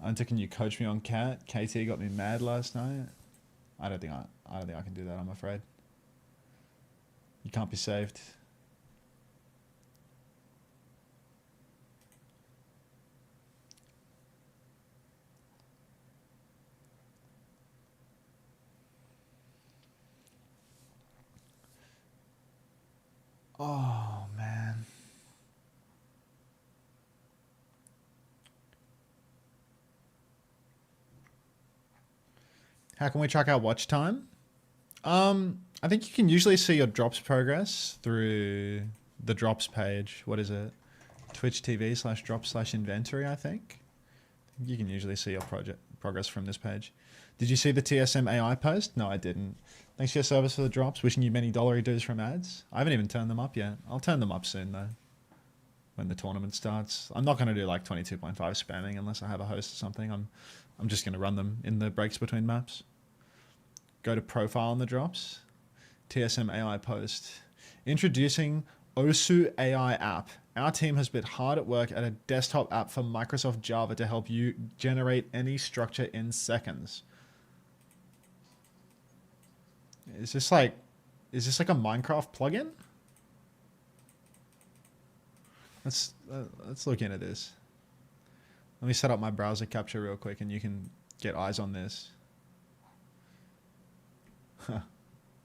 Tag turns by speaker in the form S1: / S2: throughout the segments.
S1: Unter, can you coach me on cat? KT got me mad last night. I don't think I can do that, I'm afraid. You can't be saved. Oh, man. How can we track our watch time? I think you can usually see your drops progress through the drops page. What is it? Twitch TV/drops/inventory, I think. You can usually see your progress from this page. Did you see the TSM AI post? No, I didn't. Thanks for your service for the drops. Wishing you many dollary dues from ads. I haven't even turned them up yet. I'll turn them up soon though, when the tournament starts. I'm not going to do like 22.5 spamming unless I have a host or something. I'm just going to run them in the breaks between maps. Go to profile on the drops. TSM AI post. Introducing OSU AI app. Our team has been hard at work at a desktop app for Microsoft Java to help you generate any structure in seconds. Is this like a Minecraft plugin? Let's look into this. Let me set up my browser capture real quick and you can get eyes on this.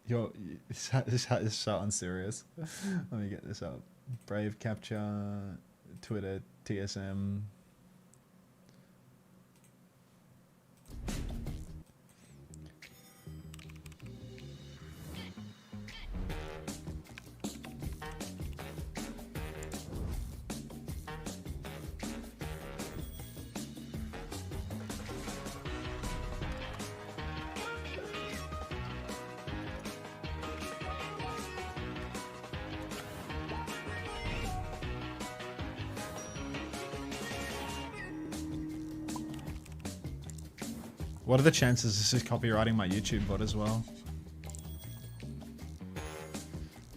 S1: This is so unserious. Let me get this up. Brave capture, Twitter, TSM. What are the chances this is copywriting my YouTube bot as well?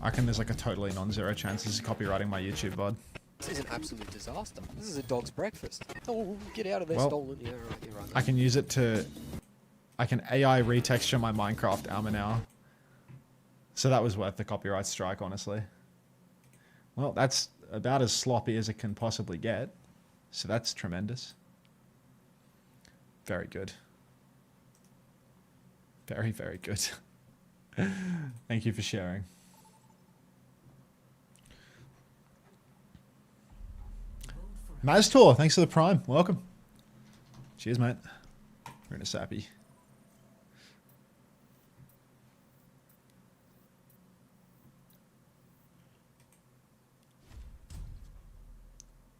S1: I reckon there's like a totally non-zero chance this is copywriting my YouTube bot.
S2: This is an absolute disaster. This is a dog's breakfast. Oh, get out of there,
S1: well,
S2: stolen. Yeah, right, you're right.
S1: I can use it to... I can AI retexture my Minecraft armor now. So that was worth the copyright strike, honestly. Well, that's about as sloppy as it can possibly get. So that's tremendous. Very good. Very, very good. Thank you for sharing. Maztor, thanks for the prime. Welcome. Cheers, mate. We're in a sappy.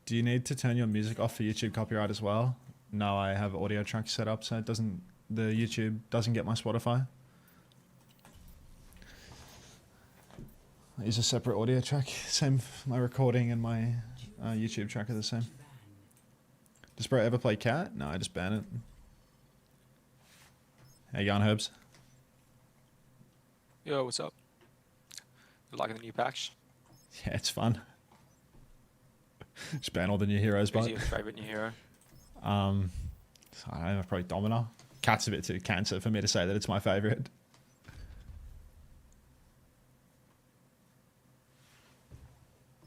S1: Do you need to turn your music off for YouTube copyright as well? No, I have audio tracks set up, so it doesn't. The YouTube doesn't get my Spotify. I use a separate audio track. Same, my recording and my YouTube track are the same. Does bro ever play cat? No, I just ban it. How you going, Herbs?
S3: Yo, what's up? You liking the new patch?
S1: Yeah, it's fun. Just ban all the new heroes, but
S3: Who's your favorite new hero?
S1: I don't know, probably Domina. Cat's a bit too cancer for me to say that it's my favorite.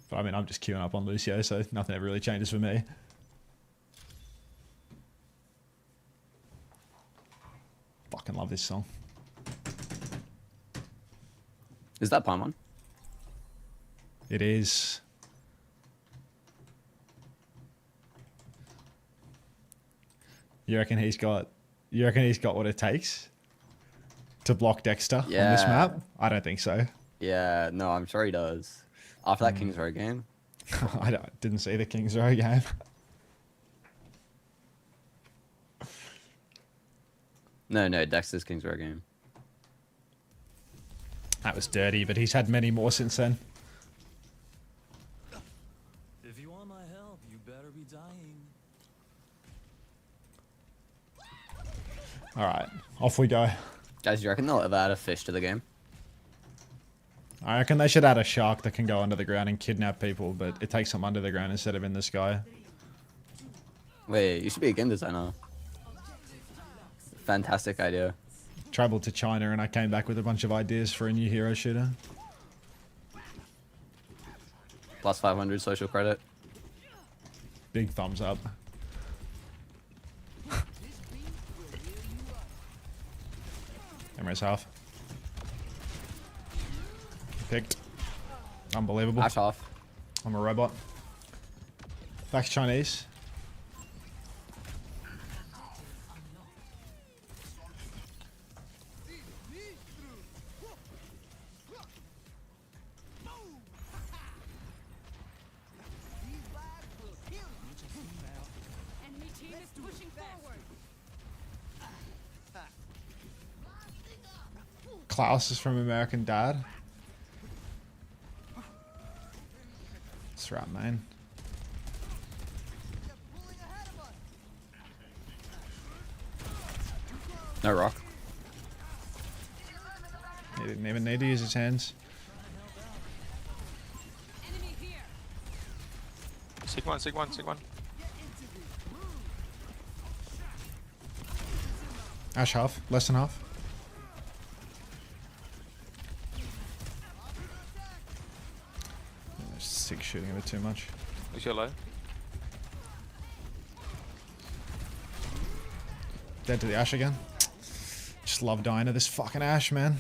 S1: But I mean, I'm just queuing up on Lucio, so nothing ever really changes for me. Fucking love this song.
S4: Is that Paimon?
S1: It is. You reckon he's got what it takes to block Dexter on this map? I don't think so.
S4: Yeah, no, I'm sure he does. After that Kings Row game.
S1: I didn't see the Kings Row game.
S4: No, Dexter's Kings Row game.
S1: That was dirty, but he's had many more since then.
S5: If you want my help, you better be dying.
S1: Alright, off we go.
S4: Guys, do you reckon they'll ever add a fish to the game?
S1: I reckon they should add a shark that can go under the ground and kidnap people, but it takes them under the ground instead of in the sky.
S4: Wait, you should be a game designer. fantastic idea.
S1: Traveled to China and I came back with a bunch of ideas for a new hero shooter.
S4: Plus 500 social credit.
S1: Big thumbs up. Emre's half. Picked. Unbelievable.
S4: Ash off.
S1: I'm a robot. Back to Chinese.
S6: Enemy team is pushing forward.
S1: Klaus is from American Dad. That's right, man.
S4: No rock.
S1: He didn't even need to use his hands.
S6: Enemy here.
S3: Sig one, sig one, sig one.
S1: Ash half. Less than half. Sig shooting a bit too much.
S3: Who's your low?
S1: Dead to the Ash again. Just love dying to this fucking Ash, man.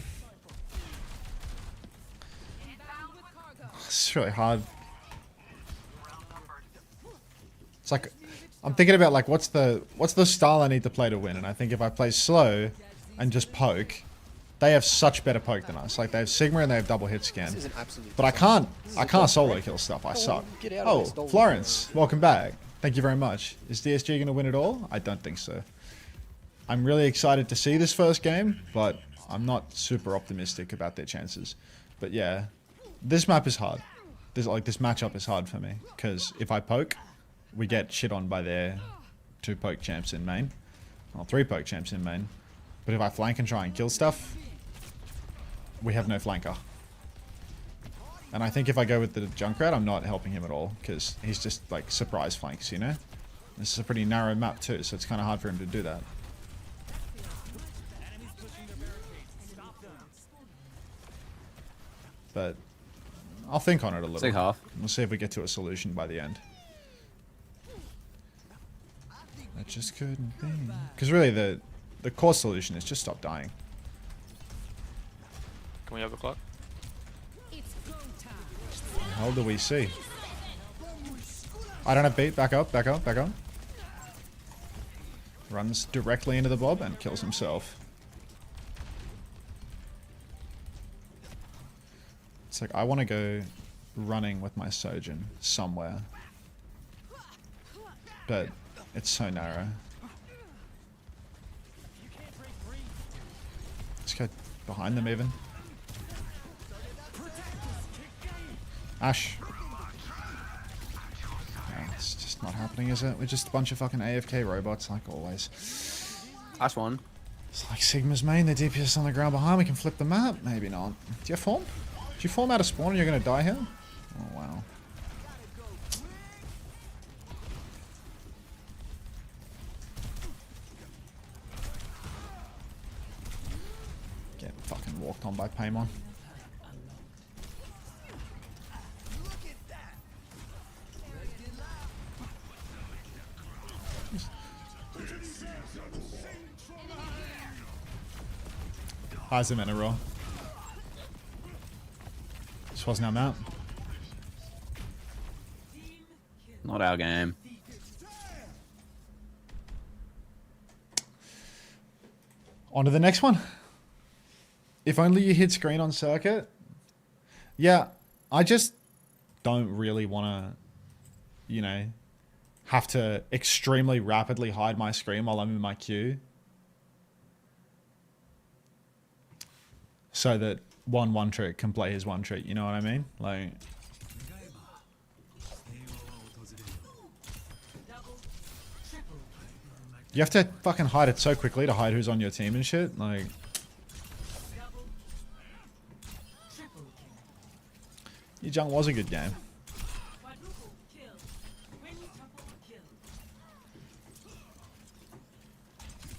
S1: It's really hard. It's like I'm thinking about like what's the style I need to play to win, and I think if I play slow and just poke, they have such better poke than us. Like they have Sigma and they have double hit scan.
S2: This is an absolute
S1: But I
S2: disaster. This is a
S1: can't
S2: dog's
S1: solo
S2: breakfast.
S1: kill stuff. I
S2: Oh,
S1: suck.
S2: get out of
S1: Oh,
S2: this dog.
S1: Florence, welcome back. Thank you very much. Is DSG going to win it all? I don't think so. I'm really excited to see this first game, but I'm not super optimistic about their chances. But yeah, this map is hard. This matchup is hard for me because if I poke, we get shit on by their 2 poke champs in main, or 3 poke champs in main. But if I flank and try and kill stuff, we have no flanker. And I think if I go with the Junkrat, I'm not helping him at all because he's just like surprise flanks, you know? This is a pretty narrow map too, so it's kind of hard for him to do that. But I'll think on it a little.
S4: Sig half.
S1: We'll see if we get to a solution by the end. That just couldn't be. Because really the core solution is just stop dying.
S3: Can we overclock?
S6: It's go time.
S1: What the hell do we see? I don't have beat. Back up, back up, back up. Runs directly into the bob and kills himself. It's like I want to go running with my Sojin somewhere. But it's so narrow. Let's go behind them even. Ash. Yeah, it's just not happening, is it? We're just a bunch of fucking AFK robots, like always.
S4: Ash one.
S1: It's like Sigma's main, the DPS on the ground behind, we can flip the map. Maybe not. Do you have form? Do you form out of spawn and you're gonna die here? Oh wow. Get fucking walked on by Paimon. How's him in a row? This wasn't our map.
S4: Not our game.
S1: On to the next one. If only you hit screen on circuit. Yeah, I just don't really want to, you know, have to extremely rapidly hide my screen while I'm in my queue. So that one trick can play his one trick, you know what I mean? Like, you have to fucking hide it so quickly to hide who's on your team and shit. Like, your junk was a good game.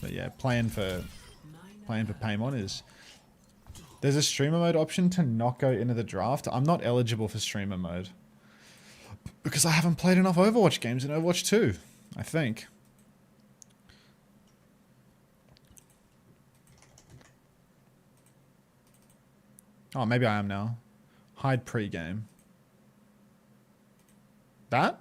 S1: But But yeah, playing for Paymon is... There's a streamer mode option to not go into the draft. I'm not eligible for streamer mode. Because I haven't played enough Overwatch games in Overwatch 2, I think. Oh, maybe I am now. Hide pre-game. That?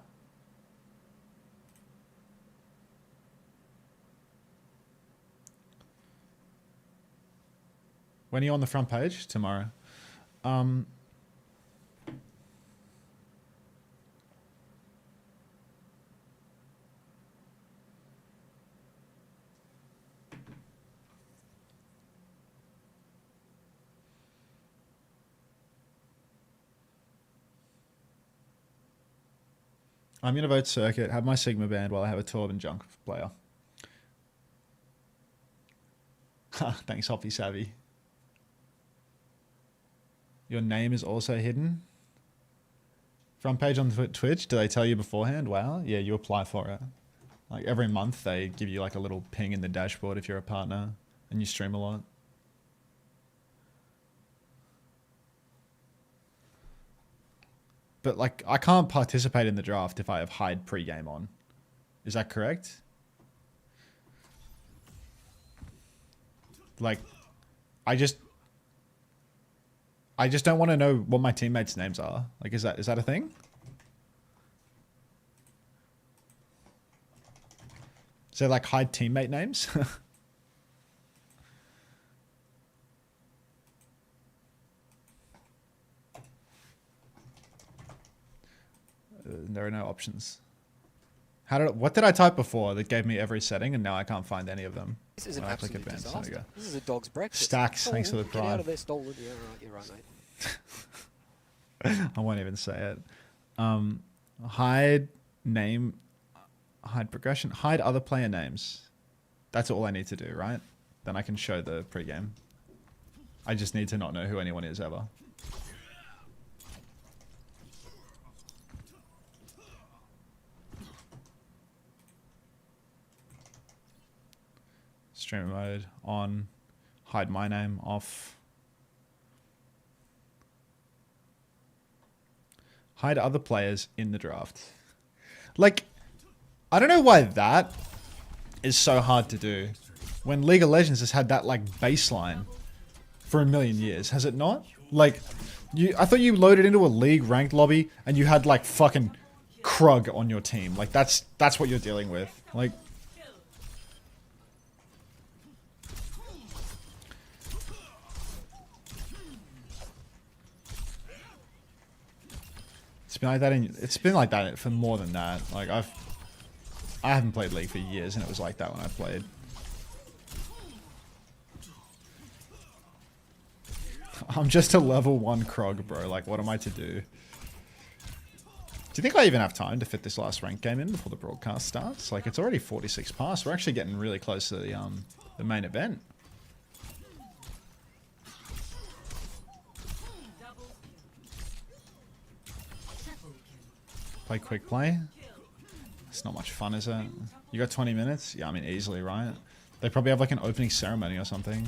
S1: When are you on the front page? Tomorrow. I'm going to vote Circuit, have my Sigma band while I have a Torb Junk player. Thanks, Hoppy Savvy. Your name is also hidden. Front page on Twitch, do they tell you beforehand? Wow, yeah, you apply for it. Like every month they give you like a little ping in the dashboard if you're a partner and you stream a lot. But like, I can't participate in the draft if I have hide pre-game on. Is that correct? Like, I just don't want to know what my teammates' names are. Like, is that a thing? Is there like hide teammate names? There are no options. What did I type before that gave me every setting and now I can't find any of them?
S2: This is an
S1: When I click
S2: absolute
S1: advanced, there we
S2: disaster.
S1: go.
S2: This is a dog's breakfast.
S1: Stacks, thanks for the
S2: Get out
S1: prime.
S2: of there, stolen. Yeah, right, you're right, mate.
S1: I won't even say it. Hide name, hide progression, hide other player names. That's all I need to do, right? Then I can show the pregame. I just need to not know who anyone is ever. Streamer mode on, hide my name off. Hide other players in the draft. Like, I don't know why that is so hard to do when League of Legends has had that like baseline for a million years, has it not? Like, I thought you loaded into a league ranked lobby and you had like fucking Krug on your team. Like that's what you're dealing with. Like, it's been like that for more than that. Like I haven't played League for years and it was like that when I played. I'm just a level 1 Krog, bro. Like, what am I to do? Do you think I even have time to fit this last rank game in before the broadcast starts? Like, it's already 46 past. We're actually getting really close to the main event. Play quick play. It's not much fun, is it? You got 20 minutes? Yeah, I mean, easily, right? They probably have like an opening ceremony or something.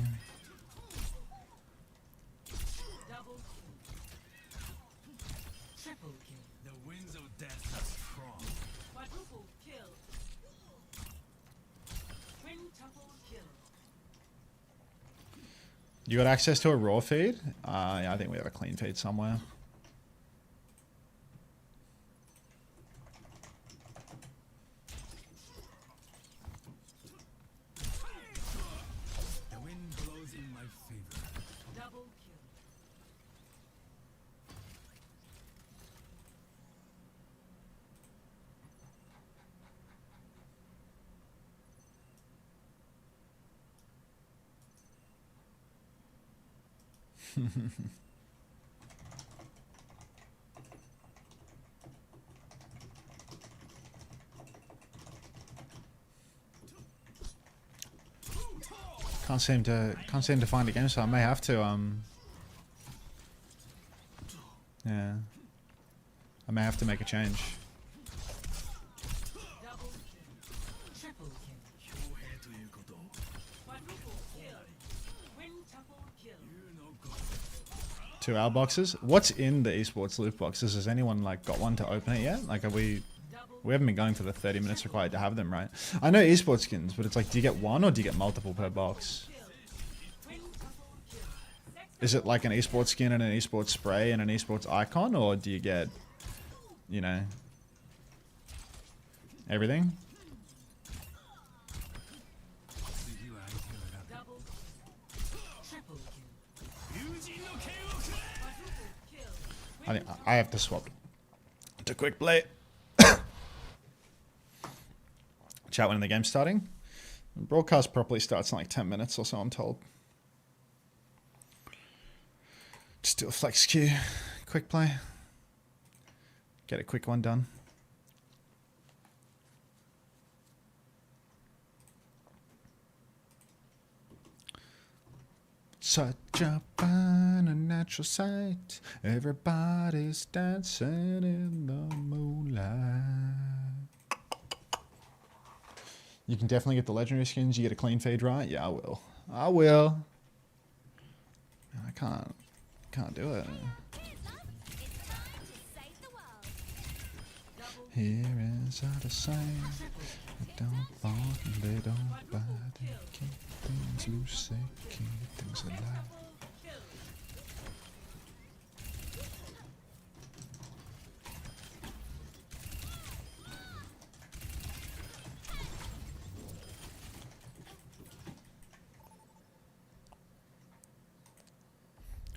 S5: The winds of death are strong.
S6: Quadruple kill. Quintuple kill.
S1: You got access to a raw feed? Yeah, I think we have a clean feed somewhere.
S5: The wind blows in my favor.
S6: Double kill.
S1: Can't seem to find a game, so I may have to yeah. I may have to make a change.
S6: Double kill. Triple kill.
S1: 2 hour boxes. What's in the esports loot boxes? Has anyone like got one to open it yet? Like, we haven't been going for the 30 minutes required to have them, right? I know esports skins, but it's like, do you get one or do you get multiple per box? Is it like an esports skin and an esports spray and an esports icon, or do you get, you know, everything?
S6: Double, triple kill.
S1: I think I have to swap to quick play. Chat when the game's starting. Broadcast properly starts in like 10 minutes or so, I'm told. Just do a flex queue, quick play. Get a quick one done. Such a fine and natural sight. Everybody's dancing in the moonlight. You can definitely get the legendary skins. You get a clean feed, right? Yeah, I will. I will. I can't do it. Here is all the same. They don't bark and they don't bite. They keep things loose, they keep things alive.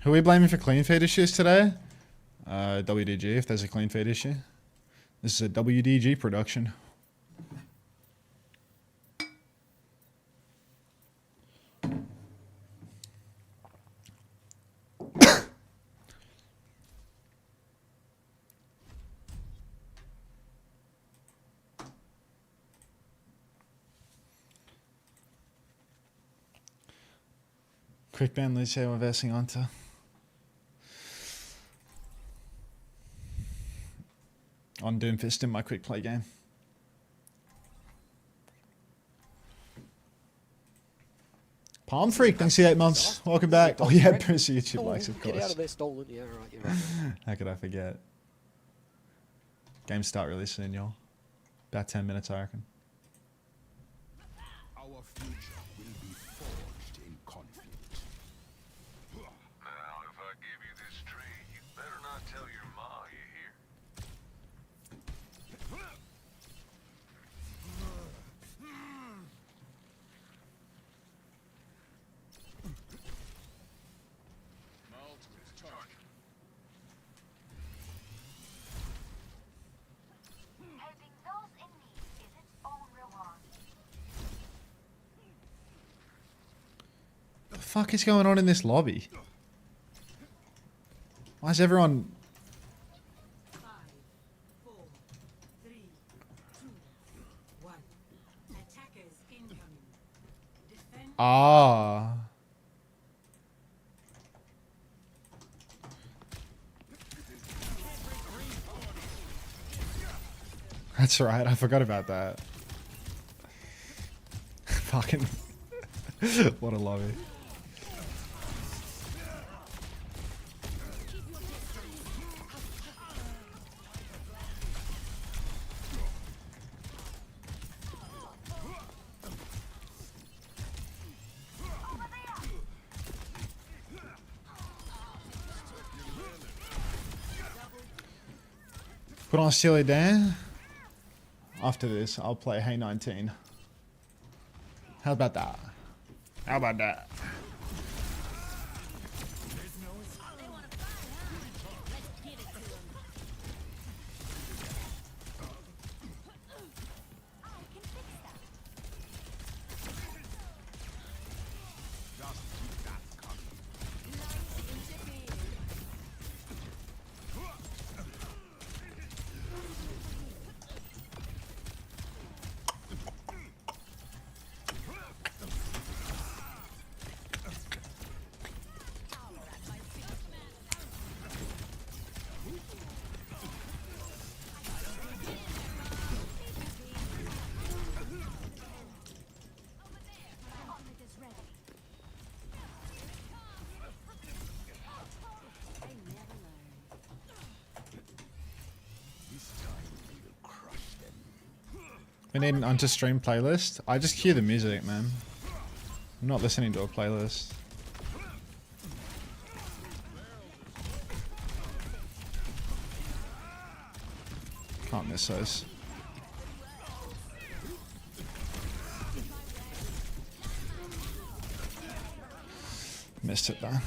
S1: Who are we blaming for clean feed issues today? WDG, if there's a clean feed issue. This is a WDG production. Quick ban Lucio reversing Unter. On Doomfist in my quick play game. Palm Freak, thanks for the 8 months. Welcome back. Oh yeah, Bruce YouTube likes, of
S2: Get out
S1: course.
S2: of there, stolen. Yeah, right, you're right.
S1: How could I forget? Games start really soon, y'all. About 10 minutes, I reckon.
S5: Our future will be forged in conflict.
S7: Now, if I give you this tree, you better not tell your ma you're here.
S8: Helping those in need is its own reward.
S1: What the fuck is going on in this lobby? Why is everyone...
S6: 5, 4, 3, 2, 1. Attackers incoming. Defend.
S1: Ah. That's right, I forgot about that. Fucking... what a lobby. Put on Steely Dan. After this, I'll play Hey 19. How about that? How about that? We need an Unter stream playlist. I just cue the music, man. I'm not listening to a playlist. Can't miss those. Missed it though.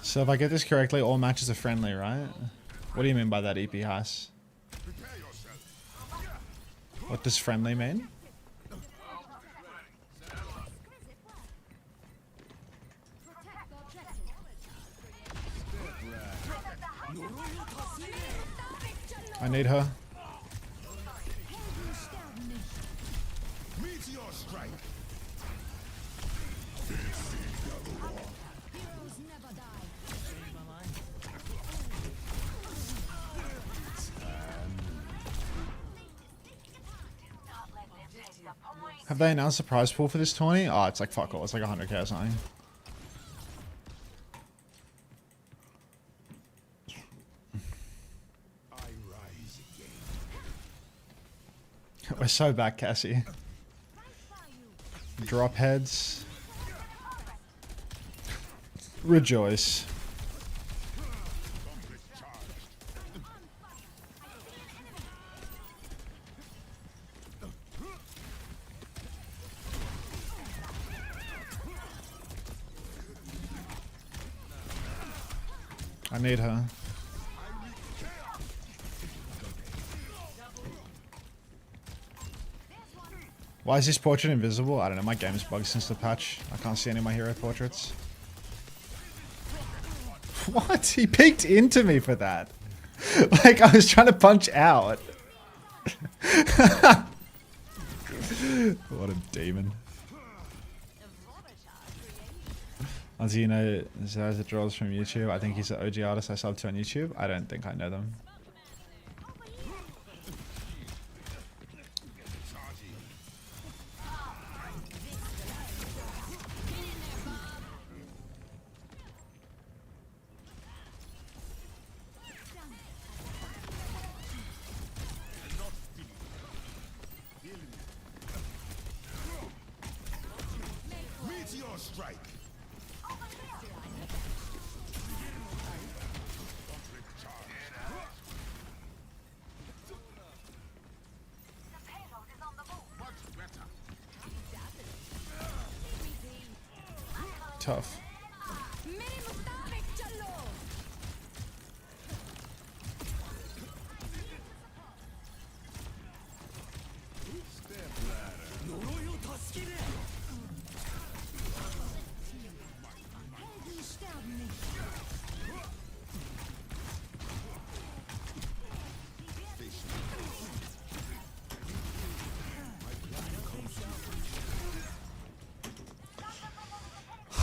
S1: So if I get this correctly, all matches are friendly, right? What do you mean by that, EP Haas? What does friendly mean? I need her.
S5: Meteor strike.
S1: Have they announced the prize pool for this tourney? Oh, it's like fuck all. It's like 100k or something.
S5: I rise again.
S1: We're so back, Cassie. Drop heads. Rejoice. I need her. Why is this portrait invisible? I don't know, my game is bugged since the patch. I can't see any of my hero portraits. What? He peeked into me for that. Like I was trying to punch out. What a demon. As you know, Zaz draws from YouTube. I think he's an OG artist I sub to on YouTube. I don't think I know them.
S5: Meteor strike.
S1: Tough.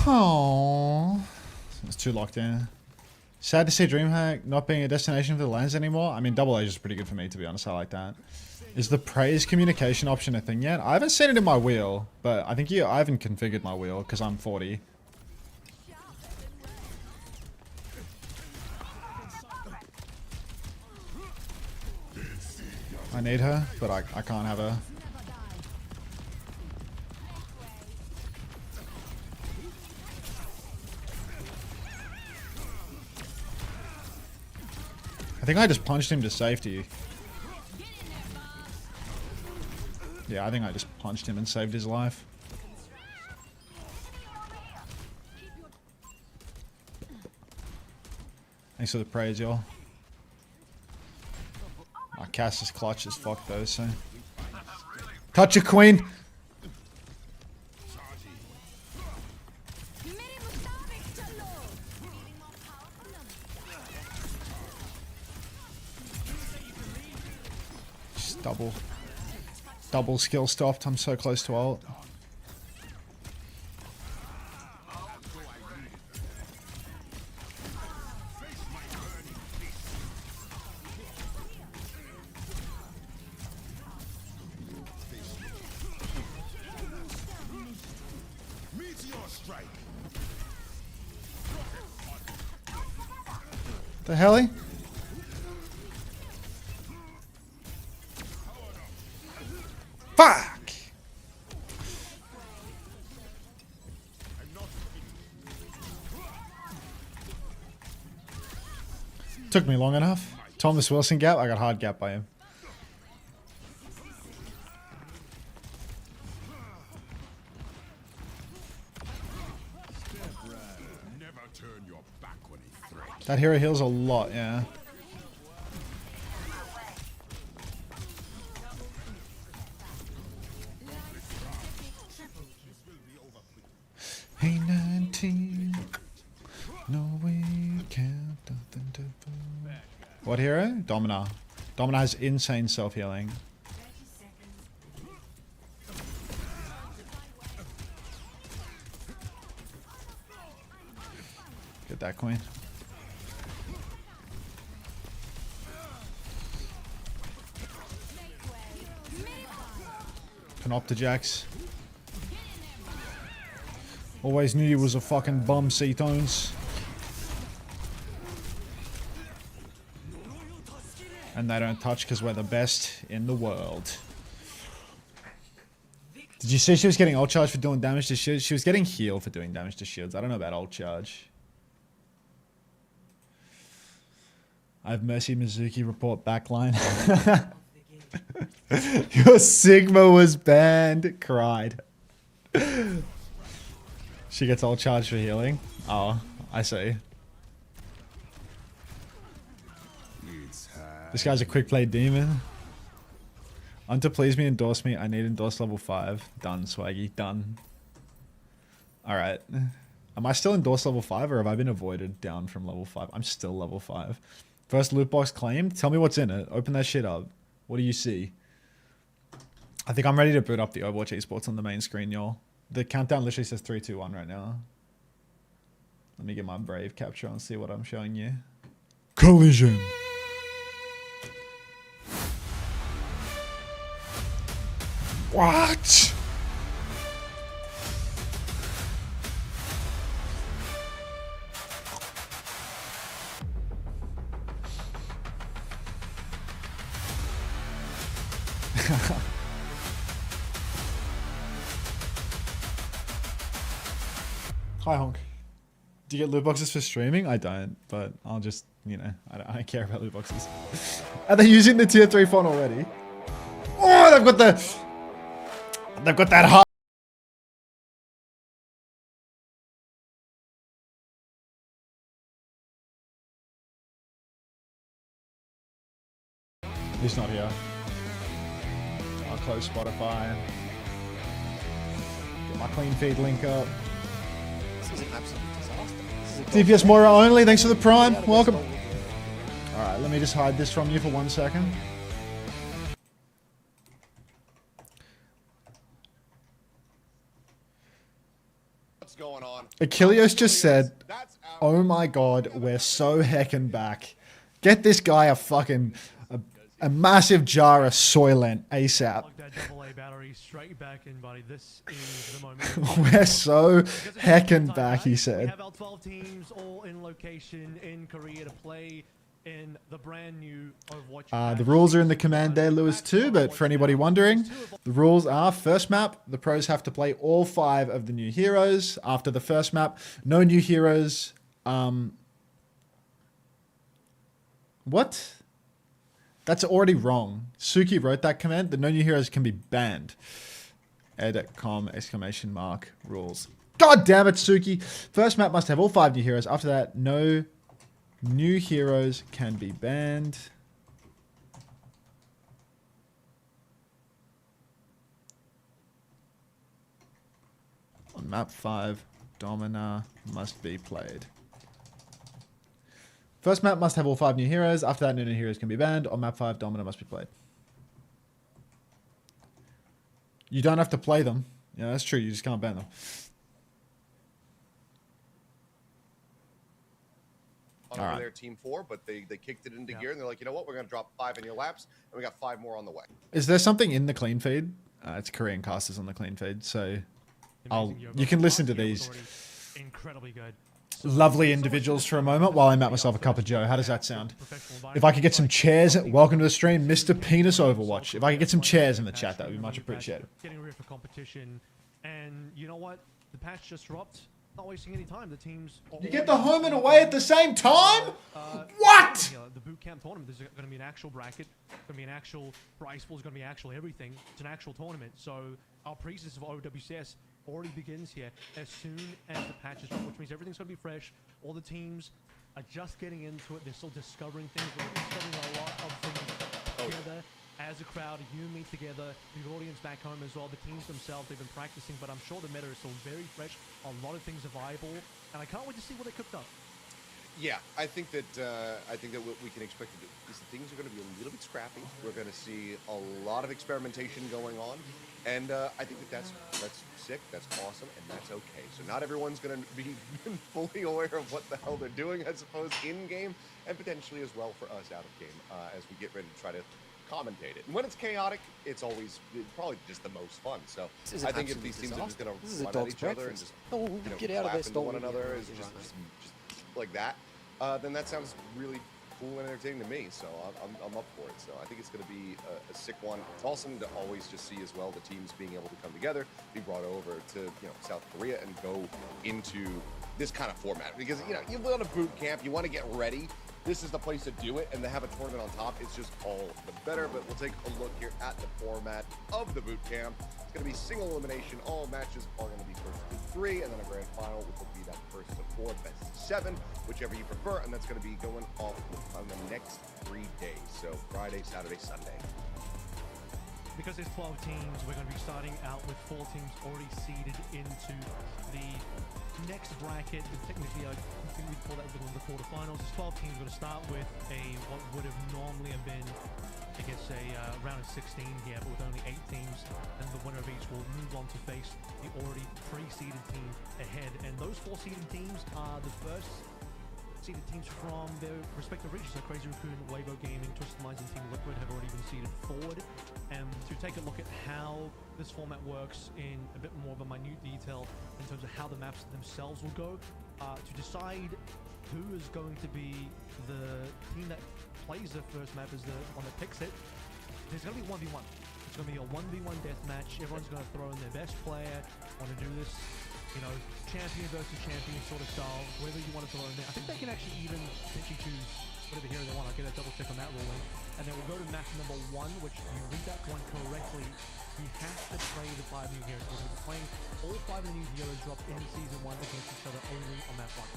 S1: Oh, it's too locked in. Sad to see DreamHack not being a destination for the lands anymore. I mean, Double Age is pretty good for me, to be honest. I like that. Is the praise communication option a thing yet? I haven't seen it in my wheel, but I think I haven't configured my wheel because I'm 40. I need her, but I can't have her. I think I just punched him to safety. Yeah, I think I just punched him and saved his life. Thanks for the praise, y'all. My cast is clutch as fuck though, so. Touch a queen! Just double skill stopped. I'm so close to ult. The hell? Fuck! Took me long enough. Thomas Wilson gap. I got hard gap by him.
S5: Never turn your back when he threatens.
S1: That hero heals a lot, yeah. Hey 19. No we can't nothing to do. What hero? Domina. Domina has insane self-healing. Get that queen. Canopterjacks. Always knew you was a fucking bum, C-Tones. And they don't touch because we're the best in the world. Did you see she was getting ult charge for doing damage to shields? She was getting healed for doing damage to shields. I don't know about ult charge. I have Mercy Mizuki report backline. Your Sigma was banned. Cried. She gets ult charge for healing. Oh, I see. This guy's a quick play demon. Unter, please me, endorse me. I need endorse level 5. Done, Swaggy. Done. Alright. Am I still endorse level 5 or have I been avoided down from level 5? I'm still level 5. First loot box claimed. Tell me what's in it. Open that shit up. What do you see? I think I'm ready to boot up the Overwatch esports on the main screen, y'all. The countdown literally says 3, 2, 1 right now. Let me get my Brave capture and see what I'm showing you. Collision. What? Hi Honk. Do you get loot boxes for streaming? I don't, but I'll just, you know, I don't care about loot boxes. Are they using the tier 3 font already? Oh, they've got that hard. He's not here. I'll close Spotify. Get my clean feed link up.
S2: This is an absolute disaster. This is a
S1: DPS Moira only, thanks for the prime. Welcome. Alright, let me just hide this from you for 1 second.
S9: What's going on?
S1: Achilles just said, oh my god, we're so heckin' back. Get this guy a fucking... a massive jar of Soylent ASAP. We're so heckin' back, he said.
S10: We have our 12 teams all in location in Korea to play in the brand new Overwatch.
S1: The rules are in the command there, Lewis, too, but for anybody wondering, the rules are first map, the pros have to play all 5 of the new heroes. After the first map, no new heroes. What? That's already wrong. Suki wrote that command. The no new heroes can be banned. Air.com exclamation mark rules. God damn it, Suki. First map must have all 5 new heroes. After that, no new heroes can be banned. On map 5, Domina must be played. First map must have all 5 new heroes. After that, no new heroes can be banned. On map 5, Domina must be played. You don't have to play them. Yeah, that's true. You just can't ban them.
S9: On their team 4, but they kicked it into gear and they're like, you know what? We're going to drop 5 in your laps, and we got 5 more on the way.
S1: Is there something in the clean feed? It's Korean casters on the clean feed, so you can listen to these.
S10: Incredibly good.
S1: lovely individuals for a moment while I map myself a cup of joe. How does that sound? If I could get some chairs, welcome to the stream, Mr. Penis Overwatch. If I could get some chairs in the chat, that would be much appreciated.
S10: Getting ready for competition, and you know what? The patch just dropped. Not wasting any time. The teams.
S1: You get the home and away at the same time? What?
S10: The Bootcamp tournament. There's going to be an actual bracket. Going to be an actual prize pool. It's going to be actual everything. It's an actual tournament. So our pre-season of OWCS already begins here as soon as the patch is dropped, which means everything's going to be fresh. All the teams are just getting into it. They're still discovering things. We're discovering a lot of things together. As a crowd, you meet together, the audience back home as well, the teams themselves, they've been practicing, but I'm sure the meta is still very fresh. A lot of things are viable, and I can't wait to see what they cooked up.
S9: Yeah, I think that what we can expect is that things are going to be a little bit scrappy. We're going to see a lot of experimentation going on, and I think that's sick, that's awesome, and that's okay. So not everyone's going to be fully aware of what the hell they're doing, I suppose, in game, and potentially as well for us out of game as we get ready to try to commentate it. And when it's chaotic, it's always probably just the most fun. So I think if these teams are just going to run at each other and just
S2: get out of
S9: clap
S2: this
S9: into one another, is just like that, then that sounds really cool and entertaining to me. So I'm up for it. So I think it's going to be a sick one. It's awesome to always just see as well the teams being able to come together, be brought over to South Korea and go into this kind of format, because you want a boot camp, you want to get ready. This is the place to do it, and to have a tournament on top, it's just all the better. But we'll take a look here at the format of the boot camp. It's going to be single elimination. All matches are going to be first to 3, and then a grand final, which will be that first to 4, best of 7, whichever you prefer. And that's going to be going off on the next 3 days. So Friday, Saturday, Sunday.
S10: Because there's 12 teams, we're going to be starting out with 4 teams already seeded into the next bracket. Technically, I think we'd call that the quarterfinals. There's 12 teams. We're going to start with what would have normally have been, I guess, a round of 16 here, but with only 8 teams, and the winner of each will move on to face the already pre-seeded team ahead. And those 4 seeded teams are the first seeded teams from their respective regions. So Crazy Raccoon, Wavo Gaming, Twisted Minds, and Team Liquid have already been seeded forward. And to take a look at how this format works in a bit more of a minute detail in terms of how the maps themselves will go, to decide who is going to be the team that plays the first map is the one that picks it. There's going to be 1v1. It's going to be a 1v1 death match. Everyone's going to throw in their best player. Want to do this, champion versus champion sort of style, whatever you want to throw in there. I think they can actually even potentially choose whatever hero they want. I'll get a double check on that ruling. And then we'll go to match number 1, which if you read that one correctly, you have to play the 5 new heroes. We're going to be playing all 5 of the new heroes dropped in Season 1 against each other only on that one.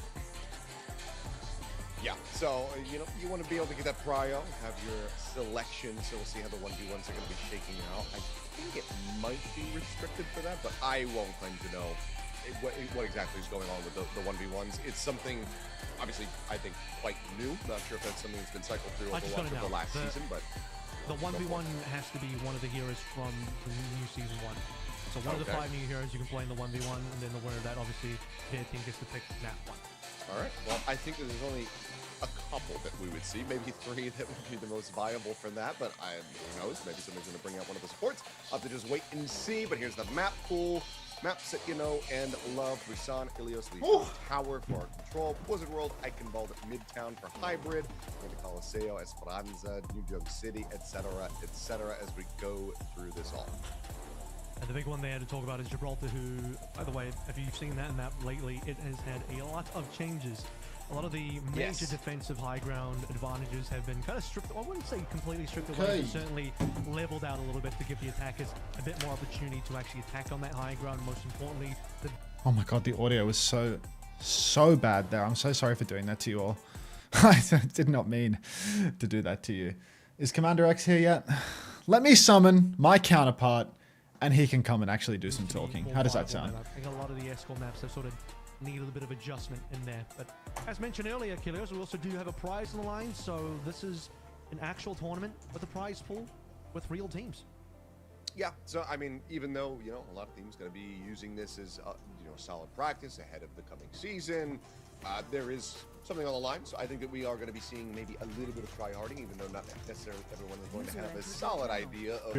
S9: Yeah, so, you want to be able to get that prio, have your selection, so we'll see how the 1v1s are going to be shaking out. I think it might be restricted for that, but I won't claim to know what exactly is going on with the 1v1s. It's something, obviously, I think, quite new. Not sure if that's something that's been cycled through over the last season, but...
S10: The 1v1 has to be one of the heroes from the new Season 1. So one of the 5 new heroes you can play in the 1v1, and then the winner of that, obviously, their team gets to pick that one.
S9: All right. Well, I think that there's only a couple that we would see, maybe 3 that would be the most viable for that, but who knows? Maybe somebody's going to bring out one of the supports. I'll have to just wait and see, but here's the map pool. Maps that you know and love: Busan, Ilios, Legion Tower for our control, Blizzard World, Eichenwald, Midtown for hybrid, Monte Coliseo, Esperanza, New York City, etc., as we go through this all.
S10: And the big one there to talk about is Gibraltar, who, by the way, if you've seen that map lately, it has had a lot of changes. A lot of the major defensive high ground advantages have been kind of stripped. I wouldn't say completely stripped away, but certainly leveled out a little bit to give the attackers a bit more opportunity to actually attack on that high ground. Most importantly,
S1: oh my god, the audio was so bad there. I'm so sorry for doing that to you all. I did not mean to do that to you. Is Commander X here yet? Let me summon my counterpart, and he can come and actually do some talking. How does that sound?
S10: I think a lot of the escort maps have sort of needed a bit of adjustment in there. But as mentioned earlier, Kilios, we also do have a prize on the line. So this is an actual tournament with a prize pool with real teams.
S9: Yeah, so I mean, even though, a lot of teams going to be using this as, solid practice ahead of the coming season, there is something on the line. So I think that we are going to be seeing maybe a little bit of tryharding, even though not necessarily everyone is going to have a solid idea of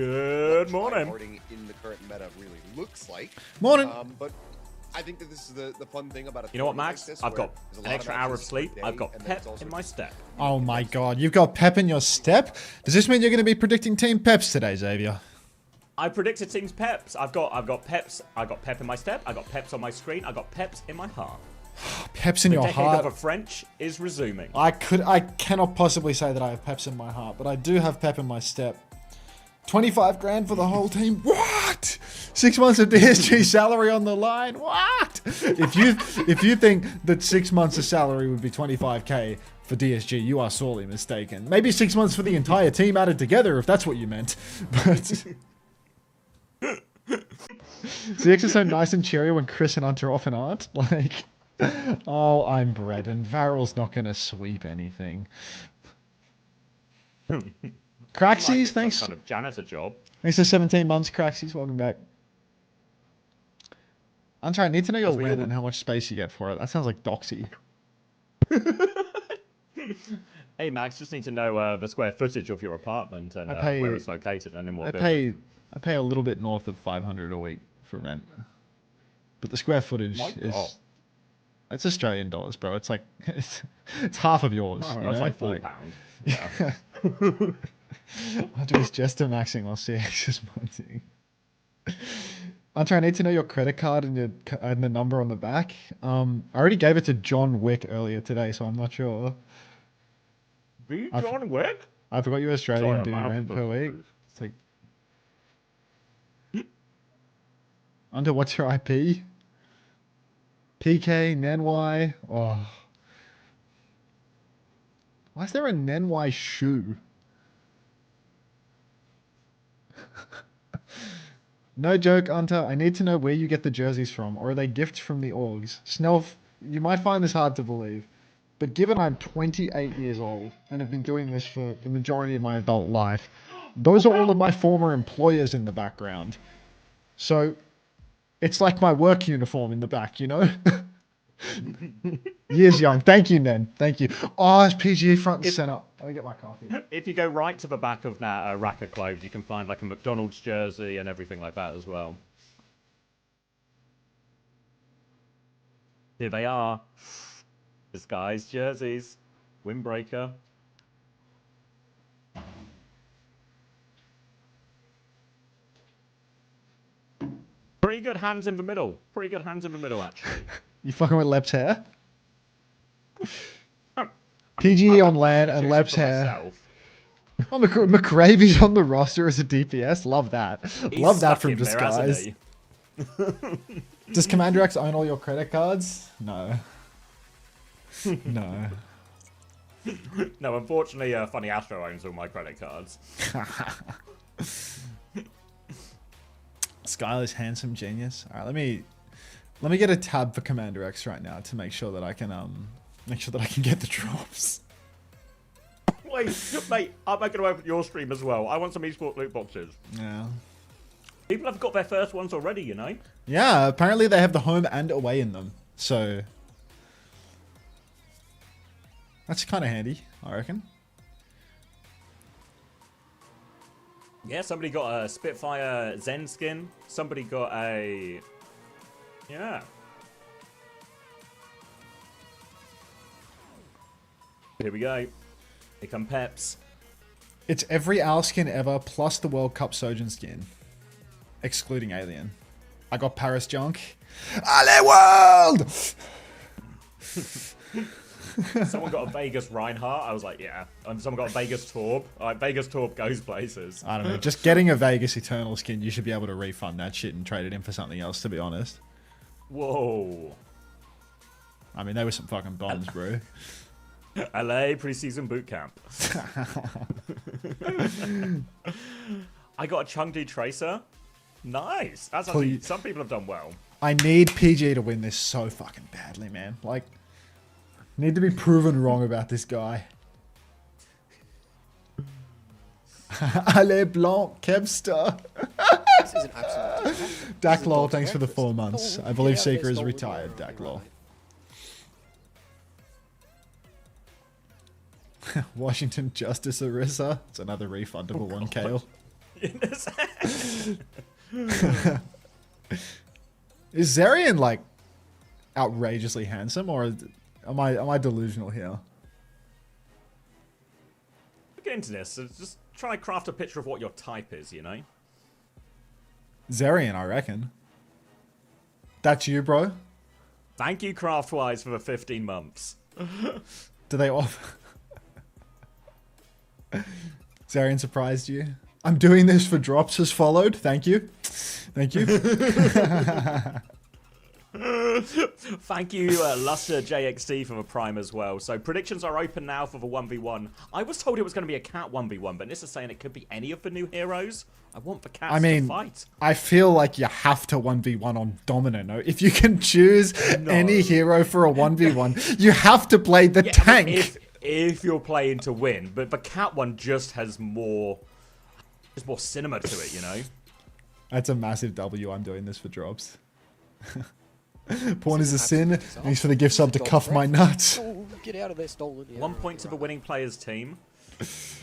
S9: what tryharding in the current meta really looks like.
S1: Morning.
S9: But I think that this is the fun thing about a
S11: You know what,
S9: tournament
S11: Max?
S9: like this,
S11: I've
S9: where
S11: got
S9: there's a
S11: an
S9: lot of
S11: extra hour of
S9: matches per
S11: sleep.
S9: day,
S11: I've got
S9: and then
S11: pep
S9: it's also
S11: in my step.
S1: Oh my god, you've got Pep in your step? Does this mean you're going to be predicting Team Peps today, Xavier?
S11: I predicted Team's Peps. I've got Peps. I got Pep in my step. I got Peps on my screen. I got Peps in my heart.
S1: Peps in
S11: The
S1: your
S11: decade
S1: heart.
S11: of a French is resuming.
S1: I cannot possibly say that I have Peps in my heart, but I do have Pep in my step. 25 grand for the whole team. What? 6 months of DSG salary on the line. What? If you think that 6 months of salary would be 25k for DSG, you are sorely mistaken. Maybe 6 months for the entire team added together, if that's what you meant. But CX is so nice and cheery when Chris and Unter often aren't. Like, oh, I'm bred, and VARREL's not gonna sweep anything. Craxies, thanks.
S11: Kind of janitor job.
S1: Thanks for 17 months, Craxies. Welcome back. Unter, I need to know your rent and how much space you get for it. That sounds like doxy.
S11: Hey Max, just need to know the square footage of your apartment and where it's located and in what building.
S1: I pay a little bit north of 500 a week for rent, but the square footage is it's Australian dollars, bro. It's like it's half of yours.
S11: Oh,
S1: you
S11: that's
S1: know?
S11: like £4. Yeah.
S1: Hunter is just maxing while CX is monting. Hunter, I need to know your credit card and the number on the back. I already gave it to John Wick earlier today, so I'm not sure.
S11: John Wick?
S1: I forgot you Australian do rent per week. It's like, Hunter, what's your IP? PK, Nenwai. Oh. Why is there a Nenwai shoe? No joke, Unter. I need to know where you get the jerseys from, or are they gifts from the orgs? Snelf, you might find this hard to believe, but given I'm 28 years old and have been doing this for the majority of my adult life, those are all of my former employers in the background. So, it's like my work uniform in the back, you know? Years young. Thank you, Nen. Thank you. Oh, it's PGA front and center. Let me get my coffee.
S11: If you go right to the back of that rack of clothes, you can find like a McDonald's jersey and everything like that as well. Here they are. Disguised jerseys. Windbreaker. Pretty good hands in the middle. Pretty good hands in the middle, actually.
S1: You fucking with Lep's hair? PGE on land and Lep's hair. Oh, McRavy's on the roster as a DPS. Love that. Love that from Disguise. Does Commander X own all your credit cards? No. No.
S11: No, unfortunately, Funny Astro owns all my credit cards.
S1: Skylar's handsome genius. All right, let me get a tab for Commander X right now to make sure that I can get the drops.
S11: Wait, mate, I'm going to open your stream as well. I want some eSport loot boxes.
S1: Yeah.
S11: People have got their first ones already, you know?
S1: Yeah, apparently they have the home and away in them. So that's kind of handy, I reckon.
S11: Yeah, somebody got a Spitfire Zen skin. Somebody got a... Yeah. Here we go. Here come Peps.
S1: It's every OWL skin ever, plus the World Cup Sojourn skin. Excluding Alien. I got Paris Junk. Ale World!
S11: Someone got a Vegas Reinhardt. I was like, yeah. Someone got a Vegas Torb. Alright, Vegas Torb goes places.
S1: I don't know. Just getting a Vegas Eternal skin, you should be able to refund that shit and trade it in for something else, to be honest.
S11: Whoa.
S1: I mean, they were some fucking bombs, bro.
S11: LA preseason bootcamp. I got a Chengdu Tracer. Nice. That's actually, some people have done well.
S1: I need PG to win this so fucking badly, man. Like, need to be proven wrong about this guy. Allez Blanc, Kevster.
S2: This is an absolute...
S1: Daklol, thanks for the 4 months. I believe Seeker is retired, Daklol. Washington Justice Arisa. It's another refundable one, Kale. Is Zarian like outrageously handsome, or am I delusional here?
S11: Look into this. So just try to craft a picture of what your type is, you know?
S1: Zerian, I reckon. That's you, bro?
S11: Thank you, Craftwise, for the 15 months.
S1: Do they all... Zarian surprised you? I'm doing this for drops has followed. Thank you. Thank you.
S11: Thank you, Luster JXT, for the Prime as well. So predictions are open now for the 1v1. I was told it was going to be a cat 1v1, but this is saying it could be any of the new heroes. I want the cats to fight.
S1: I feel like you have to 1v1 on Domino. No? If you can choose any hero for a 1v1, you have to play the tank.
S11: If you're playing to win, but the cat one just has more, there's more cinema to it, you know?
S1: That's a massive W. I'm doing this for drops. Porn is a sin. Thanks for the gift sub to cuff my nuts.
S2: Oh, get out of there, stolen. Yeah,
S11: 1 point to the winning player's team.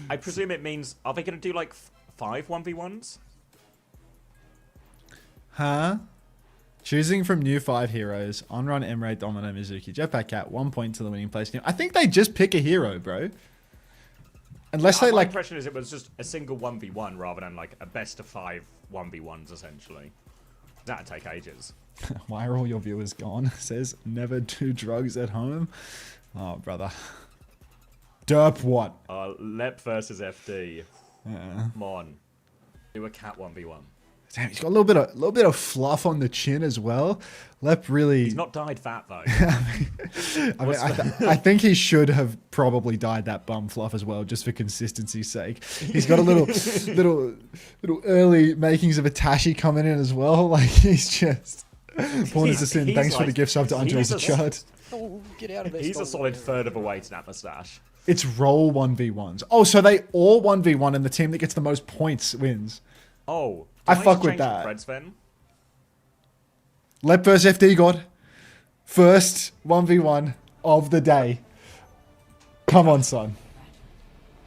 S11: I presume it means, are they going to do like 5 1v1s?
S1: Huh? Choosing from new 5 heroes. On-run, Emre, Domino, Mizuki, Jetpack Cat. 1 point to the winning player's team. I think they just pick a hero, bro. Unless they like...
S11: My impression is it was just a single 1v1 rather than like a best of 5 1v1s, essentially. That'd take ages.
S1: Why are all your viewers gone? Says, never do drugs at home. Oh, brother. Derp what?
S11: Lep versus FD. Come on. Do a cat 1v1.
S1: Damn, he's got a little bit of fluff on the chin as well. Lep really...
S11: He's not dyed fat, though.
S1: I think he should have probably dyed that bum fluff as well, just for consistency's sake. He's got a little early makings of a Tashi coming in as well. Like, he's just... Porn is a sin. Thanks for the gift sub to Unter as a chud.
S2: Oh, get out of there,
S11: He's a solid third of a way to that mustache.
S1: It's roll 1v1s. Oh, so they all 1v1 and the team that gets the most points wins.
S11: Oh.
S1: I fuck with that.
S11: Then?
S1: Lep vs FD God. First 1v1 of the day. Come on, son.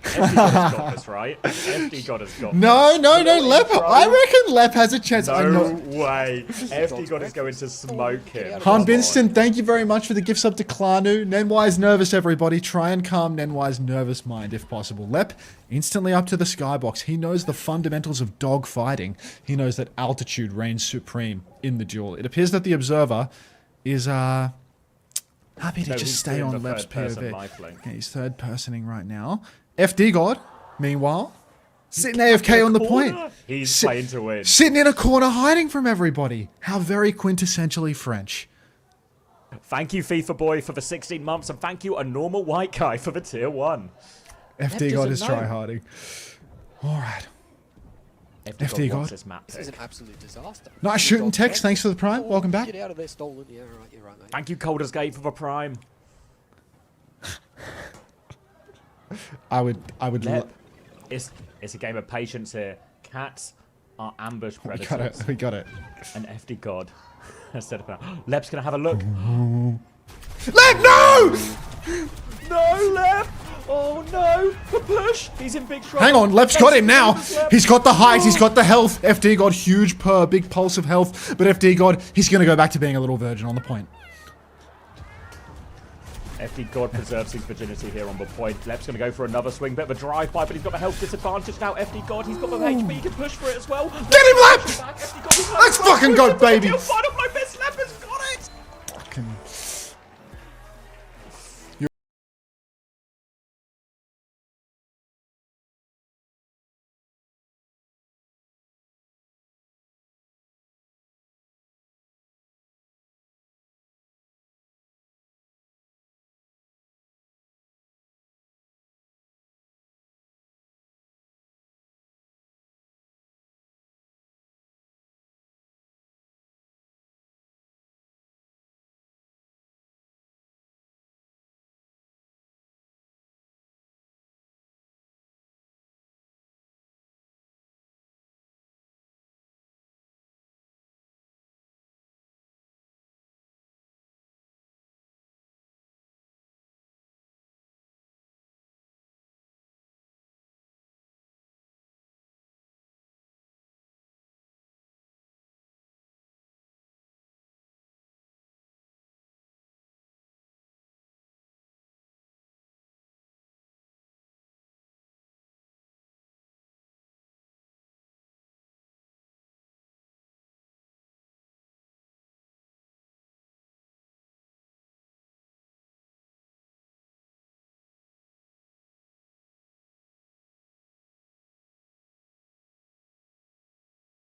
S11: FD God has got this, right? FD God has got
S1: No, Lep. I reckon Lep has a chance.
S11: No way. FD God is going to smoke him.
S1: Han Binston, thank you very much for the gift sub to Klanu. Nenwise nervous, everybody. Try and calm Nenwise nervous mind if possible. Lep, instantly up to the skybox. He knows the fundamentals of dog fighting. He knows that altitude reigns supreme in the duel. It appears that the observer is happy to just stay on Lep's POV. Okay, he's third personing right now. FD God, meanwhile, sitting AFK on the point.
S11: He's playing to win.
S1: Sitting in a corner hiding from everybody. How very quintessentially French.
S11: Thank you, FIFA Boy, for the 16 months, and thank you, a normal white guy, for the tier 1.
S1: FD God is tryharding. Alright. FD God.
S2: This is an absolute disaster.
S1: Nice shooting text. Thanks for the prime. Welcome back.
S2: Get out of there, stolen. Yeah, right, you're right, mate.
S11: Thank you, Coldest Gate, for the prime.
S1: I would
S11: It's a game of patience here. Cats are ambush predators.
S1: We got it.
S11: And FD God. Instead of Lep's gonna have a look.
S1: Lep, no!
S11: No, Lep! Oh no! The push! He's in big trouble.
S1: Hang on, Lep's got him now. He's got the height, he's got the health. FD God, huge per, big pulse of health. But FD God, he's gonna go back to being a little virgin on the point.
S11: FD God preserves his virginity here on the point. Lep's going to go for another swing, bit of a drive-by, but he's got the health disadvantage now. FD God, he's got the HP, he can push for it as well.
S1: Get him, Lep! Let's fucking go, baby!
S11: Lep has got it!
S1: Fucking...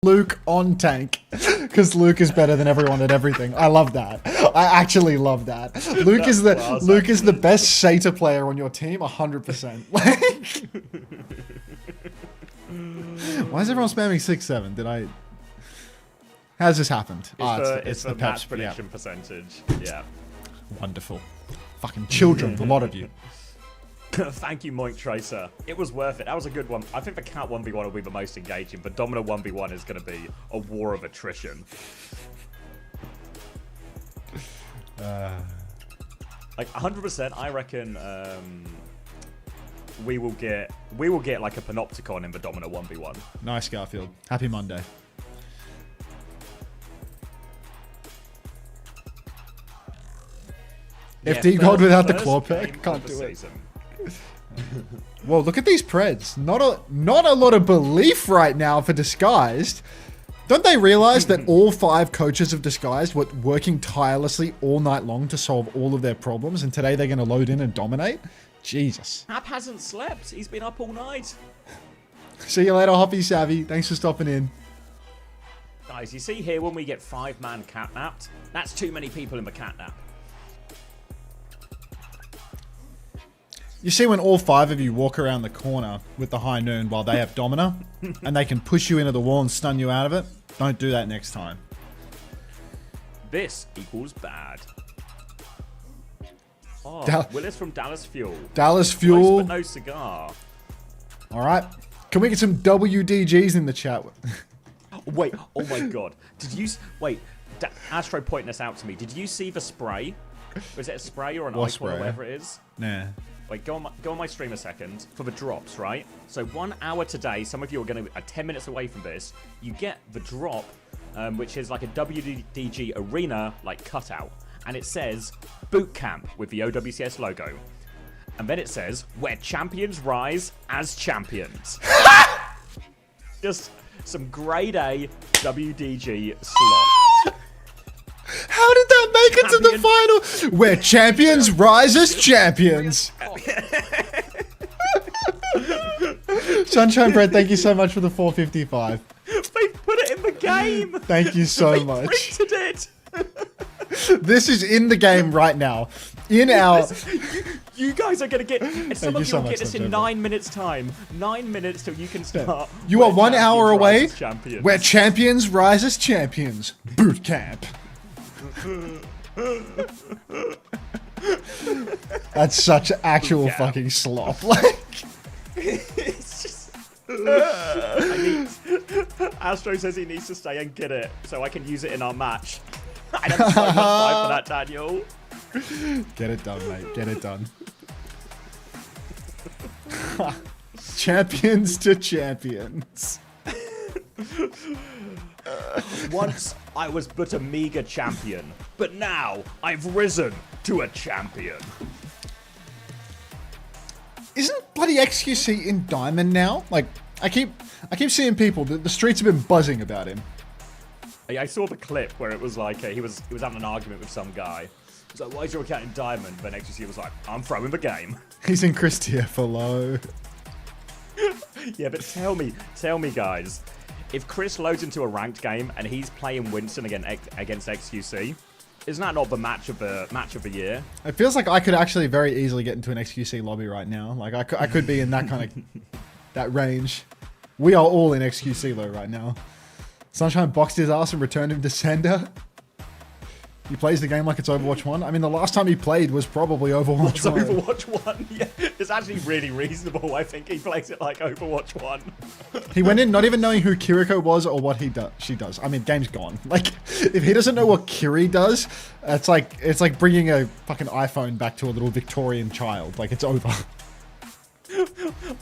S1: Luke on tank because Luke is better than everyone at everything. I love that. I actually love that. Luke is the best Shater player on your team, 100%. Like, why is everyone spamming 6-7? Did I? How's this happened?
S11: It's the
S1: Peps
S11: match prediction percentage. Yeah.
S1: Wonderful. Fucking children, a lot of you.
S11: Thank you, Moink Tracer. It was worth it. That was a good one. I think the Cat 1v1 will be the most engaging, but Domino 1v1 is going to be a war of attrition. Like 100%, I reckon we will get like a Panopticon in the Domino 1v1.
S1: Nice, Garfield. Happy Monday. FD gold without the claw perk? Can't do it. Whoa, look at these Preds. Not a lot of belief right now for Disguised. Don't they realize that all 5 coaches of Disguised were working tirelessly all night long to solve all of their problems, and today they're going to load in and dominate? Jesus.
S11: Hap hasn't slept. He's been up all night.
S1: See you later, Hoppy Savvy. Thanks for stopping in.
S11: Guys, you see here when we get 5-man catnapped? That's too many people in the catnap.
S1: You see when all 5 of you walk around the corner with the high noon while they have Domina, and they can push you into the wall and stun you out of it? Don't do that next time.
S11: This equals bad. Oh, Willis from Dallas Fuel.
S1: Dallas Fuel.
S11: Close but no cigar.
S1: Alright. Can we get some WDGs in the chat?
S11: Wait, oh my god. Did you... Wait, Astro pointing this out to me. Did you see the spray? Was it a spray or an icon or whatever it is?
S1: Nah.
S11: Wait, go on my stream a second for the drops, right? So 1 hour today, some of you are going to be 10 minutes away from this. You get the drop, which is like a WDG arena like cutout, and it says Bootcamp with the OWCS logo, and then it says where champions rise as champions. Just some grade A WDG slot.
S1: How did that make it to the final? Where champions rise as champions. Sunshine Bread, thank you so much for the 455.
S11: They put it in the game.
S1: Thank you so
S11: they
S1: much.
S11: Printed it.
S1: This is in the game right now. In our...
S11: You guys are going to get... Some of you will get this in 9 minutes time. 9 minutes till you can start.
S1: You are 1 hour away.
S11: Champions.
S1: Where champions rise as champions. Bootcamp. That's such actual fucking slop. Like,
S11: it's just... Astro says he needs to stay and get it so I can use it in our match. I have so much time for that, Daniel.
S1: Get it done, mate. Get it done. Champions to champions.
S11: Once I was but a meager champion, but now I've risen to a champion.
S1: Isn't bloody XQC in Diamond now? Like, I keep seeing people. The streets have been buzzing about him.
S11: I saw the clip where it was like he was having an argument with some guy. He's like, "Why is your account in Diamond?" Then XQC was like, "I'm throwing the game."
S1: He's in Chris TFLO.
S11: Yeah, but tell me, guys. If Chris loads into a ranked game and he's playing Winston against XQC, isn't that not the match of the year?
S1: It feels like I could actually very easily get into an XQC lobby right now. Like I could be in that kind of that range. We are all in XQC though right now. Sunshine boxed his ass and returned him to sender. He plays the game like it's Overwatch 1. I mean, the last time he played was probably Overwatch 1.
S11: Overwatch 1, yeah. It's actually really reasonable. I think he plays it like Overwatch 1.
S1: He went in not even knowing who Kiriko was or what she does. I mean, game's gone. Like, if he doesn't know what Kiri does, it's like bringing a fucking iPhone back to a little Victorian child. Like, it's over.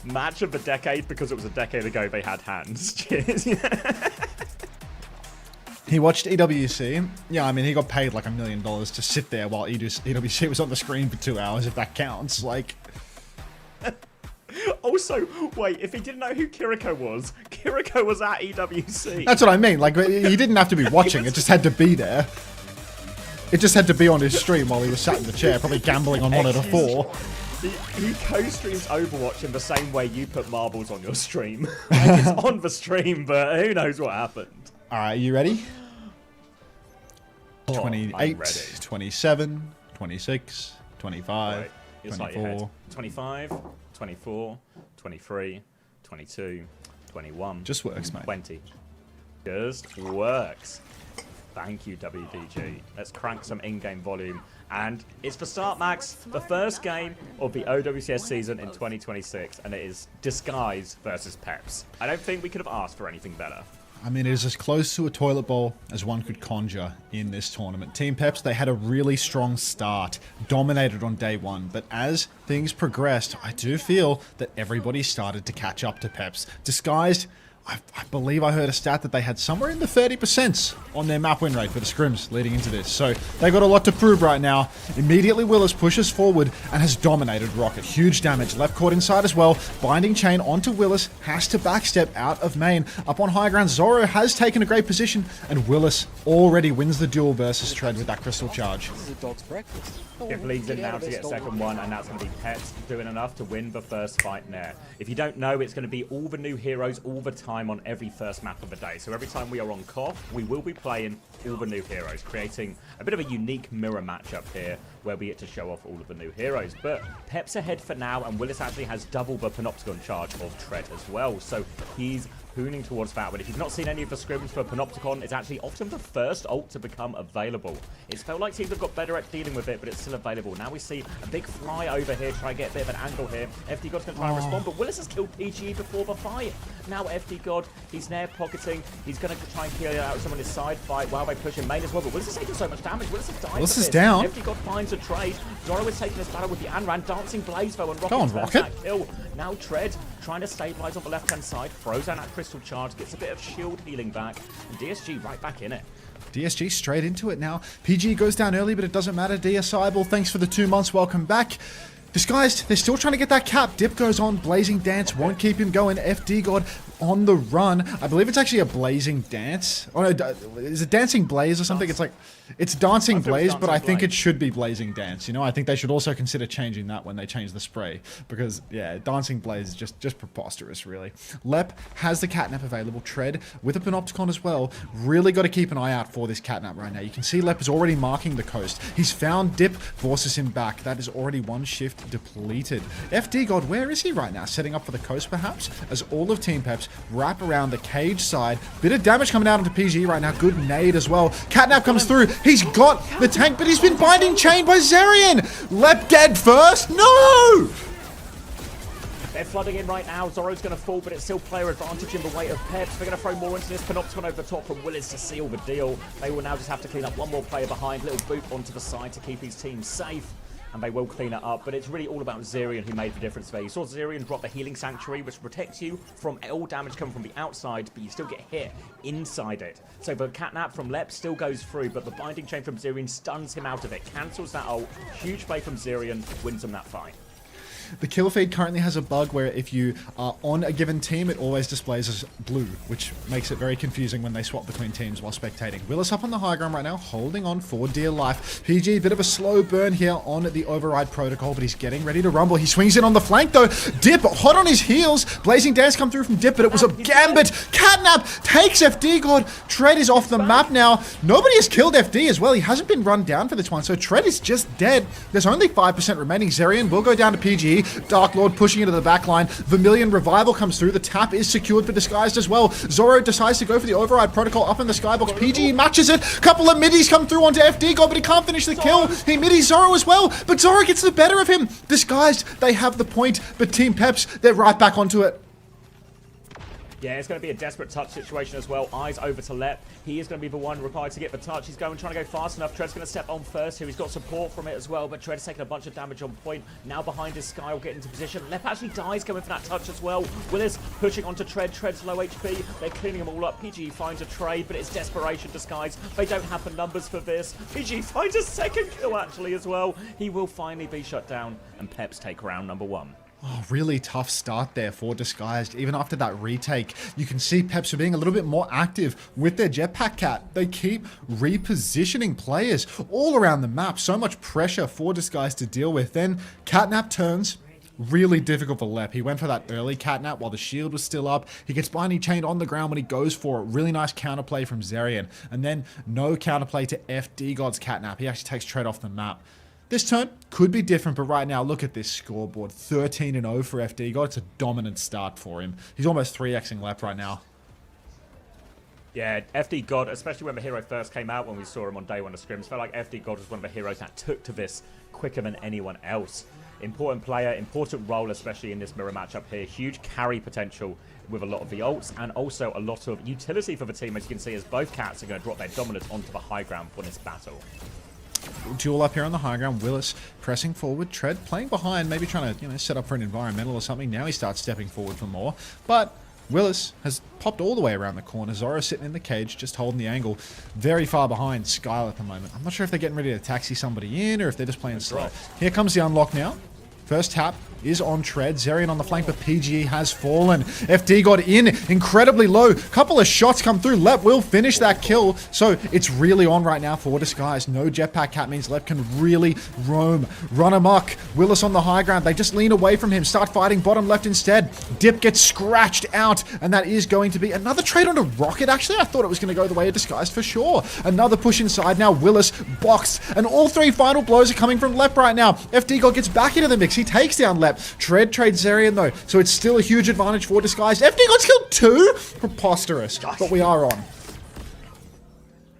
S11: Match of the decade, because it was a decade ago they had hands. Cheers.
S1: He watched EWC. Yeah, I mean, he got paid like $1 million to sit there while EWC was on the screen for 2 hours, if that counts. Like,
S11: also, wait, if he didn't know who Kiriko was at EWC.
S1: That's what I mean. Like, he didn't have to be watching. It just had to be there. It just had to be on his stream while he was sat in the chair, probably gambling on 1 out of 4.
S11: He co-streams Overwatch in the same way you put marbles on your stream. Like, it's on the stream, but who knows what happened.
S1: All right, you ready?
S11: Oh,
S1: 28,
S11: I'm ready.
S1: 27, 26, 25,
S11: Right, it's like your
S1: 24.
S11: head. 25, 24, 23, 22, 21.
S1: Just works, mate.
S11: 20. Just works. Thank you, WDG. Let's crank some in-game volume. And it's for Start Max, the first game of the OWCS season in 2026, and it is Disguise versus Peps. I don't think we could have asked for anything better.
S1: I mean, it is as close to a toilet bowl as one could conjure in this tournament. Team Peps, they had a really strong start, dominated on day one, but as things progressed, I do feel that everybody started to catch up to Peps. Disguised, I believe I heard a stat that they had somewhere in the 30% on their map win rate for the scrims leading into this. So they got a lot to prove right now. Immediately Willis pushes forward and has dominated Rocket. Huge damage. Left caught inside as well. Binding chain onto Willis. Has to backstep out of main. Up on high ground, Zoro has taken a great position. And Willis already wins the duel versus Tread with that crystal charge.
S2: This is a dog's breakfast.
S11: It bleeds in now to get second one, and that's going to be Peps doing enough to win the first fight there. If you don't know, it's going to be all the new heroes all the time on every first map of the day. So every time we are on KOF, we will be playing all the new heroes, creating a bit of a unique mirror matchup here where we get to show off all of the new heroes. But Peps ahead for now, and Willis actually has double the Panopticon charge of Tread as well. So he's hooning towards that. But if you've not seen any of the scrims for Panopticon, it's actually often the first ult to become available. It's felt like teams have got better at dealing with it, but it's still available. Now we see a big fly over here, try to get a bit of an angle here. FD God's going to try and respond, but Willis has killed PGE before the fight. Now FD God, he's there pocketing. He's going to try and clear out someone his side fight while they push him main as well. But Willis is taking so much damage. Willis has died.
S1: Willis is down.
S11: FD God finds a trade. Zoro is taking this battle with the Anran, dancing Blaze though, and Rocket
S1: Go on,
S11: turns
S1: Rocket.
S11: that kill. Now Tread trying to stabilize on the left-hand side, throws down that crystal charge, gets a bit of shield healing back, and DSG right back in it.
S1: DSG straight into it now. PG goes down early, but it doesn't matter. DSIble, thanks for the 2 months. Welcome back. Disguised, they're still trying to get that cap. Dip goes on. Blazing Dance won't keep him going. FD God on the run. I believe it's actually a Blazing Dance. Oh no, is it Dancing Blaze or something? It's like, it's Dancing Blaze, but I think it should be Blazing Dance. You know, I think they should also consider changing that when they change the spray. Because, yeah, Dancing Blaze is just preposterous, really. Lep has the catnap available. Tread with a Panopticon as well. Really got to keep an eye out for this catnap right now. You can see Lep is already marking the coast. He's found Dip, forces him back. That is already one shift depleted. FD God, where is he right now? Setting up for the coast, perhaps? As all of Team Peps wrap around the cage side. Bit of damage coming out onto PG right now. Good nade as well. Catnap comes through. He's got the tank, but he's been binding chained by Zerion. Lep dead first. No!
S11: They're flooding in right now. Zoro's going to fall, but it's still player advantage in the weight of Peps. They're going to throw more into this. Panopticon over the top from Willis to seal the deal. They will now just have to clean up one more player behind. Little boot onto the side to keep his team safe. And they will clean it up, but it's really all about Zerion who made the difference there. You saw Zerion drop the Healing Sanctuary, which protects you from all damage coming from the outside, but you still get hit inside it. So the catnap from Lep still goes through, but the binding chain from Zerion stuns him out of it, cancels that ult. Huge play from Zerion, wins them that fight.
S1: The kill feed currently has a bug where if you are on a given team, it always displays as blue, which makes it very confusing when they swap between teams while spectating. Willis up on the high ground right now, holding on for dear life. PG, bit of a slow burn here on the override protocol, but he's getting ready to rumble. He swings in on the flank though. Dip hot on his heels. Blazing Dance come through from Dip, but it was a gambit. Catnap takes FD God. Tread is off the map now. Nobody has killed FD as well. He hasn't been run down for this one, so Tread is just dead. There's only 5% remaining. Zerion will go down to PG. Dark Lord pushing into the back line. Vermilion Revival comes through. The tap is secured for Disguised as well. Zoro decides to go for the override protocol up in the skybox. PG matches it. Couple of middies come through onto FD God, but he can't finish the kill. He middies Zoro as well, but Zoro gets the better of him. Disguised, they have the point, but Team Peps, they're right back onto it.
S11: Yeah, it's going to be a desperate touch situation as well. Eyes over to Lep. He is going to be the one required to get the touch. He's trying to go fast enough. Tread's going to step on first here. He's got support from it as well, but Tread's taking a bunch of damage on point. Now behind his Sky will get into position. Lep actually dies going for that touch as well. Willis pushing onto Tread. Tread's low HP. They're cleaning them all up. PG finds a trade, but it's desperation disguised. They don't have the numbers for this. PG finds a second kill actually as well. He will finally be shut down, and Peps take round number 1.
S1: Oh, really tough start there for Disguised. Even after that retake, you can see Peps are being a little bit more active with their jetpack cat. They keep repositioning players all around the map. So much pressure for Disguised to deal with. Then Catnap turns. Really difficult for Lep. He went for that early catnap while the shield was still up. He gets binary chained on the ground when he goes for it. Really nice counterplay from Zerion. And then no counterplay to FD God's catnap. He actually takes Tread off the map. This turn could be different, but right now, look at this scoreboard. 13-0 for FD God. It's a dominant start for him. He's almost 3xing Lep right now.
S11: Yeah, FD God, especially when the hero first came out, when we saw him on day one of scrims, felt like FD God was one of the heroes that took to this quicker than anyone else. Important player, important role, especially in this mirror matchup here. Huge carry potential with a lot of the ults, and also a lot of utility for the team, as you can see, as both cats are going to drop their dominance onto the high ground for this battle.
S1: Duel up here on the high ground. Willis pressing forward. Tread playing behind, maybe trying to, set up for an environmental or something. Now he starts stepping forward for more. But Willis has popped all the way around the corner. Zoro sitting in the cage, just holding the angle. Very far behind Skyle at the moment. I'm not sure if they're getting ready to taxi somebody in or if they're just playing slow. Here comes the unlock now. First tap is on Tread. Zerion on the flank, but PGE has fallen. FD got in incredibly low. Couple of shots come through. Lep will finish that kill. So it's really on right now for Disguise. No jetpack cat means Lep can really roam. Run amok. Willis on the high ground. They just lean away from him. Start fighting bottom left instead. Dip gets scratched out. And that is going to be another trade on a rocket. Actually, I thought it was going to go the way of Disguise for sure. Another push inside now. Willis boxed. And all three final blows are coming from Lep right now. FD God gets back into the mix. He takes down Lep. Tread trades Zerion though, so it's still a huge advantage for Disguise. FD God's killed 2? Preposterous, but we are on.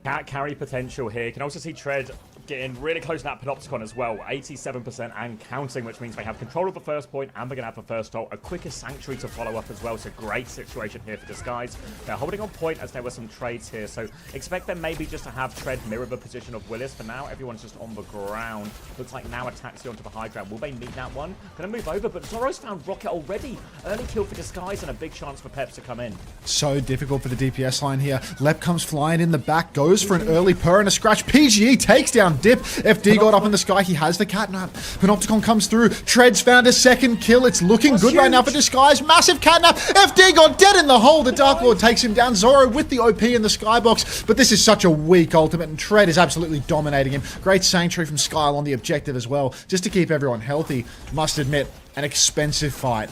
S11: Cat carry potential here. You can also see Tread getting really close to that Panopticon as well. 87% and counting, which means they have control of the first point and they're going to have the first ult. A quicker Sanctuary to follow up as well. It's a great situation here for Disguise. They're holding on point as there were some trades here. So expect them maybe just to have Tread mirror the position of Willis. For now, everyone's just on the ground. Looks like now a taxi onto the high ground. Will they meet that one? Going to move over, but Zoro's found Rocket already. Early kill for Disguise and a big chance for Peps to come in.
S1: So difficult for the DPS line here. Lep comes flying in the back, goes for an early purr and a scratch. PGE takes down Dip. FD got up in the sky. He has the catnap. Panopticon comes through. Tread's found a second kill. It's looking good right now for Disguise. Massive catnap. FD got dead in the hole. The Dark Lord takes him down. Zoro with the OP in the skybox. But this is such a weak ultimate, and Tread is absolutely dominating him. Great Sanctuary from Skyle on the objective as well, just to keep everyone healthy. Must admit, an expensive fight.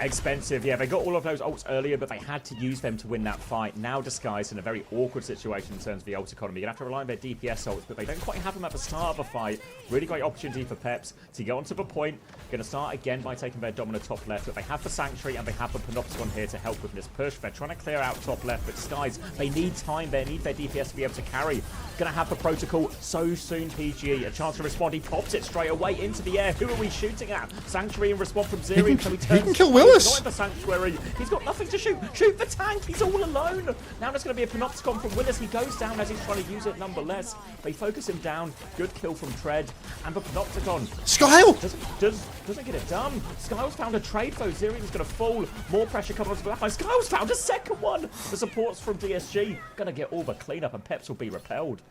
S11: Expensive, yeah, they got all of those ults earlier, but they had to use them to win that fight. Now Disguised in a very awkward situation in terms of the ult economy. You're going to have to rely on their DPS ults, but they don't quite have them at the start of the fight. Really great opportunity for Peps to get onto the point. Going to start again by taking their dominant top left, but they have the Sanctuary and they have the Panopticon here to help with this push. They're trying to clear out top left, but Disguised, they need time. They need their DPS to be able to carry. Going to have the protocol so soon, PGE. A chance to respond. He pops it straight away into the air. Who are we shooting at? Sanctuary in response from Zerion.
S1: He can kill Willis.
S11: Not in the Sanctuary. He's got nothing to shoot. Shoot the tank. He's all alone. Now there's going to be a Panopticon from Willis. He goes down as he's trying to use it nonetheless. They focus him down. Good kill from Tread. And the Panopticon.
S1: Skyle!
S11: Doesn't get it done. Skyle's found a trade though. Zerion's going to fall. More pressure coming onto the left line. Skyle's found a second one. The supports from DSG. Going to get all the cleanup and Peps will be repelled.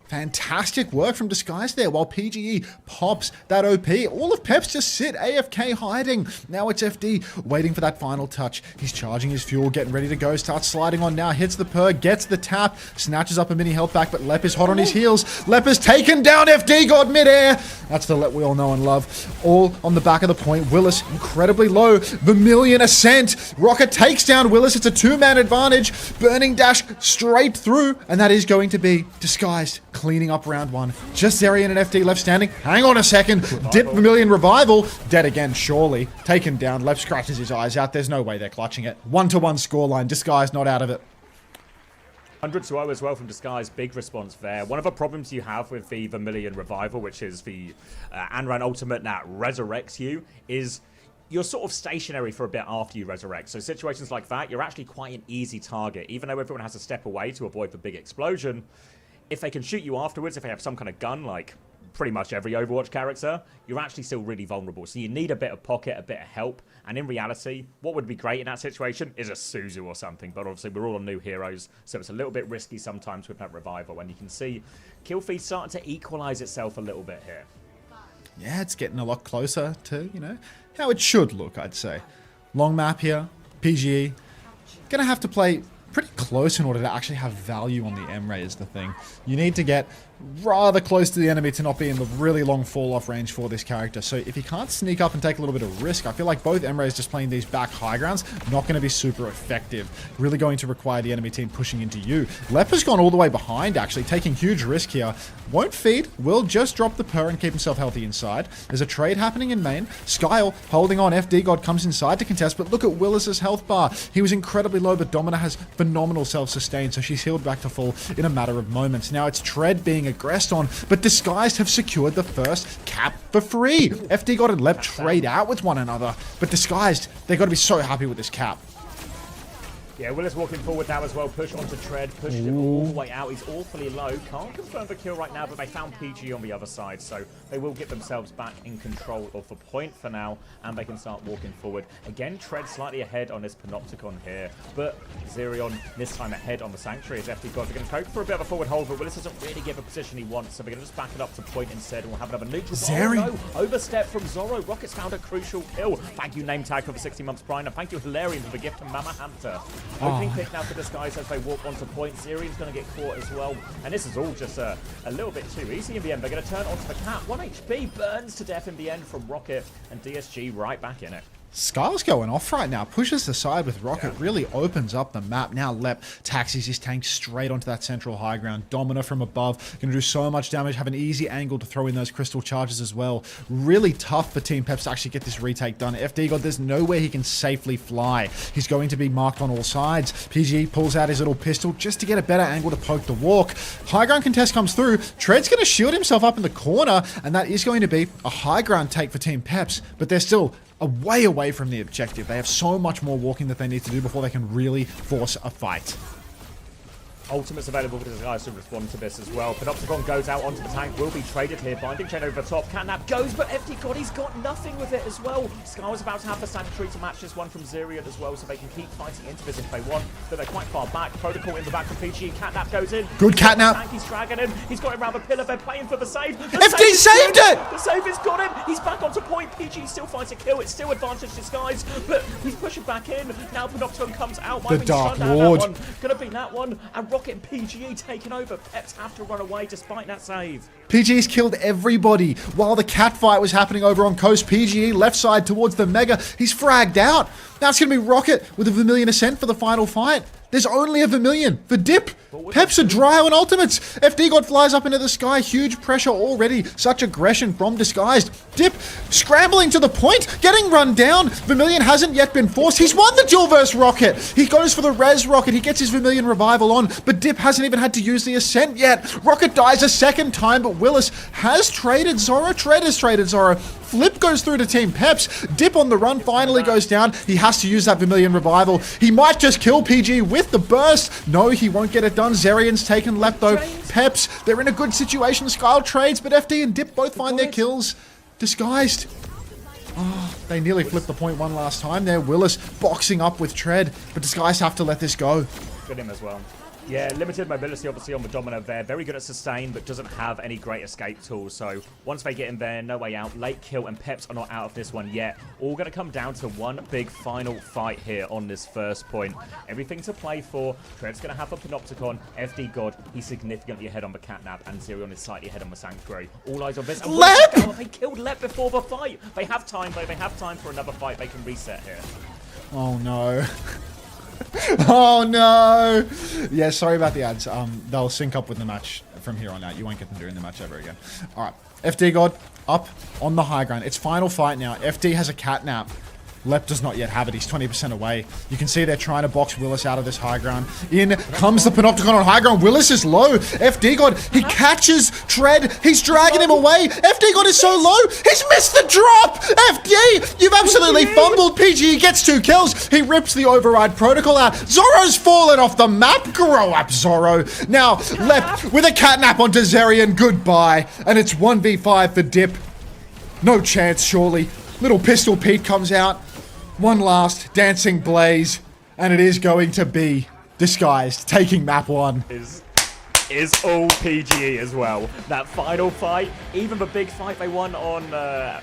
S1: Fantastic work from Disguise there while PGE pops that OP. All of Peps just sit AFK hiding. Now it's FD waiting for that final touch. He's charging his fuel, getting ready to go. Starts sliding on now. Hits the purr, gets the tap, snatches up a mini health back, but Lep is hot on his heels. Lep is taken down. FD got midair. That's the Lep we all know and love. All on the back of the point. Willis incredibly low. Vermilion ascent. Rocket takes down Willis. It's a two-man advantage. Burning dash straight through, and that is going to be Disguised cleaning up round one. Just Zerion and FD left standing. Hang on a second. Dip Vermilion revival. Dead again, surely. Taken down. Left scratches his eyes out. There's no way they're clutching it. 1-1 scoreline. Disguise not out of it.
S11: 100-0 as well from Disguise. Big response there. One of the problems you have with the Vermilion revival, which is the Anran ultimate that resurrects you, is you're sort of stationary for a bit after you resurrect. So situations like that, you're actually quite an easy target. Even though everyone has to step away to avoid the big explosion, if they can shoot you afterwards, if they have some kind of gun, like pretty much every Overwatch character, you're actually still really vulnerable. So you need a bit of pocket, a bit of help. And in reality, what would be great in that situation is a Suzu or something. But obviously, we're all on new heroes, so it's a little bit risky sometimes with that revival. And you can see kill feed starting to equalize itself a little bit here.
S1: yeah, it's getting a lot closer to, you know, how it should look, I'd say. Long map here, PGE. Gonna have to play pretty close in order to actually have value on the M-Ray is the thing. You need to get rather close to the enemy to not be in the really long fall-off range for this character. So if you can't sneak up and take a little bit of risk, I feel like both M-Rays just playing these back high grounds, not going to be super effective. Really going to require the enemy team pushing into you. Lep has gone all the way behind, actually, taking huge risk here. Won't feed, will just drop the per and keep himself healthy inside. There's a trade happening in main. Skyle holding on, FD God comes inside to contest, but look at Willis's health bar. He was incredibly low, but Domina has phenomenal self-sustain, so she's healed back to full in a matter of moments. Now it's Tread being aggressed on, but Disguised have secured the first cap for free. FD God and Lep trade out with one another, but Disguised, they've got to be so happy with this cap.
S11: Yeah, Willis walking forward now as well. Push onto Tread. Pushes him all the way out. He's awfully low. Can't confirm the kill right now, but they found PG on the other side, so they will get themselves back in control of the point for now, and they can start walking forward. Again, Tread slightly ahead on this Panopticon here, but Zerion this time ahead on the Sanctuary as FD God. They're going to go for a bit of a forward hold, but Willis doesn't really get the position he wants, so they're going to just back it up to point instead, and we'll have another neutral.
S1: Zeri!
S11: Oh, no. Overstep from Zorro. Rockets found a crucial kill. Thank you, Name Tag, for the 60 months Prime, and thank you, Hilarion, for the gift to Mama Hunter. Opening pick now for Disguise as they walk onto point. Zerion's going to get caught as well. And this is all just a little bit too easy in the end. They're going to turn onto the cap. 1 HP burns to death in the end from Rocket, and DSG right back in it.
S1: Skyle's going off right now, pushes the side with Rocket, really opens up the map. Now Lep taxis his tank straight onto that central high ground. Domina from above, going to do so much damage, have an easy angle to throw in those crystal charges as well. Really tough for Team Peps to actually get this retake done. FD God, there's nowhere he can safely fly. He's going to be marked on all sides. PG pulls out his little pistol just to get a better angle to poke the walk. High ground contest comes through. Tread's going to shield himself up in the corner, and that is going to be a high ground take for Team Peps, but they're still way away from the objective. They have so much more walking that they need to do before they can really force a fight.
S11: Ultimate's available for the guys to respond to this as well. Panopticon goes out onto the tank, will be traded here. Binding chain over the top. Catnap goes, but FD God, he's got nothing with it as well. Sky was about to have the Sanctuary to match this one from Zerion as well, so they can keep fighting into this if they want. But they're quite far back. Protocol in the back from PG. Catnap goes in.
S1: Good Catnap.
S11: He's dragging him. He's got him around the pillar. They're playing for the save. The
S1: FD saved it!
S11: The save has got him. He's back onto point. PG still finds a kill. It's still advantage Disguise, but he's pushing back in. Now Panopticon comes out.
S1: The Dark Lord.
S11: Gonna be that one. And Rocket and PG taken over. Peps have to run away despite that save.
S1: PGE's killed everybody while the cat fight was happening over on coast. PGE left side towards the Mega. He's fragged out. Now it's going to be Rocket with a Vermilion Ascent for the final fight. There's only a Vermilion for Dip. Peps are dry on ultimates. FD God flies up into the sky. Huge pressure already. Such aggression from Disguised. Dip scrambling to the point. Getting run down. Vermilion hasn't yet been forced. He's won the duel versus Rocket. He goes for the res Rocket. He gets his Vermilion revival on. But Dip hasn't even had to use the Ascent yet. Rocket dies a second time. But Willis has traded Zorro. Tread has traded Zorro. Flip goes through to Team Peps. Dip on the run finally goes down. He has to use that Vermilion revival. He might just kill PG with the burst. No, he won't get it done. Zerion's taken left though. Peps, they're in a good situation. Skyle trades, but FD and Dip both find their kills. Disguised. Oh, they nearly flipped the point one last time there. Willis boxing up with Tread, but Disguised have to let this go.
S11: Good him as well. Yeah, limited mobility obviously on the Domino there. Very good at sustain, but doesn't have any great escape tools. So once they get in there, no way out. Late kill, and Peps are not out of this one yet. All going to come down to one big final fight here on this first point. Everything to play for. Tread's going to have a Panopticon. FD God, he's significantly ahead on the Catnap, and Zerion is slightly ahead on the Sanctuary. All eyes on this.
S1: Lep!
S11: They killed Lep before the fight. They have time, though. They have time for another fight. They can reset here.
S1: Oh no. Oh no! Yeah, sorry about the ads. They'll sync up with the match from here on out. You won't get them during the match ever again. Alright, FD God up on the high ground. It's final fight now. FD has a catnap. Lep does not yet have it. He's 20% away. You can see they're trying to box Willis out of this high ground. In comes the Panopticon on high ground. Willis is low. FD God, he catches Tread. He's dragging him away. FD God is so low. He's missed the drop. FD, you've absolutely fumbled. PG gets 2 kills. He rips the override protocol out. Zorro's fallen off the map. Grow up, Zorro. Now, Lep with a catnap onto Zerion. Goodbye. And it's 1v5 for Dip. No chance, surely. Little Pistol Pete comes out. One last dancing blaze, and it is going to be Disguised taking map 1.
S11: Is is all PGE as well. That final fight, even the big fight they won on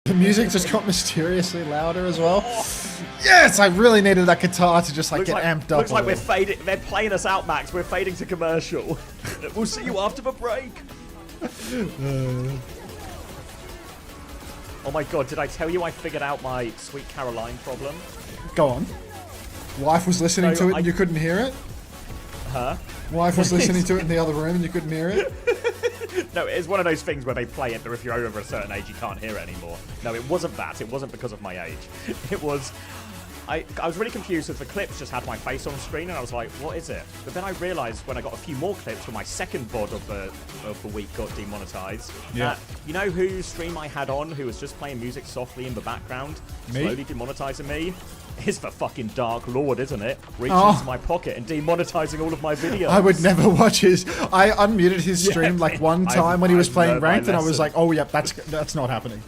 S1: The music just got mysteriously louder as well. Yes, I really needed that guitar to just like get amped up.
S11: Looks like we're fading. They're playing us out, Max. We're fading to commercial. We'll see you after the break. Oh my god, did I tell you I figured out my Sweet Caroline problem?
S1: Go on. Wife was listening
S11: So
S1: to it and you couldn't hear it?
S11: Huh?
S1: Wife was listening to it in the other room and you couldn't hear it?
S11: No, it's one of those things where they play it, but if you're over a certain age, you can't hear it anymore. No, it wasn't that. It wasn't because of my age. It was... I was really confused because the clips just had my face on screen, and I was like, what is it? But then I realised when I got a few more clips when my second VOD of the week got demonetized,
S1: Yeah.
S11: you know whose stream I had on, who was just playing music softly in the background,
S1: Me?
S11: slowly demonetizing me? It's the fucking Dark Lord, isn't it? Reaching
S1: Oh.
S11: into my pocket and demonetizing all of my videos.
S1: I would never watch his... I unmuted his stream like one time when he was playing ranked and I was like, oh yep, that's not happening.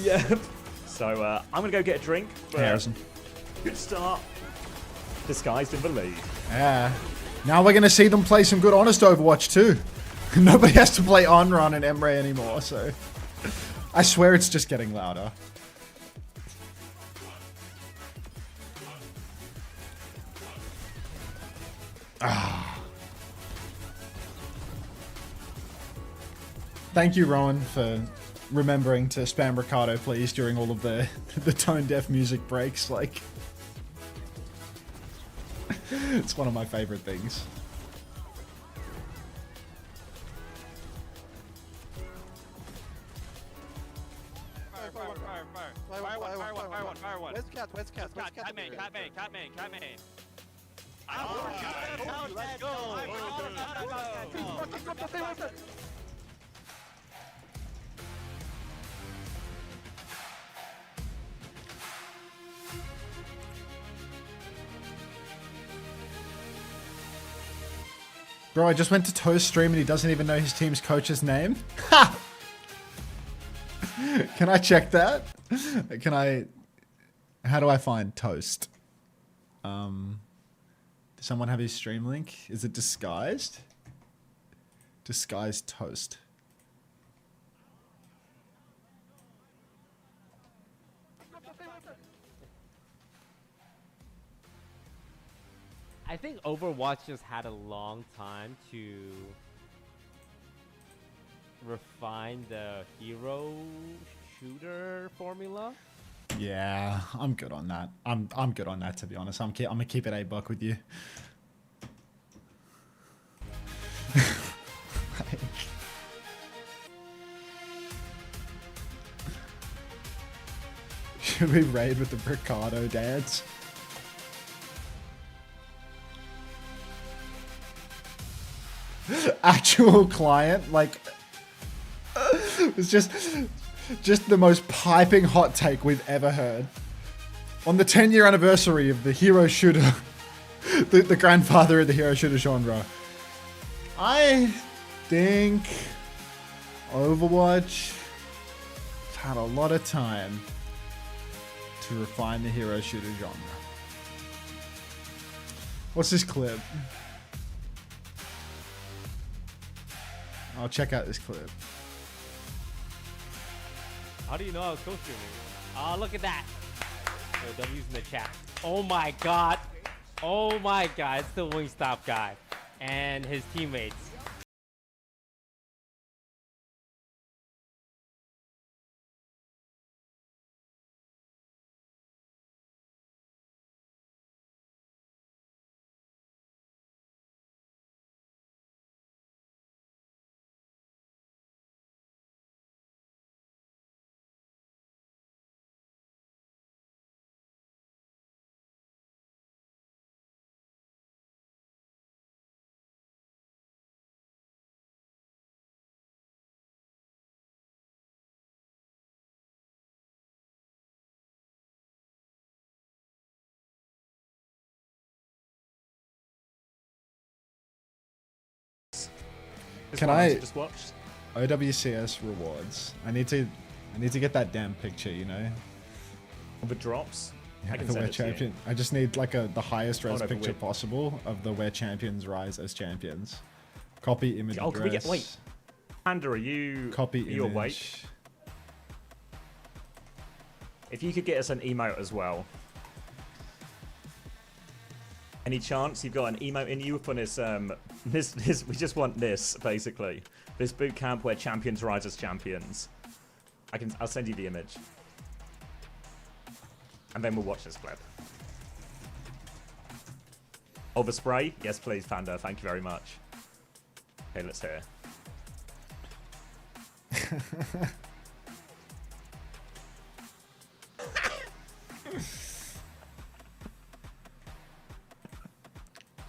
S11: Yeah. So I'm going to go get a drink. But
S1: Harrison.
S11: good start. Disguised in the lead.
S1: Yeah. Now we're going to see them play some good honest Overwatch too. Nobody has to play Onrun and Emre anymore, so... I swear it's just getting louder. Thank you, Rowan, for remembering to spam Ricardo, please, during all of the tone-deaf music breaks. Like, it's one of my favorite things.
S12: Where's Cat? Where's Cat? Where's Cat? Cat main, Cat main, Cat main, Cat main. Let's go!
S1: Bro, I just went to Toast stream and he doesn't even know his team's coach's name. Ha! Can I check that? Can I... How do I find Toast? Does someone have his stream link? Is it disguised? Disguised Toast.
S12: I think Overwatch just had a long time to refine the hero shooter formula.
S1: Yeah, I'm good on that. I'm good on that, to be honest. I'm gonna keep it $8 with you. Should we raid with the Ricardo dance? Actual client, like, it's just the most piping hot take we've ever heard. On the 10-year anniversary of the hero shooter, the grandfather of the hero shooter genre, I think Overwatch had a lot of time to refine the hero shooter genre. What's this clip? I'll check out this clip.
S12: How do you know I was co-streaming? Oh, look at that. Oh, W's in the chat. Oh my god. Oh my god. It's the Wingstop guy and his teammates.
S1: Can I
S11: just watched?
S1: OWCS rewards? I need to get that damn picture, you know.
S11: The drops.
S1: Yeah,
S11: I can
S1: the
S11: send
S1: where
S11: it to you.
S1: champion. I just need like the highest res
S11: no, but
S1: picture
S11: wait.
S1: possible of the where champions rise as champions. Copy image
S11: Oh,
S1: address.
S11: can we get? Wait, Panda, are you?
S1: Copy
S11: are you
S1: image.
S11: awake? If you could get us an emote as well. Any chance you've got an emote in you for this? This we just want this basically. This boot camp where champions rise as champions. I'll send you the image, and then we'll watch this clip. Overspray? Yes, please, Panda. Thank you very much. Okay, let's hear.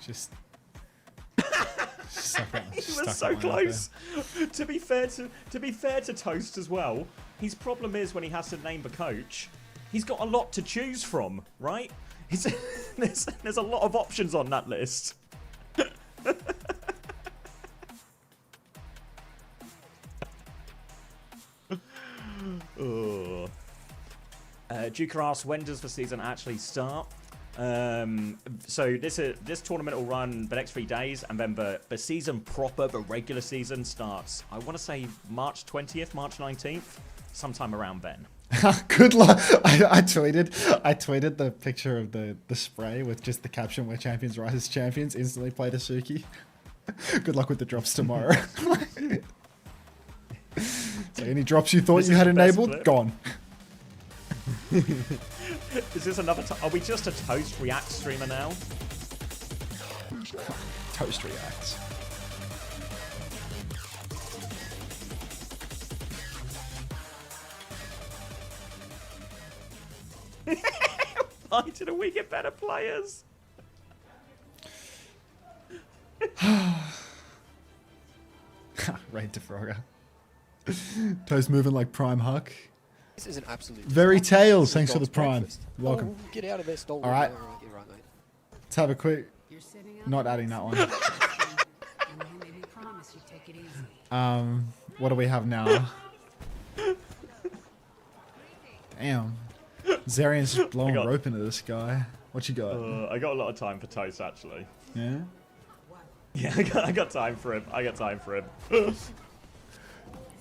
S1: Just suck it.
S11: He was so close. To be fair to Toast as well, his problem is when he has to name the coach, he's got a lot to choose from, right? There's a lot of options on that list. Oh. Duker asks, when does the season actually start? So this tournament will run the next 3 days, and then the season proper, the regular season, starts, I want to say March 20th, March 19th, sometime around then.
S1: Good luck. I tweeted the picture of the spray with just the caption where champions rise as champions, instantly played a Suki. Good luck with the drops tomorrow. So any drops you thought
S11: This
S1: you
S11: is
S1: had
S11: the best
S1: enabled,
S11: clip.
S1: gone.
S11: Is this another are we just a Toast React streamer now?
S1: Toast reacts.
S11: Why did we get better players?
S1: Raid to Frogger. Toast moving like Prime Huck.
S2: This is an absolute.
S1: Very
S2: disaster.
S1: Tails,
S2: This is
S1: thanks for the
S2: dog's
S1: Prime.
S2: breakfast.
S1: Welcome.
S2: Oh, get out of there, Stolen.
S1: All right.
S2: You're right, mate.
S1: Let's have a quick.
S6: You're sitting out
S1: Not
S6: there
S1: adding that one.
S6: and you made me promise you'd take it easy.
S1: What do we have now? Damn. Zarian's just blowing
S11: got-
S1: rope into this guy. What you got?
S11: I got a lot of time for Toast actually.
S1: Yeah?
S11: Yeah, I got time for him. I got time for him.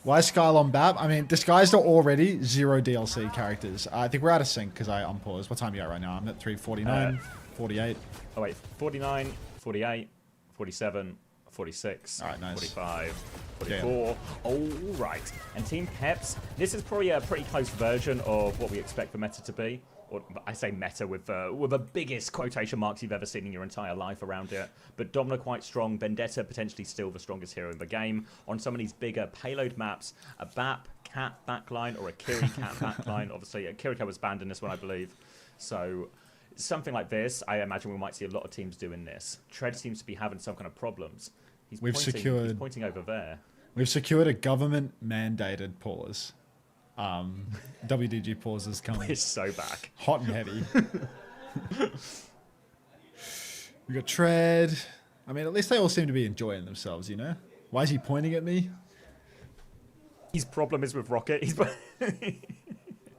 S1: Why is Skylon Bab? I mean, this guy's not already 0 DLC characters. I think we're out of sync because I unpaused. What time are you at right now? I'm at 3:49, 48.
S11: Oh wait, 49, 48, 47, 46,
S1: All right, nice.
S11: 45,
S1: Yeah.
S11: 44. All right. And Team Peps, this is probably a pretty close version of what we expect the meta to be. Or I say meta with the biggest quotation marks you've ever seen in your entire life around it. But Domina quite strong. Vendetta potentially still the strongest hero in the game. On some of these bigger payload maps, a BAP cat backline or a Kiri cat backline. Obviously, Kiriko was banned in this one, I believe. So something like this, I imagine we might see a lot of teams doing this. Tread seems to be having some kind of problems. He's pointing over there.
S1: We've secured a government-mandated pause. WDG pause is coming.
S11: It's so back.
S1: Hot and heavy. We got Tread. I mean, at least they all seem to be enjoying themselves, you know? Why is he pointing at me?
S11: His problem is with Rocket.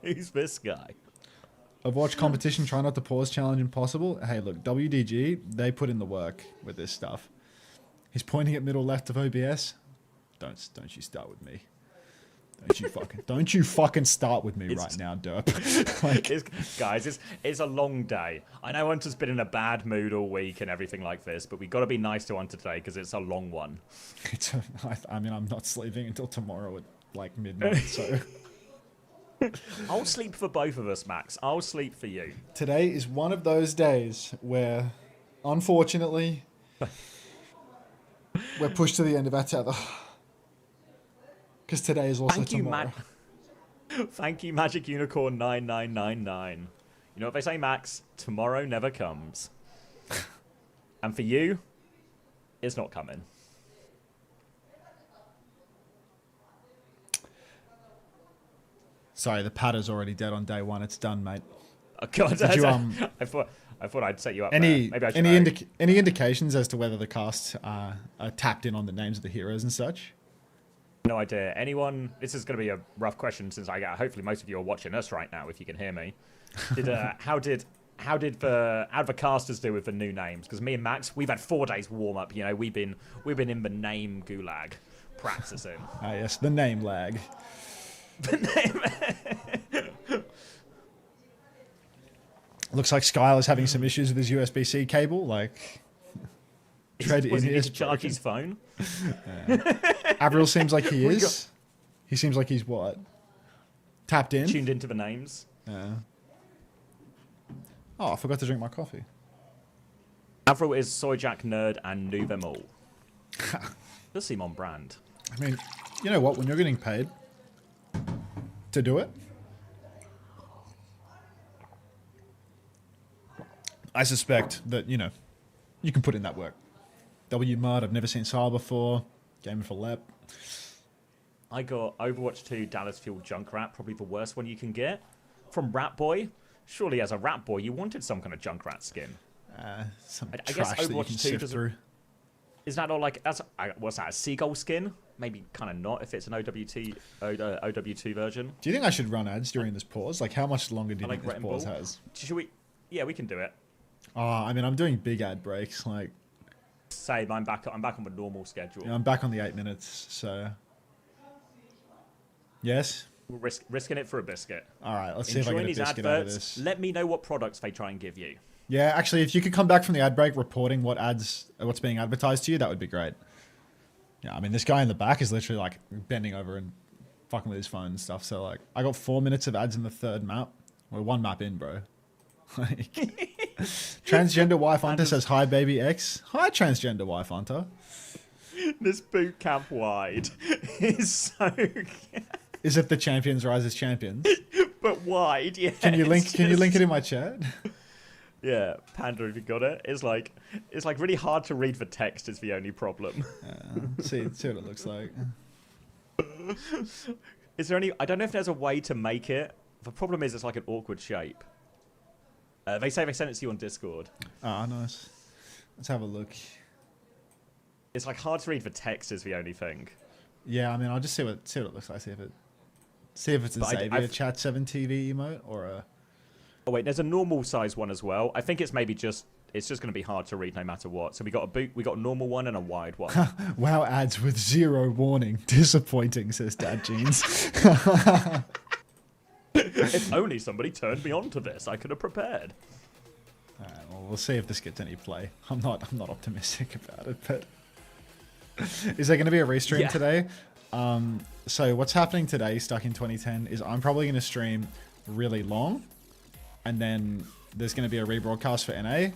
S11: Who's this guy?
S1: Overwatch competition, try not to pause challenge impossible. Hey, look, WDG, they put in the work with this stuff. He's pointing at middle left of OBS. Don't you start with me. Don't you fucking start with me right now, derp.
S11: Guys, it's a long day. I know Hunter's been in a bad mood all week and everything like this, but we got to be nice to Hunter today because it's a long one.
S1: I mean, I'm not sleeping until tomorrow at like midnight, so...
S11: I'll sleep for both of us, Max. I'll sleep for you.
S1: Today is one of those days where, unfortunately, we're pushed to the end of our tether. Because today is also tomorrow.
S11: Thank you, Magic Unicorn 9999. You know what they say, Max? Tomorrow never comes. And for you, it's not coming.
S1: Sorry, the padder's already dead on day one. It's done, mate.
S11: Oh, God,
S1: Did you,
S11: I thought I'd set you up.
S1: any
S11: Maybe I should
S1: any indications as to whether the cast are tapped in on the names of the heroes and such?
S11: No idea. Anyone? This is going to be a rough question since hopefully most of you are watching us right now, if you can hear me. How did the casters do with the new names? Because me and Max, we've had 4 days warm up. You know, we've been in the name gulag practicing.
S1: Ah, yes, the name lag. Looks like Skylar's having some issues with his USB-C cable. Like,
S11: Was he need to charge his phone?
S1: Avril seems like he is. He seems like he's what? Tapped in?
S11: Tuned into the names.
S1: Yeah. Oh, I forgot to drink my coffee.
S11: Avril is Soyjack Nerd and knew them all. Does seem on brand.
S1: I mean, you know what? When you're getting paid to do it, I suspect that, you know, you can put in that work. WMUD, I've never seen Sile before. Gaming for Lep.
S11: I got Overwatch 2 Dallas Fuel Junkrat, probably the worst one you can get. From Rat Boy. Surely as a Rat Boy, you wanted some kind of Junkrat skin.
S1: Some
S11: I
S1: trash
S11: guess
S1: that you
S11: Overwatch
S1: can
S11: 2
S1: sift through.
S11: Is that not like, what's that, a seagull skin? Maybe kind of not if it's an OW2 version.
S1: Do you think I should run ads during this pause? Like, how much longer do you think this pause has?
S11: Should we? Yeah, we can do it.
S1: I mean, I'm doing big ad breaks. Like,
S11: Same. I'm back on the normal schedule.
S1: I'm back on the 8 minutes. So, yes.
S11: We're risking it for a biscuit.
S1: All right, let's see if I get a biscuit out of this.
S11: Let me know what products they try and give you.
S1: Yeah, actually, if you could come back from the ad break reporting what's being advertised to you, that would be great. Yeah, I mean, this guy in the back is literally like bending over and fucking with his phone and stuff. So like, I got 4 minutes of ads in the third map. We're 1 map in, bro. Like, transgender wife Unter says hi, baby X. Hi, transgender wife Unter.
S11: This Bootcamp wide is so.
S1: Is it the champions rise as champions?
S11: But wide, yeah.
S1: Can you link it in my chat?
S11: Yeah, Panda, if you got it. It's like really hard to read the text is the only problem.
S1: See what it looks like.
S11: Is there any? I don't know if there's a way to make it. The problem is it's like an awkward shape. They say they sent it to you on Discord.
S1: Ah, nice. Let's have a look.
S11: It's like hard to read the text is the only thing.
S1: Yeah, I mean, I'll just see what it looks like. See if it's a Xavier Chat 7 TV emote or a.
S11: Oh wait, there's a normal size one as well. I think it's maybe just going to be hard to read no matter what. So we got a normal one and a wide one.
S1: Wow, ads with 0 warning. Disappointing, says Dad Jeans.
S11: If only somebody turned me on to this, I could have prepared.
S1: Well, we'll see if this gets any play. I'm not optimistic about it, but is there going to be a restream today? So what's happening today, Stuck in 2010, is I'm probably going to stream really long, and then there's going to be a rebroadcast for NA,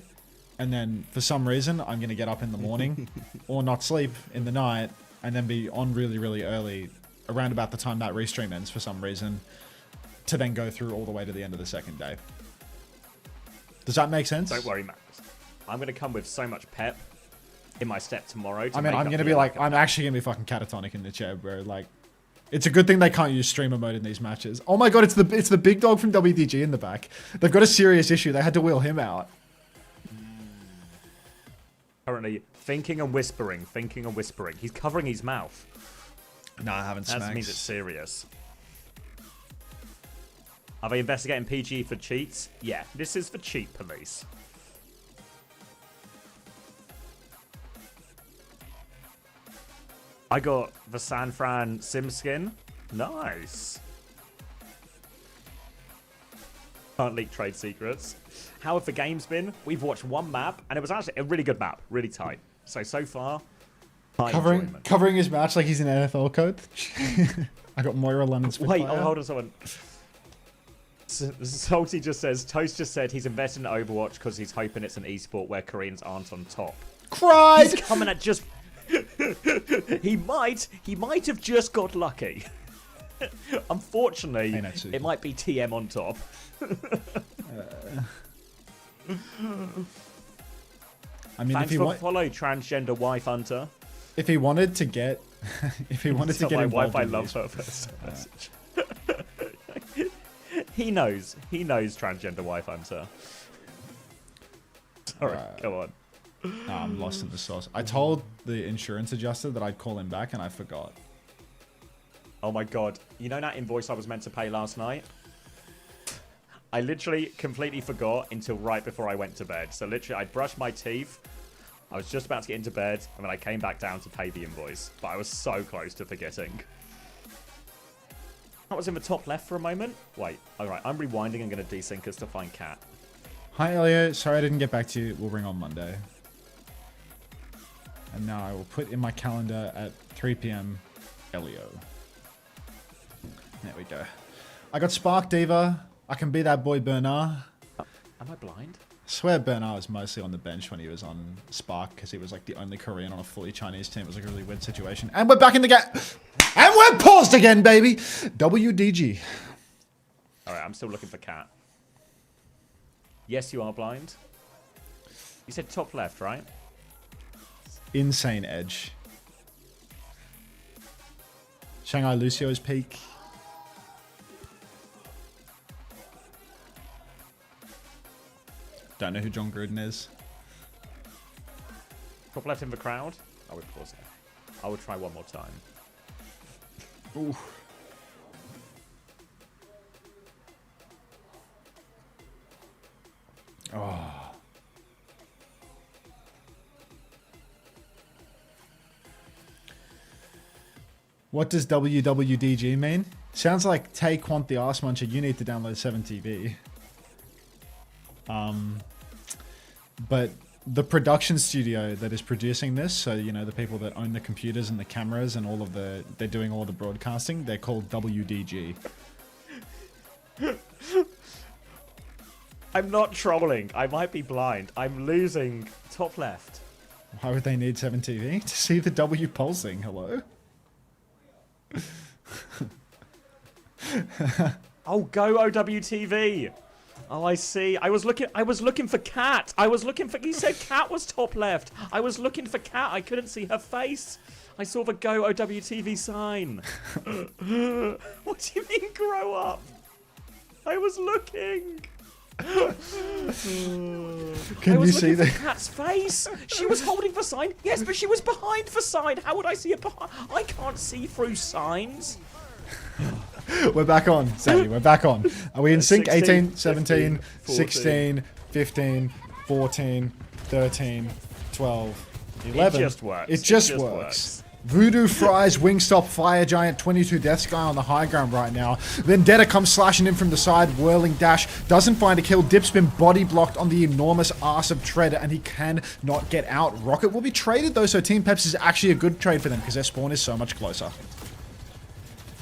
S1: and then for some reason I'm going to get up in the morning or not sleep in the night, and then be on really, really early around about the time that restream ends for some reason, to then go through all the way to the end of the second day. Does that make sense?
S11: Don't worry, Max. I'm going to come with so much pep in my step tomorrow.
S1: I mean, I'm going to be like, I'm actually going to be fucking catatonic in the chair, bro. Like, it's a good thing they can't use streamer mode in these matches. Oh my god, it's the big dog from WDG in the back. They've got a serious issue. They had to wheel him out.
S11: Currently thinking and whispering. He's covering his mouth.
S1: No, I haven't smacks.
S11: That means it's serious. Are they investigating PG for cheats? Yeah, this is for cheat police. I got the San Fran sim skin. Nice. Can't leak trade secrets. How have the games been? We've watched one map, and it was actually a really good map. Really tight. So far,
S1: Covering his match like he's an NFL coach. I got Moira London Spitfire.
S11: Wait, hold on, someone. Salty just says, Toast just said he's invested in Overwatch because he's hoping it's an esport where Koreans aren't on top.
S1: Cried!
S11: He's coming at just... he might have just got lucky. Unfortunately, it might be TM on top.
S1: I mean,
S11: thanks for follow transgender wife Unter.
S1: If he wanted to get, if he wanted to get involved,
S11: I love her first message. He knows transgender wife Unter. Sorry, go on.
S1: Nah, I'm lost in the sauce. I told the insurance adjuster that I'd call him back, and I forgot.
S11: Oh my god! You know that invoice I was meant to pay last night? I literally completely forgot until right before I went to bed. So literally, I brushed my teeth. I was just about to get into bed, and then I came back down to pay the invoice. But I was so close to forgetting. That was in the top left for a moment. Wait, alright, I'm rewinding and going to desync us to find Cat.
S1: Hi, Elio. Sorry I didn't get back to you. We'll ring on Monday. And now I will put in my calendar at 3 p.m. Elio. There we go. I got Spark Diva. I can be that boy Bernard.
S11: Am I blind?
S1: I swear Bernard was mostly on the bench when he was on Spark because he was like the only Korean on a fully Chinese team. It was like a really weird situation. And we're back in the game. And we're paused again, baby. WDG.
S11: Alright, I'm still looking for Cat. Yes, you are blind. You said top left, right?
S1: Insane edge. Shanghai Lucio's peak. Don't know who John Gruden is.
S11: Top left in the crowd. I would pause it. I would try one more time.
S1: Ooh. Oh. What does WWDG mean? Sounds like Tay Quant the Arse Muncher, you need to download 7TV. But the production studio that is producing this, so you know the people that own the computers and the cameras and all of the, they're doing all of the broadcasting, they're called WDG.
S11: I'm not trolling. I might be blind. I'm losing top left.
S1: Why would they need 7TV? To see the W pulsing, hello?
S11: Oh, go OWTV. Oh, I see. I was looking for Cat. You said Cat was top left. I was looking for Cat. I couldn't see her face. I saw the go OWTV sign. What do you mean grow up? I was looking.
S1: Can you see the
S11: Cat's face? She was holding the sign. Yes, but she was behind the sign. How would I see it behind? I can't see through signs.
S1: We're back on, Sadie. We're back on. Are we in sync?
S11: 16,
S1: 18, 17,
S11: 15,
S1: 16, 15, 14, 13, 12, 11.
S11: It just works.
S1: It just works. Voodoo Fries, Wingstop, Fire Giant, 22 Death Sky on the high ground right now. Vendetta comes slashing in from the side, whirling dash, doesn't find a kill, dipspin body blocked on the enormous ass of Treader, and he cannot get out. Rocket will be traded though, so Team Peps is actually a good trade for them because their spawn is so much closer.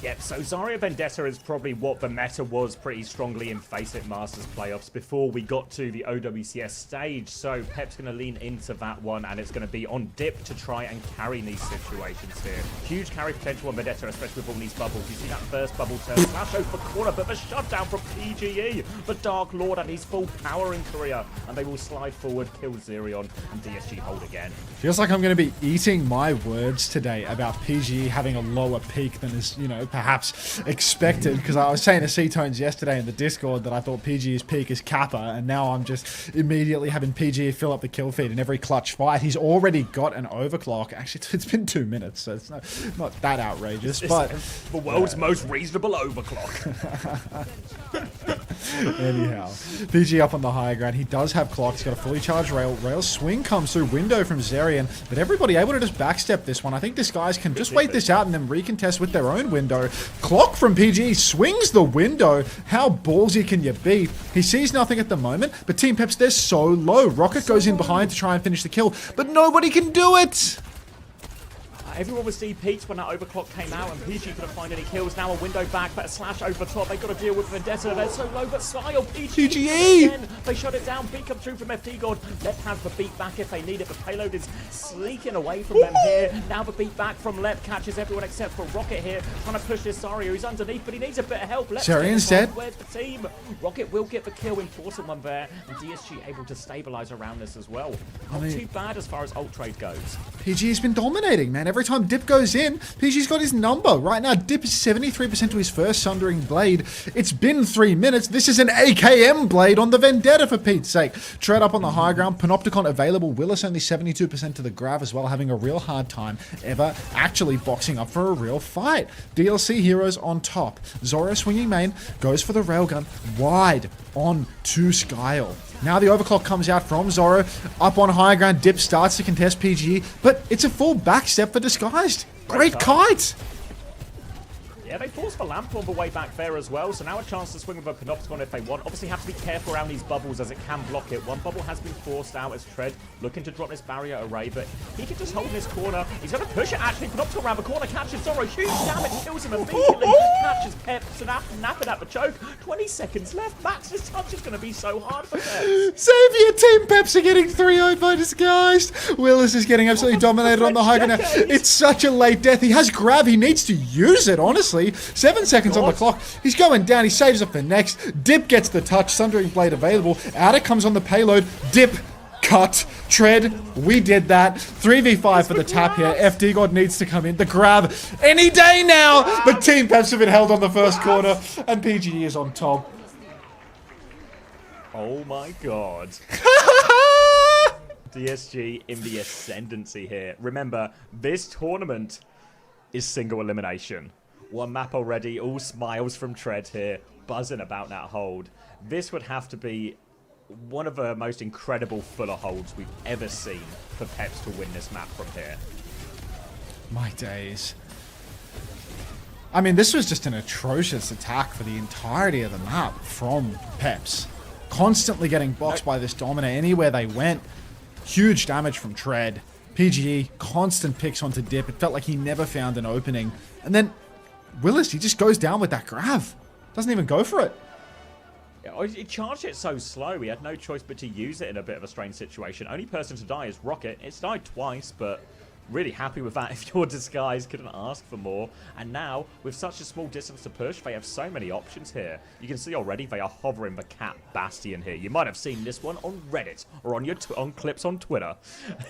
S11: Yep, so Zarya Vendetta is probably what the meta was pretty strongly in Face It Masters playoffs before we got to the OWCS stage. So Pep's going to lean into that one, and it's going to be on dip to try and carry these situations here. Huge carry potential on Vendetta, especially with all these bubbles. You see that first bubble turn, flash over the corner, but the shutdown from PGE, the Dark Lord, and his full power in Korea. And they will slide forward, kill Zerion, and DSG hold again.
S1: Feels like I'm going to be eating my words today about PGE having a lower peak than is, you know, perhaps expected, because I was saying to C-Tones yesterday in the Discord that I thought PGE's peak is Kappa, and now I'm just immediately having PGE fill up the kill feed in every clutch fight. He's already got an overclock. Actually, it's been 2 minutes, so it's not that outrageous, but
S11: the world's most reasonable overclock.
S1: Anyhow, PG up on the higher ground. He does have clock. He's got a fully charged rail. Rail swing comes through window from Zerian, but everybody able to just backstep this one. I think this guys can just wait this out and then recontest with their own window. Clock from PG swings the window. How ballsy can you be? He sees nothing at the moment, but Team Peps, they're so low. Rocket goes in behind to try and finish the kill, but nobody can do it.
S11: Everyone was DP'd when that overclock came out, and PG couldn't find any kills. Now a window back, but a slash over top. They've got to deal with Vendetta. They're so low, but Style, PGE! Again. They shut it down. Beat comes through from FD God. Lep has the beat back if they need it. The payload is sneaking away from them here. Now the beat back from Lep catches everyone except for Rocket here. Trying to push this Sario. He's underneath, but he needs a bit of help.
S1: Zerian's dead.
S11: Where's the team? Rocket will get the kill. Important one there. And DSG able to stabilize around this as well. Not too bad as far as ult trade goes.
S1: PG has been dominating, man. Every time Dip goes in, PG's got his number. Right now, Dip is 73% to his first Sundering Blade. It's been 3 minutes. This is an AKM Blade on the Vendetta, for Pete's sake. Tread up on the high ground. Panopticon available. Willis only 72% to the Grav as well, having a real hard time ever actually boxing up for a real fight. DLC Heroes on top. Zoro swinging main, goes for the railgun. Wide on to Skyle. Now the overclock comes out from Zoro. Up on high ground, Dip starts to contest PG, but it's a full backstep for Disguised. Great kite!
S11: Yeah, they forced the lamp on the way back there as well, so now a chance to swing with a Panopticon if they want. Obviously have to be careful around these bubbles as it can block it. One bubble has been forced out as Tread looking to drop this barrier array, but he can just hold in this corner. He's going to push it actually. Panopticon around the corner, catches Zoro, huge damage, kills him immediately, catches Peps and napping at the choke. 20 seconds left, Max, this touch is going to be so hard for Peps.
S1: Xavier, Team Peps are getting 3-0 by Disguised. Willis is getting absolutely dominated on the high ground. It's such a late death. He has Grav, he needs to use it, honestly. 7 seconds on the clock. He's going down. He saves up the next. Dip gets the touch. Sundering Blade available. Outer comes on the payload. Dip. Cut. Tread. We did that. 3v5 for the tap here. FD God needs to come in. The grab. Any day now. But Team Peps have been held on the first corner. And PGE is on top.
S11: Oh my god. DSG in the ascendancy here. Remember, this tournament is single elimination. One map already, all smiles from Tread here, buzzing about that hold. This would have to be one of the most incredible fuller holds we've ever seen for Peps to win this map from here.
S1: My days. I mean, this was just an atrocious attack for the entirety of the map from Peps. Constantly getting boxed by this Dominator anywhere they went. Huge damage from Tread. PGE, constant picks onto Dip. It felt like he never found an opening. And then Willis, he just goes down with that Grav. Doesn't even go for it.
S11: Yeah, he charged it so slow, he had no choice but to use it in a bit of a strange situation. Only person to die is Rocket. It's died twice, but really happy with that if you're Disguised. Couldn't ask for more. And now, with such a small distance to push, they have so many options here. You can see already they are hovering the Cat Bastion here. You might have seen this one on Reddit or on on clips on Twitter.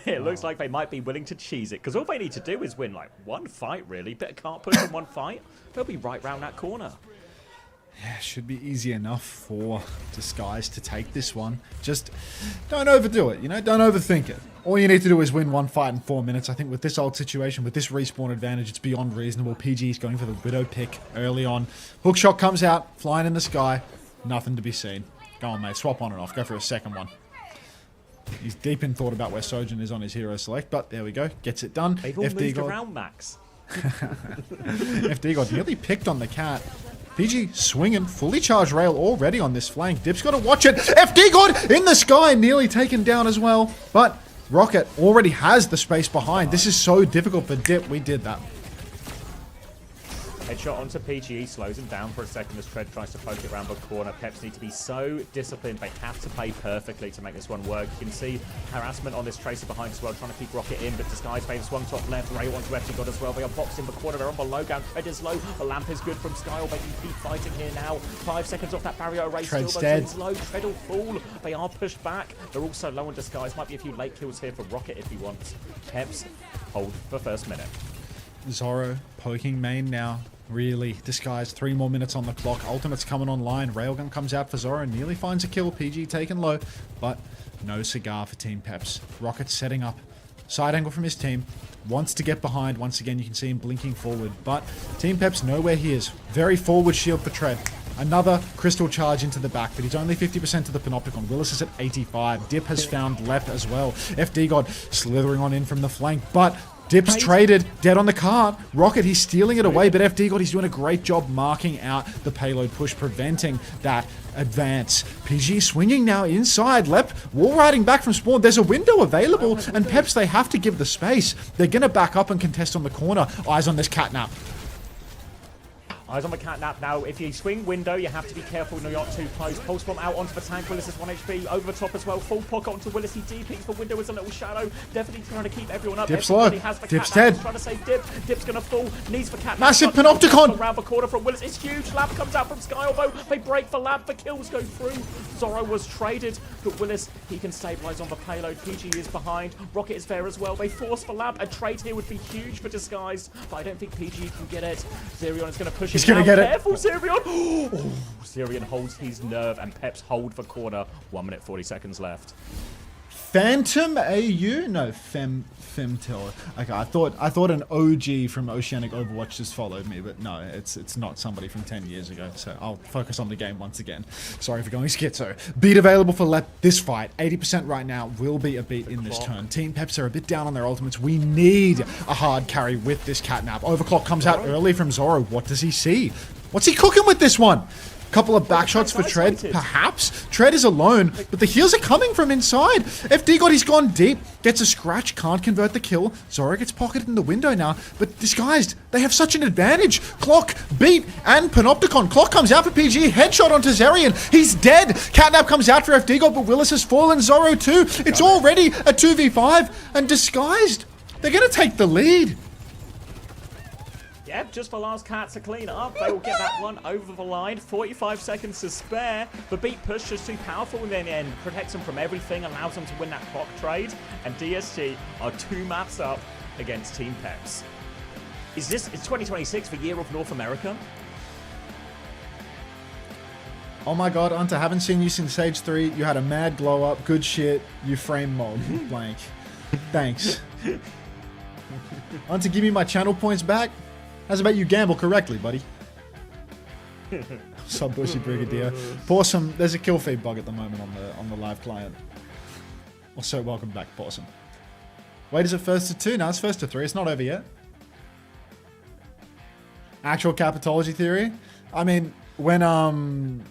S11: It looks like they might be willing to cheese it, because all they need to do is win like one fight, really. Bit of cart push in one fight. They'll be right round that corner.
S1: Yeah, should be easy enough for Disguise to take this one. Just don't overdo it, you know? Don't overthink it. All you need to do is win one fight in 4 minutes. I think with this old situation, with this respawn advantage, it's beyond reasonable. PG's going for the Widow pick early on. Hookshot comes out, flying in the sky. Nothing to be seen. Go on, mate. Swap on and off. Go for a second one. He's deep in thought about where Sojin is on his hero select, but there we go. Gets it done.
S11: They've all moved around, Max.
S1: FD got nearly picked on the Cat. PG swinging, fully charged rail already on this flank. Dip's got to watch it. FD God in the sky, nearly taken down as well. But Rocket already has the space behind. This is so difficult for Dip. We did that.
S11: Headshot onto PGE, slows him down for a second as Tread tries to poke it around the corner. Peps need to be so disciplined. They have to play perfectly to make this one work. You can see harassment on this Tracer behind as well, trying to keep Rocket in, but Disguise favours one top left. Ray onto FD God as well. They are boxed in the corner. They're on the low ground. Tread is low. The lamp is good from Skyle. They can keep fighting here now. 5 seconds off that barrier array.
S1: Tread's
S11: still
S1: dead.
S11: low. Tread will fall. They are pushed back. They're also low on Disguise. Might be a few late kills here for Rocket if he wants. Peps hold for first minute.
S1: Zoro poking main now. Really, Disguised. 3 more minutes on the clock. Ultimate's coming online. Railgun comes out for Zoro. Nearly finds a kill. PG taken low. But no cigar for Team Peps. Rocket setting up. Side angle from his team. Wants to get behind. Once again, you can see him blinking forward. But Team Peps know where he is. Very forward shield for Tread. Another crystal charge into the back, but he's only 50% to the Panopticon. Willis is at 85. Dip has found Lep as well. FD God slithering on in from the flank, but Dip's traded, dead on the cart. Rocket, he's stealing it away, but FD God, he's doing a great job marking out the payload push, preventing that advance. PG swinging now inside. Lep wall riding back from spawn. There's a window available, and Peps, they have to give the space. They're going to back up and contest on the corner. Eyes on this catnap.
S11: Eyes on the catnap now. If you swing window, you have to be careful not too close. Pulse bomb out onto the tank. Willis is 1 HP. Over the top as well. Full pocket onto Willis. He DPs. The window is a little shallow. Definitely trying to keep everyone up.
S1: Dip's low. Dip's dead.
S11: He's trying to save Dip. Dip's going to fall. Needs for catnap.
S1: Massive Panopticon.
S11: Around the corner from Willis. It's huge. Lab comes out from Sky. Although they break for Lab. The kills go through. Zorro was traded. But Willis, he can stabilize on the payload. PG is behind. Rocket is there as well. They force for Lab. A trade here would be huge for Disguise. But I don't think PG can get it. Zerion is going to push it.
S1: He's going to get it.
S11: Careful, Zerion! Oh, Zerion holds his nerve and Peps hold the corner. 1 minute 40 seconds left.
S1: Phantom AU? No, Femtel. Okay, I thought an OG from Oceanic Overwatch just followed me, but no, it's not somebody from 10 years ago. So I'll focus on the game once again. Sorry for going schizo. Beat available for Lep this fight. 80% right now will be a beat in this turn. Team Peps are a bit down on their ultimates. We need a hard carry with this catnap. Overclock comes out early from Zorro. What does he see? What's he cooking with this one? Couple of backshots for Tread, perhaps. Tread is alone, but the heals are coming from inside. FD God, he's gone deep. Gets a scratch, can't convert the kill. Zorro gets pocketed in the window now, but Disguised, they have such an advantage. Clock, Beat, and Panopticon. Clock comes out for PG, headshot onto Zerion. He's dead. Catnap comes out for FD God, but Willis has fallen. Zorro too. It's already a 2v5, and Disguised, they're going to take the lead.
S11: Yep, just the last cat to clean up. They will get that one over the line. 45 seconds to spare. The beat push is too powerful in the end. Protects them from everything, allows them to win that clock trade. And DSG are 2 maps up against Team Peps. Is 2026 the year of North America?
S1: Oh my god, Unter, haven't seen you since Stage 3. You had a mad glow up. Good shit. You frame mob. Blank. Thanks. Unter, give me my channel points back. How's about you gamble correctly, buddy? Sub Bushy Brigadier. Possum, there's a kill feed bug at the moment on the live client. Also, welcome back, Possum. Wait, is it first to 2? No, it's first to 3. It's not over yet. Actual capitology theory? I mean, when,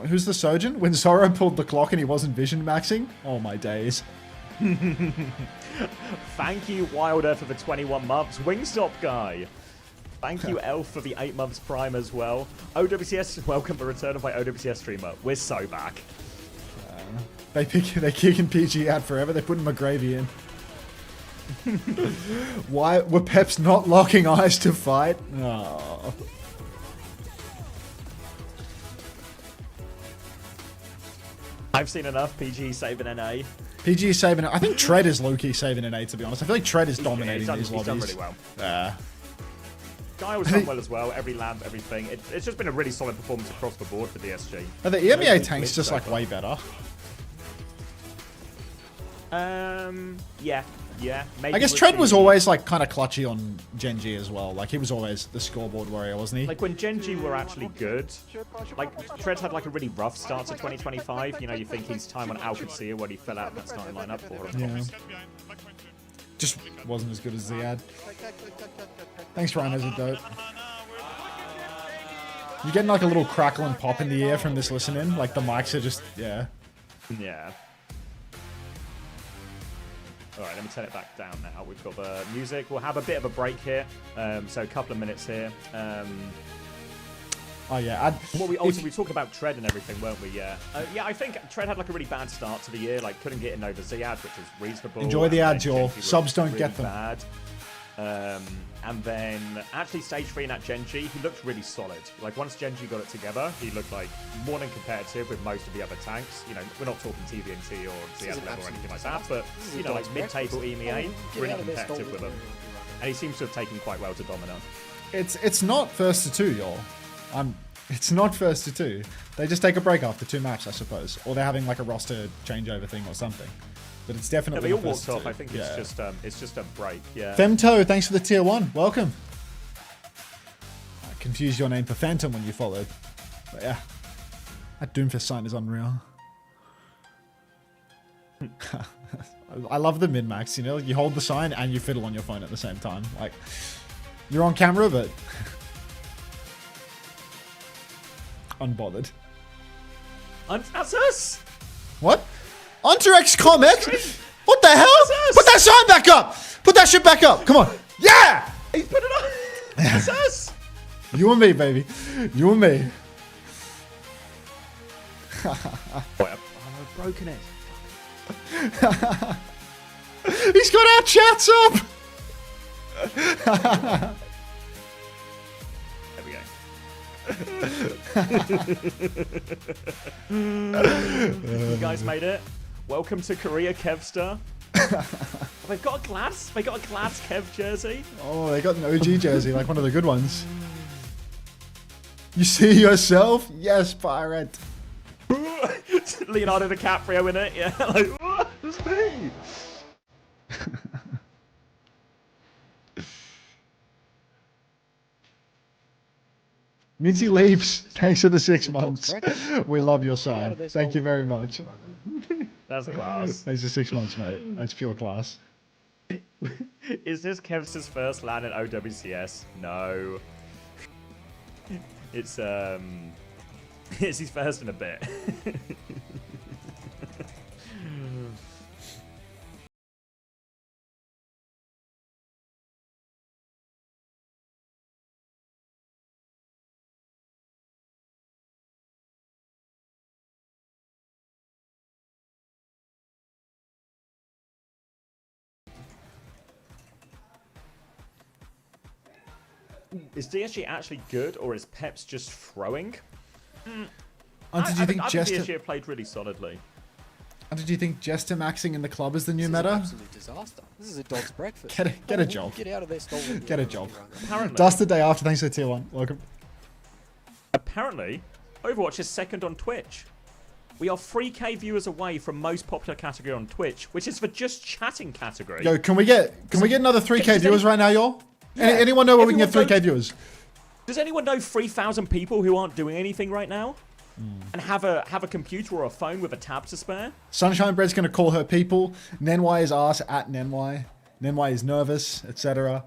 S1: who's the surgeon? When Zorro pulled the clock and he wasn't vision maxing? Oh my days.
S11: Thank you, Wilder, for the 21 months. Wingstop guy. Thank you, Elf, for the 8 months prime as well. OWCS, welcome the return of my OWCS streamer. We're so back.
S1: They're kicking PG out forever. They're putting McGravy in. Why were Peps not locking eyes to fight? Oh.
S11: I've seen enough. PG saving NA.
S1: PG is saving it. I think Tread is low-key saving an 8, to be honest. I feel like Tread is dominating these lobbies.
S11: He's done really well. Guy was done well as well. Every lab, everything. It's just been a really solid performance across the board for DSG.
S1: Are the EMEA tanks just like way better?
S11: Yeah. Maybe
S1: I guess Tread was always like kind of clutchy on Genji as well. Like he was always the scoreboard warrior, wasn't he?
S11: Like when Genji were actually good, like Tread had like a really rough start to 2025. You know, you think he's time on Alcacia when he fell out of that starting lineup for him.
S1: Yeah. Just wasn't as good as Ziad. Thanks, Rhinos are dope. You're getting like a little crackle and pop in the air from this listening. Like the mics are just, yeah.
S11: Yeah. Alright, let me turn it back down now. We've got the music. We'll have a bit of a break here. So a couple of minutes here.
S1: Oh yeah.
S11: We talked about Tread and everything, weren't we? Yeah. Yeah, I think Tread had like a really bad start to the year. Like couldn't get in over Ziad, which was reasonable.
S1: Enjoy the ads, y'all. Subs don't really get them.
S11: Bad. And then actually stage 3 in that Genji, he looked really solid. Like once Genji got it together, he looked like more than competitive with most of the other tanks. You know, we're not talking TVNT or Ziad level or anything like that, but you know, like mid-table EMEA, really competitive with him. And he seems to have taken quite well to Domino.
S1: It's not first to 2, y'all. It's not first to 2. They just take a break after 2 maps, I suppose, or they're having like a roster changeover thing or something. But it's definitely.
S11: Yeah, they all walked off. I think it's just a break. Yeah.
S1: Femto, thanks for the tier 1. Welcome. I confused your name for Phantom when you followed. But yeah, That Doomfist sign is unreal. I love the min-max, you know? You hold the sign and you fiddle on your phone at the same time. Like, you're on camera, but... unbothered.
S11: That's us!
S1: What? Unter X Comics? What the hell? Put that sign back up! Put that shit back up! Come on! Yeah!
S11: He's put it on! That's us!
S1: You and me, baby. You and me.
S11: I've broken it.
S1: He's got our chats up!
S11: There we go. You guys made it. Welcome to Korea, Kevster. They've got a Glads. They got a Glads Kev jersey.
S1: Oh, they got an OG jersey, like one of the good ones. You see yourself? Yes, pirate.
S11: Leonardo DiCaprio in it. Yeah, like, what? That's me.
S1: Minty Leaps, thanks for the 6 months. We love your side. Thank you very much.
S11: That's class.
S1: Thanks for 6 months, mate. That's pure class.
S11: Is this Kevster's first LAN in OWCS? No. It's it's his first in a bit. Is DSG actually good, or is Peps just throwing?
S1: Unter, do you think
S11: I think
S1: Jester...
S11: DSG have played really solidly.
S1: Unter, do you think Jester maxing in the club is the new
S2: This is
S1: meta?
S2: an absolute disaster. This is a dog's breakfast.
S1: Get a job.
S2: Get out of there, stolen.
S1: Get a job.
S11: Apparently,
S1: Dust the day after, thanks for the tier 1. Welcome.
S11: Apparently, Overwatch is second on Twitch. We are 3k viewers away from most popular category on Twitch, which is the just chatting category.
S1: Yo, can we get another 3k
S11: Does
S1: viewers right now, y'all?
S11: Yeah.
S1: Anyone know where we can get
S11: Everyone
S1: 3k viewers?
S11: Does anyone know 3,000 people who aren't doing anything right now? And have a computer or a phone with a tab to spare?
S1: Sunshine Bread's gonna call her people. Nenwai is asked at Nenwai. Nenwai is nervous, etc.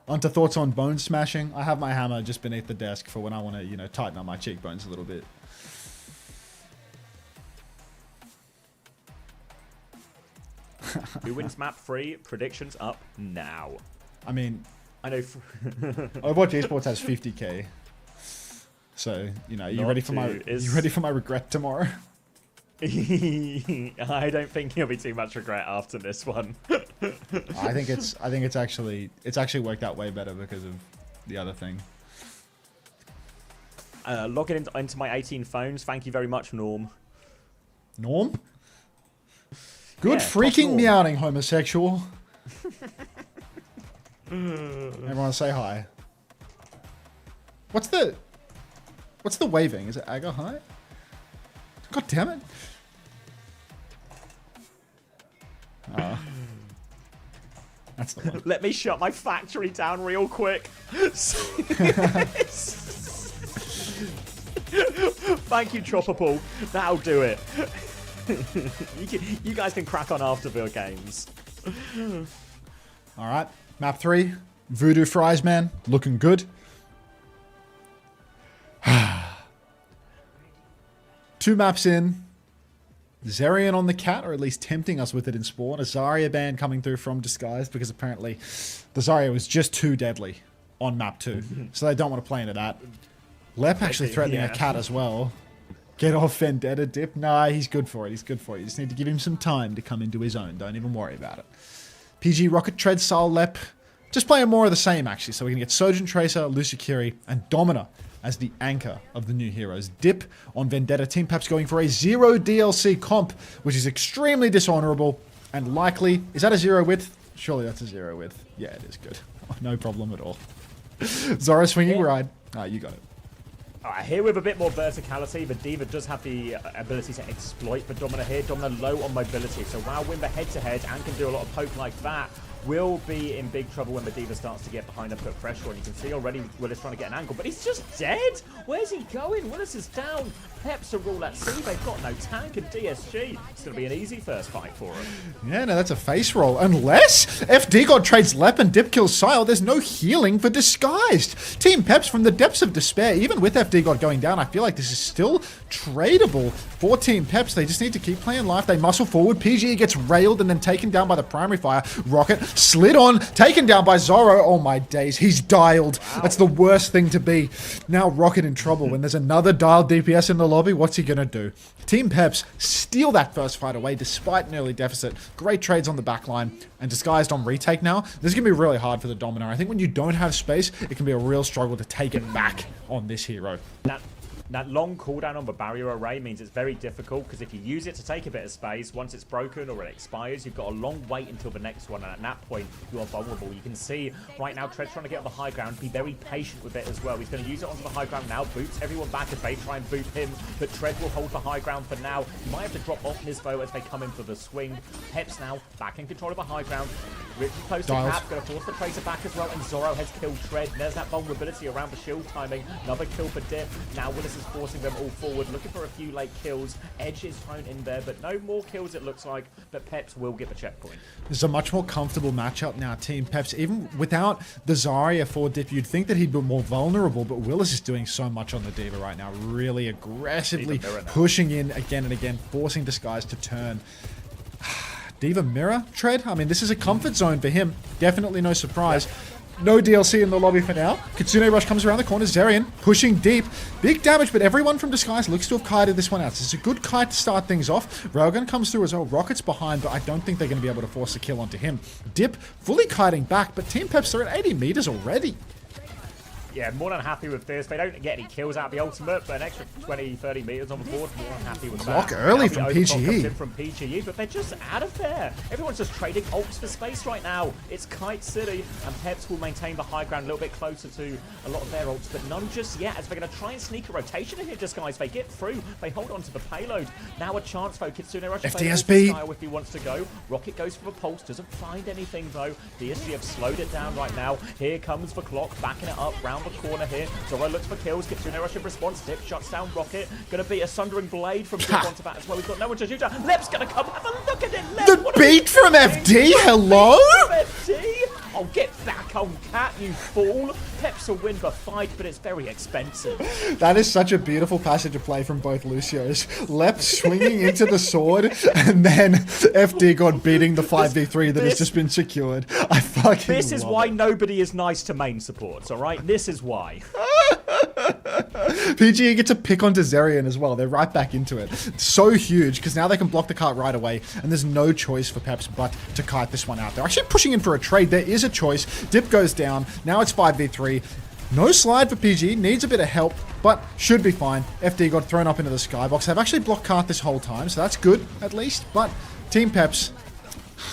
S1: Onto thoughts on bone smashing. I have my hammer just beneath the desk for when I want to, you know, tighten up my cheekbones a little bit.
S11: Who wins map 3? Predictions up now.
S1: I mean,
S11: I know.
S1: Overwatch Esports has 50k. So, you know, you ready for my regret tomorrow?
S11: I don't think you'll be too much regret after this one.
S1: I think it's actually worked out way better because of the other thing.
S11: Logging into my 18 phones. Thank you very much, Norm.
S1: Norm? Good
S11: Yeah,
S1: freaking
S11: Norm.
S1: meowing, homosexual. Everyone say hi. What's the waving? Is it Aga high? God damn it. Oh. That's the one.
S11: Let me shut my factory down real quick. Thank you, Chopperpool. That'll do it. You guys can crack on after the games.
S1: Alright. Map 3. Voodoo Fries, man. Looking good. 2 maps in. Zerion on the cat, or at least tempting us with it in spawn. A Zarya ban coming through from Disguise because apparently the Zarya was just too deadly on map 2. So they don't want to play into that. Lep actually threatening a cat as well. Get off Vendetta dip. Nah, he's good for it. He's good for it. You just need to give him some time to come into his own. Don't even worry about it. PG Rocket Tread style Lep. Just playing more of the same, actually. So we can get Sojourn Tracer, Lucikiri, and Domina as the anchor of the new heroes. Dip on Vendetta. Team Peps going for a 0 DLC comp, which is extremely dishonorable and likely. Is that a 0 width? Surely that's a 0 width. Yeah, it is good. No problem at all. Zora swinging ride. Ah, you got it.
S11: Alright, here with a bit more verticality, the Diva does have the ability to exploit the Domina here. Domina low on mobility, so WoW win the head-to-head and can do a lot of poke like that. will be in big trouble when the D.Va starts to get behind and put pressure on. You can see already Willis trying to get an angle, but he's just dead. Where's he going? Willis is down. Peps are all at sea. They've got no tank and DSG. It's going to be an easy first fight for him.
S1: Yeah, no, that's a face roll. Unless FD God trades Lep and Dip kills Sile, there's no healing for Disguised. Team Peps from the depths of despair. Even with FD God going down, I feel like this is still tradable for Team Peps. They just need to keep playing life. They muscle forward. PGE gets railed and then taken down by the primary fire. Rocket slid on, taken down by Zorro. Oh my days, he's dialed. Wow. That's the worst thing to be. Now Rocket in trouble. When there's another dialed DPS in the lobby, what's he gonna do? Team Peps steal that first fight away despite an early deficit. Great trades on the back line and Disguised on retake now. This is gonna be really hard for the Domino. I think when you don't have space, it can be a real struggle to take it back on this hero.
S11: That long cooldown on the barrier array means it's very difficult, because if you use it to take a bit of space, once it's broken or it expires, you've got a long wait until the next one, and at that point, you are vulnerable. You can see right now, Tread's trying to get on the high ground, be very patient with it as well. He's going to use it onto the high ground now, boots everyone back as they try and boot him, but Tread will hold the high ground for now. He might have to drop off Nisvo as they come in for the swing. Peps now back in control of the high ground. Really close to Cap, going to force the Tracer back as well, and Zorro has killed Tread. There's that vulnerability around the shield timing. Another kill for Dip. Now Willis is forcing them all forward, looking for a few late kills. Edge is thrown in there, but no more kills it looks like, but Peps will get the checkpoint.
S1: This is a much more comfortable matchup now, Team Peps. Even without the Zarya for Dip, you'd think that he'd be more vulnerable, but Willis is doing so much on the D.Va right now, really aggressively pushing in again and again, forcing Disguise to turn. D.Va mirror Tread? I mean, this is a comfort zone for him. Definitely no surprise. No DLC in the lobby for now. Kitsune Rush comes around the corner. Zerion pushing deep. Big damage, but everyone from Disguise looks to have kited this one out. This is a good kite to start things off. Railgun comes through as well. Rocket's behind, but I don't think they're going to be able to force a kill onto him. Dip fully kiting back, but Team Peps are at 80 meters already.
S11: Yeah, more than happy with this. They don't get any kills out of the ultimate, but an extra 20, 30 meters on the board. More than happy with
S1: Clock
S11: that.
S1: early from PGE.
S11: From PGE, but they're just out of there. Everyone's just trading ults for space right now. It's Kite City, and Peps will maintain the high ground a little bit closer to a lot of their ults, but none just yet, as they're going to try and sneak a rotation in here, just guys. They get through. They hold on to the payload. Now a chance, though. Kitsune Rush
S1: FDSB.
S11: if he wants to go. Rocket goes for the pulse. Doesn't find anything, though. DSG have slowed it down right now. Here comes the clock, backing it up, round the corner here. Zorro looks for kills, Kitsune Rush in response, Dip shuts down Rocket. Gonna be a Sundering Blade from Dip onto that as well. He's got no one to shoot at. Lep's gonna come, have a look at it, Lep!
S1: The beat from FD, hello?
S11: FD? Oh, get back on Cat, you fool! Peps will win the fight, but it's very expensive.
S1: That is such a beautiful passage of play from both Lucios. Lep swinging into the sword, and then FD God beating the 5v3 that has just been secured. I fucking
S11: This is why nobody is nice to main supports, alright? This is why.
S1: PGE get to pick onto Zerion as well. They're right back into it. It's so huge, because now they can block the cart right away, and there's no choice for Peps but to kite this one out. They're actually pushing in for a trade. There is a choice. Dip goes down. Now it's 5v3. No slide for PG. Needs a bit of help, but should be fine. FD got thrown up into the skybox. They've actually blocked cart this whole time, so that's good, at least. But Team Peps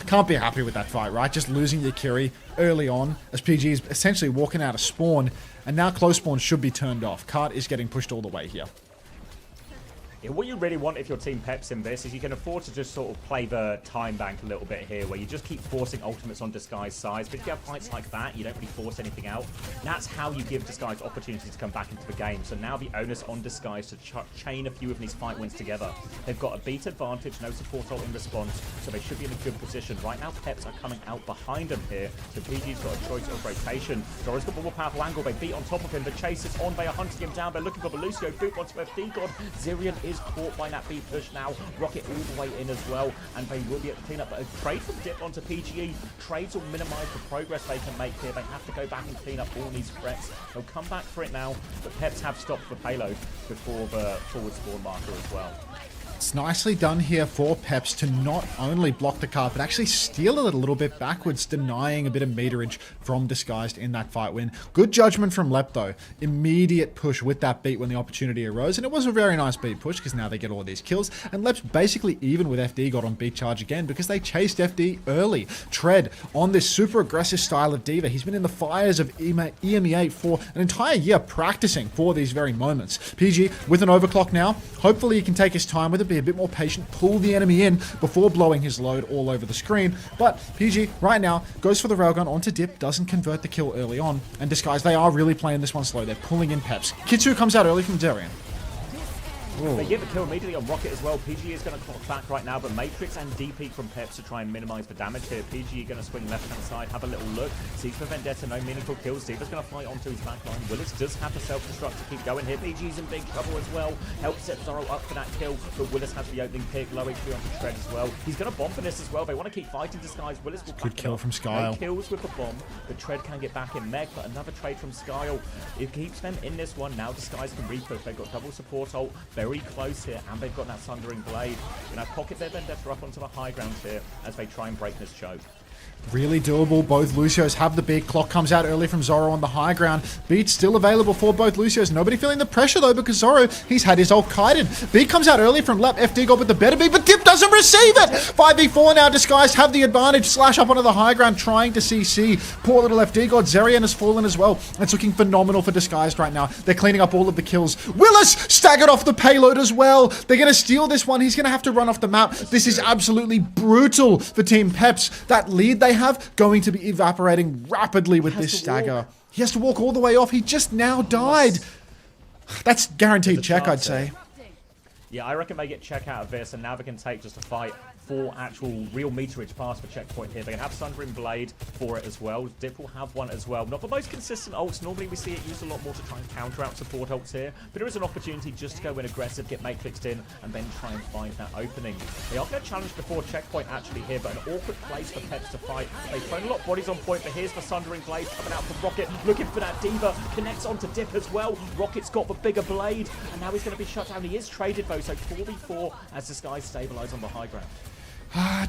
S1: can't be happy with that fight, right? Just losing your Kiri early on, as PG is essentially walking out of spawn, and now close spawn should be turned off. Cart is getting pushed all the way here.
S11: Yeah, what you really want if you're Team Peps in this is you can afford to just sort of play the time bank a little bit here, where you just keep forcing ultimates on Disguise sides. But if you have fights like that, you don't really force anything out. That's how you give Disguise opportunities to come back into the game. So now the onus on Disguise to chain a few of these fight wins together. They've got a beat advantage, no support ult in response, so they should be in a good position. Right now, Peps are coming out behind them here, so PG's got a choice of rotation. Zorro's got the more powerful angle, they beat on top of him, the chase is on, they are hunting him down, they're looking for the Lucio, boot onto FD God. Zerion is caught by that B push now. Rocket all the way in as well, and they will be able to clean up. But a trade from Dip onto PGE. Trades will minimize the progress they can make here. They have to go back and clean up all these threats. They'll come back for it now, but Peps have stopped the payload before the forward spawn marker as well.
S1: It's nicely done here for Peps to not only block the cart, but actually steal it a little bit backwards, denying a bit of meterage from Disguised in that fight win. Good judgment from Lep, though. Immediate push with that beat when the opportunity arose, and it was a very nice beat push, because now they get all these kills, and Lep's basically even with FD got on beat charge again, because they chased FD early. Tread on this super aggressive style of D.Va. He's been in the fires of EME8 for an entire year practicing for these very moments. PG with an overclock now. Hopefully he can take his time with it, be a bit more patient, pull the enemy in before blowing his load all over the screen. But PG right now goes for the railgun onto Dip, doesn't convert the kill early on. And Disguise, they are really playing this one slow. They're pulling in Peps. Kitsu comes out early from Zerion.
S11: They get the kill immediately on Rocket as well. PG is going to clock back right now, but Matrix and DP from Peps to try and minimize the damage here. PG going to swing left-hand side, have a little look. Sees for Vendetta, no meaningful kills. Seaver's going to fly onto his backline. Willis does have the self-destruct to keep going here. PG's in big trouble as well. Helps set Zorro up for that kill, but Willis has the opening pick. Low HP onto Tread as well. He's going to bomb for this as well. They want to keep fighting Disguise. Willis will
S1: Good kill from Skyle.
S11: No kills with the bomb, but Tread can get back in mech, but another trade from Skyle. It keeps them in this one. Now Disguise can repush. They've got double support ult. Very close here. And they've got that Sundering Blade. Gonna pocket their Vendetta up onto the high ground here as they try and break this choke.
S1: Really doable. Both Lucios have the beat. Clock comes out early from Zorro on the high ground. Beat still available for both Lucios. Nobody feeling the pressure though because Zorro, he's had his ult kited. Beat comes out early from Lep. FD got with the better beat, but Dip doesn't receive it. 5v4 now. Disguised have the advantage. Slash up onto the high ground trying to CC. Poor little FD God. Zerion has fallen as well. It's looking phenomenal for Disguised right now. They're cleaning up all of the kills. Willis staggered off the payload as well. They're going to steal this one. He's going to have to run off the map. This is absolutely brutal for Team Peps. That lead they have going to be evaporating rapidly with this stagger. He has to walk all the way off. He just now died. That's guaranteed check, I'd say.
S11: Yeah, I reckon they get check out of this, and now they can take just a fight for actual real meterage past the checkpoint here. They can have Sundering Blade for it as well. Dip will have one as well. Not the most consistent ults. Normally we see it used a lot more to try and counter out support ults here, but there is an opportunity just to go in aggressive, get Matrixed in, and then try and find that opening. They are going to challenge before checkpoint actually here, but an awkward place for Peps to fight. They've thrown a lot of bodies on point, but here's the Sundering Blade coming out from Rocket, looking for that Diva, connects onto Dip as well. Rocket's got the bigger blade, and now he's going to be shut down. He is traded though, so 4v4 as this guy stabilizes on the high ground.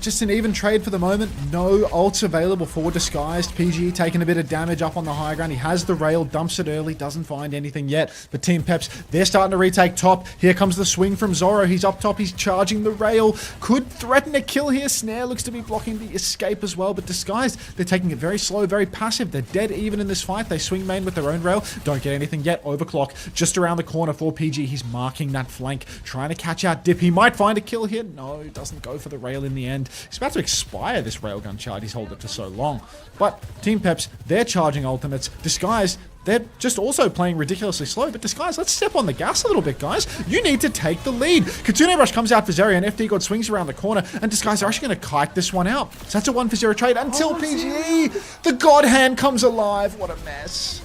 S1: Just an even trade for the moment. No ults available for Disguised. PG taking a bit of damage up on the high ground. He has the rail, dumps it early, doesn't find anything yet. But Team Peps, they're starting to retake top. Here comes the swing from Zorro. He's up top, he's charging the rail. Could threaten a kill here. Snare looks to be blocking the escape as well. But Disguised, they're taking it very slow, very passive. They're dead even in this fight. They swing main with their own rail. Don't get anything yet. Overclock just around the corner for PG. He's marking that flank, trying to catch out Dip. He might find a kill here. No, doesn't go for the rail in the end. He's about to expire this railgun charge. He's held it for so long. But Team Peps, they're charging ultimates. Disguised, they're just also playing ridiculously slow. But Disguised, let's step on the gas a little bit, guys. You need to take the lead. Kitsune Rush comes out for Zerion. FD God swings around the corner. And Disguised are actually going to kite this one out. So that's a 1-for-0 trade until PG. The God Hand comes alive. What a mess.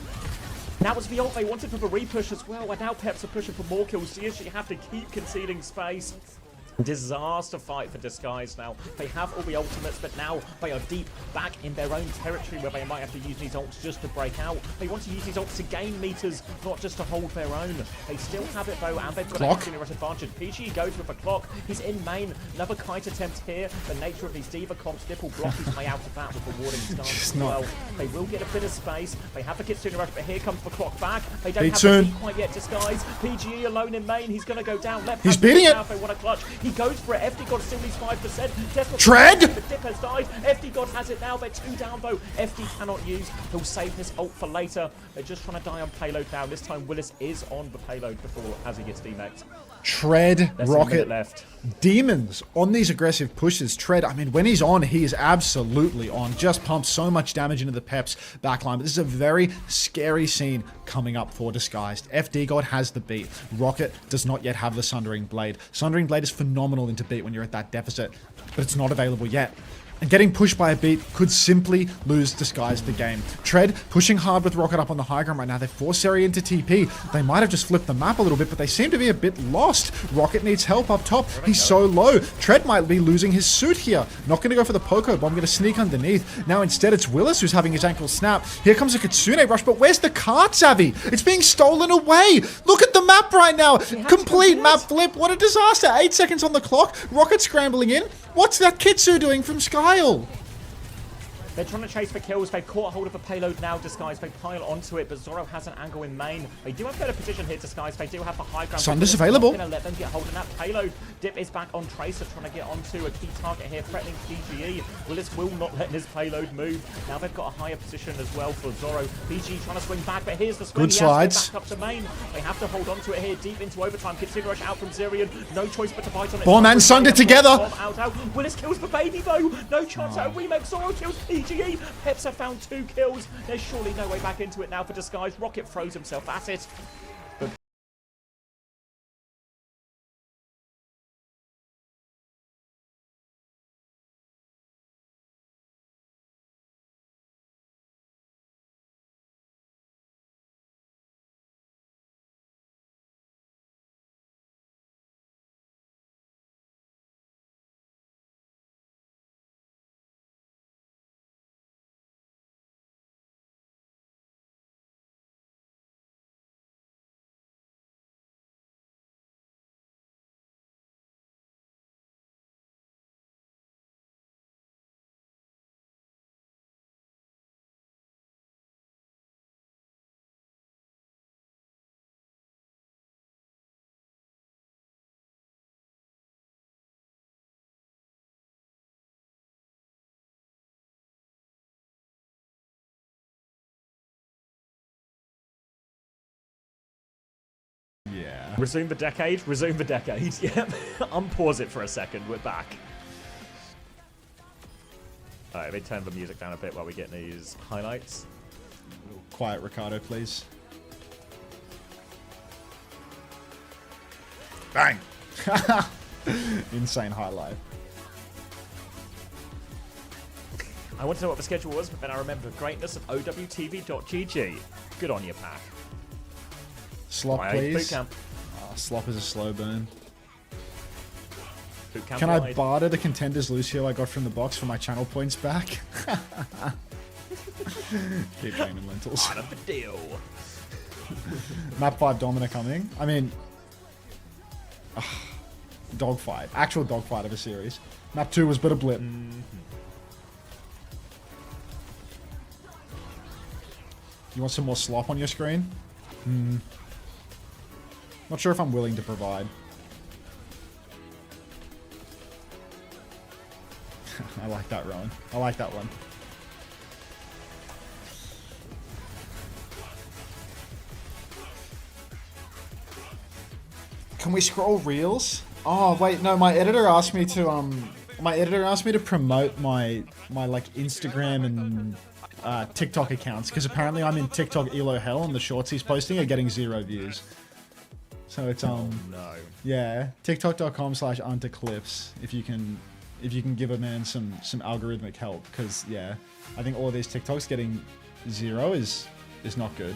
S11: That was the ult they wanted for the repush as well. And now Peps are pushing for more kills. So you actually have to keep conceding space. Disaster fight for Disguise now. They have all the ultimates, but now they are deep back in their own territory where they might have to use these ults just to break out. They want to use these ults to gain meters, not just to hold their own. They still have it though, and they've got a continuous advantage. PG goes with a clock. He's in main. Another kite attempt here. The nature of these Diva comps, Dip will block his way out of that with the warding stance as well. They will get a bit of space. They have the Kitsune Rush, but here comes the clock back. They don't have the beat quite yet. Disguise. PG alone in main. He's going to go down left.
S1: He's beating it.
S11: Now if they want to clutch. He goes for it. FD God still needs 5%.
S1: Tread!
S11: But Dip has died. FD God has it now. They're 2 down though. FD cannot use. He'll save his ult for later. They're just trying to die on payload now. This time Willis is on the payload before as he gets demexed.
S1: Tread, Rocket,
S11: left.
S1: Demons on these aggressive pushes. Tread, I mean, when he's on, he is absolutely on. Just pumps so much damage into the Peps backline. But this is a very scary scene coming up for Disguised. FD God has the beat. Rocket does not yet have the Sundering Blade. Sundering Blade is phenomenal into beat when you're at that deficit, but it's not available yet. And getting pushed by a beat could simply lose Disguise the game. Tread pushing hard with Rocket up on the high ground right now. They force Seri into TP. They might have just flipped the map a little bit, but they seem to be a bit lost. Rocket needs help up top. He's so low. Tread might be losing his suit here. Not going to go for the Poco Bomb. Going to sneak underneath. Now instead it's Willis who's having his ankle snap. Here comes a Kitsune Rush, but where's the cart, Savvy? It's being stolen away. Look at the map right now. Complete map flip. What a disaster. 8 seconds on the clock. Rocket scrambling in. What's that Kitsu doing from Skyle?
S11: They're trying to chase for kills. They've caught hold of a payload now, Disguise. They pile onto it, but Zoro has an angle in main. They do have better position here, Disguise. They do have the high ground.
S1: Sunder's available.
S11: Going to let them get hold of that payload. Dip is back on Tracer, trying to get onto a key target here, threatening PGE. Willis will not let his payload move. Now they've got a higher position as well for Zoro. PGE trying to swing back, but here's the swing.
S1: Good slides.
S11: Back up to main. They have to hold on to it here, deep into overtime. Consider rush out from Zirian. No choice but to bite on it.
S1: Bomb and Sunder together.
S11: Out. Willis kills the baby though. No chance at a remake. Zoro kills PGE. Peps have found 2 kills. There's surely no way back into it now for Disguise. Rocket throws himself at it. But
S1: Yeah.
S11: resume the decade. Resume the decade. Yep. Unpause it for a second. We're back. All right, let me turn the music down a bit while we get these highlights.
S1: Quiet, Ricardo, please. Bang! Insane highlight.
S11: I want to know what the schedule was, but then I remember the greatness of OWTV.GG. Good on you, Pack.
S1: Slop,
S11: Right,
S1: please.
S11: Bootcamp.
S1: Oh, Slop is a slow burn.
S11: Bootcamp
S1: Can I
S11: wide.
S1: barter the Contenders Lucio I got from the box for my channel points back? Keep playing in lentils.
S11: Part of the deal.
S1: Map 5 Domina coming. I mean, dogfight. Actual dogfight of a series. Map 2 was but a blip. You want some more slop on your screen? Not sure if I'm willing to provide. I like that, Rowan. I like that one. Can we scroll reels? Oh wait, no. My editor asked me to promote my like Instagram and TikTok accounts because apparently I'm in TikTok elo hell and the shorts he's posting are getting 0 views. So it's
S11: no.
S1: yeah, tiktok.com/Unter if you can give a man some algorithmic help because yeah, I think all of these TikToks getting 0 is not good.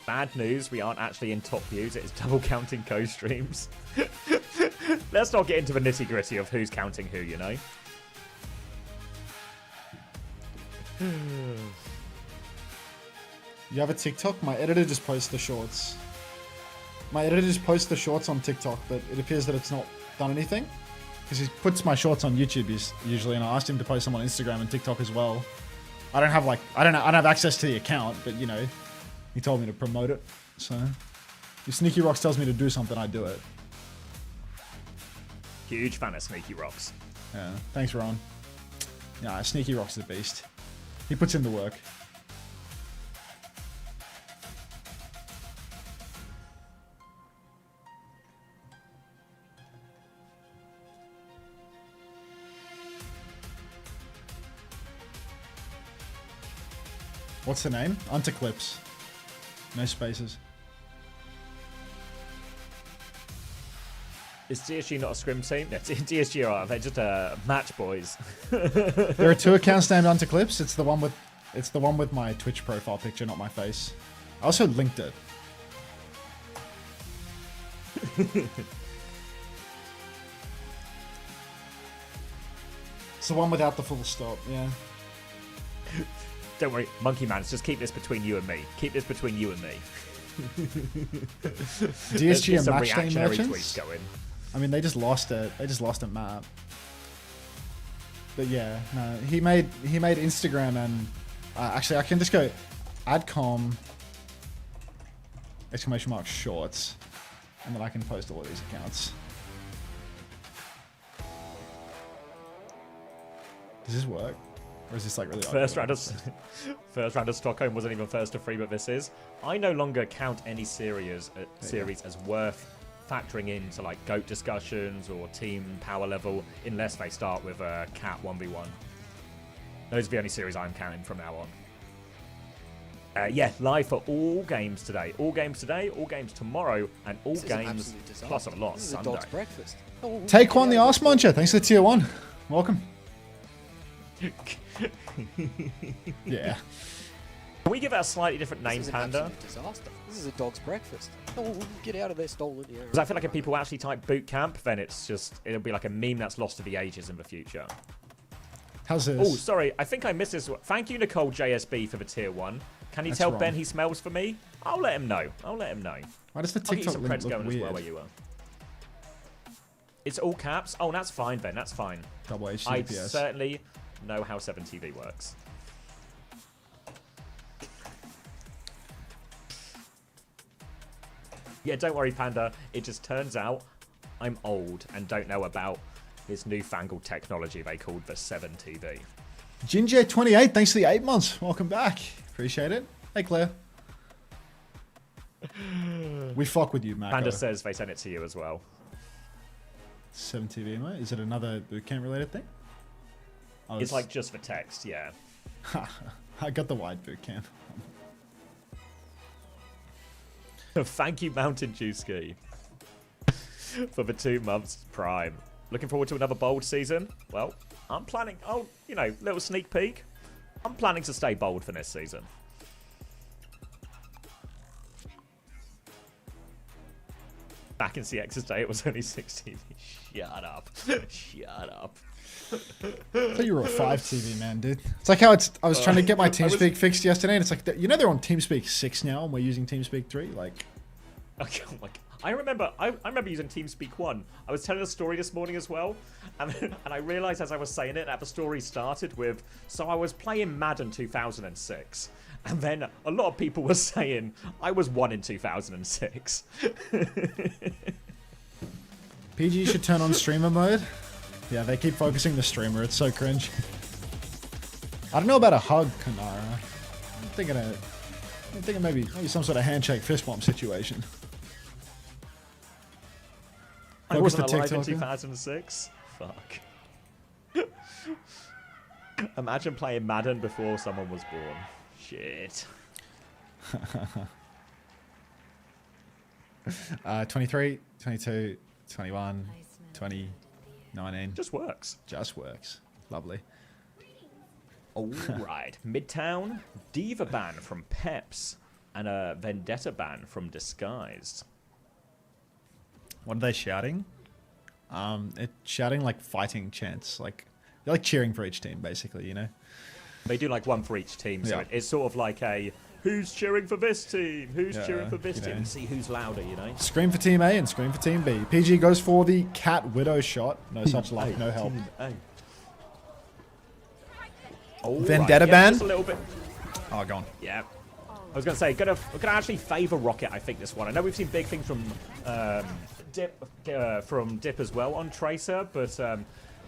S11: Bad news, we aren't actually in top views. It is double counting co-streams. Let's not get into the nitty gritty of who's counting who, you know?
S1: You have a TikTok? My editor just posts the shorts. My editor just posts the shorts on TikTok, but it appears that it's not done anything. Because he puts my shorts on YouTube usually, and I asked him to post them on Instagram and TikTok as well. I don't have access to the account, but you know, he told me to promote it. So if Sneaky Rocks tells me to do something, I do it.
S11: Huge fan of Sneaky Rocks.
S1: Yeah, thanks, Ron. Yeah, Sneaky Rocks is a beast. He puts in the work. What's the name? Unterclips. No spaces.
S11: Is DSG not a scrim team? No, DSG are. They're just match boys.
S1: There are 2 accounts named Unterclips. It's the one with my Twitch profile picture, not my face. I also linked it. It's the one without the full stop, yeah.
S11: Don't worry, Monkey Mans, just keep this between you and me. Keep this between you and me.
S1: DSG and
S11: some
S1: match day
S11: reactionary
S1: merchants?
S11: tweets going.
S1: I mean, they just lost it. They just lost a map. But yeah, no, he made Instagram and actually I can just go adcom ! Shorts, and then I can post all of these accounts. Does this work? Or is this like really
S11: First round of Stockholm wasn't even first to free, but this is. I no longer count any series as worth factoring into like GOAT discussions or team power level unless they start with a cat 1v1. Those are the only series I'm counting from now on. Yeah, live for all games today. All games today, all games tomorrow, and all games plus a lot
S2: This is
S11: Sunday.
S2: a dog's breakfast. Oh,
S1: Take one,
S2: get
S1: the
S2: out of
S1: arse
S2: this
S1: muncher. Thanks for the tier 1. Welcome. Yeah.
S11: Can we give it a slightly different
S2: This
S11: name,
S2: is an
S11: Panda?
S2: absolute disaster. This is a dog's breakfast. Oh, get out of there, stolen. Yeah.
S11: Because I feel like if people actually type Bootcamp, then it'll be like a meme that's lost to the ages in the future.
S1: How's this?
S11: Oh, sorry, I think I missed this. Thank you, Nicole JSB, for the tier 1. Can you
S1: That's
S11: tell
S1: wrong.
S11: Ben he smells for me? I'll let him know.
S1: Why does the
S11: I'll get you
S1: TikTok
S11: some
S1: link
S11: creds
S1: look
S11: going as well
S1: weird?
S11: where you are. It's all caps? Oh, that's fine, Ben. That's fine.
S1: Double
S11: I
S1: HTTPS.
S11: certainly know how 7TV works. Yeah, don't worry, Panda. It just turns out I'm old and don't know about this newfangled technology they called the 7TV.
S1: Ginger28, thanks for the 8 months. Welcome back. Appreciate it. Hey, Claire. We fuck with you, Mako.
S11: Panda says they sent it to you as well.
S1: 7TV, mate. Is it another bootcamp related thing? Oh,
S11: It's like just for text, yeah.
S1: I got the wide bootcamp.
S11: Thank you, Mountain Juicy, for the 2 months Prime. Looking forward to another bold season? Well, I'm planning, little sneak peek. I'm planning to stay bold for this season. Back in CX's day, it was only 16. Shut up. Shut up.
S1: I thought you were a 5 TV man, dude. It's like how I was trying to get my TeamSpeak fixed yesterday, and it's like, you know they're on TeamSpeak 6 now, and we're using TeamSpeak 3? Like...
S11: Okay, oh my God. I remember using TeamSpeak 1. I was telling a story this morning as well, and I realized as I was saying it that the story started with, so I was playing Madden 2006, and then a lot of people were saying I was 1 in 2006.
S1: PG should turn on streamer mode. Yeah, they keep focusing the streamer. It's so cringe. I don't know about a hug, Kanara. I'm thinking maybe some sort of handshake fist bump situation.
S11: I
S1: Focus
S11: wasn't
S1: the
S11: alive in
S1: TikToker.
S11: 2006. Fuck. Imagine playing Madden before someone was born. Shit.
S1: 23, 22, 21, 20, 19.
S11: Just works.
S1: Just works. Lovely.
S11: Alright. Midtown, Diva ban from Peps, and a Vendetta ban from Disguised.
S1: What are they shouting? It's shouting like fighting chants. Like they're like cheering for each team, basically, you know?
S11: They do like one for each team, so
S1: Yeah.
S11: it's sort of like a who's cheering for this team, who's
S1: Yeah,
S11: cheering for this
S1: you
S11: team,
S1: know.
S11: and see who's louder, you know?
S1: Scream for Team A and scream for Team B. PG goes for the Cat Widow shot. No such luck, no help.
S11: Oh,
S1: Vendetta
S11: yeah,
S1: ban?
S11: just a little bit.
S1: Oh, gone.
S11: Yeah. I was going to say, we're gonna actually favour Rocket, I think, this one. I know we've seen big things from Dip as well on Tracer, but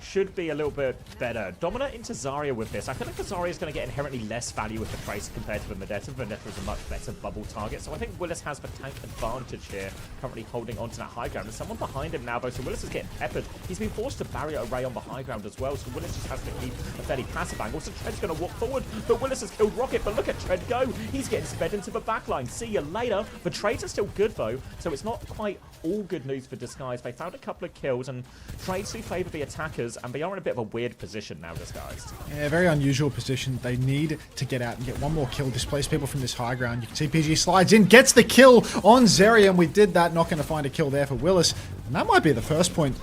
S11: should be a little bit better. Dominant into Zarya with this. I feel like the Zarya is going to get inherently less value with the Tracer compared to the Vendetta. Vendetta is a much better bubble target, so I think Willis has the tank advantage here, currently holding onto that high ground. There's someone behind him now, though, so Willis is getting peppered. He's been forced to barrier array on the high ground as well, so Willis just has to keep a fairly passive angle. So Tread's going to walk forward, but Willis has killed Rocket, but look at Tread go. He's getting sped into the backline. See you later. The trades are still good, though, so it's not quite all good news for Disguise. They found a couple of kills, and trades do favour the attackers, and they are in a bit of a weird position now, Disguised.
S1: Yeah, very unusual position. They need to get out and get one more kill, displace people from this high ground. You can see PG slides in, gets the kill on Zeri, and we did that. Not going to find a kill there for Willis. And that might be the first point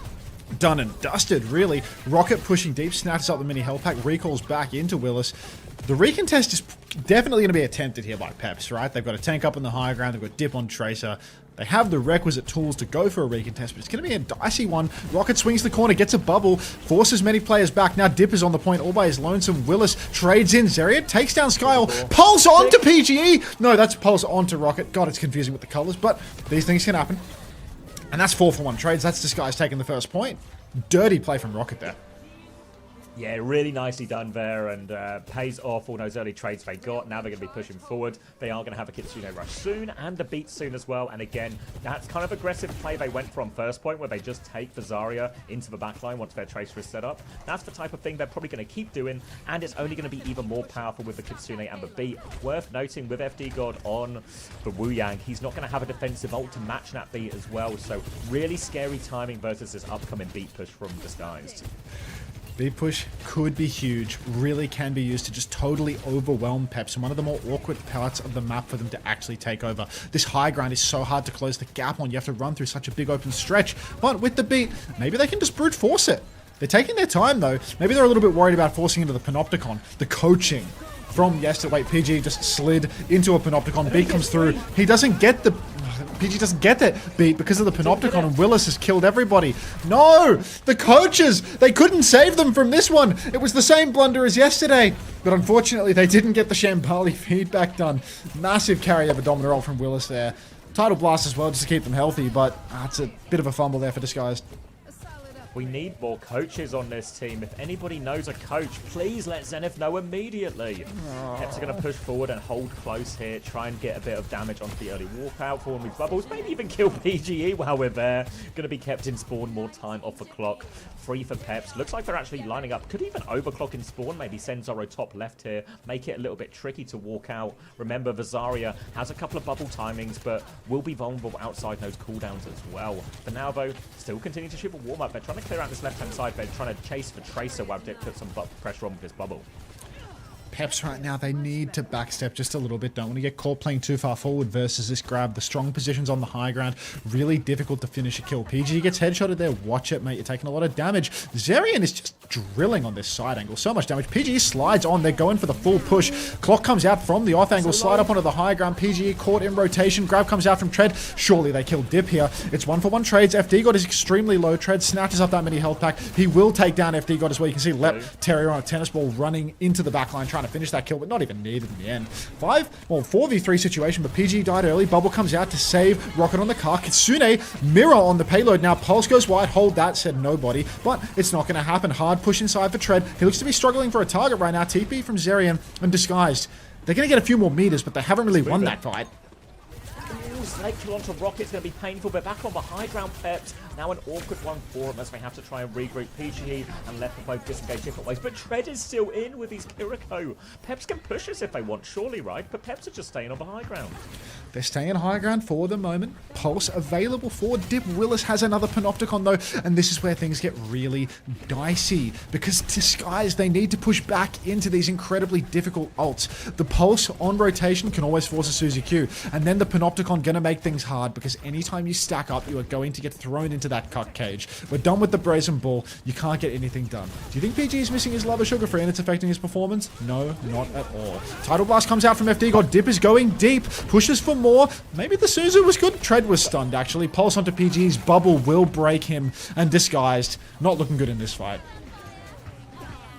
S1: done and dusted, really. Rocket pushing deep, snatches up the mini health pack, recalls back into Willis. The recontest is definitely going to be attempted here by Peps, right? They've got a tank up on the high ground, they've got Dip on Tracer. They have the requisite tools to go for a recontest, but it's going to be a dicey one. Rocket swings the corner, gets a bubble, forces many players back. Now Dip is on the point all by his lonesome. Willis trades in. Zerian takes down Skyle. Pulse onto PGE. No, that's Pulse onto Rocket. God, it's confusing with the colors, but these things can happen. And that's 4-for-1 trades. That's Disguise taking the first point. Dirty play from Rocket there.
S11: Yeah, really nicely done there, and pays off all those early trades they got. Now they're going to be pushing forward. They are going to have a Kitsune rush soon, and the beat soon as well. And again, that's kind of aggressive play they went from first point, where they just take the Zarya into the backline once their tracer is set up. That's the type of thing they're probably going to keep doing, and it's only going to be even more powerful with the Kitsune and the beat. Worth noting, with FD God on the Wu Yang, he's not going to have a defensive ult to match that beat as well. So really scary timing versus this upcoming beat push from Disguised.
S1: Beat push could be huge, really can be used to just totally overwhelm Peps, and one of the more awkward parts of the map for them to actually take over. This high ground is so hard to close the gap on. You have to run through such a big open stretch, but with the beat, maybe they can just brute force it. They're taking their time though. Maybe they're a little bit worried about forcing into the Panopticon. The coaching from yesterday. Wait, PG just slid into a Panopticon. Beat comes through. He doesn't get the... PG doesn't get that beat because of the Panopticon, and Willis has killed everybody. No! The coaches! They couldn't save them from this one! It was the same blunder as yesterday! But unfortunately, they didn't get the Shambali feedback done. Massive carry of a dominant roll from Willis there. Title blast as well, just to keep them healthy, but it's a bit of a fumble there for Disguised.
S11: We need more coaches on this team. If anybody knows a coach, please let Zenith know immediately. Peps are going to push forward and hold close here, try and get a bit of damage onto the early walkout for when we bubbles, maybe even kill PGE while we're there. Going to be kept in spawn, more time off the clock. Free for Peps. Looks like they're actually lining up. Could even overclock in spawn, maybe send Zoro top left here, make it a little bit tricky to walk out. Remember, Zarya has a couple of bubble timings, but will be vulnerable outside those cooldowns as well. For now, though, still continue to shoot a warm-up. They're trying to clear out this left-hand side. They're trying to chase for Tracer while Dip puts some pressure on with this bubble.
S1: Peps right now, they need to backstep just a little bit. Don't want to get caught playing too far forward versus this grab. The strong positions on the high ground, really difficult to finish a kill. PG gets headshotted there. Watch it, mate. You're taking a lot of damage. Zerian is just drilling on this side angle. So much damage. PG slides on. They're going for the full push. Clock comes out from the off angle. Slide up onto the high ground. PG caught in rotation. Grab comes out from Tread. Surely they kill Dip here. It's 1-for-1 trades. FD God is extremely low. Tread snatches up that mini health pack. He will take down FD God as well. You can see Lep Terrier on a tennis ball running into the backline trying to finish that kill, but not even needed in the end. 4v3 situation, but PG died early. Bubble comes out to save Rocket on the car. Kitsune mirror on the payload. Now Pulse goes wide. Hold that, said nobody, but it's not going to happen. Hard push inside for Tread. He looks to be struggling for a target right now. TP from Zerian and Disguised. They're going to get a few more meters, but they haven't really won that fight.
S11: Late kill onto Rocket's going to be painful, but back on the high ground. Peps, now an awkward one for him as they have to try and regroup. PGE and Left for both disengage different ways, but Tread is still in with his Kiriko. Peps can push us if they want, surely, right? But Peps are just staying on the high ground.
S1: They're staying high ground for the moment. Pulse available for Dip. Willis has another Panopticon though, and this is where things get really dicey because Disguise, they need to push back into these incredibly difficult ults. The Pulse on rotation can always force a Suzy Q, and then the Panopticon gonna make things hard because anytime you stack up, you are going to get thrown into that cuck cage. We're done with the Brazen Ball. You can't get anything done. Do you think PG is missing his Lover Sugar Free and it's affecting his performance? No, not at all. Title Blast comes out from FD God. Dip is going deep. Pushes for more. Maybe the Suzu was good. Tread was stunned, actually. Pulse onto PG's bubble will break him, and Disguised not looking good in this fight.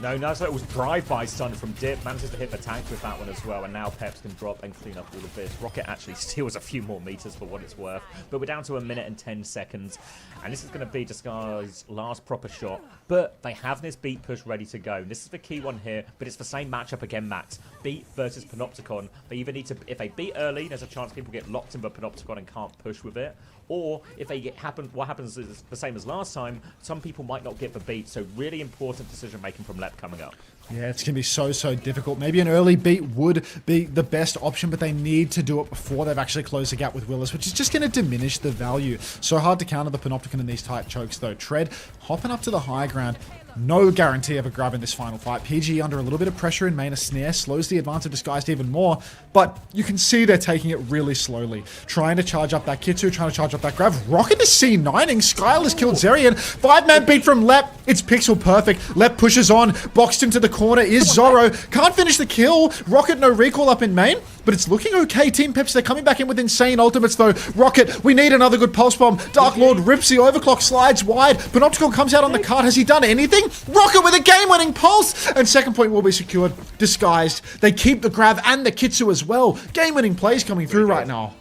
S11: No, so it was drive-by stun from Dip. Manages to hit the tank with that one as well, and now Peps can drop and clean up all of this. Rocket actually steals a few more meters for what it's worth, but we're down to 1 minute and 10 seconds, and this is going to be Disguise's last proper shot, but they have this beat push ready to go. This is the key one here, but it's the same matchup again, Max. Beat versus Panopticon. They either need to, if they beat early, there's a chance people get locked in the Panopticon and can't push with it, or if they get what happens is the same as last time, some people might not get the beat, so really important decision making from Lep coming up.
S1: Yeah, it's going to be so difficult. Maybe an early beat would be the best option, but they need to do it before they've actually closed the gap with Willis, which is just going to diminish the value. So hard to counter the Panopticon in these tight chokes, though. Tread hopping up to the high ground. No guarantee of a grab in this final fight. PG under a little bit of pressure in main. A snare slows the advance of Disguised even more, but you can see they're taking it really slowly. Trying to charge up that Kitsu, trying to charge up that grab. Rocket is C9ing. Skyle has killed Zerian. 5-man beat from Lep. It's pixel perfect. Lep pushes on, boxed into the corner is Zorro. Can't finish the kill. Rocket no recall up in main, but it's looking okay. Team Peps, they're coming back in with insane ultimates though. Rocket, we need another good pulse bomb. Dark Lord rips the overclock, slides wide. Panoptical comes out on the card. Has he done anything? Rocket with a game-winning pulse, and second point will be secured. Disguised. They keep the grab and the Kitsu as well. Game-winning plays coming through right now.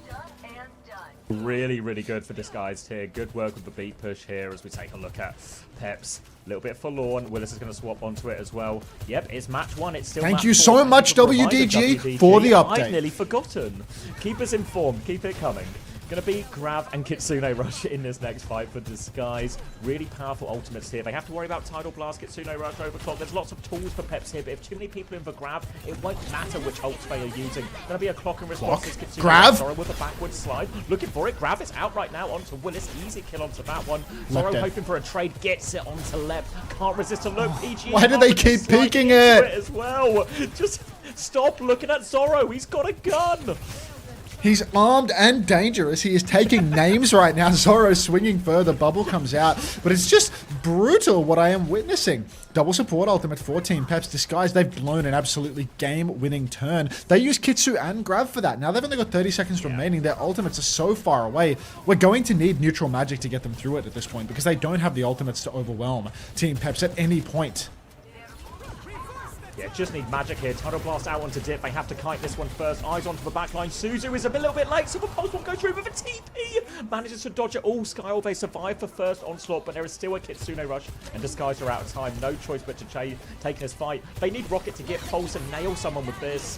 S11: Really, really good for Disguised here. Good work with the beat push here as we take a look at Peps. A little bit forlorn. Willis is going to swap onto it as well. Yep, it's match 1. It's still
S1: Thank
S11: match
S1: you
S11: 4.
S1: so much,
S11: Reminder,
S1: WDG, for the update.
S11: I've nearly forgotten. Keep us informed. Keep it coming. Going to be Grab and Kitsune Rush in this next fight for Disguise. Really powerful ultimates here. They have to worry about Tidal Blast, Kitsune Rush, Overclock. There's lots of tools for Peps here, but if too many people in for Grab, it won't matter which ults they are using. Going to be a clock in response. Kitsune
S1: Grab.
S11: Zorro with a backward slide. Looking for it. Grab is out right now onto Willis. Easy kill onto that one. Zorro hoping for a trade. Gets it onto Lep. Can't resist a look. PG.
S1: Why do they keep peeking it?
S11: As well. Just stop looking at Zorro. He's got a gun.
S1: He's armed and dangerous. He is taking names right now. Zorro swinging further. Bubble comes out. But it's just brutal what I am witnessing. Double support ultimate for Team Peps. Disguise, they've blown an absolutely game-winning turn. They use Kitsu and Grab for that. Now they've only got 30 seconds remaining. Their ultimates are so far away. We're going to need neutral magic to get them through it at this point because they don't have the ultimates to overwhelm Team Peps at any point.
S11: Yeah, just need magic here. Tidal Blast out onto Dip. They have to kite this one first. Eyes onto the backline. Suzu is a little bit late, so the pulse won't go through with a TP. Manages to dodge it all. Sky, they survive for first onslaught, but there is still a Kitsune Rush, and Disguise are out of time. No choice but to take this fight. They need Rocket to get pulse and nail someone with this.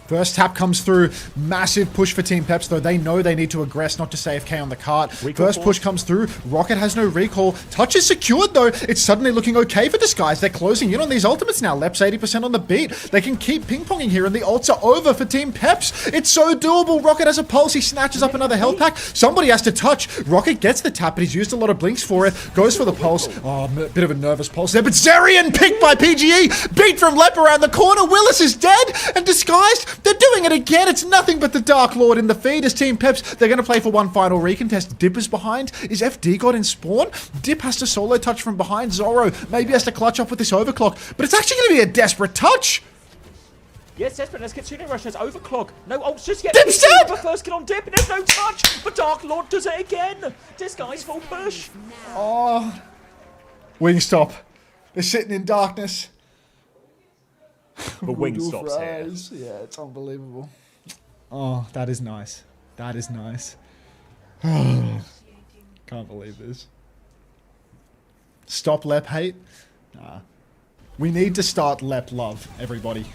S1: First tap comes through. Massive push for Team Peps, though. They know they need to aggress, not to say AFK on the cart. First push comes through. Rocket has no recall. Touch is secured, though. It's suddenly looking okay for Disguise. They're closing in on these ultimates now. Lep's 80% on the beat. They can keep ping-ponging here, and the ults are over for Team Peps. It's so doable. Rocket has a pulse. He snatches up another health pack. Somebody has to touch. Rocket gets the tap, but he's used a lot of blinks for it. Goes for the pulse. Oh, a bit of a nervous pulse there, but Zerian picked by PGE. Beat from Lep around the corner. Willis is dead, and Disguised, they're doing it again. It's nothing but the Dark Lord in the feed as Team Peps. They're going to play for one final recontest. Dip is behind. Is FD got in spawn? Dip has to solo touch from behind. Zorro maybe has to clutch up with this overclock, but it's actually going to be a desperate touch.
S11: Yes, desperate. Let's get Kitsune Rush. There's overclock. No ults just yet.
S1: Dip's dead!
S11: The first kill on Dip, and there's no touch. But Dark Lord does it again. Disguise full push.
S1: Oh. Wingstop. They're sitting in darkness.
S11: The Wingstop's here.
S1: Yeah, it's unbelievable. Oh, that is nice. That is nice. Can't believe this. Stop Lep hate? Nah. We need to start Lep love, everybody.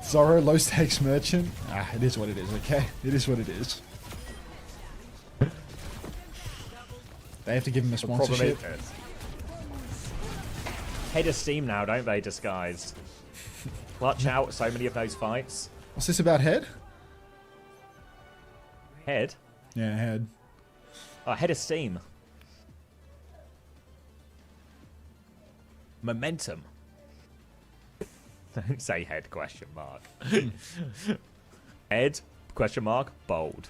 S1: Zorro, low stakes merchant. Ah, it is what it is, okay? It is what it is. They have to give him a sponsorship.
S11: Head of steam now, don't they, Disguised? Clutch out so many of those fights.
S1: What's this about head?
S11: Head?
S1: Yeah, head.
S11: Oh, head of steam. Momentum. Don't say head, question mark. Head, question mark, bold.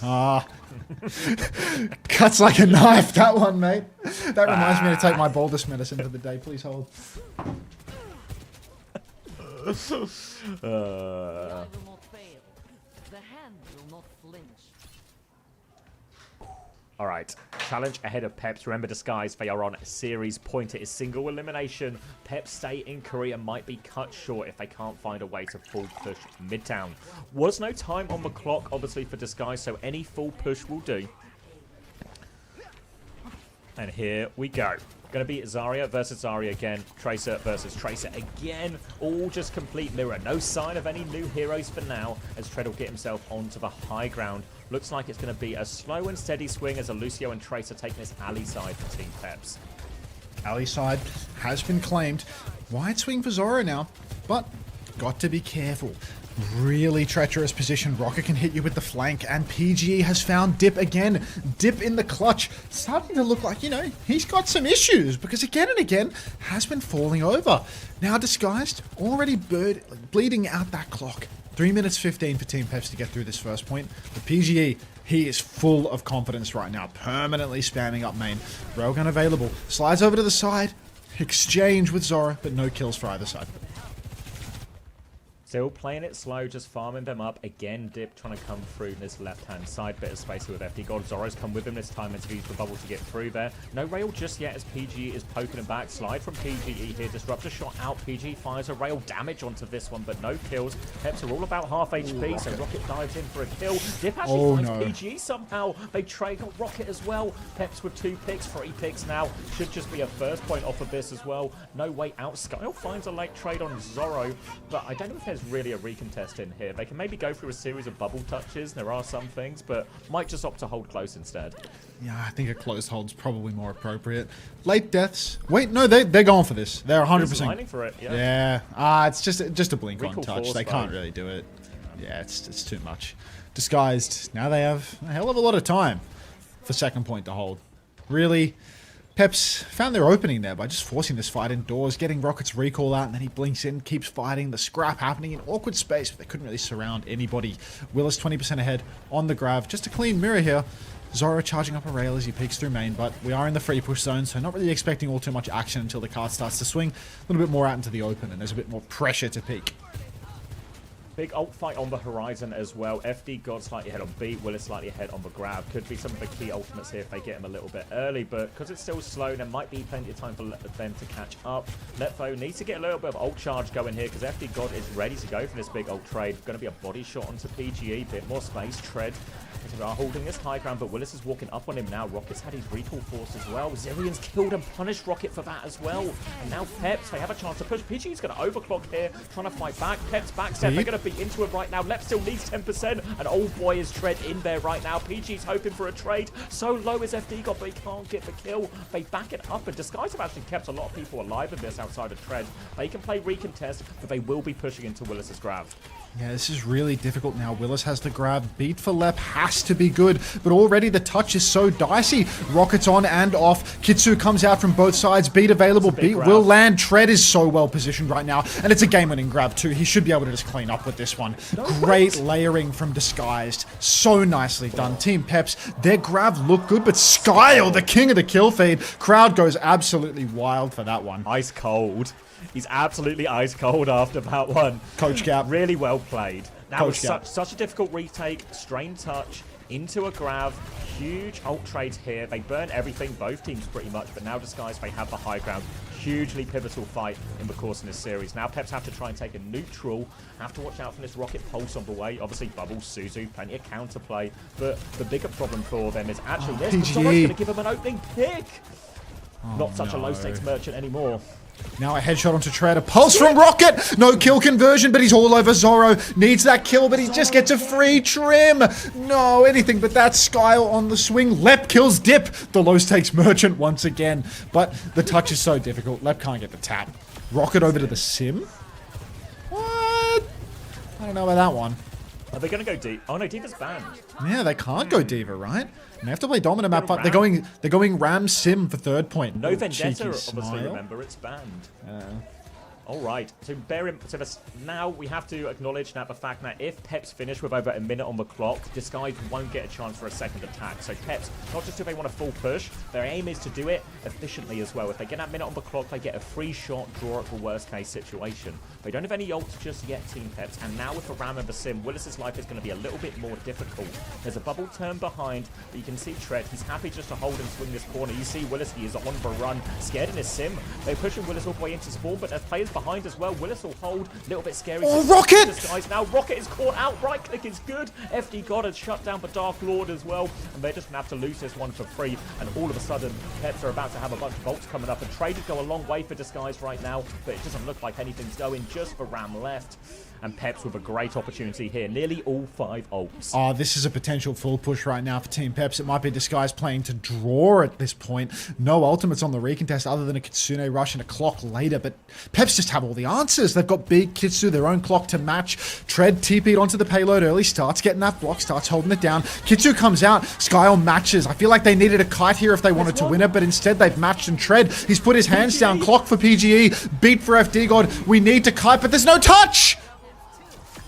S1: Ah. Cuts like a knife, that one, mate. That reminds me to take my boldest medicine for the day. Please hold.
S11: Alright, challenge ahead of Peps. Remember, Disguise, they are on a series point. It is single elimination. Peps stay in Korea might be cut short if they can't find a way to full push Midtown. Was no time on the clock, obviously, for Disguise, so any full push will do. And here we go. Going to be Zarya versus Zarya again. Tracer versus Tracer again. All just complete mirror. No sign of any new heroes for now as Tread will get himself onto the high ground. Looks like it's going to be a slow and steady swing as Lucio and Tracer take this alley side for Team Peps.
S1: Alley side has been claimed. Wide swing for Zorro now, but got to be careful. Really treacherous position. Rocket can hit you with the flank, and PGE has found Dip again. Dip in the clutch. Starting to look like, you know, he's got some issues because again and again has been falling over. Now Disguised, already bleeding out that clock. 3 minutes 15 for Team Peps to get through this first point. The PGE, he is full of confidence right now, permanently spamming up main. Railgun available. Slides over to the side. exchange with Zora, but no kills for either side.
S11: Still playing it slow, just farming them up. Again, Dip trying to come through this left-hand side. Bit of space with FD God. Zoro's come with him this time and use the bubble to get through there. No rail just yet as PGE is poking him back. Slide from PGE here. Disruptor shot out. PGE fires a rail damage onto this one, but no kills. Peps are all about half HP, so Rocket dives in for a kill. Dip actually finds PGE somehow. They trade on Rocket as well. Peps with 2 picks, 3 picks now. Should just be a first point off of this as well. No way out. Skyle finds a late trade on Zoro, but I don't know if there's really a recontest in here. They can maybe go through a series of bubble touches. There are some things, but might just opt to hold close instead.
S1: Yeah, I think a close hold's probably more appropriate. Late deaths. Wait, no, they're going for this. They're 100%
S11: lining for it. Yeah.
S1: It's just a blink on touch. They can't really do it. Yeah, it's too much. Disguised. Now they have a hell of a lot of time for second point to hold. Really. Peps found their opening there by just forcing this fight indoors, getting Rocket's recall out, and then he blinks in, keeps fighting, the scrap happening in awkward space, but they couldn't really surround anybody. Willis 20% ahead on the grab. Just a clean mirror here. Zoro charging up a rail as he peeks through main, but we are in the free push zone, so not really expecting all too much action until the card starts to swing a little bit more out into the open, and there's a bit more pressure to peek.
S11: Big ult fight on the horizon as well. FD God slightly ahead on B, Willis slightly ahead on the grab. Could be some of the key ultimates here if they get him a little bit early, but because it's still slow, there might be plenty of time for them to catch up. Letfo needs to get a little bit of ult charge going here because FD God is ready to go for this big ult trade. Going to be a body shot onto PGE, bit more space, Tread. They are holding this high ground, but Willis is walking up on him now. Rocket's had his recall force as well. Zillion's killed and punished Rocket for that as well. And now Peps, they have a chance to push. PG's going to overclock here, trying to fight back. Peps backstep, they're going to be into it right now. Lep still needs 10%, and old boy is Tread in there right now. PG's hoping for a trade. So low is FD got, but he can't get the kill. They back it up, and Disguise have actually kept a lot of people alive in this outside of Tread. They can play recontest, but they will be pushing into Willis's grab.
S1: Yeah, this is really difficult now. Willis has the grab. Beat for Lep has to be good, but already the touch is so dicey. Rockets on and off. Kitsu comes out from both sides. Beat available. Beat will land. Tread is so well positioned right now, and it's a game-winning grab too. He should be able to just clean up with this one. Great layering from Disguised. So nicely done. Team Peps, their grab looked good, but Skyle, the king of the kill feed. Crowd goes absolutely wild for that one.
S11: Ice cold. He's absolutely ice cold after that one.
S1: Coach Cap.
S11: Really well played. That
S1: Coach
S11: was such a difficult retake. Strain touch into a grab. Huge ult trades here. They burn everything, both teams pretty much, but now Disguise, they have the high ground. Hugely pivotal fight in the course of this series. Now Peps have to try and take a neutral. Have to watch out for this Rocket Pulse on the way. Obviously, Bubbles, Suzu, plenty of counterplay. But the bigger problem for them is actually this. Zoro's going to give him an opening pick. Not such a low-stakes merchant anymore.
S1: Now a headshot onto Tread, a pulse from Rocket! No kill conversion, but he's all over Zoro. Needs that kill, but he just gets a free trim. No, anything but that. Skyle on the swing. Lep kills Dip, the low-stakes merchant once again. But the touch is so difficult. Lep can't get the tap. Rocket over to the sim? What? I don't know about that one.
S11: Are they going to go deep? Oh no, Diva's banned.
S1: Yeah, they can't go Diva, right? And they have to play dominant map fight. They're going Ram Sim for third point.
S11: No
S1: Ooh,
S11: Vendetta,
S1: cheeky
S11: obviously,
S1: smile.
S11: remember, it's banned. All right, so now we have to acknowledge that the fact that if Peps finish with over a minute on the clock, Disguise won't get a chance for a second attack. So Peps, not just do they want a full push, their aim is to do it efficiently as well. If they get that minute on the clock, they get a free shot, draw it for worst case situation. They don't have any ults just yet, Team Peps, and now with the Ram and the Sim, Willis's life is going to be a little bit more difficult. There's a bubble turn behind, but you can see Tread, he's happy just to hold and swing this corner. You see Willis, he is on the run, scared in his Sim. They're pushing Willis all the way into spawn, but there's players behind as well. Willis will hold, a little bit scary.
S1: Oh, Rocket!
S11: Disguise. Now Rocket is caught out, right click is good. FD God has shut down the Dark Lord as well, and they're just going to have to lose this one for free, and all of a sudden, Peps are about to have a bunch of ults coming up, and traders go a long way for Disguise right now, but it doesn't look like anything's going, just for Ram left. And Peps with a great opportunity here. Nearly all 5 ults.
S1: Oh, this is a potential full push right now for Team Peps. It might be Disguise playing to draw at this point. No ultimates on the recontest other than a Kitsune rush and a clock later, but Peps just have all the answers. They've got big Kitsu, their own clock to match. Tread TP'd onto the payload early, starts getting that block, starts holding it down. Kitsu comes out, Skyle matches. I feel like they needed a kite here if they wanted to win it, but instead they've matched, and Tread, he's put his hands down. Clock for PGE, beat for FD God. We need to kite, but there's no touch!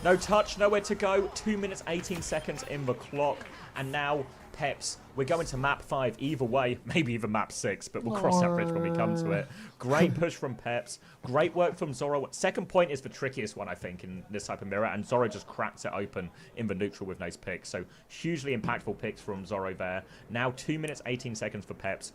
S11: No touch, nowhere to go. 2 minutes, 18 seconds in the clock. And now Peps, we're going to map 5 either way, maybe even map 6, but we'll cross that bridge when we come to it. Great push from Peps, great work from Zoro. Second point is the trickiest one, I think, in this type of mirror, and Zoro just cracks it open in the neutral with nice picks. So hugely impactful picks from Zoro there. Now 2 minutes 18 seconds for Peps.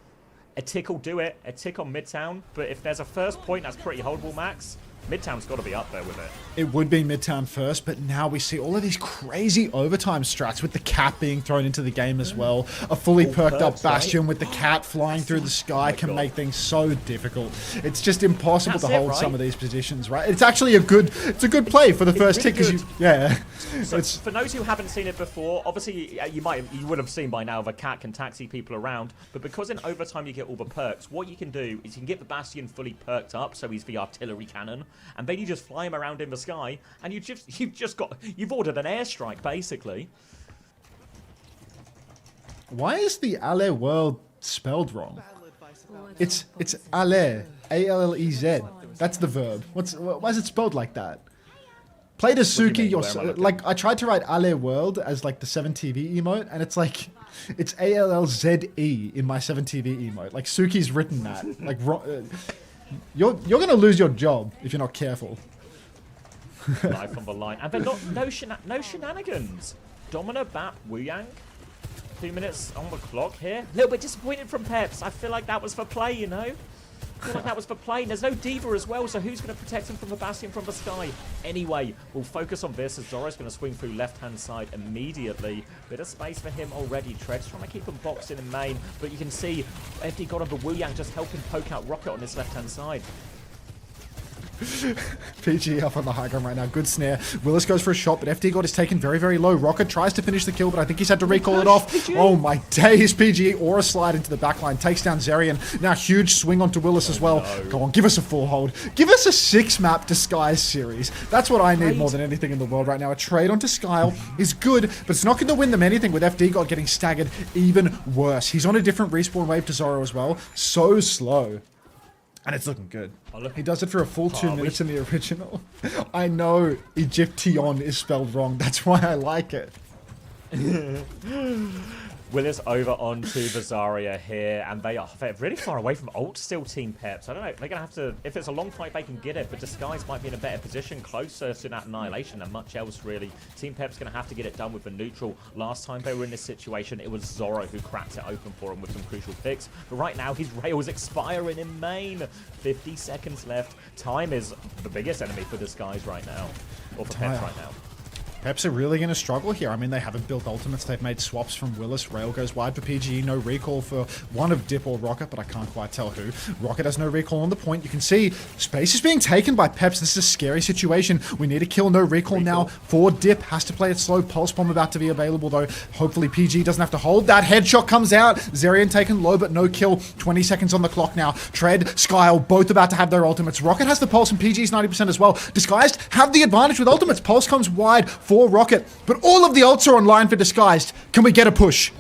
S11: A tick will do it, a tick on Midtown, but if there's a first point that's pretty holdable, Max, Midtown's got to be up there with it.
S1: It would be Midtown first, but now we see all of these crazy overtime strats with the cat being thrown into the game as well. A fully perked up Bastion with the cat flying through the sky can make things so difficult. It's just impossible to hold some of these positions, right? It's actually a good play for the first tick because
S11: So for those who haven't seen it before, obviously you would have seen by now the cat can taxi people around, but because in overtime you get all the perks, what you can do is you can get the Bastion fully perked up, so he's the artillery cannon, and then you just fly him around in the sky, and you've ordered an airstrike basically. Why
S1: is the Ale world spelled wrong? It's Ale, A-L-L-E-Z. That's the verb. Why is it spelled like that? Played as Suki, like I tried to write Ale world as like the 7TV emote, and it's like it's A-L-L-Z-E in my 7TV emote. Like Suki's written that. Like you're gonna lose your job if you're not careful.
S11: Live on the line, and then no shenanigans. Domina, Bap, Wuyang. 2 minutes on the clock here. A little bit disappointed from Peps. I feel like that was for play, you know. I feel like that was for play. There's no Diva as well, so who's going to protect him from the Bastion from the sky? Anyway, we'll focus on this as Zoro's going to swing through left-hand side immediately. Bit of space for him already. Tread's trying to keep him boxed in main, but you can see FD got on the Wuyang just helping poke out Rocket on this left-hand side.
S1: PG up on the high ground right now. Good snare. Willis goes for a shot, but FD God is taken very, very low. Rocket tries to finish the kill, but I think he's had to recall it off. PG. Oh my days. PG aura slide into the backline. Takes down Zerian. Now huge swing onto Willis as well. No. Go on, give us a full hold. Give us a 6-map disguise series. That's what I need more than anything in the world right now. A trade onto Skyle is good, but it's not going to win them anything with FD God getting staggered even worse. He's on a different respawn wave to Zoro as well. So slow. And it's looking good. He does it for a full 2 minutes in the original. I know Egyption is spelled wrong. That's why I like it.
S11: Willis over onto the Zarya here, and they're really far away from ult still, Team Peps. I don't know, they're going to have to, if it's a long fight, they can get it, but Disguise might be in a better position, closer to that Annihilation than much else, really. Team Peps going to have to get it done with the neutral. Last time they were in this situation, it was Zoro who cracked it open for him with some crucial picks, but right now his rail's expiring in main. 50 seconds left. Time is the biggest enemy for Disguise right now, or for Peps right now.
S1: Peps are really going to struggle here. I mean, they haven't built ultimates. They've made swaps from Willis. Rail goes wide for PGE. No recall for one of Dip or Rocket, but I can't quite tell who. Rocket has no recall on the point. You can see space is being taken by Peps. This is a scary situation. We need a kill. No recall now for Dip. Has to play it slow. Pulse Bomb about to be available, though. Hopefully, PG doesn't have to hold. That headshot comes out. Zerian taken low, but no kill. 20 seconds on the clock now. Tread, Skyle, both about to have their ultimates. Rocket has the Pulse, and PG's 90% as well. Disguised have the advantage with ultimates. Pulse comes wide for Rocket, but all of the ults are online for Disguised. Can we get a push?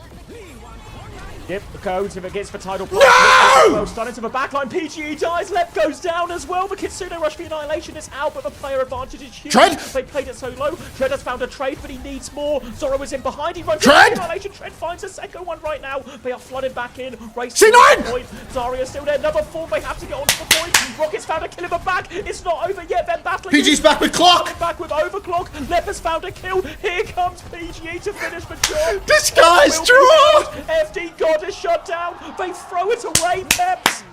S11: Dip goes if it gets the title block.
S1: No!
S11: Well, starting to the backline. PGE dies. Lep goes down as well. The Kitsune Rush for Annihilation is out, but the player advantage is huge.
S1: Tread!
S11: They played it so low. Tread has found a trade, but he needs more. Zoro is in behind. He runs
S1: Tread!
S11: Annihilation. Tread finds a second one right now. They are flooded back in. Race
S1: C9!
S11: Point. Zarya still there. Number 4. They have to get onto the point. Rocket's found a kill in the back. It's not over yet. They're battling.
S1: PG's back with clock.
S11: Back with overclock. Lep has found a kill. Here comes PGE to finish the job.
S1: Disguised draw!
S11: FD God is shut down. They throw it away, Peps.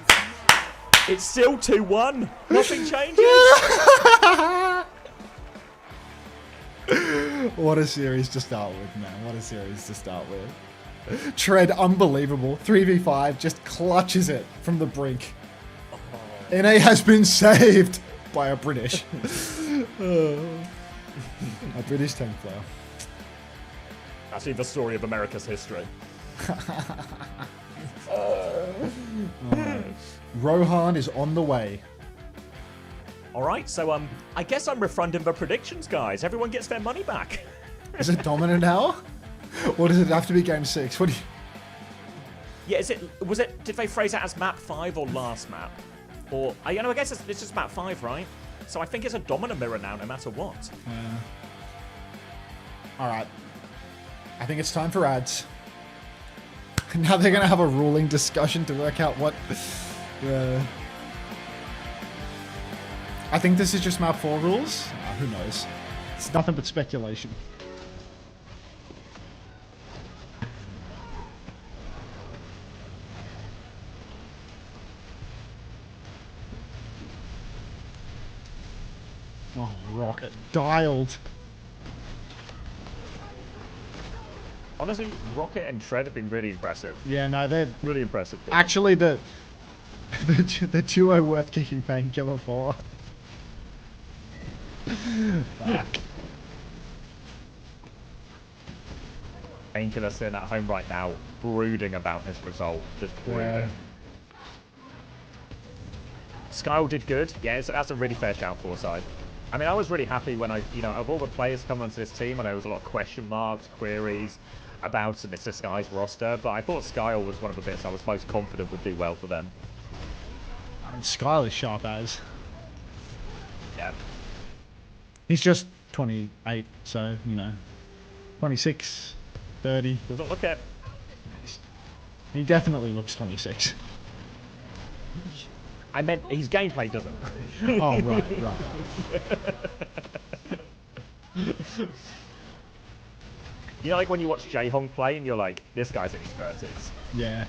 S11: It's still 2-1. Nothing changes.
S1: What a series to start with, man. What a series to start with. Tread, unbelievable. 3v5, just clutches it from the brink. NA has been saved by a British. A British tank player.
S11: Actually, the story of America's history.
S1: Rohan is on the way.
S11: Alright, so I guess I'm refunding the predictions, guys. Everyone gets their money back.
S1: Is it dominant now? Or does it have to be game 6? What do you...
S11: Yeah, did they phrase it as map 5 or last map? Or, I guess it's just map 5, right? So I think it's a dominant mirror now, no matter what.
S1: Alright. I think it's time for ads. Now they're gonna have a ruling discussion to work out what. I think this is just map 4 rules. Who knows? It's nothing but speculation. Oh, rocket dialed.
S11: Honestly, Rocket and Shred have been really impressive.
S1: Yeah, no, they're
S11: Really impressive.
S1: actually the duo worth kicking Painkiller for. Fuck.
S11: Painkiller sitting at home right now, brooding about this result. Just brooding. Skyle did good. Yeah, that's a really fair shout for side. I mean, I was really happy when of all the players coming onto this team, I know there was a lot of question marks, queries about this guy's roster, but I thought Skyle was one of the bits I was most confident would do well for them.
S1: I mean, Skyle is sharp as.
S11: Yeah.
S1: He's just 28, so, 26, 30.
S11: Doesn't look it.
S1: He definitely looks 26.
S11: I meant his gameplay doesn't.
S1: Oh, right.
S11: You know, like when you watch Jaehong play and you're like, this guy's in his 30s.
S1: Yeah.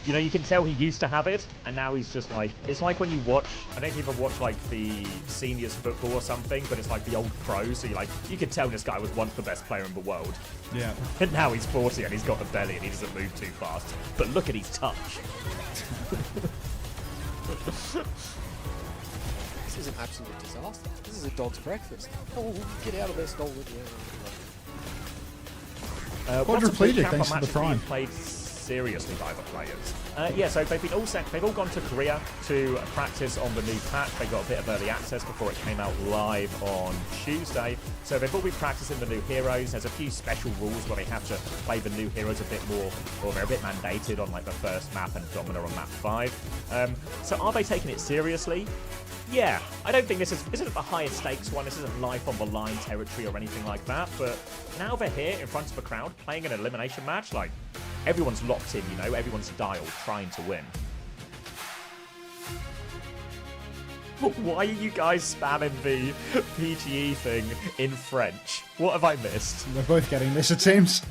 S11: You know, you can tell he used to have it, and now he's just like, it's like when you watch, I don't even watch like the seniors football or something, but it's like the old pros, so you can tell this guy was once the best player in the world.
S1: Yeah.
S11: And now he's 40 and he's got a belly and he doesn't move too fast. But look at his touch.
S2: This is an absolute disaster. This is a dog's breakfast. Oh, get out of there, Stolen.
S1: Quadriplegic thanks to the Prime.
S11: Played seriously by the players. Yeah, so they've all gone to Korea to practice on the new patch. They got a bit of early access before it came out live on Tuesday. So they've all been practicing the new heroes. There's a few special rules where they have to play the new heroes a bit more, or they're a bit mandated on like the first map and Domina on map 5. So are they taking it seriously? Yeah, I don't think this isn't the highest stakes one. This isn't life on the line territory or anything like that. But now they're here in front of a crowd playing an elimination match. Like, everyone's locked in, everyone's dialed, trying to win. Why are you guys spamming the PGE thing in French? What have I missed?
S1: We're both getting this, it seems.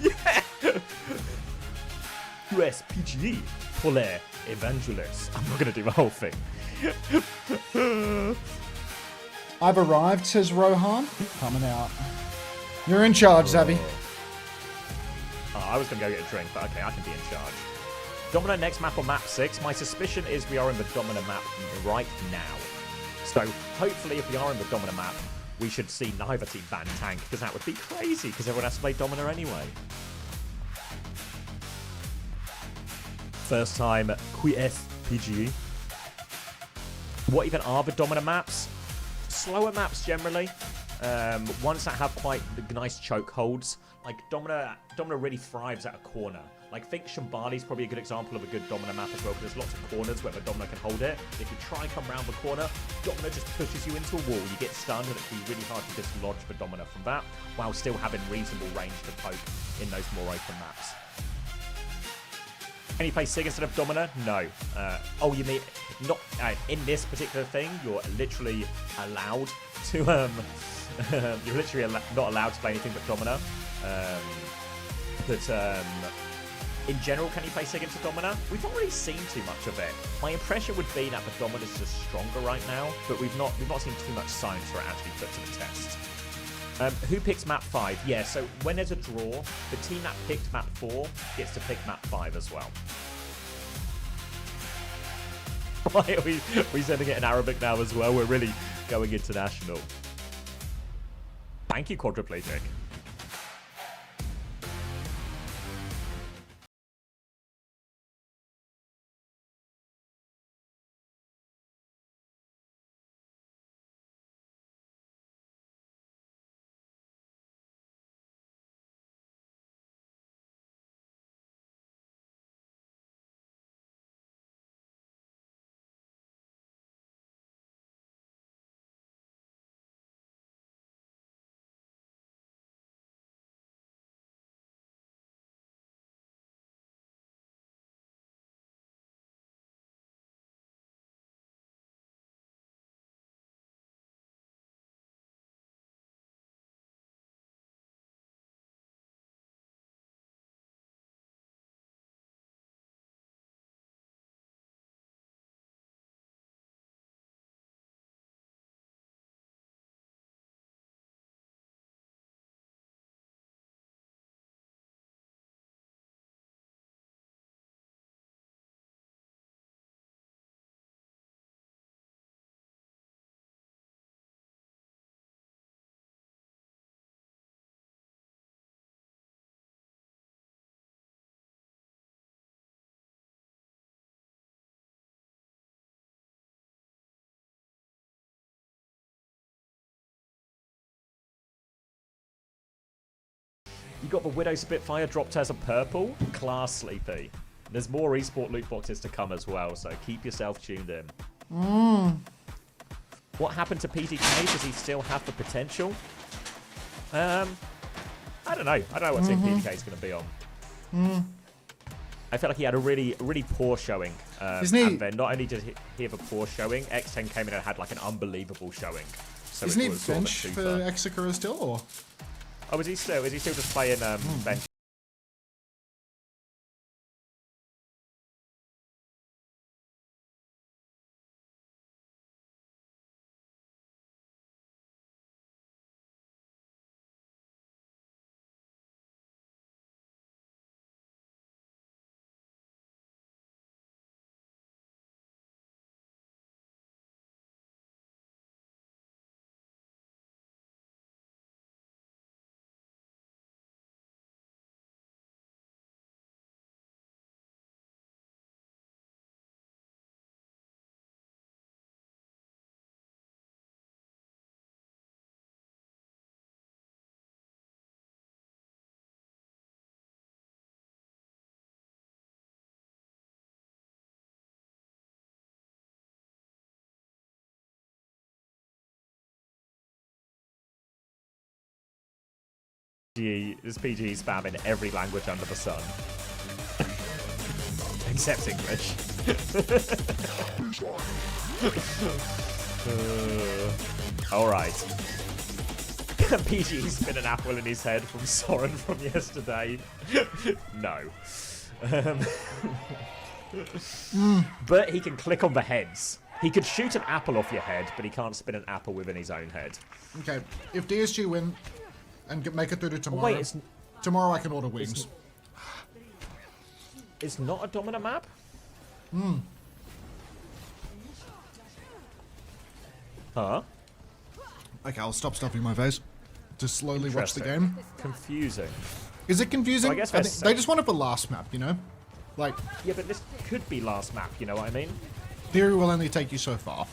S11: Yeah! US PGE pour les evangelists. I'm not going to do the whole thing.
S1: I've arrived, says Rohan. Coming out. You're in charge, Zavi.
S11: Oh, I was going to go get a drink, but okay, I can be in charge. Domina next map on map 6. My suspicion is we are in the Domina map right now. So hopefully if we are in the Domina map, we should see neither team ban tank, because that would be crazy, because everyone has to play Domina anyway. First time QS PGE. What even are the Domina maps? Slower maps generally. Ones that have quite nice choke holds. Like Domina really thrives at a corner. Like, think Shambhali's probably a good example of a good Domina map as well, because there's lots of corners where the Domina can hold it. If you try and come around the corner, Domina just pushes you into a wall. You get stunned, and it can be really hard to dislodge the Domina from that, while still having reasonable range to poke in those more open maps. Can you play Sig instead of Domina? No. Oh, you mean not in this particular thing? You're literally allowed to you're literally not allowed to play anything but Domina. In general, can you play Sig into Domina? We've not really seen too much of it. My impression would be that the Domina is just stronger right now, but we've not seen too much science for it actually put to the test. Who picks map 5? Yeah, so when there's a draw, the team that picked map 4 gets to pick map 5 as well. Why are we sending it in Arabic now as well? We're really going international. Thank you, Quadriplegic. You got the Widow Spitfire dropped as a purple. Class, Sleepy. There's more esport loot boxes to come as well, so keep yourself tuned in. What happened to PTK? Does he still have the potential? I don't know. I don't know what team PTK is going to be on. I feel like he had a really poor showing. And then not only did he have a poor showing, X10 came in and had like an unbelievable showing. So
S1: Isn't he
S11: was sort of a
S1: bench for
S11: twofer.
S1: Executor still, or?
S11: Oh, is he still just playing bench? This PG spam in every language under the sun. Except English. Alright. PG spin an apple in his head from Soren from yesterday. No. But he can click on the heads. He could shoot an apple off your head, but he can't spin an apple within his own head.
S1: Okay, if DSG win and make it through to tomorrow,
S11: wait,
S1: tomorrow I can order wings.
S11: It's not a dominant map? Huh?
S1: Okay, I'll stop stuffing my face. Just slowly watch the game.
S11: Confusing.
S1: Is it confusing?
S11: So I guess
S1: I think they just want it for last map, you know? Like,
S11: yeah, but this could be last map, you know what I mean?
S1: theory will only take you so far.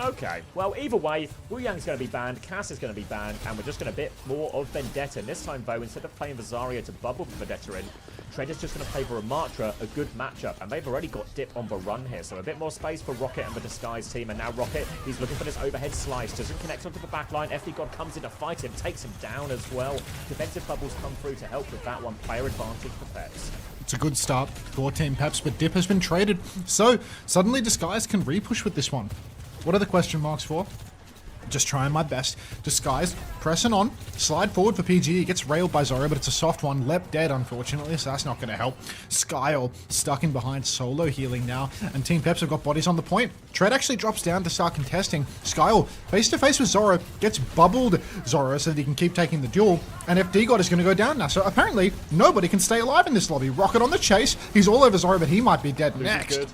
S11: Okay, well, either way, Wu Yang's going to be banned, Cass is going to be banned, and we're just going to bit more of Vendetta. And this time, though, instead of playing Vazario to bubble Vendetta in, Trent is just going to play Ramatra, a good matchup. And they've already got Dip on the run here, so a bit more space for Rocket and the Disguise team. And now Rocket, he's looking for this overhead slice, doesn't connect onto the back line. FD God comes in to fight him, takes him down as well. Defensive bubbles come through to help with that one. Player advantage for Peps.
S1: It's a good start for Team Peps, but Dip has been traded. So, suddenly Disguise can repush with this one. What are the question marks for? Just trying my best. Disguise, pressing on, slide forward for PG. He gets railed by Zoro, but it's a soft one. Lep dead, unfortunately, so that's not going to help. Skyle stuck in behind, solo healing now, and Team Peps have got bodies on the point. Tread actually drops down to start contesting. Skyle, face to face with Zoro, gets bubbled Zoro so that he can keep taking the duel, and FD God is going to go down now. So apparently, nobody can stay alive in this lobby. Rocket on the chase. He's all over Zoro, but he might be dead next.
S11: Good.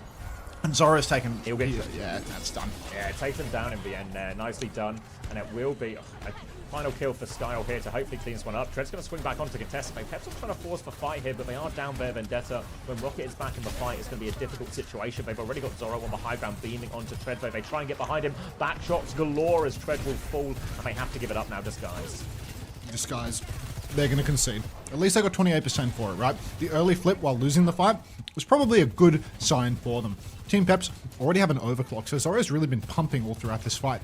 S1: And Zoro's taken.
S11: He'll get
S1: yeah, that's done.
S11: Yeah, takes him down in the end there. Nicely done. And it will be a final kill for Skyle here to hopefully clean this one up. Tread's going to swing back onto contest. Peps are trying to force the fight here, but they are down there. Vendetta. When Rocket is back in the fight, it's going to be a difficult situation. They've already got Zoro on the high ground, beaming onto Tread. They try and get behind him. Back shots galore as Tread will fall, and they have to give it up now, Disguise.
S1: Disguise. They're going to concede. At least they got 28% for it, right? The early flip while losing the fight was probably a good sign for them. Team Peps already have an overclock, so Zoro's really been pumping all throughout this fight.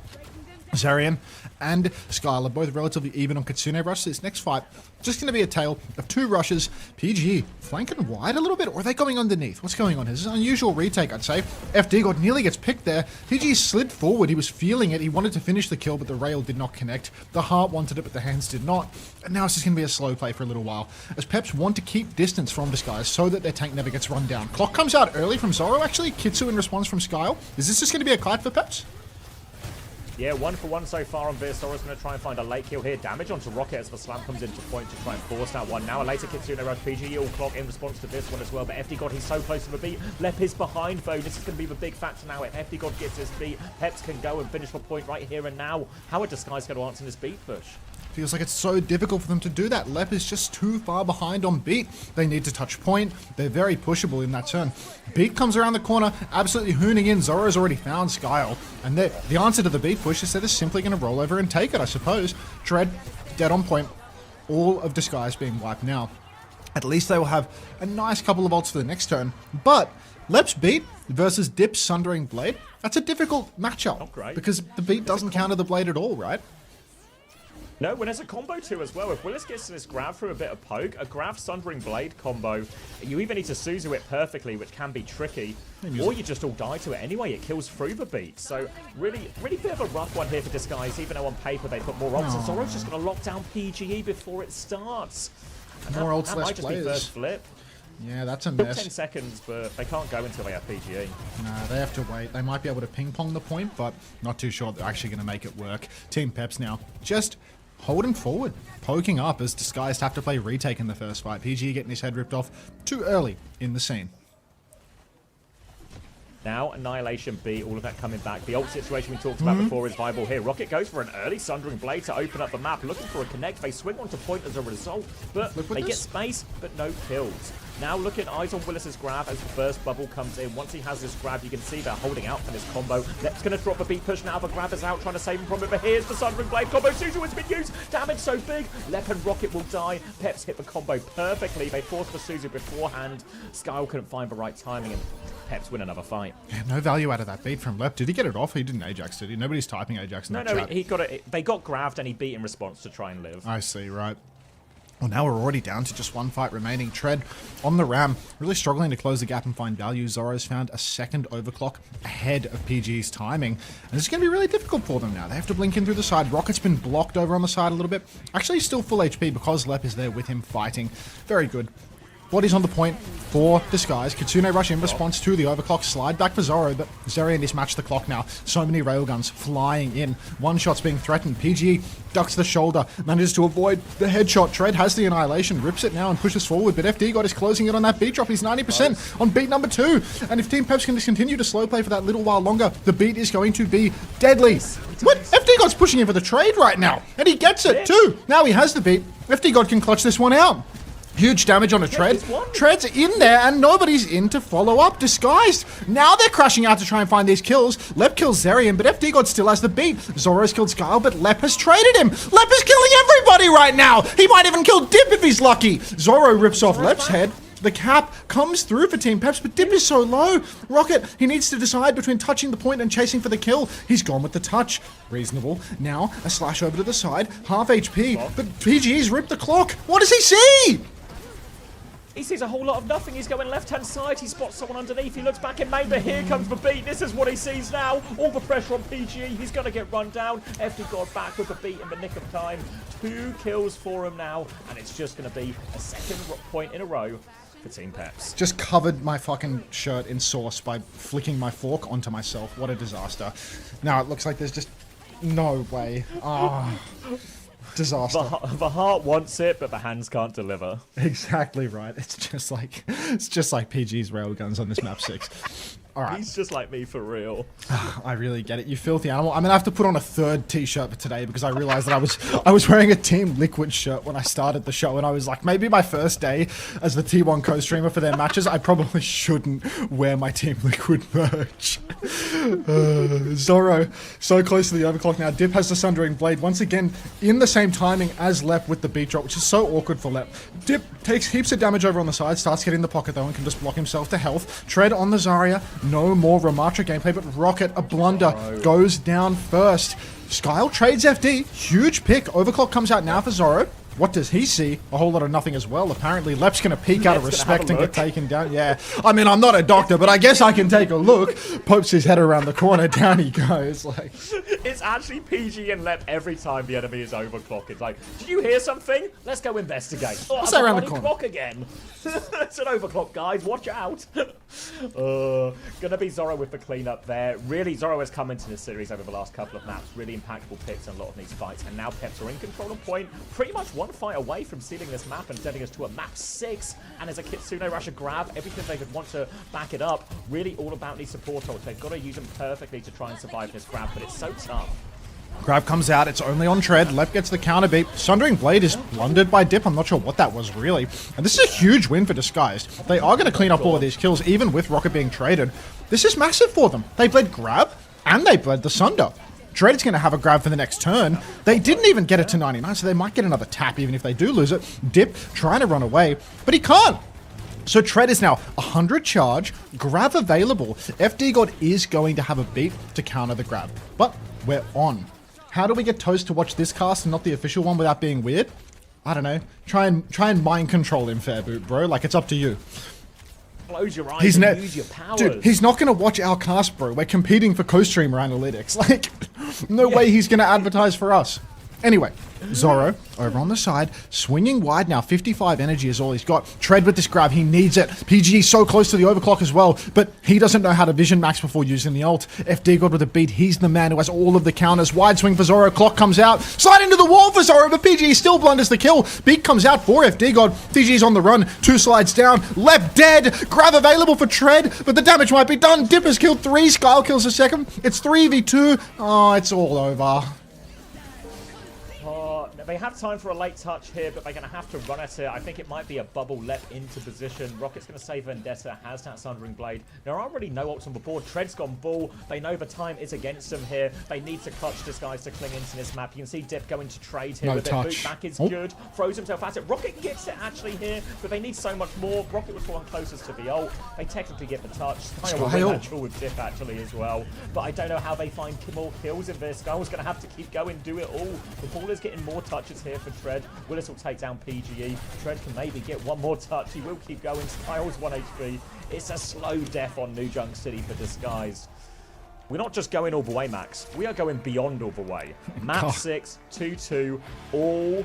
S1: Zarian and Skylar both relatively even on Kitsune Rush. This next fight just going to be a tale of two rushes. PG flanking wide a little bit, or are they going underneath? What's going on here? This is an unusual retake, I'd say. FD God nearly gets picked there. PG slid forward. He was feeling it. He wanted to finish the kill, but the rail did not connect. The heart wanted it, but the hands did not. And now it's just going to be a slow play for a little while, as Peps want to keep distance from Disguise so that their tank never gets run down. Clock comes out early from Zoro, actually. Kitsu in response from Skyle. Is this just going to be a kite for Peps?
S11: Yeah, 1 for 1 so far on this. Zoro's going to try and find a late kill here. Damage onto Rocket as the slam comes into point to try and force that one. Now a later Kitsune Rush. PG all clock in response to this one as well. But FD God, he's so close to the beat. Lep is behind though. This is going to be the big factor now. If FD God gets this beat, Peps can go and finish the point right here and now. How are Disguise going to answer this beat push?
S1: Feels like it's so difficult for them to do that. Lep is just too far behind on Beat. They need to touch point. They're very pushable in that turn. Beat comes around the corner, absolutely hooning in. Zoro's already found Skyle. And the answer to the Beat push is they're just simply going to roll over and take it, I suppose. Tread, dead on point. all of Disguise being wiped now. At least they will have a nice couple of ults for the next turn. But Lep's beat versus Dip's Sundering Blade, that's a difficult matchup.
S11: Not great.
S1: Because the beat doesn't counter the blade at all, right?
S11: No, when there's a combo too as well. If Willis gets this grab through a bit of poke, a grab Sundering Blade combo, you either need to Suzu it perfectly, which can be tricky, or you just all die to it anyway. It kills through the beat. So really bit of a rough one here for Disguise, even though on paper they put more ults. And Zoro's just going to lock down PGE before it starts. And
S1: More ults,
S11: that
S1: less
S11: might just
S1: players.
S11: be first flip.
S1: Yeah, that's a
S11: Took
S1: mess.
S11: 10 seconds, but they can't go until they have PGE.
S1: Nah, they have to wait. They might be able to ping pong the point, but not too sure they're actually going to make it work. Team Peps now just holding forward, poking up as Disguised have to play retake in the first fight. PGE getting his head ripped off too early in the scene.
S11: Now, Annihilation B, all of that coming back. The ult situation we talked about before is viable here. Rocket goes for an early Sundering Blade to open up the map, looking for a connect. They swing onto point as a result, but they get space, but no kills. Now look at eyes on Willis's grab as the first bubble comes in. Once he has this grab, you can see they're holding out for this combo. Lep's going to drop a beat push now. The grab is out, trying to save him from it, but here's the Sundering Blade combo. Suzu has been used. Damage so big. Lep and Rocket will die. Peps hit the combo perfectly. They forced the Suzu beforehand. Skyle couldn't find the right timing, and Peps win another fight.
S1: Yeah, no value out of that beat from Lep. Did he get it off? He didn't Ajax, did he? Nobody's typing Ajax in that chat.
S11: He got it. They got grabbed and he beat in response to try and live.
S1: I see, right. Well, now we're already down to just one fight remaining. Tread on the Ram, really struggling to close the gap and find value. Zoro's found a second overclock ahead of PG's timing. And it's going to be really difficult for them now. They have to blink in through the side. Rocket's been blocked over on the side a little bit. Actually, he's still full HP because Lep is there with him fighting. Very good. Bodies on the point for Disguise. Kitsune rush in response to the overclock. Slide back for Zoro, but Zerian is matched the clock now. So many railguns flying in. One shot's being threatened. PG ducks the shoulder, manages to avoid the headshot. Tread has the Annihilation, rips it now and pushes forward, but FD God is closing it on that beat drop. He's 90% on beat number 2. And if Team Peps can just continue to slow play for that little while longer, the beat is going to be deadly. What? FD God's pushing in for the trade right now, and he gets it too. Now he has the beat. FD God can clutch this one out. Huge damage on a Tread. Tread's in there and nobody's in to follow up. Disguised. Now they're crashing out to try and find these kills. Lep kills Zerian, but FD God still has the beat. Zoro's killed Skyle, but Lep has traded him. Lep is killing everybody right now. He might even kill Dip if he's lucky. Zoro rips off Lep's head. The cap comes through for Team Peps, but Dip is so low. Rocket, he needs to decide between touching the point and chasing for the kill. He's gone with the touch. Reasonable. Now, a slash over to the side. Half HP, but PG's ripped the clock. What does he see?
S11: He sees a whole lot of nothing. He's going left-hand side. He spots someone underneath. He looks back in main, but here comes the beat. This is what he sees now. All the pressure on PG. He's going to get run down. FD God back with the beat in the nick of time. 2 kills for him now, and it's just going to be a second point in a row for Team Peps.
S1: Just covered my fucking shirt in sauce by flicking my fork onto myself. What a disaster. Now it looks like there's just no way. Ah. Disaster.
S11: The heart wants it, but the hands can't deliver.
S1: Exactly right. It's just like PG's railguns on this map 6. All right.
S11: He's just like me for real.
S1: I really get it. You filthy animal. I'm gonna have to put on a third t-shirt for today because I realized that I was wearing a Team Liquid shirt when I started the show, and I was like, maybe my first day as the T1 co-streamer for their matches, I probably shouldn't wear my Team Liquid merch. Zoro so close to the overclock now. Dip has the Sundering Blade once again in the same timing as Lep with the beat drop, which is so awkward for Lep. Dip takes heaps of damage over on the side, starts getting the pocket though, and can just block himself to health. Tread on the Zarya. No more Ramatra gameplay, but Rocket, a blunder, goes down first. Skyle trades FD. Huge pick. Overclock comes out now for Zoro. What does he see? A whole lot of nothing as well. Apparently, Lep's going to peek out of respect and get taken down. Yeah. I mean, I'm not a doctor, but I guess I can take a look. Pokes his head around the corner. Down he goes. Like,
S11: it's actually PG and Lep every time the enemy is overclocked. It's like, did you hear something? Let's go investigate. Oh,
S1: what's that around the corner?
S11: Clock again. It's an overclock, guys. Watch out. Gonna be Zoro with the cleanup there. Really, Zoro has come into this series over the last couple of maps. Really impactful picks in a lot of these fights. And now Peps are in control of point. Pretty much one fight away from sealing this map and sending us to a map 6. And as a Kitsune Rasher grab, everything they could want to back it up. Really all about these support ults. They've got to use them perfectly to try and survive this grab, but it's so tough.
S1: grab comes out. It's only on Tread. Lep gets the counter beat. Sundering Blade is blundered by Dip. I'm not sure what that was, really. And this is a huge win for Disguised. They are going to clean up all of these kills, even with Rocket being traded. This is massive for them. They bled grab, and they bled the Sunder. Tread is going to have a grab for the next turn. They didn't even get it to 99, so they might get another tap even if they do lose it. Dip trying to run away, but he can't. So Tread is now 100 charge, grab available. FD God is going to have a beat to counter the grab, but we're on. How do we get Toast to watch this cast and not the official one without being weird? I don't know. Try and mind control him, fair boot, bro. Like, it's up to you.
S11: Close your eyes and use your powers.
S1: Dude, he's not going to watch our cast, bro. We're competing for co-streamer analytics. Like, no way he's going to advertise for us. Anyway, Zoro over on the side, swinging wide now. 55 energy is all he's got. Tread with this grab. He needs it. PGE so close to the overclock as well, but he doesn't know how to vision max before using the ult. FD God with a beat. He's the man who has all of the counters. Wide swing for Zoro. Clock comes out. Slide into the wall for Zoro, but PGE still blunders the kill. Beat comes out for FD God. PGE's on the run. 2 slides down. Left dead. Grab available for Tread, but the damage might be done. Dipper's killed 3. Skyle kills a second. It's 3v2. Oh, it's all over.
S11: They have time for a late touch here, but they're going to have to run at it. I think it might be a bubble let into position. Rocket's going to save Vendetta, has that Sundering Blade. There are already no ults on the board. Tread's gone bull. They know the time is against them here. They need to clutch this guys to cling into this map. You can see Dip going to trade here with it. Boot back is good. Throws himself at it. Rocket gets it actually here, but they need so much more. Rocket was the one closest to the ult. They technically get the touch. Skyle will win that duel with Dip actually as well. But I don't know how they find more kills in this. Skyle's going to have to keep going, do it all. The ball is getting more touches here for Tread. Willis will take down PGE. Tread can maybe get one more touch. He will keep going. Styles 1 HP. It's a slow death on New Junk City for Disguise. We're not just going all the way, Max. We are going beyond all the way. Map 6, 2-2, all...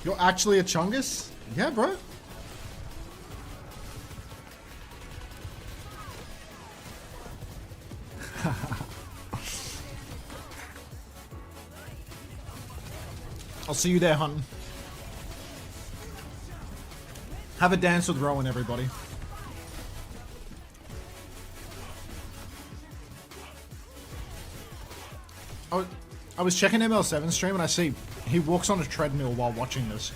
S1: You're actually a Chungus? Yeah, bro. I'll see you there, hunting. Have a dance with Rowan, everybody. I was checking ML7 stream and I see he walks on a treadmill while watching this.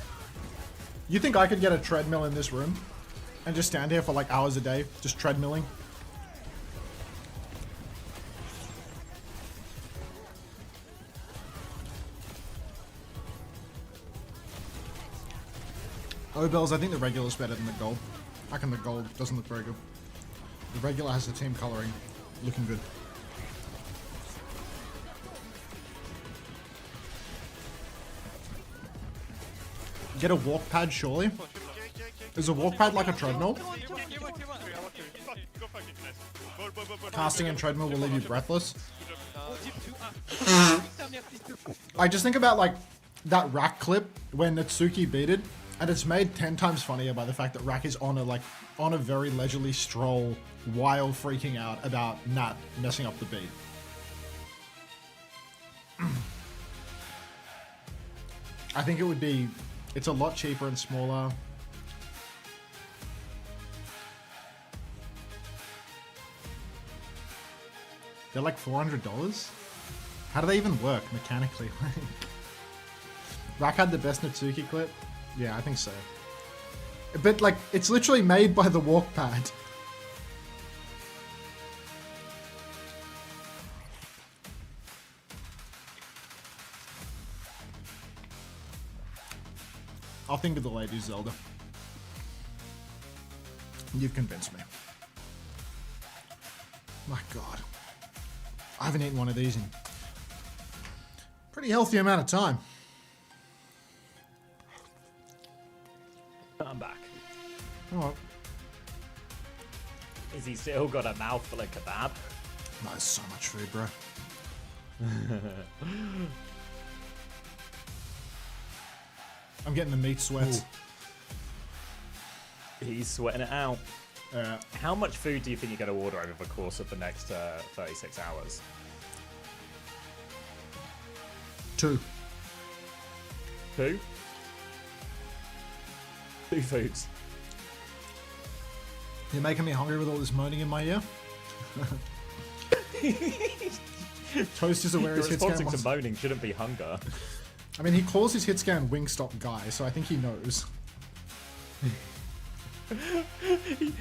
S1: You think I could get a treadmill in this room and just stand here for like hours a day, just treadmilling? Obels, I think the regular's better than the gold. I reckon the gold doesn't look very good. The regular has the team coloring looking good. Get a walk pad, surely? Is a walk pad like a treadmill? Casting and treadmill will leave you breathless. I just think about like that Rack clip when Natsuki beated, and it's made 10 times funnier by the fact that Rack is on a very leisurely stroll while freaking out about Nat messing up the beat. I think it would be... It's a lot cheaper and smaller. They're like $400? How do they even work mechanically? Rack had the best Natsuki clip? Yeah, I think so. But, like, it's literally made by the walk pad. I'll think of the lady Zelda. You've convinced me. My god. I haven't eaten one of these in pretty healthy amount of time.
S11: I'm back.
S1: Oh,
S11: Is he still got a mouthful of kebab?
S1: that's so much food, bro. I'm getting the meat sweats.
S11: He's sweating it out. How much food do you think you're going to order over the course of the next 36 hours?
S1: 2.
S11: 2? 2 foods.
S1: You're making me hungry with all this moaning in my ear. Toast is aware his hit scan
S11: Responding to
S1: wants...
S11: moaning shouldn't be hunger.
S1: I mean, he calls his hit scan Wingstop guy, so I think he knows.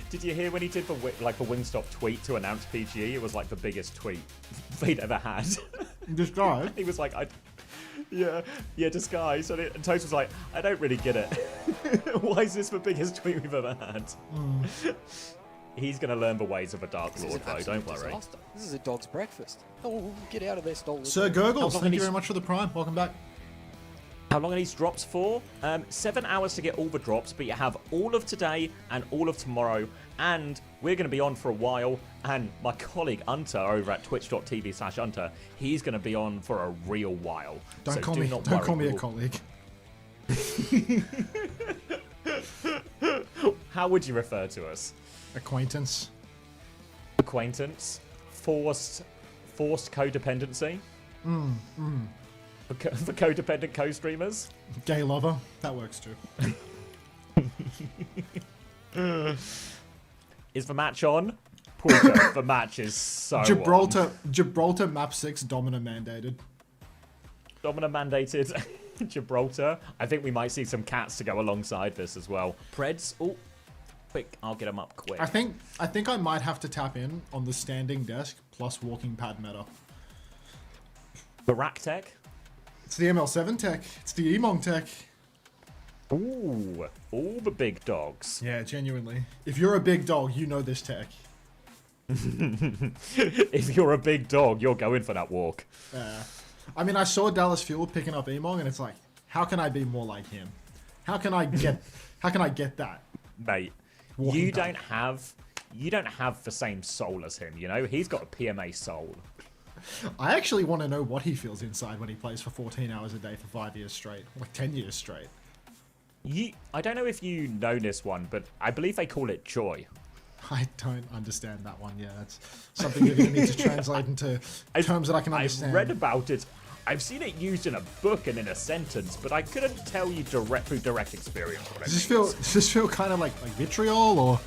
S11: Did you hear when he did the Wingstop tweet to announce PGE? It was like the biggest tweet they'd ever had.
S1: This guy?
S11: He was like, yeah, disguise. And Toast was like, I don't really get it. Why is this the biggest tweet we've ever had? He's going to learn the ways of a Dark Lord, though, don't worry.
S2: Disaster. This is a dog's breakfast. Oh, get out of there, stolen.
S1: Sir Gurgles, thank you very much for the prime. Welcome back.
S11: How long are these drops for? 7 hours to get all the drops, but you have all of today and all of tomorrow, and we're going to be on for a while, and my colleague Unter over at twitch.tv/Unter, he's going to be on for a real while.
S1: Don't call me a colleague.
S11: How would you refer to us?
S1: Acquaintance.
S11: Acquaintance. Forced codependency. For codependent co-streamers.
S1: Gay lover. That works too.
S11: Is the match on? Porter, the match is so
S1: Gibraltar map 6 Domina mandated.
S11: Domina mandated. Gibraltar. I think we might see some cats to go alongside this as well. Preds. Oh, quick. I'll get them up quick.
S1: I think I might have to tap in on the standing desk plus walking pad meta.
S11: The rack tech.
S1: It's the ML7 tech. It's the Emong tech.
S11: Ooh, all the big dogs.
S1: Yeah, genuinely. If you're a big dog, you know this tech.
S11: If you're a big dog, you're going for that walk.
S1: I mean, I saw Dallas Fuel picking up Emong, and it's like, how can I be more like him? How can I get that?
S11: Mate, you don't have the same soul as him, you know? He's got a PMA soul.
S1: I actually want to know what he feels inside when he plays for 14 hours a day for 5 years straight. Like 10 years straight.
S11: I don't know if you know this one, but I believe they call it joy.
S1: I don't understand that one. Yeah, that's something you're going to need to translate into terms that I can understand.
S11: I've read about it. I've seen it used in a book and in a sentence, but I couldn't tell you through direct experience. What
S1: Does this feel kind of like vitriol, or?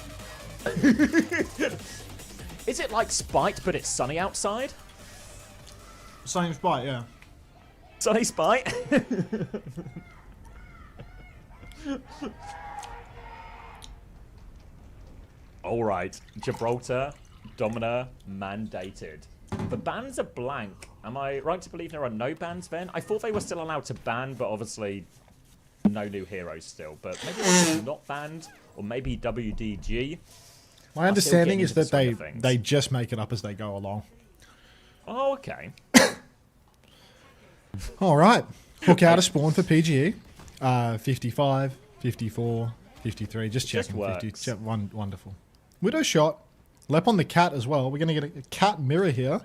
S11: Is it like Spite, but it's sunny outside?
S1: Same Spite, yeah.
S11: Sunny Spite? Alright, Gibraltar, Domina, mandated. The bans are blank. Am I right to believe there are no bans then? I thought they were still allowed to ban, but obviously no new heroes still. But maybe they're not banned, or maybe WDG.
S1: My understanding is that they just make it up as they go along.
S11: Oh, okay.
S1: All right. Hook out a spawn for PGE. 55, 54, 53. Just checking. 50. Wonderful. Widow shot. Lep on the cat as well. We're going to get a cat mirror here.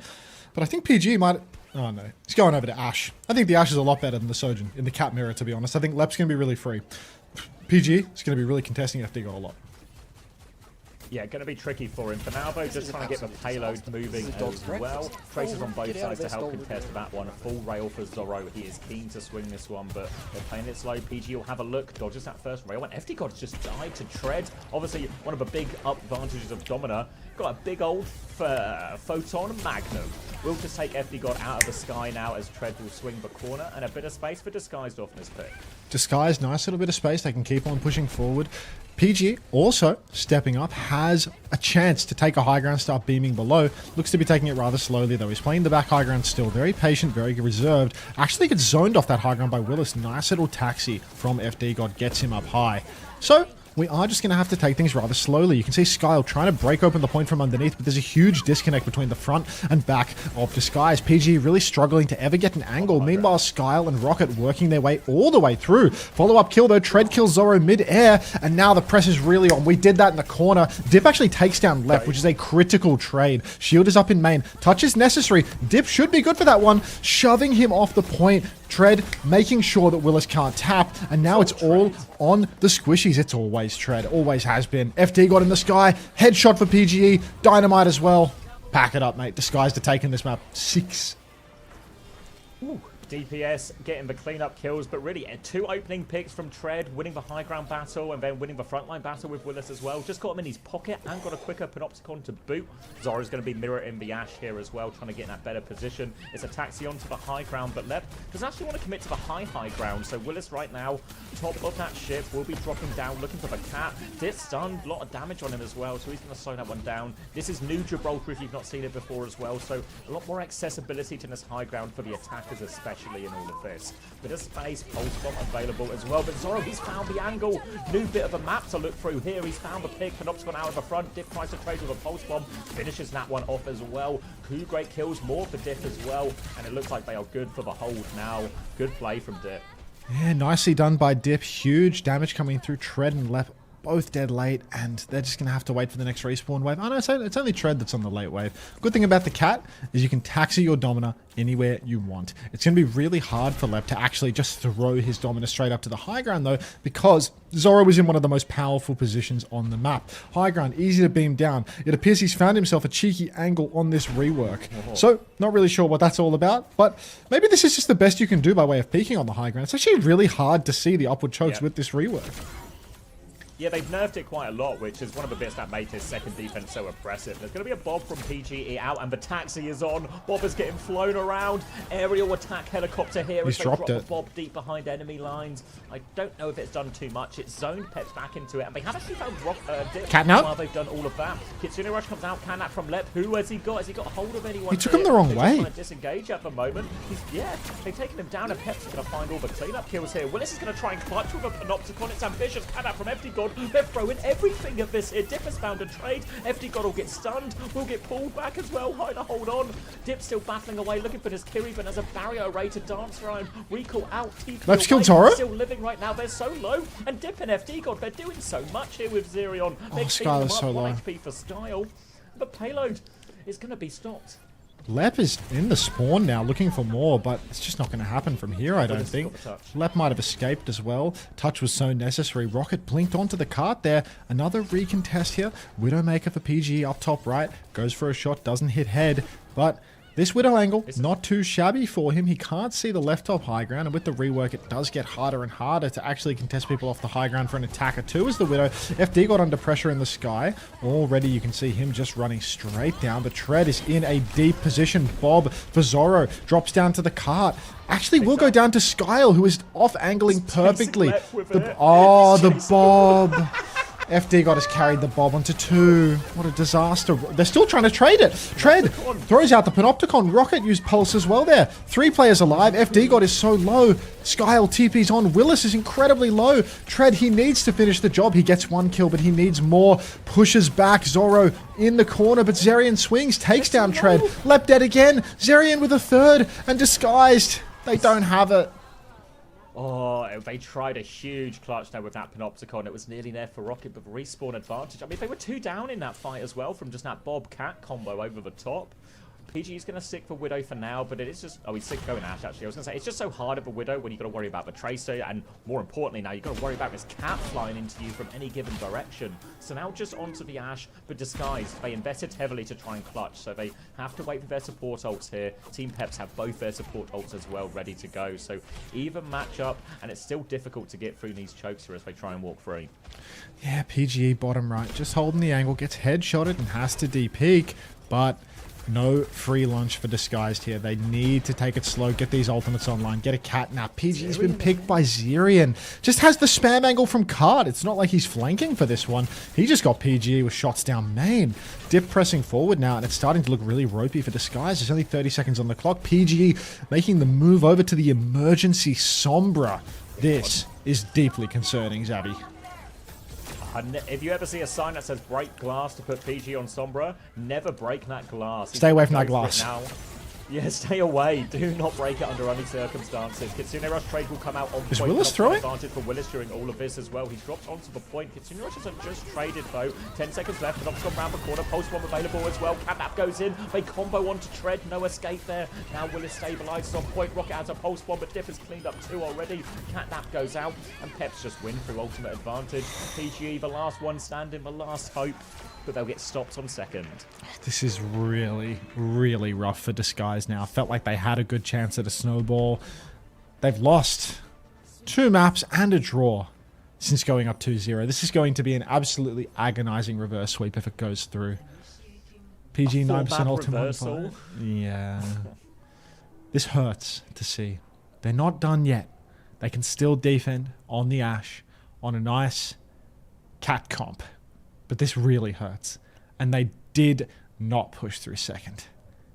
S1: But I think PGE might... Oh, no. He's going over to Ash. I think the Ash is a lot better than the Sojin in the cat mirror, to be honest. I think Lep's going to be really free. PGE is going to be really contesting FD a lot.
S11: Yeah, going to be tricky for him. For now, though, just trying to get the payload moving as well. Traces on both sides to help contest that one. Full rail for Zorro. He is keen to swing this one, but they're playing it slow. PG will have a look. Dodges that first rail. And FD God just died to tread. Obviously, one of the big advantages of Domina. Got a big old Photon Magnum. We'll just take FD God out of the sky now as Tread will swing the corner, and a bit of space for Disguised off in his pick.
S1: Disguise, nice little bit of space. They can keep on pushing forward. PG also stepping up, has a chance to take a high ground, start beaming below. Looks to be taking it rather slowly though. He's playing the back high ground still. Very patient, very reserved. Actually gets zoned off that high ground by Willis. Nice little taxi from FD God gets him up high. So we are just going to have to take things rather slowly. You can see Skyle trying to break open the point from underneath, but there's a huge disconnect between the front and back of Disguise. PG really struggling to ever get an angle. Meanwhile, Skyle and Rocket working their way all the way through. Follow-up kill, though. Tread kills Zoro mid-air, and now the press is really on. We did that in the corner. Dip actually takes down left, which is a critical trade. Shield is up in main. Touch is necessary. Dip should be good for that one. Shoving him off the point. Tread making sure that Willis can't tap, and now it's all on the squishies. It's always Tread, always has been. FD got in the sky, headshot for PGE, Dynamite as well. Pack it up, mate. Disguised to take in this map. 6.
S11: Ooh. DPS getting the cleanup kills, but really 2 opening picks from Tread, winning the high ground battle and then winning the frontline battle with Willis as well. Just got him in his pocket and got a quicker Panopticon to boot. Zoro's going to be mirror in the Ash here as well, trying to get in that better position. It's a taxi onto the high ground, but Lep doesn't actually want to commit to the high ground. So Willis right now, top of that ship, will be dropping down, looking for the cat. Did stunned, a lot of damage on him as well, so he's going to slow that one down. This is new Gibraltar if you've not seen it before as well, so a lot more accessibility to this high ground for the attackers especially in all of this. Bit of space, pulse bomb available as well, but Zoro, he's found the angle. New bit of a map to look through here. He's found the pick, Panopticon out of the front. Dip tries to trade with a pulse bomb, finishes that one off as well. 2 great kills, more for Dip as well, and it looks like they are good for the hold now. Good play from Dip.
S1: Yeah, nicely done by Dip. Huge damage coming through. Tread and Lep both dead late, and they're just going to have to wait for the next respawn wave. Oh no, it's only Tread that's on the late wave. Good thing about the cat is you can taxi your Domina anywhere you want. It's going to be really hard for Lep to actually just throw his Domina straight up to the high ground though, because Zoro was in one of the most powerful positions on the map. High ground, easy to beam down. It appears he's found himself a cheeky angle on this rework. So, not really sure what that's all about, but maybe this is just the best you can do by way of peeking on the high ground. It's actually really hard to see the upward chokes with this rework.
S11: Yeah, they've nerfed it quite a lot, which is one of the bits that made his second defense so oppressive. There's going to be a Bob from PGE out, and the taxi is on. Bob is getting flown around. Aerial attack helicopter here as they drop the Bob deep behind enemy lines. I don't know if it's done too much. It's zoned Peps back into it, and they have actually found Dip
S1: Catnap
S11: while they've done all of that. Kitsune Rush comes out. Catnap from Lep. Who has he got? Has he got a hold of anyone?
S1: He took him the wrong way.
S11: Trying to disengage at the moment. Yeah, they've taken him down, and Peps is going to find all the cleanup kills here. Willis is going to try and clutch with a Panopticon. It's ambitious. Catnap from FD God. They're throwing everything at this here. Dip has found a trade. FD God will get stunned. Will get pulled back as well. Hide to hold on. Dip still battling away, looking for his Kiri, but there's a barrier array to dance around. Recall out.
S1: Let's kill Toro.
S11: Still living right now. They're so low. And Dip and FD God, they're doing so much here with Zerion. They're
S1: Skyle is so low.
S11: HP for Style. The payload is going to be stopped.
S1: Lep is in the spawn now, looking for more, but it's just not going to happen from here, I don't think. Lep might have escaped as well. Touch was so necessary. Rocket blinked onto the cart there. Another recontest here. Widowmaker for PG up top right. Goes for a shot, doesn't hit head, but this Widow angle, not too shabby for him. He can't see the left top high ground, and with the rework, it does get harder and harder to actually contest people off the high ground for an attacker too as the Widow. FD got under pressure in the sky. Already you can see him just running straight down. The Tread is in a deep position. Bob for Zoro drops down to the cart. Actually will go down to Skyle, who is off-angling perfectly. The Bob. FD God has carried the Bob onto 2. What a disaster. They're still trying to trade it. Tread throws out the Panopticon. Rocket used Pulse as well there. 3 players alive. FD God is so low. Skyle TP's on. Willis is incredibly low. Tread, he needs to finish the job. He gets 1 kill, but he needs more. Pushes back. Zoro in the corner, but Zerion swings. Takes down Tread. Lep dead again. Zerion with a 3rd, and Disguised. They don't have it.
S11: Oh, they tried a huge clutch there with that Panopticon. It was nearly there for Rocket, but respawn advantage. I mean, they were 2 down in that fight as well from just that Bob-Cat combo over the top. PG is going to stick for Widow for now, but it is just... Oh, he's sick going Ash, actually. I was going to say, it's just so hard of a Widow when you've got to worry about the Tracer, and more importantly now, you've got to worry about this Cat flying into you from any given direction. So now just onto the Ash, but Disguised. They invested heavily to try and clutch, so they have to wait for their support ults here. Team Peps have both their support ults as well ready to go, so even matchup, and it's still difficult to get through these chokes here as they try and walk free.
S1: Yeah, PGE bottom right, just holding the angle, gets headshotted and has to de-peek, but No free lunch for Disguised here. They need to take it slow, get these ultimates online, get a catnap. PG's been picked by Zerion. Just has the spam angle from Card. It's not like he's flanking for this one. He just got PGE with shots down main. Dip pressing forward now, and it's starting to look really ropey for Disguised. There's only 30 seconds on the clock. PGE making the move over to the emergency Sombra. This is deeply concerning, Zabby.
S11: If you ever see a sign that says break glass to put PG on Sombra, never break that glass.
S1: Stay away from that glass.
S11: Now. Yeah, stay away. Do not break it under any circumstances. Kitsune Rush trade will come out on
S1: Is
S11: point.
S1: Willis throwing?
S11: Advantage for Willis during all of this as well. He's dropped onto the point. Kitsune Rush hasn't just traded though. 10 seconds left. Knob's gone round the corner. Post bomb available as well. Catnap goes in. They combo onto Tread. No escape there. Now Willis stabilizes on point. Rocket has a pulse bomb, but Dip has cleaned up 2 already. Catnap goes out, and Peps just win through ultimate advantage. PGE, the last one standing, the last hope, but they'll get stopped on second.
S1: This is really, really rough for Disguise now. Felt like they had a good chance at a snowball. They've lost 2 maps and a draw since going up 2-0. This is going to be an absolutely agonizing reverse sweep if it goes through. PG 9% ultimate.
S11: Reversal.
S1: Yeah. This hurts to see. They're not done yet. They can still defend on the Ash on a nice cat comp. But this really hurts. And they did not push through second.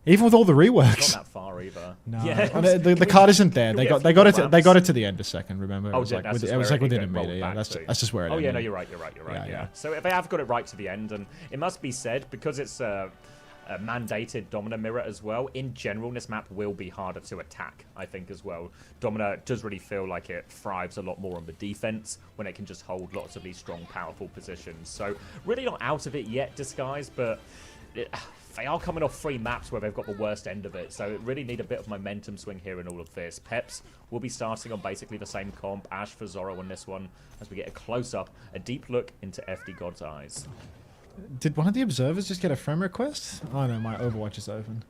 S1: Even with all the reworks.
S11: Not that far either.
S1: No,
S11: yeah,
S1: the card isn't there. They got it to the end of second. Remember, it
S11: Oh,
S1: was like
S11: that's
S1: it was like within a
S11: rolled
S1: meter. Yeah,
S11: back
S1: that's
S11: to.
S1: that's just where it.
S11: Oh yeah,
S1: ended.
S11: no, you're right. Yeah.
S1: Yeah.
S11: So if they have got it right to the end, and it must be said because it's a mandated Domina mirror as well. In general, this map will be harder to attack, I think, as well. Domina does really feel like it thrives a lot more on the defense when it can just hold lots of these strong, powerful positions. So really not out of it yet, Disguise, but they are coming off 3 maps where they've got the worst end of it. So it really need a bit of momentum swing here in all of this. Peps will be starting on basically the same comp. Ash for Zoro on this one as we get a close-up, a deep look into FD God's eyes.
S1: Did one of the observers just get a friend request? Oh no, my Overwatch is open.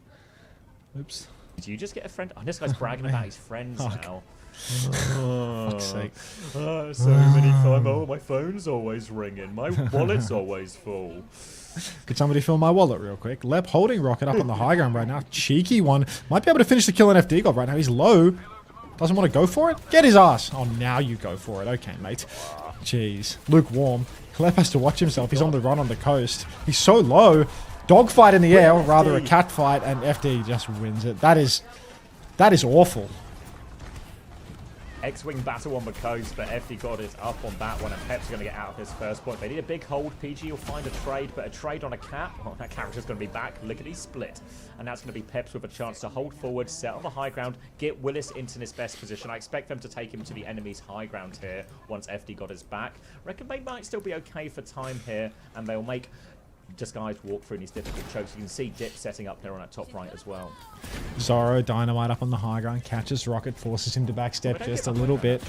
S1: Oops.
S11: Did you just get a friend? Oh, this guy's bragging about his friends now.
S1: Fuck's sake.
S11: So many times. Oh, my phone's always ringing. My wallet's always full.
S1: Could somebody fill my wallet real quick? Lep holding Rocket up on the high ground right now. Cheeky one. Might be able to finish the kill on FD God right now. He's low. Doesn't want to go for it? Get his ass. Oh, now you go for it. Okay, mate. Jeez. Lukewarm. Clep has to watch himself. He's on the run on the coast. He's so low. Dogfight in the air, or rather a cat fight, and FD just wins it. That is awful.
S11: X-Wing battle on the coast, but FD God is up on that one, and Peps are going to get out of his first point. They need a big hold. PG will find a trade, but a trade on a cat. Well, that character's going to be back. Lickety split. And that's going to be Peps with a chance to hold forward, set on the high ground, get Willis into his best position. I expect them to take him to the enemy's high ground here once FD God is back. Reckon they might still be okay for time here, and they'll make Disguised walk through these difficult chokes. You can see Dip setting up there on that top right as well.
S1: Zoro, Dynamite up on the high ground, catches Rocket, forces him to backstep just a little bit.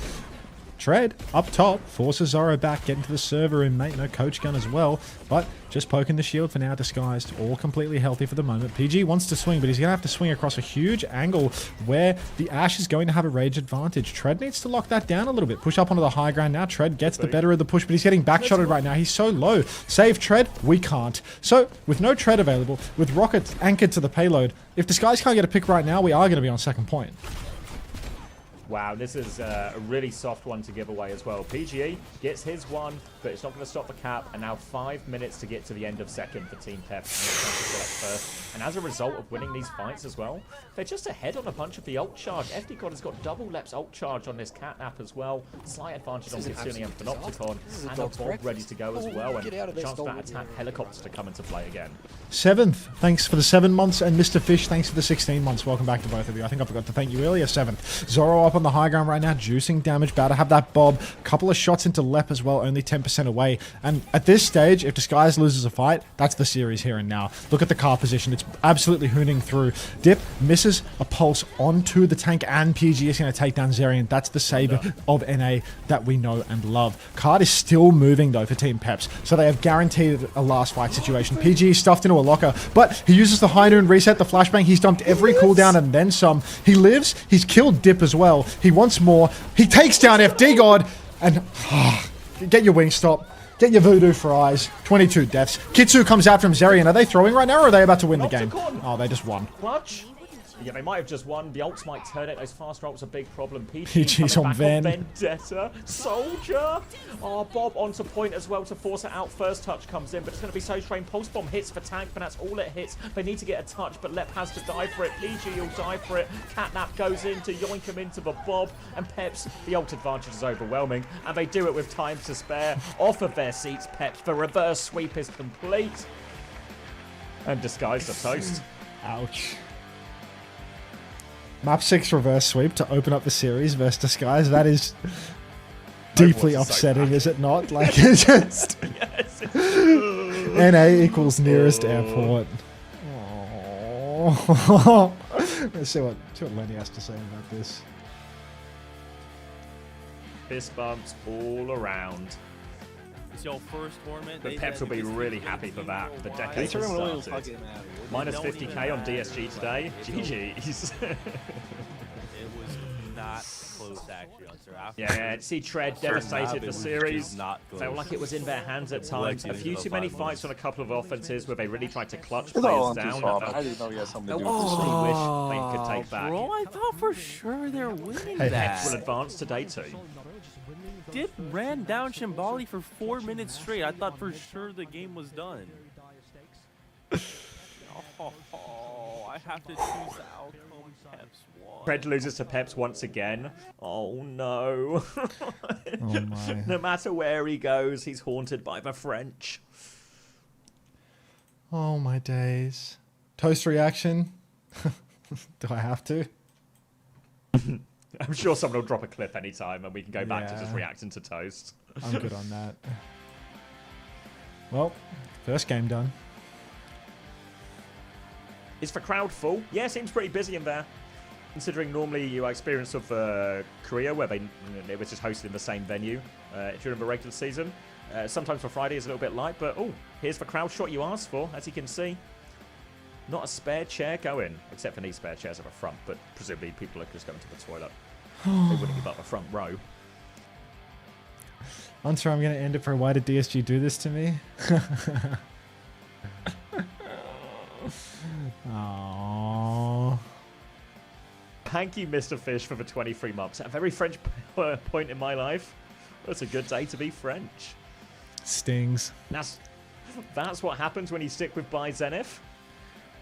S1: Tread up top, forces Zoro back, get into the server room, mate. No coach gun as well, but just poking the shield for now. Disguised, all completely healthy for the moment. PG wants to swing, but he's going to have to swing across a huge angle where the Ash is going to have a rage advantage. Tread needs to lock that down a little bit. Push up onto the high ground now. Tread gets the better of the push, but he's getting backshotted right now. He's so low. Save Tread? We can't. So, with no Tread available, with Rocket anchored to the payload, if Disguise can't get a pick right now, we are going to be on second point.
S11: Wow, this is a really soft one to give away as well. PGE gets his one, but it's not going to stop the cap. And now 5 minutes to get to the end of second for Team Peps. And as a result of winning these fights as well, they're just ahead on a bunch of the ult charge. FD God has got double Lep's ult charge on this catnap as well. Slight advantage on Kitsune and Panopticon. And a bomb ready to go as well. And a chance for that attack helicopter to come into play again.
S1: 7th, thanks for the 7 months. And Mr. Fish, thanks for the 16 months. Welcome back to both of you. I think I forgot to thank you earlier. 7th. Zoro up on the high ground right now, juicing damage. About to have that bob. Couple of shots into Lep as well, only 10% away. And at this stage, if Disguise loses a fight, that's the series here and now. Look at the car position. It's absolutely hooning through. Dip misses a pulse onto the tank, and PG is going to take down Zerion. That's the savior of NA that we know and love. Card is still moving though for Team Peps, so they have guaranteed a last fight situation. PG is stuffed into a locker, but he uses the high noon reset, the flashbang. He's dumped every cooldown and then some. He lives. He's killed Dip as well. He wants more. He takes down FD God, and get your wing stop. Get your voodoo fries. 22 deaths. Kitsu comes out from Zerion. Are they throwing right now, or are they about to win the game? Oh, they just won.
S11: Clutch. Yeah, they might have just won. The ults might turn it. Those fast rolls are a big problem.
S1: PG's on Ven.
S11: Vendetta. Soldier. Oh, Bob onto point as well to force it out. First touch comes in, but it's going to be so strange. Pulse Bomb hits for tank, but that's all it hits. They need to get a touch, but Lep has to die for it. PG will die for it. Catnap goes in to yoink him into the Bob. And Peps, the ult advantage is overwhelming. And they do it with time to spare. Off of their seats, Peps. The reverse sweep is complete. And Disguise the toast.
S1: Ouch. Map 6 reverse sweep to open up the series versus Disguise. That is deeply upsetting, is it not? Like, it's just... NA equals nearest airport. Oh. Let's see what Lenny has to say about this.
S11: Fist bumps all around.
S13: It's your first tournament.
S11: But Peps will be really happy for that. The decade has started. Minus 50k on DSG today. GG's.
S13: It was not close, actually.
S11: Yeah, see Tread devastated the series. Felt like it was in their hands at times. A few too many fights on a couple of offenses where they really tried to clutch players down.
S14: I didn't know you had something to do with
S11: wish
S14: this.
S11: they could take back.
S13: Bro, I thought for sure they're winning
S11: Peps
S13: that.
S11: will advance today too.
S13: Ran down Shimbali for 4 minutes straight. I thought for sure the game was done. I have to choose the outcome. Peps won.
S11: Fred loses to Peps once again. Oh no.
S1: Oh my.
S11: No matter where he goes, he's haunted by the French.
S1: Oh my days. Toast reaction. Do I have to?
S11: I'm sure someone will drop a clip anytime and we can go back to just
S1: Yeah.
S11: reacting to Toast.
S1: I'm good on that. Well, first game done.
S11: Is the crowd full? Yeah, seems pretty busy in there. Considering normally your experience of Korea, where they was just hosted in the same venue during the regular season. Sometimes for Friday is a little bit light, but oh, here's the crowd shot you asked for, as you can see. Not a spare chair going, except for these spare chairs at the front, but presumably people are just going to the toilet. They wouldn't give up the front row.
S1: Unter, I'm going to end it for why did DSG do this to me? Aww.
S11: Thank you, Mr. Fish, for the 23 months. A very French point in my life. It's a good day to be French.
S1: Stings.
S11: That's what happens when you stick with By Zenith.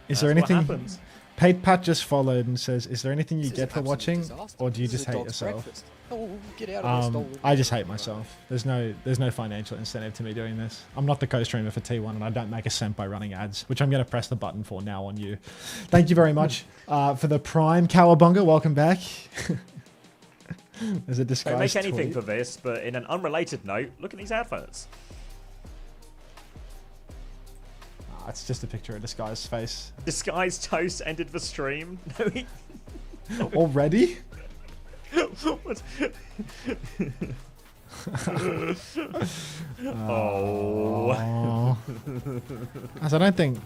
S1: Is there
S11: That's what
S1: anything...
S11: happens.
S1: Pate Pat just followed and says, is there anything you
S2: This is
S1: get for
S2: absolute
S1: watching?
S2: disaster.
S1: Or do you
S2: This
S1: just
S2: is a
S1: hate
S2: dog's
S1: yourself?
S2: breakfast. Oh, get out of this dog.
S1: I just hate myself. There's no financial incentive to me doing this. I'm not the co-streamer for T1 and I don't make a cent by running ads, which I'm going to press the button for now on you. Thank you very much for the Prime Cowabunga. Welcome back. There's a disguised
S11: Don't make anything
S1: tweet.
S11: for this, but in an unrelated note, look at these adverts.
S1: It's just a picture of Disguised's face.
S11: Disguised Toast ended the stream.
S1: Already?
S11: What? Oh.
S1: As I don't think...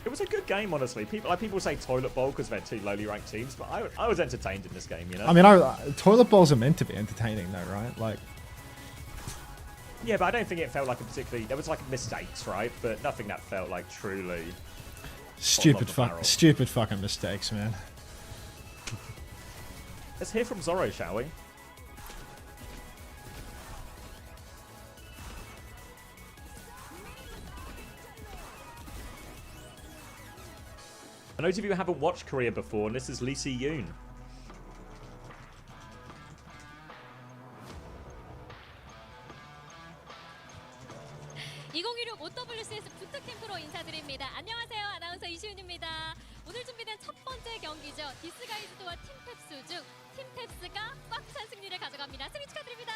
S11: It was a good game, honestly. People say toilet bowl because they're two lowly ranked teams, but I was entertained in this game, you know.
S1: I mean, toilet bowls are meant to be entertaining, though, right? Like,
S11: yeah, but I don't think it felt like a particularly. There was like mistakes, right? But nothing that felt like truly
S1: stupid fucking mistakes, man.
S11: Let's hear from Zorro, shall we? For those of you who haven't watched Korea before, this is Lee Si-yoon.
S8: OWCS 부트캠프로 인사드립니다. 안녕하세요. 아나운서 이시윤입니다. 오늘 준비된 첫 번째 경기죠. 디스가이즈와 팀펩스 중 팀펩스가 꽉 찬 승리를 가져갑니다. 승리 축하드립니다.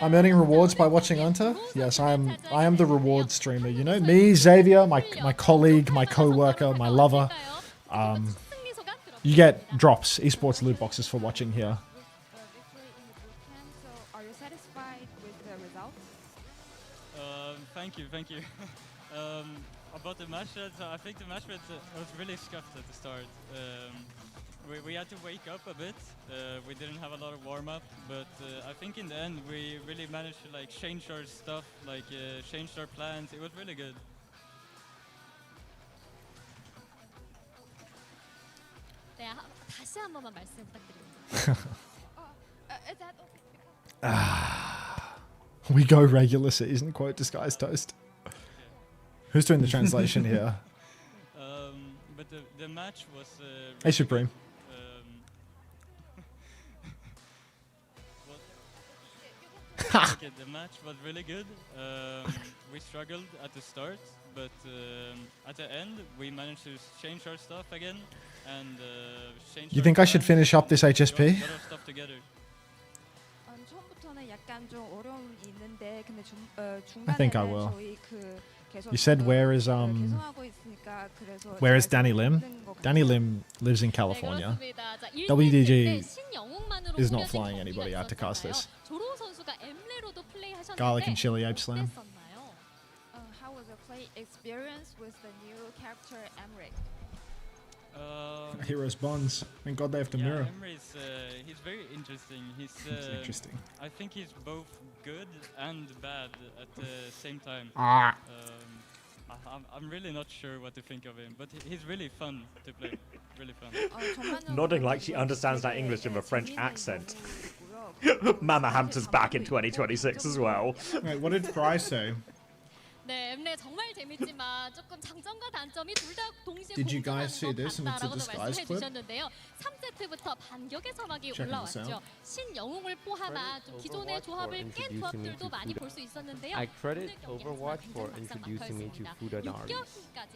S1: I'm earning rewards by watching Unter. Yes, I am the reward streamer. You know me, Xavier, my colleague, my co-worker, my lover. You get drops, esports loot boxes for watching here.
S15: Are you satisfied with the results?
S16: Thank
S14: thank you. About the match, I think the match was really scuffed at the start. We had to wake up a bit. We didn't have a lot of warm-up, but I think in the end we really managed to like change our stuff, like changed our plans. It was really good.
S8: 네, 다시 한 번만 말씀 부탁드립니다.
S1: We go regular season, quote Disguise Toast. Who's doing the translation here?
S14: But the match was.
S1: Hey, Supreme.
S14: Okay, the match was really good. We struggled at the start, but at the end we managed to change our stuff again and change.
S1: You think I should finish up this HSP?
S14: A lot of stuff together.
S15: 처음부터는 약간 좀 어려움이 있는데 근데
S1: I think I
S15: 중간에는
S1: will.
S15: 저희 그 계속
S1: You said where is
S15: 개선하고 있으니까 그래서
S1: where is
S15: 잘
S1: Danny Lim?
S15: 되는 것
S1: Danny
S15: 같아요.
S1: Lim lives in California.
S8: 그렇습니다. 자, 1세트 때
S1: WDG
S8: 신영웅만으로
S1: is not
S8: 꾸며진
S1: flying
S8: 경기가
S1: anybody out to cast
S8: 있었잖아요.
S1: this.
S8: 조로 선수가 엠레로도 플레이하셨는데
S1: Garlic and chili ape slam.
S8: 어땠었나요?
S15: How was your play experience with the new character Emric?
S1: Heroes bonds. Thank God they have to mirror.
S14: Emre's, he's very interesting. He's
S1: interesting.
S14: I think he's both good and bad at the same time. I'm really not sure what to think of him, but he's really fun to play. Really fun.
S11: Nodding like she understands that English with a French accent. Mama Hampton's back in 2026 as well.
S1: Wait, what did Fry say?
S8: 네, 엠레 정말 재밌지만 조금 장점과 단점이 둘 다 동시에
S1: Did you guys see this in its
S8: 같다라고도
S1: disguise
S8: 말씀해
S1: clip?
S8: 주셨는데요. 3세트부터 반격의 사막이
S1: Checking this
S8: 올라왔죠.
S1: out.
S8: 신영웅을 포함한 좀 기존의 조합을 깬 조합들도 많이 볼 수 있었는데요.
S12: I credit
S8: 오늘 경기에서
S12: Overwatch for
S8: 막상
S12: introducing me to
S8: 막혀있습니다.
S12: food and arms.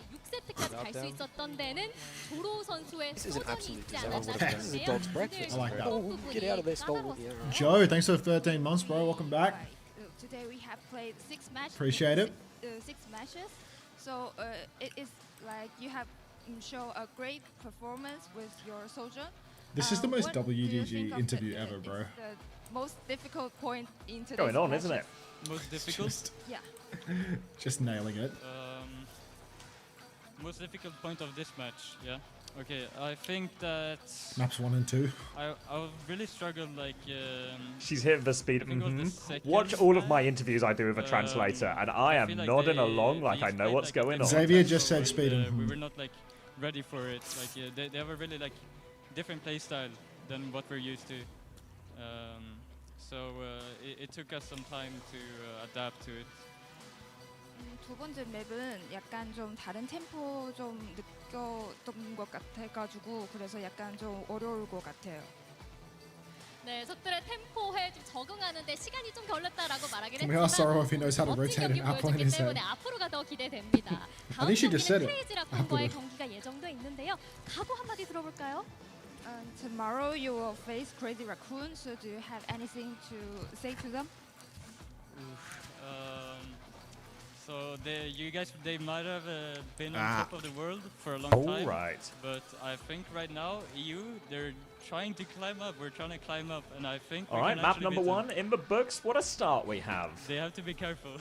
S8: 6세트까지 갈 수 있었던 데는 조로 선수의
S2: This is an
S8: 소전이
S2: absolute
S8: 있지
S2: disaster.
S8: 않았나
S2: This is a
S8: 싶은데요.
S2: dog's breakfast.
S1: I like that.
S2: Oh, get out of there, Stalwart.
S1: Joe, thanks for the 13 months, bro. Welcome back.
S15: Today we have played 6 matches.
S1: Appreciate it.
S15: 6 matches. So it is like you have show a great performance with your soldier.
S1: This is the most
S15: What do you
S1: WDG
S15: think of
S1: interview
S15: the-
S1: ever, bro.
S15: it's the most difficult point into
S11: Going
S15: this
S11: on,
S15: matches?
S11: isn't it?
S14: Most difficult.
S15: Yeah.
S1: Just nailing it.
S14: Most difficult point of this match. Yeah. Okay. I think that
S1: Maps 1 and 2.
S14: I really struggled like.
S11: She's hitting the speed.
S14: I think it was the second
S11: Watch all of my
S14: match.
S11: interviews I do with a translator, and I am
S14: feel like
S11: nodding
S14: they-
S11: along
S14: they
S11: like I know
S14: played
S11: what's
S14: like a
S11: going
S14: bit
S11: on.
S1: Xavier
S14: more
S1: just said
S14: tempo,
S1: speed
S14: and,
S1: and-
S14: we were not like ready for it. Like they have a really like different play style than what we're used to. So it took us some time to adapt to it.
S15: 두 번째 맵은 약간 좀 다른 템포 좀 느꼈던 것 같아가지고 그래서 약간 좀 어려울 것 같아요.
S8: 네, 적들의 템포에 좀 적응하는데 시간이 좀 걸렸다라고 말하긴
S1: Can we ask Sorrow
S8: 했지만
S1: if he knows how to
S8: 멋진
S1: rotate
S8: 경기
S1: an apple in
S8: 보여줬기
S1: his
S8: 때문에
S1: head?
S8: 앞으로가 더 기대됩니다.
S1: I
S8: 다음
S1: think she just said
S8: 경기는
S1: it.
S8: 크레이지 라쿤과의
S1: Apple.
S8: 경기가 예정돼 있는데요. 각오 한마디 들어볼까요?
S15: Tomorrow you will face Crazy Raccoon. So do you have anything to say to them?
S14: So you guys, they might have been on
S11: Ah.
S14: top of the world for a long time.
S11: Alright.
S14: But I think right now, EU, they're trying to climb up. We're trying to climb up, and I think. we
S11: Alright,
S14: can
S11: map
S14: actually
S11: number
S14: beat them.
S11: 1 in the books. What a start we have.
S14: They have to be careful.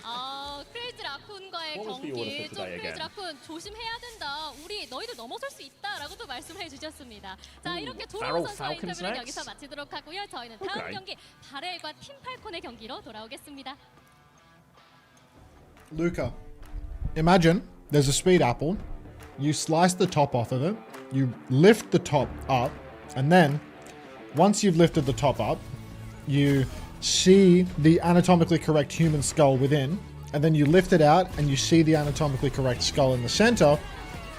S8: 크레이지 라쿤과의
S11: What was the order
S8: 경기
S11: for
S8: 좀
S11: today
S8: 크레이지
S11: again?
S8: 라쿤 조심해야 된다. 우리 너희들 넘어설 수 있다라고도 말씀해 주셨습니다. 자, 이렇게
S11: VARREL
S8: 조로 선수와
S11: Falcons
S8: 인터뷰는
S11: next?
S8: 여기서 마치도록 하고요. 저희는 다음
S11: Okay.
S8: 경기 바렐과 팀 팔콘의 경기로 돌아오겠습니다.
S1: Luca, imagine there's a speed apple. You slice the top off of it. You lift the top up. And then, once you've lifted the top up, you see the anatomically correct human skull within. And then you lift it out and you see the anatomically correct skull in the center.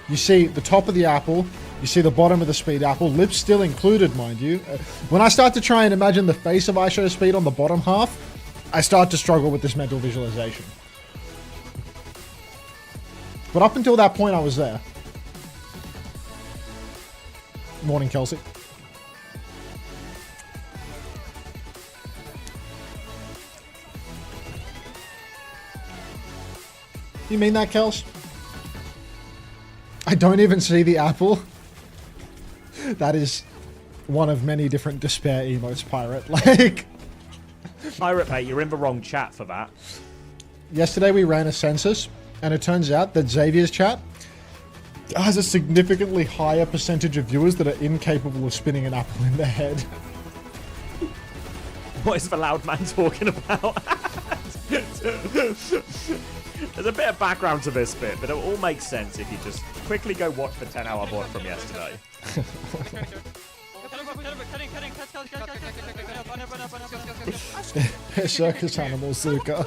S1: You see the top of the apple. You see the bottom of the speed apple. Lips still included, mind you. When I start to try and imagine the face of iShow Speed on the bottom half, I start to struggle with this mental visualization. But up until that point, I was there. Morning, Kelsey. You mean that, Kels? I don't even see the apple. That is one of many different despair emotes, Pirate. Like...
S11: Pirate, mate, you're in the wrong chat for that.
S1: yesterday we ran a census, and it turns out that Xavier's chat has a significantly higher percentage of viewers that are incapable of spinning an apple in their head.
S11: What is the loud man talking about? There's a bit of background to this bit, but it all makes sense if you just quickly go watch the 10-hour VOD from yesterday.
S1: They're circus animals, Luca.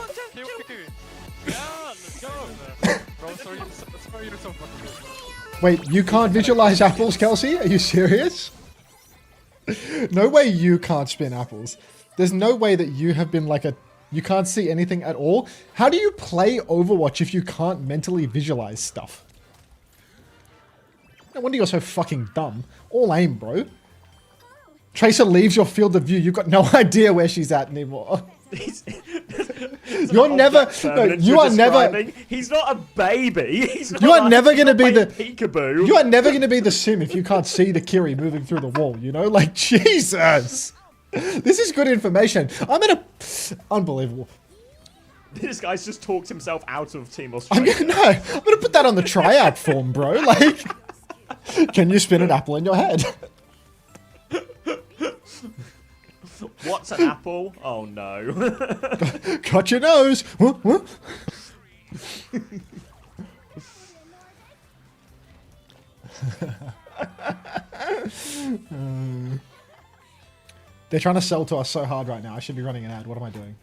S1: Wait, you can't visualize apples, Kelsey? Are you serious? No way you can't spin apples. There's no way that you have been like a... You can't see anything at all? How do you play Overwatch if you can't mentally visualize stuff? No wonder you're so fucking dumb. All aim, bro. Tracer leaves your field of view. You've got no idea where she's at anymore. You're never... No, you are never...
S11: He's not a baby. He's not
S1: You are never going to be the...
S11: Peekaboo.
S1: You are never going to be the sim if you can't see the Kiri moving through the wall, you know? Like, Jesus! This is good information. I'm in a... Unbelievable.
S11: This guy's just talked himself out of Team Australia.
S1: I'm gonna put that on the tryout form, bro. Like, can you spin an apple in your head?
S11: What's an apple? Oh no.
S1: Cut your nose. What? They're trying to sell to us so hard right now. I should be running an ad. What am I doing?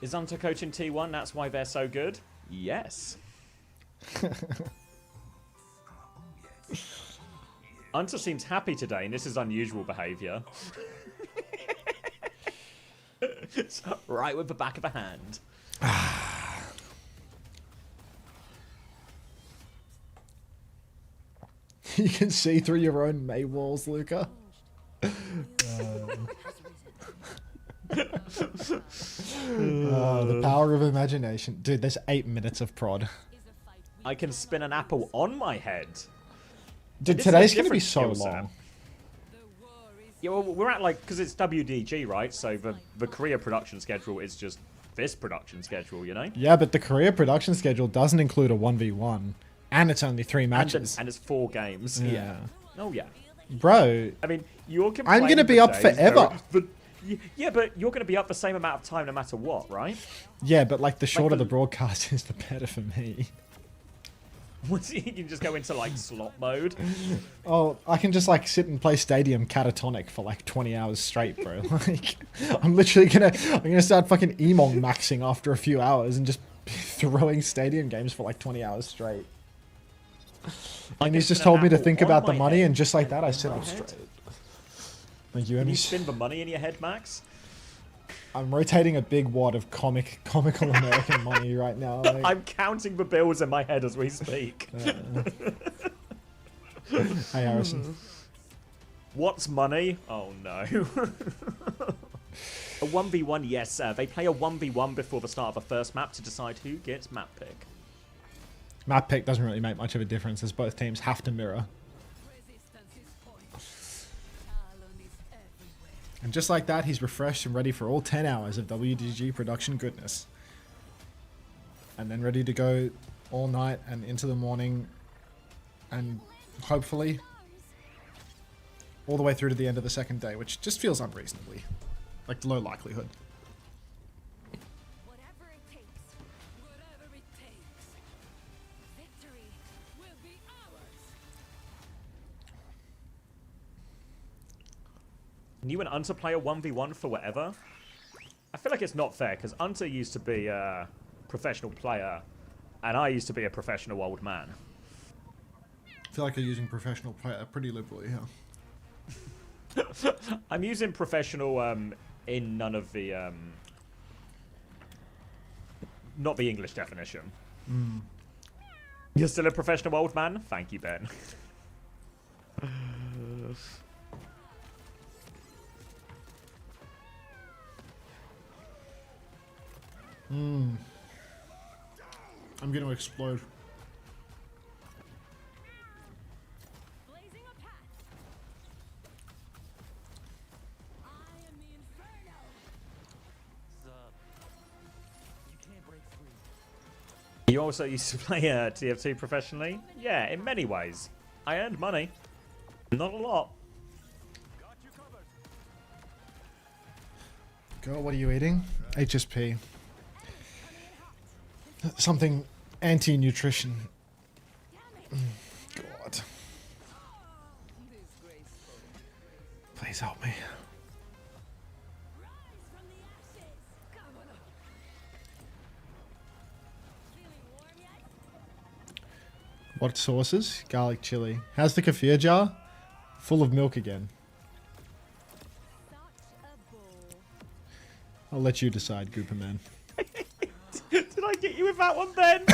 S11: Is Unter coaching T1? That's why they're so good? Yes. Unter seems happy today, and this is unusual behaviour. Right with the back of the hand.
S1: You can see through your own May walls, Luca. The power of imagination. Dude, there's 8 minutes of prod.
S11: I can spin an apple on my head.
S1: Dude, today's going to be so long.
S11: Yeah, well, we're at like, because it's WDG, right? So the Korea production schedule is just this production schedule, you know?
S1: Yeah, but the Korea production schedule doesn't include a 1v1. And it's only 3 matches.
S11: And it's 4 games.
S1: Yeah.
S11: Oh, yeah.
S1: Bro.
S11: I mean, you're complaining...
S1: I'm going to be up forever.
S11: Yeah, but you're going to be up the same amount of time no matter what, right?
S1: Yeah, but like the shorter the broadcast is, the better for me.
S11: You can just go into like slot mode.
S1: Oh, I can just like sit and play Stadium catatonic for like 20 hours straight, bro. Like, I'm literally gonna start fucking Emong maxing after a few hours and just throwing Stadium games for like 20 hours straight. And he's just told me to think about the money, and just like that, I sit up straight. Thank you, Emmy.
S11: Can you spin the money in your head, Max?
S1: I'm rotating a big wad of comical American money right now. Like.
S11: I'm counting the bills in my head as we speak.
S1: Hey, Harrison.
S11: What's money? Oh, no. A 1v1, yes. They play a 1v1 before the start of the first map to decide who gets map pick.
S1: Map pick doesn't really make much of a difference, as both teams have to mirror. And just like that, he's refreshed and ready for all 10 hours of WDG production goodness. And then ready to go all night and into the morning. And hopefully all the way through to the end of the second day, which just feels unreasonably. Like low likelihood.
S6: Whatever it takes. Whatever it takes. Victory will be ours.
S11: Can you and Unter play a 1v1 for whatever? I feel like it's not fair, because Unter used to be a professional player, and I used to be a professional old man.
S1: I feel like you're using professional player pretty liberally here.
S11: I'm using professional in none of the... not the English definition.
S1: Mm.
S11: You're still a professional old man? Thank you, Ben.
S1: I'm going to explode.
S11: You also used to play TF2 professionally? Yeah, in many ways. I earned money. Not a lot.
S1: Girl, what are you eating? HSP. Something anti-nutrition. God. Please help me. What sauces? Garlic chili. How's the kefir jar? Full of milk again. I'll let you decide, Gooperman.
S11: Did I get you with that one then?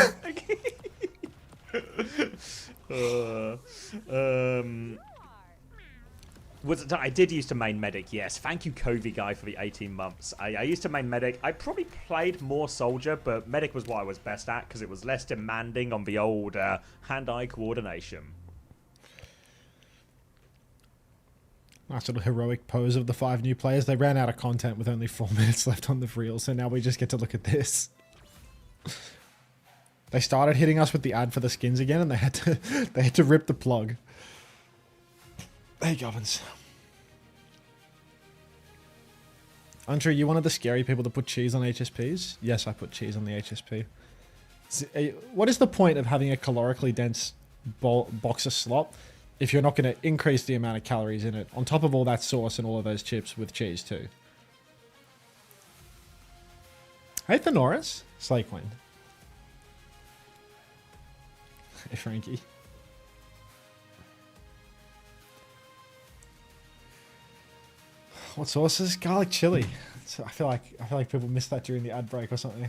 S11: I did used to main medic, yes. Thank you, Covey guy, for the 18 months. I used to main medic. I probably played more soldier, but medic was what I was best at because it was less demanding on the old hand-eye coordination.
S1: Nice little heroic pose of the 5 new players. They ran out of content with only 4 minutes left on the reel, so now we just get to look at this. They started hitting us with the ad for the skins again, and they had to rip the plug. Hey, Govins. Unter, you one of the scary people to put cheese on HSPs? Yes, I put cheese on the HSP. What is the point of having a calorically dense box of slop if you're not going to increase the amount of calories in it, on top of all that sauce and all of those chips with cheese too? Hey, Thenoris. Slay Queen. Hey, Frankie. What sauces? Garlic chili. I feel like people missed that during the ad break or something.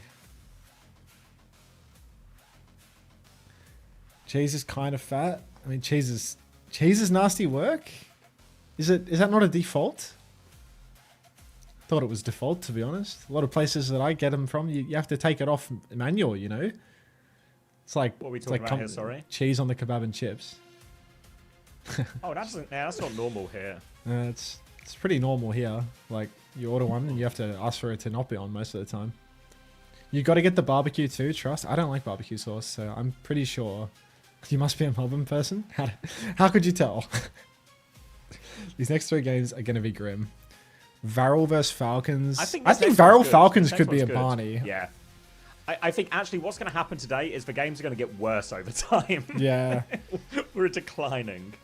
S1: Cheese is kind of fat. I mean, cheese is nasty work. Is that not a default? Thought it was default, to be honest. A lot of places that I get them from, you have to take it off manual. You know, it's like
S11: what are we talking about here? Sorry,
S1: cheese on the kebab and chips.
S11: Oh, that's not normal here.
S1: It's pretty normal here. Like, you order one and you have to ask for it to not be on most of the time. You got to get the barbecue too, trust. I don't like barbecue sauce, so I'm pretty sure you must be a Melbourne person. How could you tell? These next 3 games are going to be grim. VARREL versus Falcons. I think VARREL Falcons could be a Barney.
S11: Yeah. I think actually what's going to happen today is the games are going to get worse over time.
S1: Yeah.
S11: We're declining.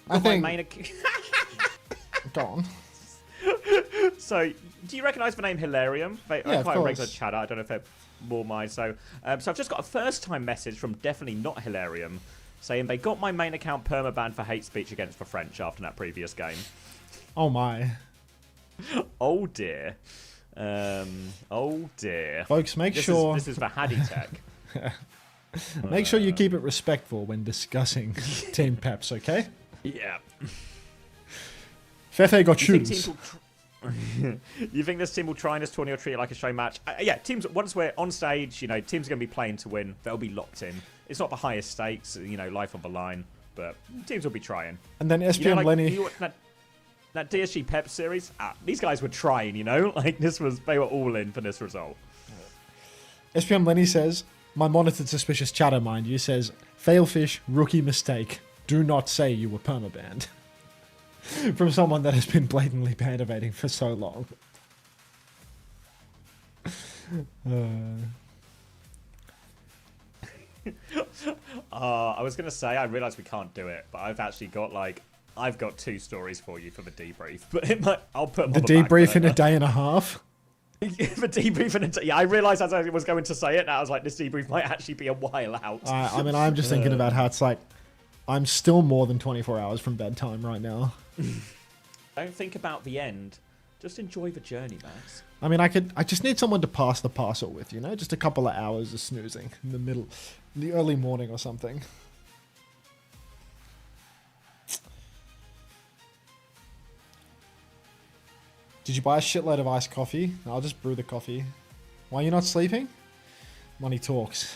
S1: I think... Go on.
S11: So, do you recognise the name Hilarium?
S1: Yeah,
S11: quite
S1: of
S11: a regular
S1: course.
S11: chatter. I don't know if they're more mine. So I've just got a first-time message from definitely not Hilarium saying they got my main account permabanned for hate speech against the French after that previous game.
S1: Oh my.
S11: Oh dear. Oh dear.
S1: Folks, make sure...
S11: This is the Haddy Tech.
S1: Make sure you keep it respectful when discussing Team Peps, okay?
S11: Yeah.
S1: Fefe got shoes.
S11: You think this team will try in this tourney or treat it like a show match? Yeah, teams, once we're on stage, you know, teams are going to be playing to win. They'll be locked in. It's not the highest stakes, you know, life on the line, but teams will be trying.
S1: And then SPM
S11: you know, like,
S1: Lenny...
S11: That DSG Pep series, these guys were trying, you know? Like, they were all in for this result.
S1: SPM Lenny says, my monitored suspicious chatter, mind you, says, failfish, rookie mistake. Do not say you were permabanned. From someone that has been blatantly band-evading for so long.
S11: I was going to say, I realised we can't do it, but I've actually got, I've got 2 stories for you for the debrief. But I'll put them
S1: the
S11: on
S1: debrief in a day and a half?
S11: The debrief in a day. Yeah, I realised as I was going to say it, and I was like, this debrief might actually be a while out.
S1: I mean, I'm just thinking about how it's like, I'm still more than 24 hours from bedtime right now.
S11: Don't think about the end. Just enjoy the journey, Max.
S1: I mean, I just need someone to pass the parcel with, you know? Just a couple of hours of snoozing in the middle, in the early morning or something. Did you buy a shitload of iced coffee? No, I'll just brew the coffee. Why are you not sleeping? Money talks.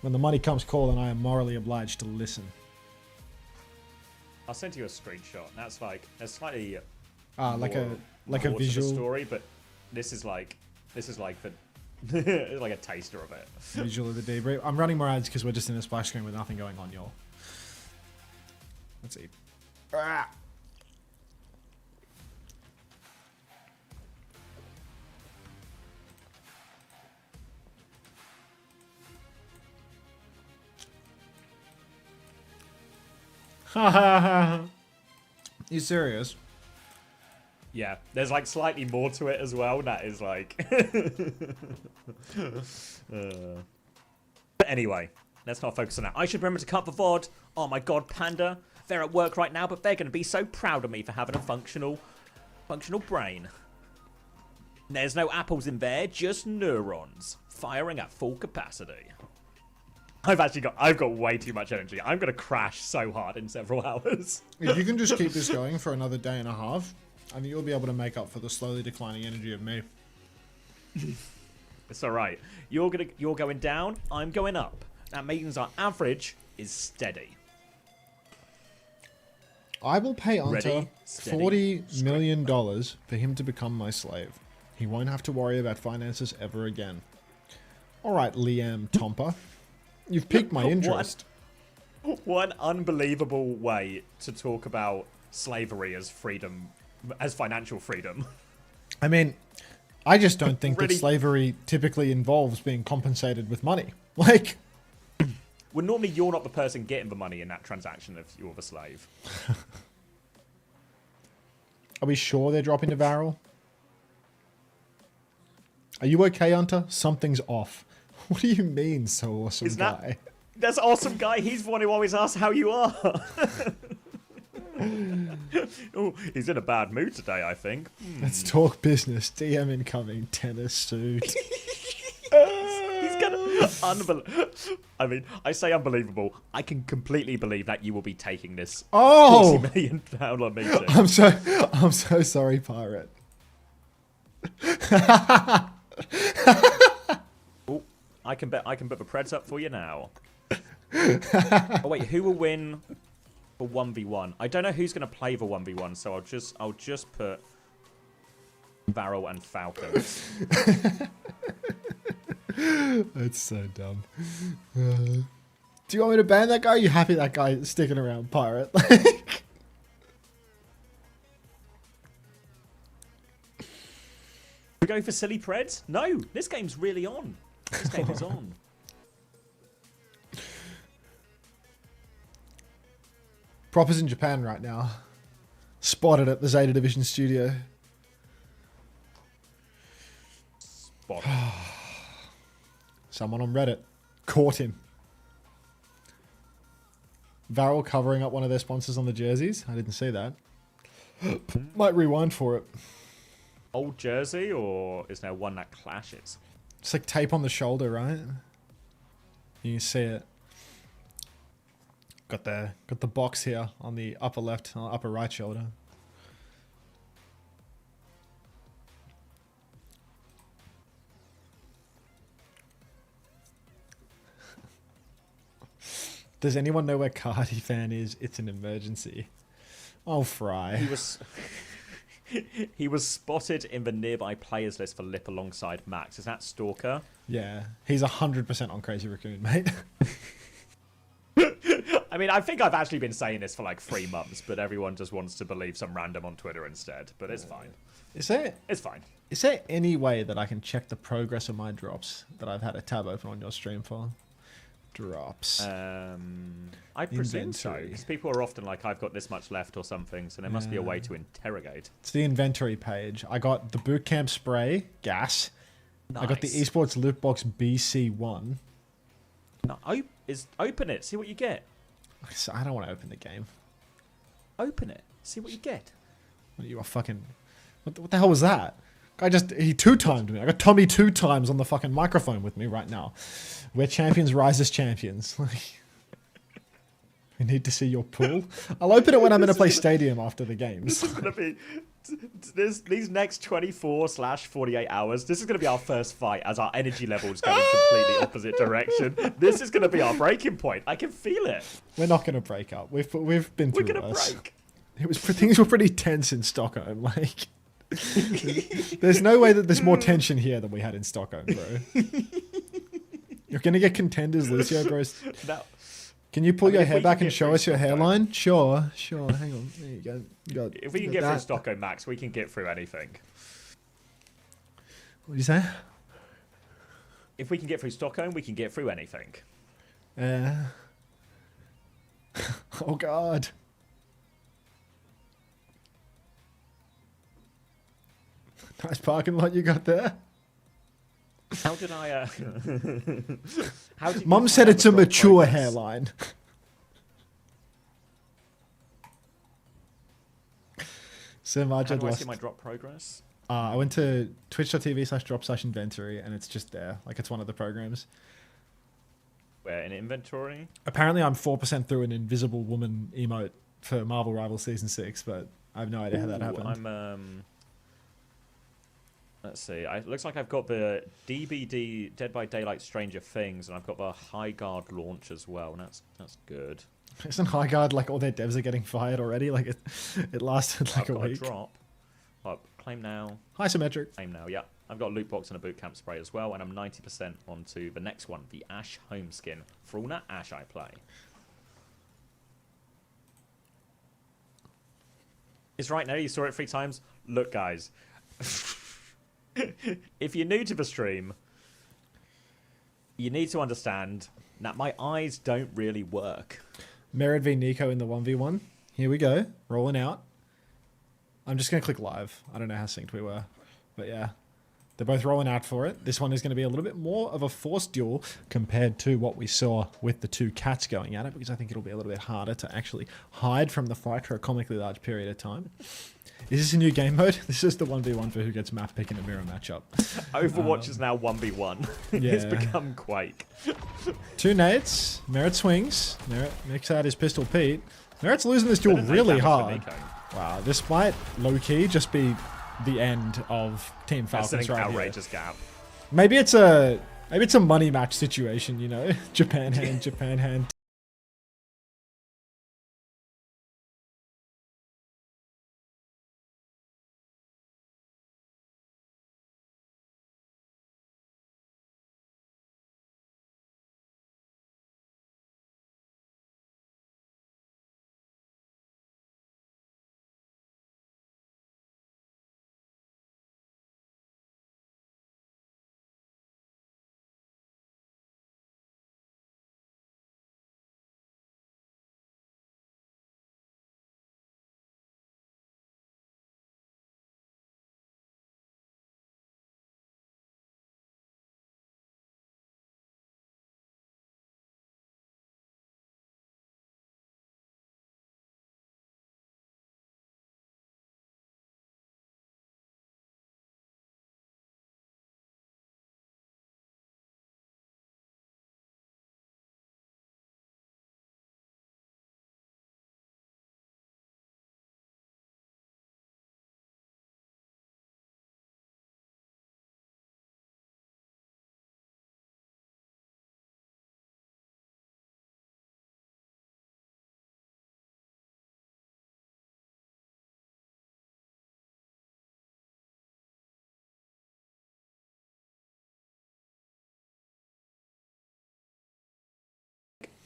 S1: When the money comes calling, I am morally obliged to listen.
S11: I'll send you a screenshot. That's like a slightly
S1: like a
S11: more to the
S1: visual
S11: story, but this is like the It's like a taster of it.
S1: Visual of the debrief. I'm running more ads because we're just in a splash screen with nothing going on, y'all. Let's see. Ah. Ha ha ha. You serious?
S11: Yeah, there's like slightly more to it as well. That is like. But anyway, let's not focus on that. I should remember to cut the VOD. Oh my god, Panda. They're at work right now, but they're going to be so proud of me for having a functional brain. There's no apples in there, just neurons firing at full capacity. I've got way too much energy. I'm going to crash so hard in several hours.
S1: If you can just keep this going for another day and a half, I think you'll be able to make up for the slowly declining energy of me.
S11: It's all right. You're going down. I'm going up. That means our average is steady.
S1: I will pay Unter
S11: Ready, steady,
S1: $40 million for him to become my slave. He won't have to worry about finances ever again. All right, Liam Tomper. You've piqued my interest.
S11: What an unbelievable way to talk about slavery as freedom, as financial freedom.
S1: I mean, I just don't think
S11: Really?
S1: that slavery typically involves being compensated with money. Like,
S11: well, normally you're not the person getting the money in that transaction if you're the slave.
S1: are we sure they're dropping to VARREL? Are you okay, Unter? Something's off. What do you mean, so awesome guy?
S11: That's awesome guy. He's the one who always asks how you are. Oh, he's in a bad mood today, I think.
S1: Let's talk business. DM incoming. Tennis suit.
S11: He's gonna... I mean, I say unbelievable. I can completely believe that you will be taking this $40 million meeting.
S1: I'm so sorry, Pirate.
S11: Oh, I can bet the Preds up for you now. Oh wait, who will win for 1v1? I don't know who's gonna play the 1v1, so I'll just put VARREL and Falcons.
S1: That's so dumb. Do you want me to ban that guy? Are you happy that guy is sticking around, Pirate?
S11: We go for silly Preds? No, this game's really on. This game is on.
S1: Proper's in Japan right now. Spotted at the Zeta Division studio.
S11: Spot.
S1: Someone on Reddit caught him. VARREL covering up one of their sponsors on the jerseys. I didn't see that. Might rewind for it.
S11: Old jersey, or is there one that clashes?
S1: It's like tape on the shoulder, right? You can see it. Got the box here on the upper left, upper right shoulder. Does anyone know where Cardi fan is? It's an emergency. Oh, Fry.
S11: He was spotted in the nearby players list for Lip alongside Max. Is that Stalker?
S1: Yeah, he's 100% on Crazy Raccoon, mate.
S11: I mean, I think I've actually been saying this for like 3 months, but everyone just wants to believe some random on Twitter instead. But it's fine.
S1: It's
S11: fine.
S1: Is there any way that I can check the progress of my drops that I've had a tab open on your stream for? Drops.
S11: I presume so, because people are often like, I've got this much left or something, so there must be a way to interrogate.
S1: It's the inventory page. I got the Bootcamp spray, gas.
S11: Nice.
S1: I got the esports loot box BC1.
S11: No, open it, see what you get.
S1: I don't want to open the game.
S11: Open it, see what you get.
S1: What, you are fucking... What the hell was that? He two-timed me. I got Tommy 2 times on the fucking microphone with me right now. We're champions rise as champions. We need to see your pool. I'll open it when I'm going to play Stadium after the games.
S11: This is going to be... These next 24/48 hours, this is going to be our first fight as our energy levels go in completely opposite direction. This is going to be our breaking point. I can feel it.
S1: We're not going to break up. We've been through
S11: We're going to
S1: worse.
S11: break.
S1: Things were pretty tense in Stockholm. Like... There's no way that there's more tension here than we had in Stockholm, bro. You're gonna get contenders, Lucio, bro.
S11: No.
S1: Can you pull
S11: I mean,
S1: your
S11: if
S1: hair
S11: we
S1: back
S11: can
S1: and
S11: get
S1: show
S11: through
S1: us your
S11: Stockholm.
S1: hairline? Sure. Hang on. There you go. You got,
S11: If we can
S1: you
S11: get
S1: got
S11: through
S1: that.
S11: Stockholm, Max, we can get through anything.
S1: What do you say?
S11: If we can get through Stockholm, we can get through anything.
S1: Oh God. Nice parking lot you got there.
S11: How did I? How did
S1: Mum
S11: you
S1: said
S11: find
S1: it's a
S11: out the
S1: mature
S11: progress?
S1: hairline. So much
S11: How
S1: I'd
S11: do I
S1: lost.
S11: see my drop progress?
S1: I went to twitch.tv/drop/inventory and it's just there. Like it's one of the programs.
S11: Where in inventory?
S1: Apparently I'm 4% through an invisible woman emote for Marvel Rivals Season 6, but I have no idea how that
S11: Ooh,
S1: happened.
S11: I'm let's see. It looks like I've got the DBD Dead by Daylight Stranger Things, and I've got the High Guard launch as well, and that's good.
S1: Isn't High Guard like all their devs are getting fired already? Like it lasted like
S11: I've
S1: a
S11: got
S1: week.
S11: a drop. Oh, claim now.
S1: High symmetric.
S11: Claim now, yeah. I've got a loot box and a bootcamp spray as well, and I'm 90% onto the next one, the Ash home skin. For all that Ash I play. It's right now, you saw it 3 times. Look, guys. If you're new to the stream, you need to understand that my eyes don't really work.
S1: Merid v Nico in the 1v1. Here we go. Rolling out. I'm just going to click live. I don't know how synced we were. But yeah. They're both rolling out for it. This one is going to be a little bit more of a forced duel compared to what we saw with the 2 cats going at it, because I think it'll be a little bit harder to actually hide from the fight for a comically large period of time. Is this a new game mode? This is the 1v1 for who gets map pick in a mirror matchup.
S11: Overwatch is now 1v1.
S1: Yeah.
S11: It's become Quake.
S1: 2 nades. Merit swings. Merit makes out his pistol Pete. Merit's losing this duel
S11: Better than
S1: really
S11: damage for
S1: hard.
S11: Nico.
S1: Wow, this might low-key just be the end of Team
S11: That's
S1: Falcons
S11: an
S1: right
S11: outrageous
S1: here.
S11: gap.
S1: Maybe it's a money match situation, you know? Japan hand.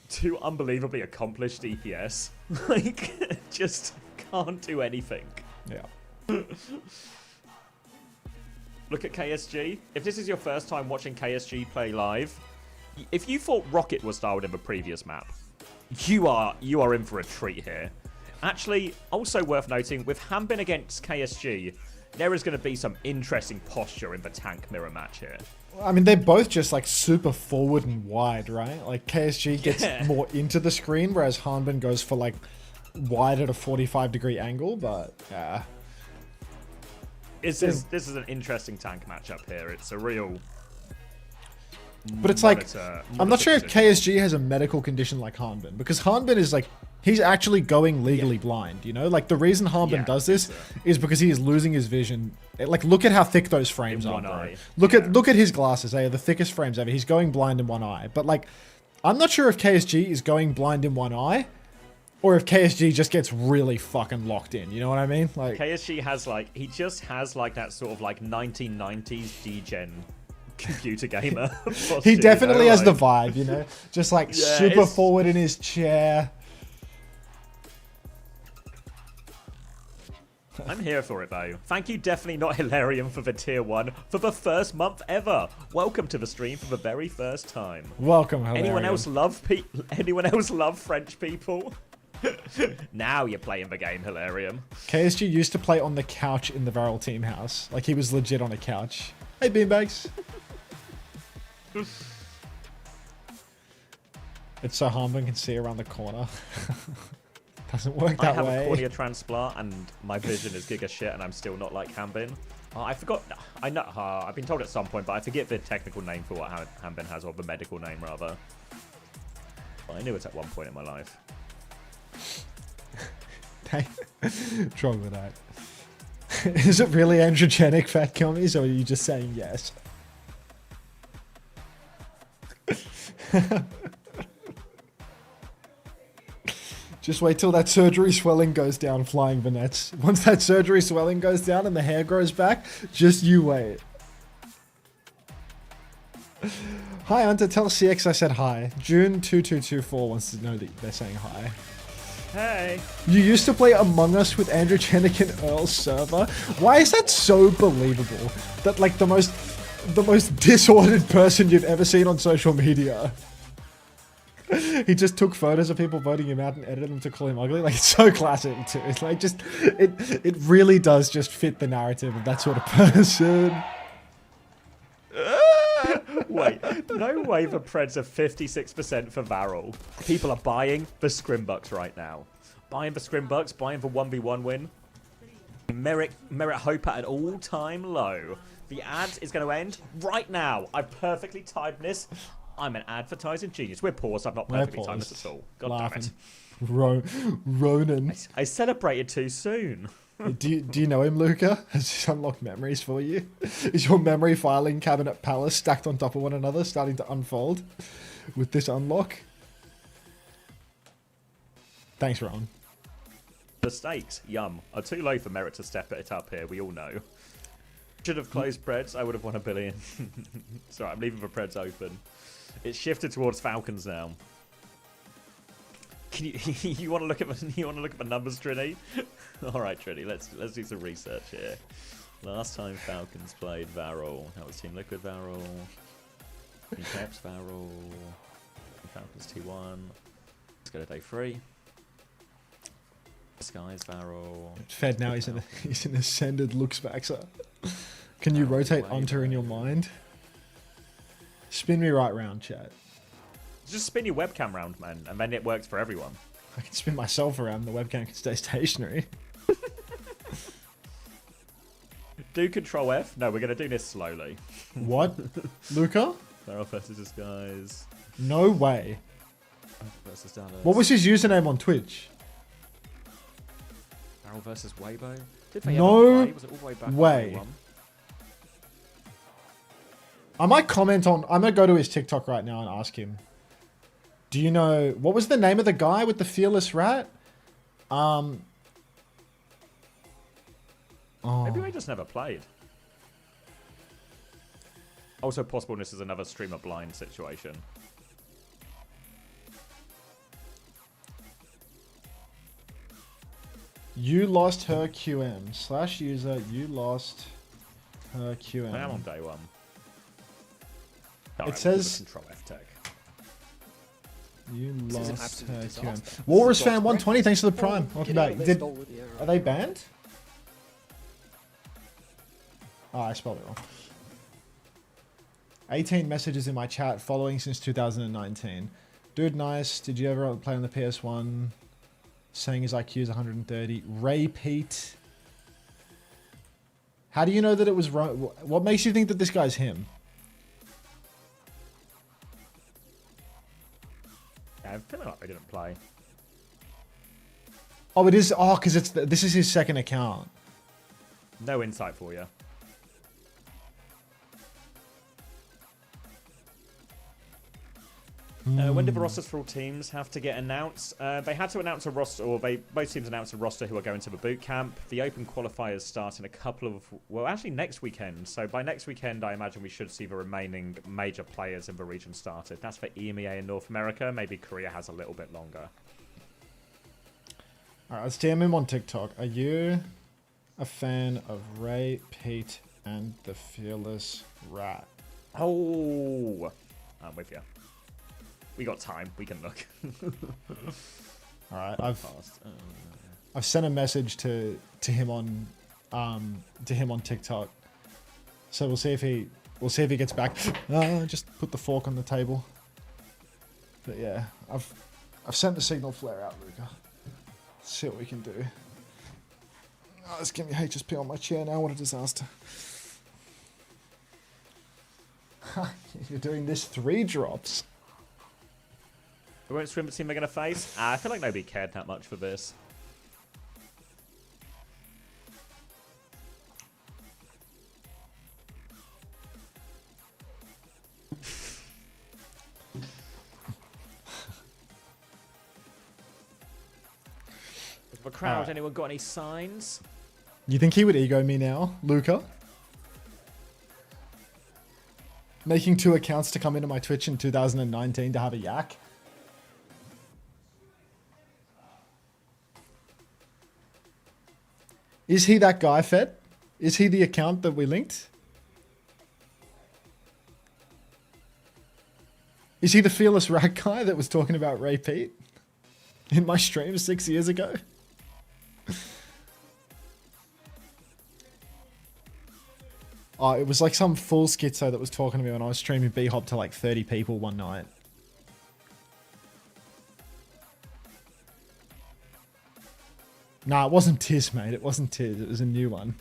S11: Two unbelievably accomplished DPS. Like, just can't do anything.
S1: Yeah.
S11: Look at KSG. If this is your first time watching KSG play live, if you thought Rocket was styled in the previous map, you are in for a treat here. Actually, also worth noting, with Hanbin against KSG, there is going to be some interesting posture in the tank mirror match here.
S1: I mean, they're both just like super forward and wide, right? Like KSG gets more into the screen, whereas Hanbin goes for like wide at a 45-degree angle, but yeah.
S11: This is an interesting tank matchup here. It's a real...
S1: But it's like, I'm not sure if
S11: position.
S1: KSG has a medical condition like Hanbin, because Hanbin is like, he's actually going legally blind, you know? Like, the reason Hanbin does this is because he is losing his vision. Like, look at how thick those frames
S11: In
S1: are,
S11: one
S1: bro.
S11: eye.
S1: Look at his glasses. They are the thickest frames ever. He's going blind in one eye. But, like, I'm not sure if KSG is going blind in one eye, Or if KSG just gets really fucking locked in, you know what I mean? Like
S11: KSG has like, he just has like that sort of like 1990s G-Gen computer gamer. posture,
S1: he definitely
S11: you know?
S1: has the
S11: like,
S1: vibe, you know? Just like
S11: Yeah,
S1: super
S11: it's-
S1: forward in his chair.
S11: I'm here for it though. Thank you, definitely not Hilarion, for the tier 1 for the first month ever. Welcome to the stream for the very first time.
S1: Welcome, Hilarion.
S11: Anyone else love French people? Now you're playing the game, Hilarion.
S1: KSG used to play on the couch in the VARREL team house. Like he was legit on a couch. Hey, beanbags. It's so Harmon can see around the corner. Doesn't work
S11: I
S1: that
S11: have
S1: way.
S11: a cornea transplant and my vision is giga shit and I'm still not like Hanbin. I forgot. I know. I've been told at some point, but I forget the technical name for what Hanbin has, or the medical name rather. Well, I knew it at one point in my life.
S1: Wrong with that. Is it really androgenic, fat gummies, or are you just saying yes? Just wait till that surgery swelling goes down, flying Vanets. Once that surgery swelling goes down and the hair grows back, just you wait. Hi, Unter. Tell CX I said hi. June2224 wants to know that they're saying hi.
S11: Hey.
S1: You used to play Among Us with Andrew Chenick and Earl's server. Why is that so believable? That like the most disordered person you've ever seen on social media. He just took photos of people voting him out and edited them to call him ugly. Like, it's so classic too. It's like just it really does just fit the narrative of that sort of person.
S11: Wait, no way the Preds are 56% for VARREL. People are buying the Scrimbucks right now. Buying the Scrimbucks, buying the 1v1 win. Merit hope at an all-time low. The ad is going to end right now. I perfectly timed this. I'm an advertising genius. We're paused. I've not perfectly timed this at all. God damn it.
S1: Ronan.
S11: I celebrated too soon.
S1: Do you know him, Luca? Has he unlocked memories for you? Is your memory filing cabinet palace stacked on top of one another starting to unfold with this unlock? Thanks, Ron.
S11: The stakes, yum, are too low for Merit to step it up here, we all know. Should have closed Preds, I would have won $1 billion. Sorry, I'm leaving the Preds open. It's shifted towards Falcons now. Can you want to look at the numbers, Trini? All right, Trini, let's do some research here. Last time Falcons played VARREL, that was Team Liquid VARREL, Team Peps VARREL, Falcons T1. Let's go to day 3. Skies VARREL.
S1: Fed now. He's in ascended looks back. So, can you rotate Unter in your mind? Spin me right round, chat.
S11: Just spin your webcam round, man, and then it works for everyone.
S1: I can spin myself around. The webcam can stay stationary.
S11: Do Control F. No, we're gonna do this slowly.
S1: What, Luca?
S11: VARREL versus Disguise.
S1: No way.
S11: Versus Dallas.
S1: What was his username on Twitch?
S11: VARREL versus Weibo. Did they
S1: No
S11: ever play? Was it all the way back in
S1: way.
S11: 2021?
S1: I might comment on. I'm gonna go to his TikTok right now and ask him. Do you know what was the name of the guy with the fearless rat? Oh.
S11: Maybe I just never played. Also possible this is another streamer blind situation.
S1: You lost her QM / user. You lost her QM.
S11: I am on day 1.
S1: It says
S11: Control F tech.
S1: You
S2: This is an
S1: lost
S2: absolute
S1: her
S2: disaster.
S1: QM. Walrus
S2: This is
S1: fan
S2: Dog's
S1: 120. Thanks for the
S2: breakfast.
S1: prime.
S2: Oh,
S1: Welcome
S2: get out
S1: back.
S2: of this
S1: Did
S2: stall with the arrow.
S1: are they banned? Oh, I spelled it wrong. 18 messages in my chat following since 2019. Dude, nice. Did you ever play on the PS1? Saying his IQ is 130. Ray Pete. How do you know that it was wrong? What makes you think that this guy's him?
S11: Yeah, I feel like I didn't play.
S1: Oh, it is. Oh, because this is his second account.
S11: No insight for you. When did the rosters for all teams have to get announced? They had to announce a roster, or both teams announced a roster who are going to the boot camp. The open qualifiers start in a couple of, well, actually next weekend. So by next weekend, I imagine we should see the remaining major players in the region started. That's for EMEA in North America. Maybe Korea has a little bit longer.
S1: All right, let's DM him on TikTok. Are you a fan of Ray, Pete, and the Fearless Rat?
S11: Oh, I'm with you. We got time. We can look.
S1: All right, I've sent a message to him on TikTok. So we'll see if he gets back. Just put the fork on the table. But yeah, I've sent the signal flare out, Luca. Let's see what we can do. Oh, it's giving me HSP on my chair now. What a disaster. You're doing this 3 drops.
S11: We won't swim the team they're going to face. I feel like nobody cared that much for this. The crowd, anyone got any signs?
S1: You think he would ego me now, Luca? Making 2 accounts to come into my Twitch in 2019 to have a yak? Is he that guy, Fed? Is he the account that we linked? Is he the Fearless Rat guy that was talking about Ray Pete in my stream 6 years ago? Oh, it was like some full schizo that was talking to me when I was streaming B-Hop to like 30 people one night. Nah, it wasn't Tiz, mate. It wasn't Tiz. It was a new one.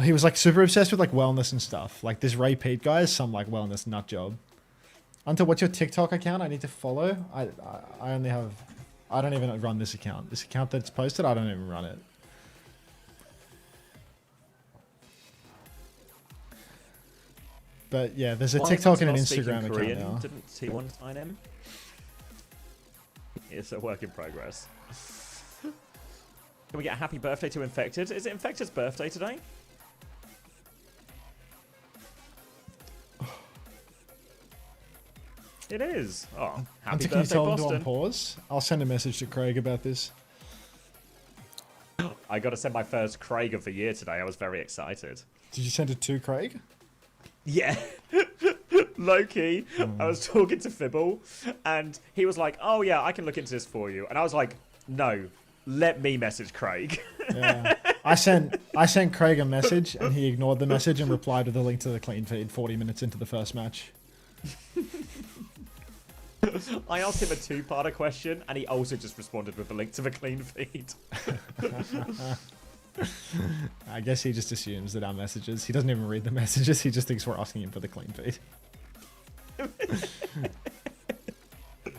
S1: He was like super obsessed with like wellness and stuff. Like this Ray Pete guy is some like wellness nut job. Unter, what's your TikTok account I need to follow? I don't even run this account. This account that's posted, I don't even run it. But yeah, there's a TikTok and an Instagram account now.
S11: Didn't T1 sign him? It's a work in progress. Can we get a happy birthday to Infected? Is it Infected's birthday today? It is. Oh, happy
S1: Can you
S11: birthday,
S1: tell him
S11: Boston.
S1: to on pause? I'll send a message to Craig about this.
S11: I got to send my first Craig of the year today. I was very excited.
S1: Did you send it to Craig?
S11: Yeah. Low-key, I was talking to Fibble, and he was like, oh yeah, I can look into this for you. And I was like, no, let me message Craig.
S1: Yeah. I sent Craig a message, and he ignored the message and replied with a link to the clean feed 40 minutes into the first match.
S11: I asked him a 2-parter question, and he also just responded with a link to the clean feed.
S1: I guess he just assumes that our messages, he doesn't even read the messages, he just thinks we're asking him for the clean feed.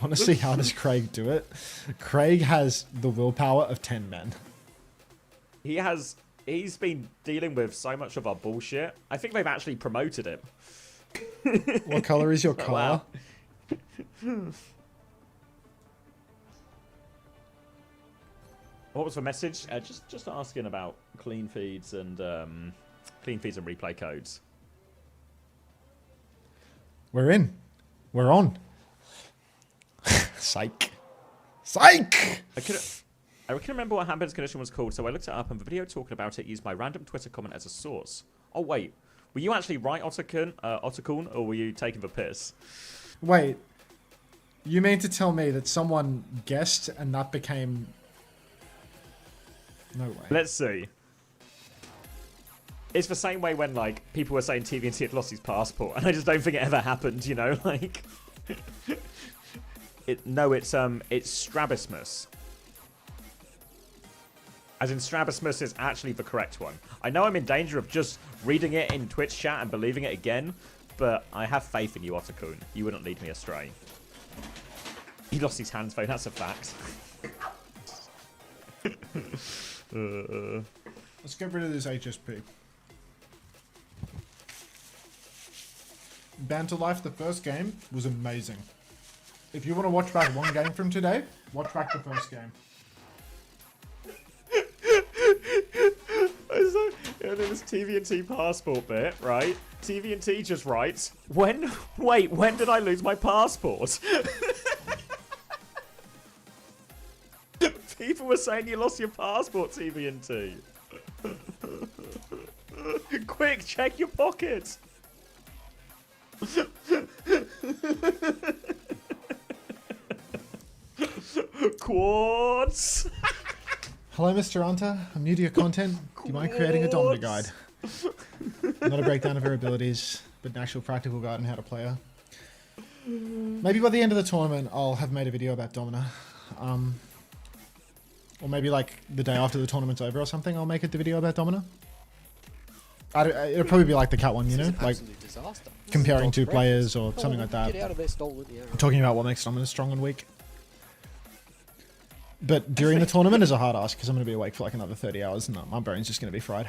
S1: Honestly, how does Craig do it? Craig has the willpower of 10 men.
S11: He's been dealing with so much of our bullshit. I think they've actually promoted him.
S1: What color is your car?
S11: Wow. What was the message? Just asking about clean feeds and replay codes.
S1: We're in. We're on. Psych. Psych!
S11: I can remember what Hamben's condition was called, so I looked it up, and the video talking about it used my random Twitter comment as a source. Oh wait, were you actually right, Ottercorn, or were you taking the piss?
S1: Wait, you mean to tell me that someone guessed and that became... No way.
S11: Let's see. It's the same way when, like, people were saying TVNT had lost his passport, and I just don't think it ever happened, you know? Like... it's Strabismus. As in, Strabismus is actually the correct one. I know I'm in danger of just reading it in Twitch chat and believing it again, but I have faith in you, Ottercoon. You wouldn't lead me astray. He lost his hands, though. That's a fact.
S1: Let's get rid of this HSP. Banter Life, the first game, was amazing. If you want to watch back one game from today, watch back the first game.
S11: Yeah, this TV&T passport bit, right? TV&T just writes, when did I lose my passport? People were saying you lost your passport, TV&T. Quick, check your pockets. Quartz.
S1: Hello, Mr. Unter. I'm new to your content. Do you mind creating a Domina guide? Not a breakdown of her abilities, but an actual practical guide on how to play her. Maybe by the end of the tournament, I'll have made a video about Domina. Or maybe like the day after the tournament's over or something, I'll make a video about Domina. It'll probably be like the cat one, you know? Like comparing two players or something like that.
S2: Get out of there, stolen the arrow.
S1: Talking about what makes Domina strong and weak. But during the tournament is a hard ask because I'm going to be awake for like another 30 hours and my brain's just going to be fried.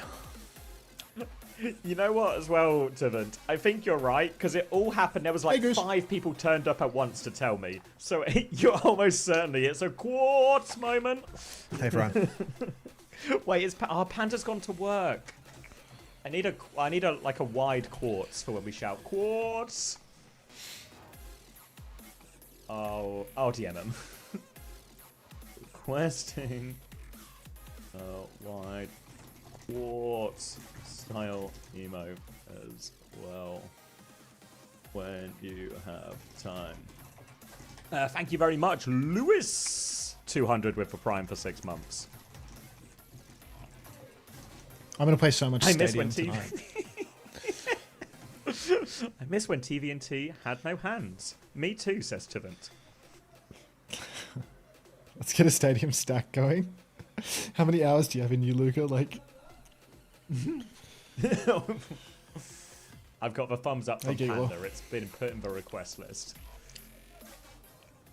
S11: You know what, as well, Tivant? I think you're right, because it all happened. There was like 5 people turned up at once to tell me. So you're almost certainly it's a quartz moment.
S1: Hey, Fran.
S11: Wait, our Panda's gone to work. I need a like a wide quartz for when we shout quartz. Oh, I'll DM him. Requesting wide quartz style emo as well when you have time. Thank you very much, Lewis. 200 with the Prime for 6 months.
S1: I'm going to play so much Stadium tonight.
S11: I miss when TV&T had no hands. Me too, says Tivant.
S1: Let's get a Stadium stack going. How many hours do you have in you, Luca? Like...
S11: I've got the thumbs up from Panda. It's been put in the request list.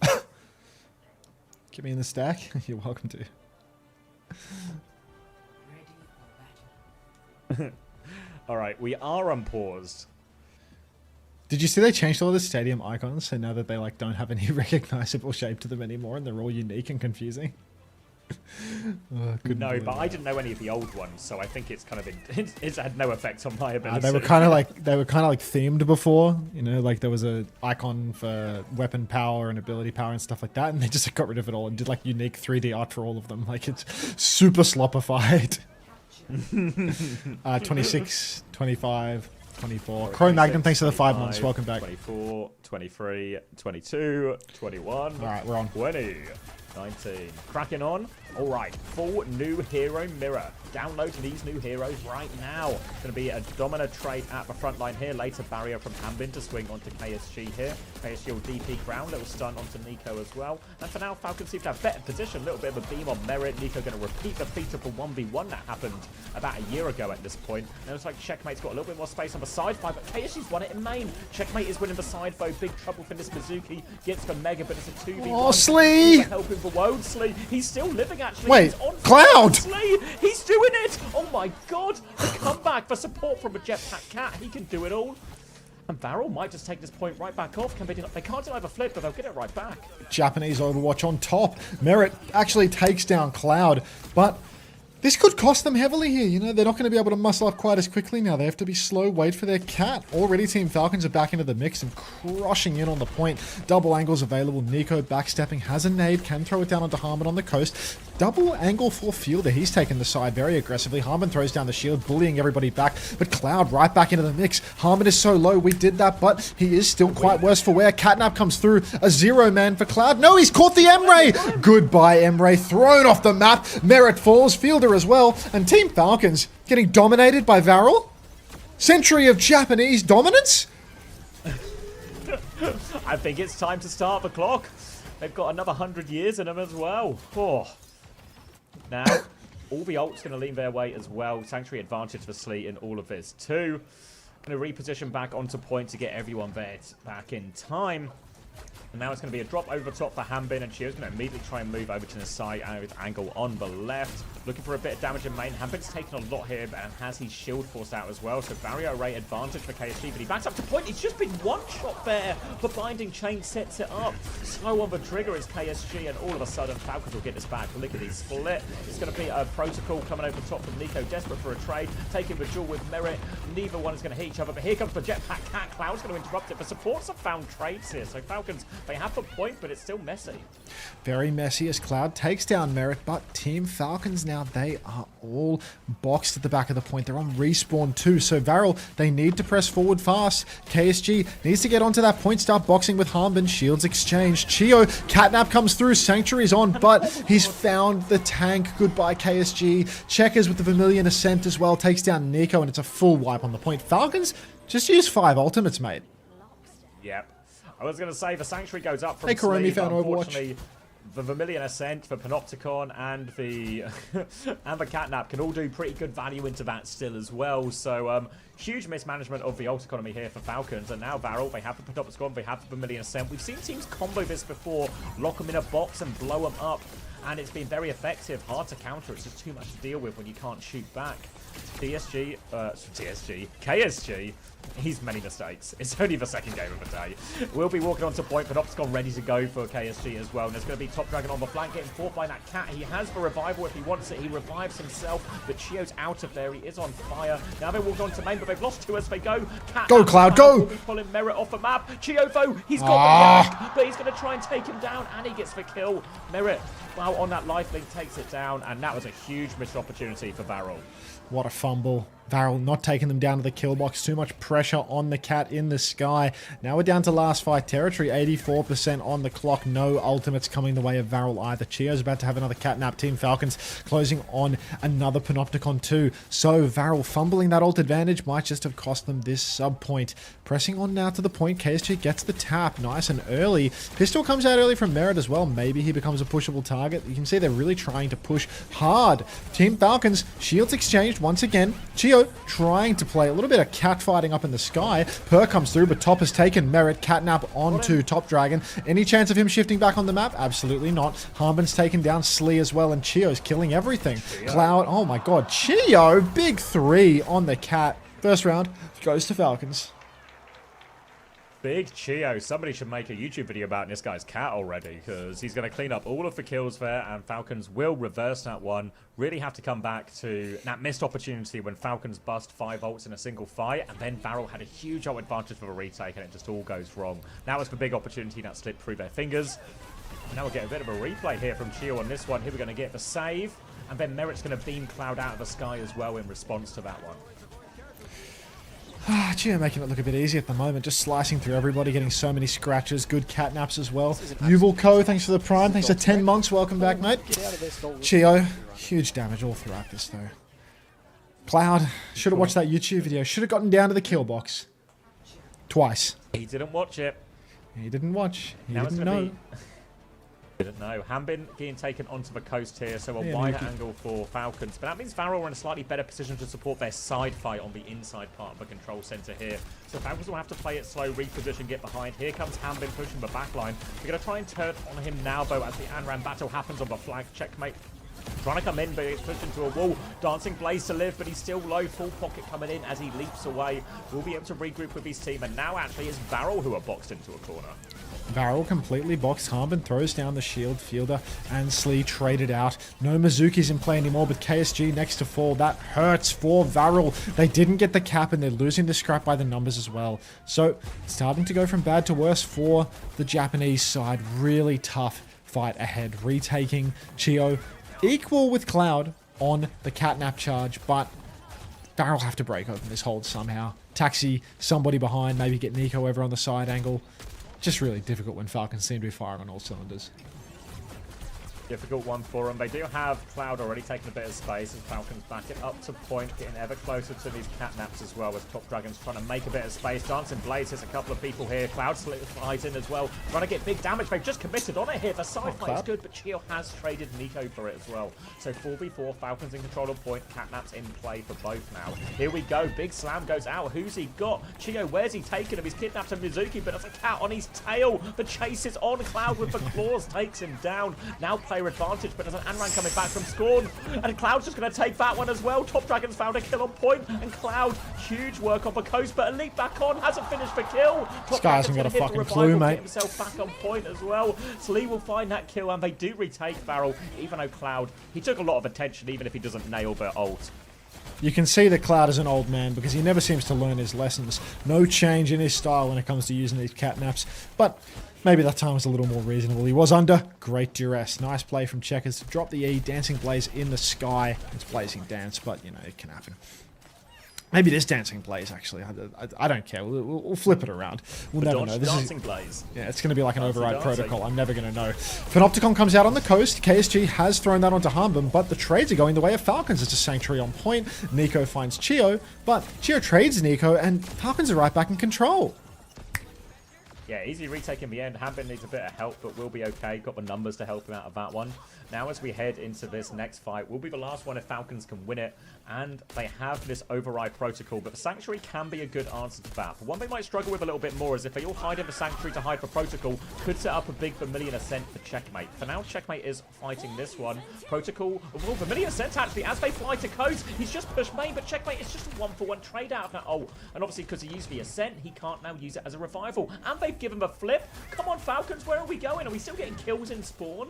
S1: Get me in the stack? You're welcome to.
S11: Alright, we are unpaused.
S1: Did you see they changed all the stadium icons so now that they like don't have any recognizable shape to them anymore and they're all unique and confusing?
S11: No, but I didn't know any of the old ones, so I think it's kind of it's had no effect on my ability.
S1: They were kind of like themed before, you know, like there was a icon for weapon power and ability power and stuff like that, and they just got rid of it all and did like unique 3D art for all of them. Like it's super sloppified. 26, 25, 24. Crow Magnum, thanks for the 5 months. Welcome back.
S11: 24, 23, 22, 21.
S1: All right, we're on.
S11: 20. 19. Cracking on. Alright, full new hero mirror. Download these new heroes right now. Going to be a Domina trade at the front line here. Later, barrier from Hambin to swing onto KSG here. KSG will DP ground. Little stun onto Nico as well. And for now, Falcons seem to have better position. A little bit of a beam on Merit. Nico going to repeat the feature for 1v1 that happened about a year ago at this point. And it looks like Checkmate's got a little bit more space on the side five, but KSG's won it in main. Checkmate is winning the side though. Big trouble for this Mizuki. Gets the Mega, but it's a 2v1.
S1: Oh, Slee!
S11: Helping for Wodesley. He's still living actually.
S1: Wait, Cloud!
S11: Slee. He's doing it! Oh my god! The comeback for support from a Jetpack Cat. He can do it all. And VARREL might just take this point right back off. They can't deny the flip, but they'll get it right back.
S1: Japanese Overwatch on top. Merit actually takes down Cloud, but this could cost them heavily here. You know, they're not going to be able to muscle up quite as quickly now. They have to be slow, wait for their cat. Already Team Falcons are back into the mix and crushing in on the point. Double angles available. Nico backstepping, has a nade, can throw it down onto Harmon on the coast. Double angle for Fielder. He's taken the side very aggressively. Harmon throws down the shield, bullying everybody back. But Cloud right back into the mix. Harmon is so low. We did that, but he is still quite worse for wear. Catnap comes through. A 0-man for Cloud. No, he's caught the Emray. Goodbye, Emray. Thrown off the map. Merit falls. Fielder as well. And Team Falcons getting dominated by VARREL. Century of Japanese dominance.
S11: I think it's time to start the clock. They've got another 100 years in them as well. Oh. Now, all the ults going to lean their way as well. Sanctuary advantage for Sleet in all of this too. Going to reposition back onto point to get everyone there back in time. And now it's going to be a drop over top for Hanbin, and Chio's going to immediately try and move over to the side with Angle on the left. Looking for a bit of damage in main. Hanbin's taken a lot here and has his shield forced out as well. So barrier rate advantage for KSG, but he backs up to point. He's just been one shot there. The binding chain sets it up. Slow on the trigger is KSG, and all of a sudden Falcons will get this back. Look at his split. It's going to be a protocol coming over top from Nico, desperate for a trade, taking the duel with Merit. Neither one is going to hit each other, but here comes the jetpack cat. Cloud's going to interrupt it. The supports have found trades here, so Falcons, they have the point, but it's still messy.
S1: Very messy as Cloud takes down Merit, but Team Falcons now, they are all boxed at the back of the point. They're on respawn too, so VARREL, they need to press forward fast. KSG needs to get onto that point, start boxing with Hanbin. Shields exchange. Chio, catnap comes through, Sanctuary's on, but he's found the tank. Goodbye KSG. Checkers with the Vermilion Ascent as well, takes down Nico, and it's a full wipe on the point. Falcons just use 5 ultimates, mate.
S11: Yep. I was going to say the Sanctuary goes up from
S1: Hey, Karumi
S11: sleeve,
S1: found Overwatch.
S11: unfortunately. The Vermilion Ascent, the Panopticon, and the and the Catnap can all do pretty good value into that still as well. So huge mismanagement of the ult economy here for Falcons. And now VARREL, they have the Panopticon, they have the Vermilion Ascent. We've seen teams combo this before, lock them in a box and blow them up. And it's been very effective, hard to counter. It's just too much to deal with when you can't shoot back. KSG, he's many mistakes. It's only the second game of the day. We'll be walking onto point, Panopticon ready to go for KSG as well. And there's going to be Top Dragon on the flank, getting fought by that cat. He has the revival if he wants it. He revives himself, but Chio's out of there. He is on fire. Now they walk on to main, but they've lost 2 as they go. Cat
S1: go, Cloud, go!
S11: Will be pulling Merit off the map. Chio, though, he's got the yak, but he's going to try and take him down, and he gets the kill. Merit, wow, on that lifelink, takes it down, and that was a huge missed opportunity for VARREL.
S1: What a fumble. VARREL not taking them down to the kill box. Too much pressure on the cat in the sky. Now we're down to last fight territory. 84% on the clock. No ultimates coming the way of VARREL either. Chio's about to have another catnap. Team Falcons closing on another Panopticon too. So VARREL fumbling that ult advantage might just have cost them this sub point. Pressing on now to the point. KSG gets the tap. Nice and early. Pistol comes out early from Merit as well. Maybe he becomes a pushable target. You can see they're really trying to push hard. Team Falcons, shields exchanged once again. Chio trying to play a little bit of cat fighting up in the sky. Per comes through, but top has taken Merit. Catnap onto Top Dragon. Any chance of him shifting back on the map? Absolutely not. Hanbin's taken down Slee as well, and Chio's killing everything. Cloud, oh my god. Chio, big 3 on the cat. First round goes to Falcons.
S11: Big Chio. Somebody should make a YouTube video about this guy's cat already, because he's going to clean up all of the kills there, and Falcons will reverse that one. Really have to come back to that missed opportunity when Falcons bust 5 ults in a single fight, and then VARREL had a huge ult advantage for the retake, and it just all goes wrong. That was the big opportunity that slipped through their fingers. And now we'll get a bit of a replay here from Chio on this one. Here we're going to get the save, and then Merit's going to beam Cloud out of the sky as well in response to that one.
S1: Chio making it look a bit easy at the moment, just slicing through everybody, getting so many scratches, good catnaps as well. Yuval Co, thanks for the prime, thanks for 10 months, welcome back, mate. Chio, huge damage all throughout this though. Cloud, should have watched that YouTube video, should have gotten down to the kill box. Twice.
S11: He didn't watch it.
S1: He didn't watch, he
S11: Now
S1: didn't know.
S11: Didn't know. Hanbin being taken onto the coast here, so a wide angle for Falcons. But that means VARREL are in a slightly better position to support their side fight on the inside part of the control center here. So Falcons will have to play it slow, reposition, get behind. Here comes Hanbin pushing the backline. They're going to try and turn on him now, though, as the Anran battle happens on the flag. Checkmate. Trying to come in, but he's pushed into a wall. Dancing Blaze to live, but he's still low. Full pocket coming in as he leaps away. We'll be able to regroup with his team, and now actually it's VARREL who are boxed into a corner.
S1: VARREL completely boxed. Hanbin throws down the shield. Fielder and Slee traded out. No Mizuki's in play anymore, but KSG next to fall. That hurts for VARREL. They didn't get the cap, and they're losing the scrap by the numbers as well. So, starting to go from bad to worse for the Japanese side. Really tough fight ahead. Retaking Chio. Equal with Cloud on the catnap charge, but VARREL have to break open this hold somehow. Taxi somebody behind, maybe get Nico over on the side angle. Just really difficult when Falcons seem to be firing on all cylinders.
S11: Difficult one for them. They do have Cloud already taking a bit of space as Falcons back it up to point, getting ever closer to these catnaps as well as Top Dragon's trying to make a bit of space. Dancing Blaze hits a couple of people here. Cloud slides in as well, trying to get big damage. They've just committed on it here. The side fight is good, but Chio has traded Nico for it as well. So 4v4, Falcons in control of point, catnaps in play for both now. Here we go. Big slam goes out. Who's he got? Chio, where's he taken him? He's kidnapped a Mizuki, but there's a cat on his tail. The chase is on. Cloud with the claws takes him down. Now player advantage, but there's an Anran coming back from Scorn, and Cloud's just going to take that one as well. Top Dragon's found a kill on point, and Cloud, huge work off the coast, but Elite back on, hasn't finished the kill.
S1: This guy hasn't got a fucking clue, mate.
S11: Get himself back on point as well. Slee will find that kill, and they do retake VARREL, even though Cloud, he took a lot of attention, even if he doesn't nail the ult.
S1: You can see that Cloud is an old man because he never seems to learn his lessons. No change in his style when it comes to using these catnaps, but maybe that time was a little more reasonable. He was under great duress. Nice play from Checkers to drop the E. Dancing Blaze in the sky. It's Blazing Dance, but, you know, it can happen. Maybe this Dancing Blaze, actually. I don't care. We'll flip it around. We'll never know. This
S11: Dancing Blaze.
S1: Yeah, it's going to be like an override protocol. I'm never going to know. Panopticon comes out on the coast. KSG has thrown that onto Harmbum, but the trades are going the way of Falcons. It's a Sanctuary on point. Nico finds Chio, but Chio trades Nico, and Falcons are right back in control.
S11: Yeah, easy retake in the end. Hambin needs a bit of help, but will be okay. Got the numbers to help him out of that one. Now as we head into this next fight, will be the last one if Falcons can win it. And they have this override protocol, but the Sanctuary can be a good answer to that. But one they might struggle with a little bit more is if they all hide in the Sanctuary to hide for protocol, could set up a big Vermilion Ascent for Checkmate. For now, Checkmate is fighting this one. Protocol, well, Vermilion Ascent actually, as they fly to coast, he's just pushed main, but Checkmate is just a 1-for-1 trade out of that. Oh, and obviously because he used the Ascent, he can't now use it as a revival. And they've given him a flip. Come on, Falcons, where are we going? Are we still getting kills in spawn?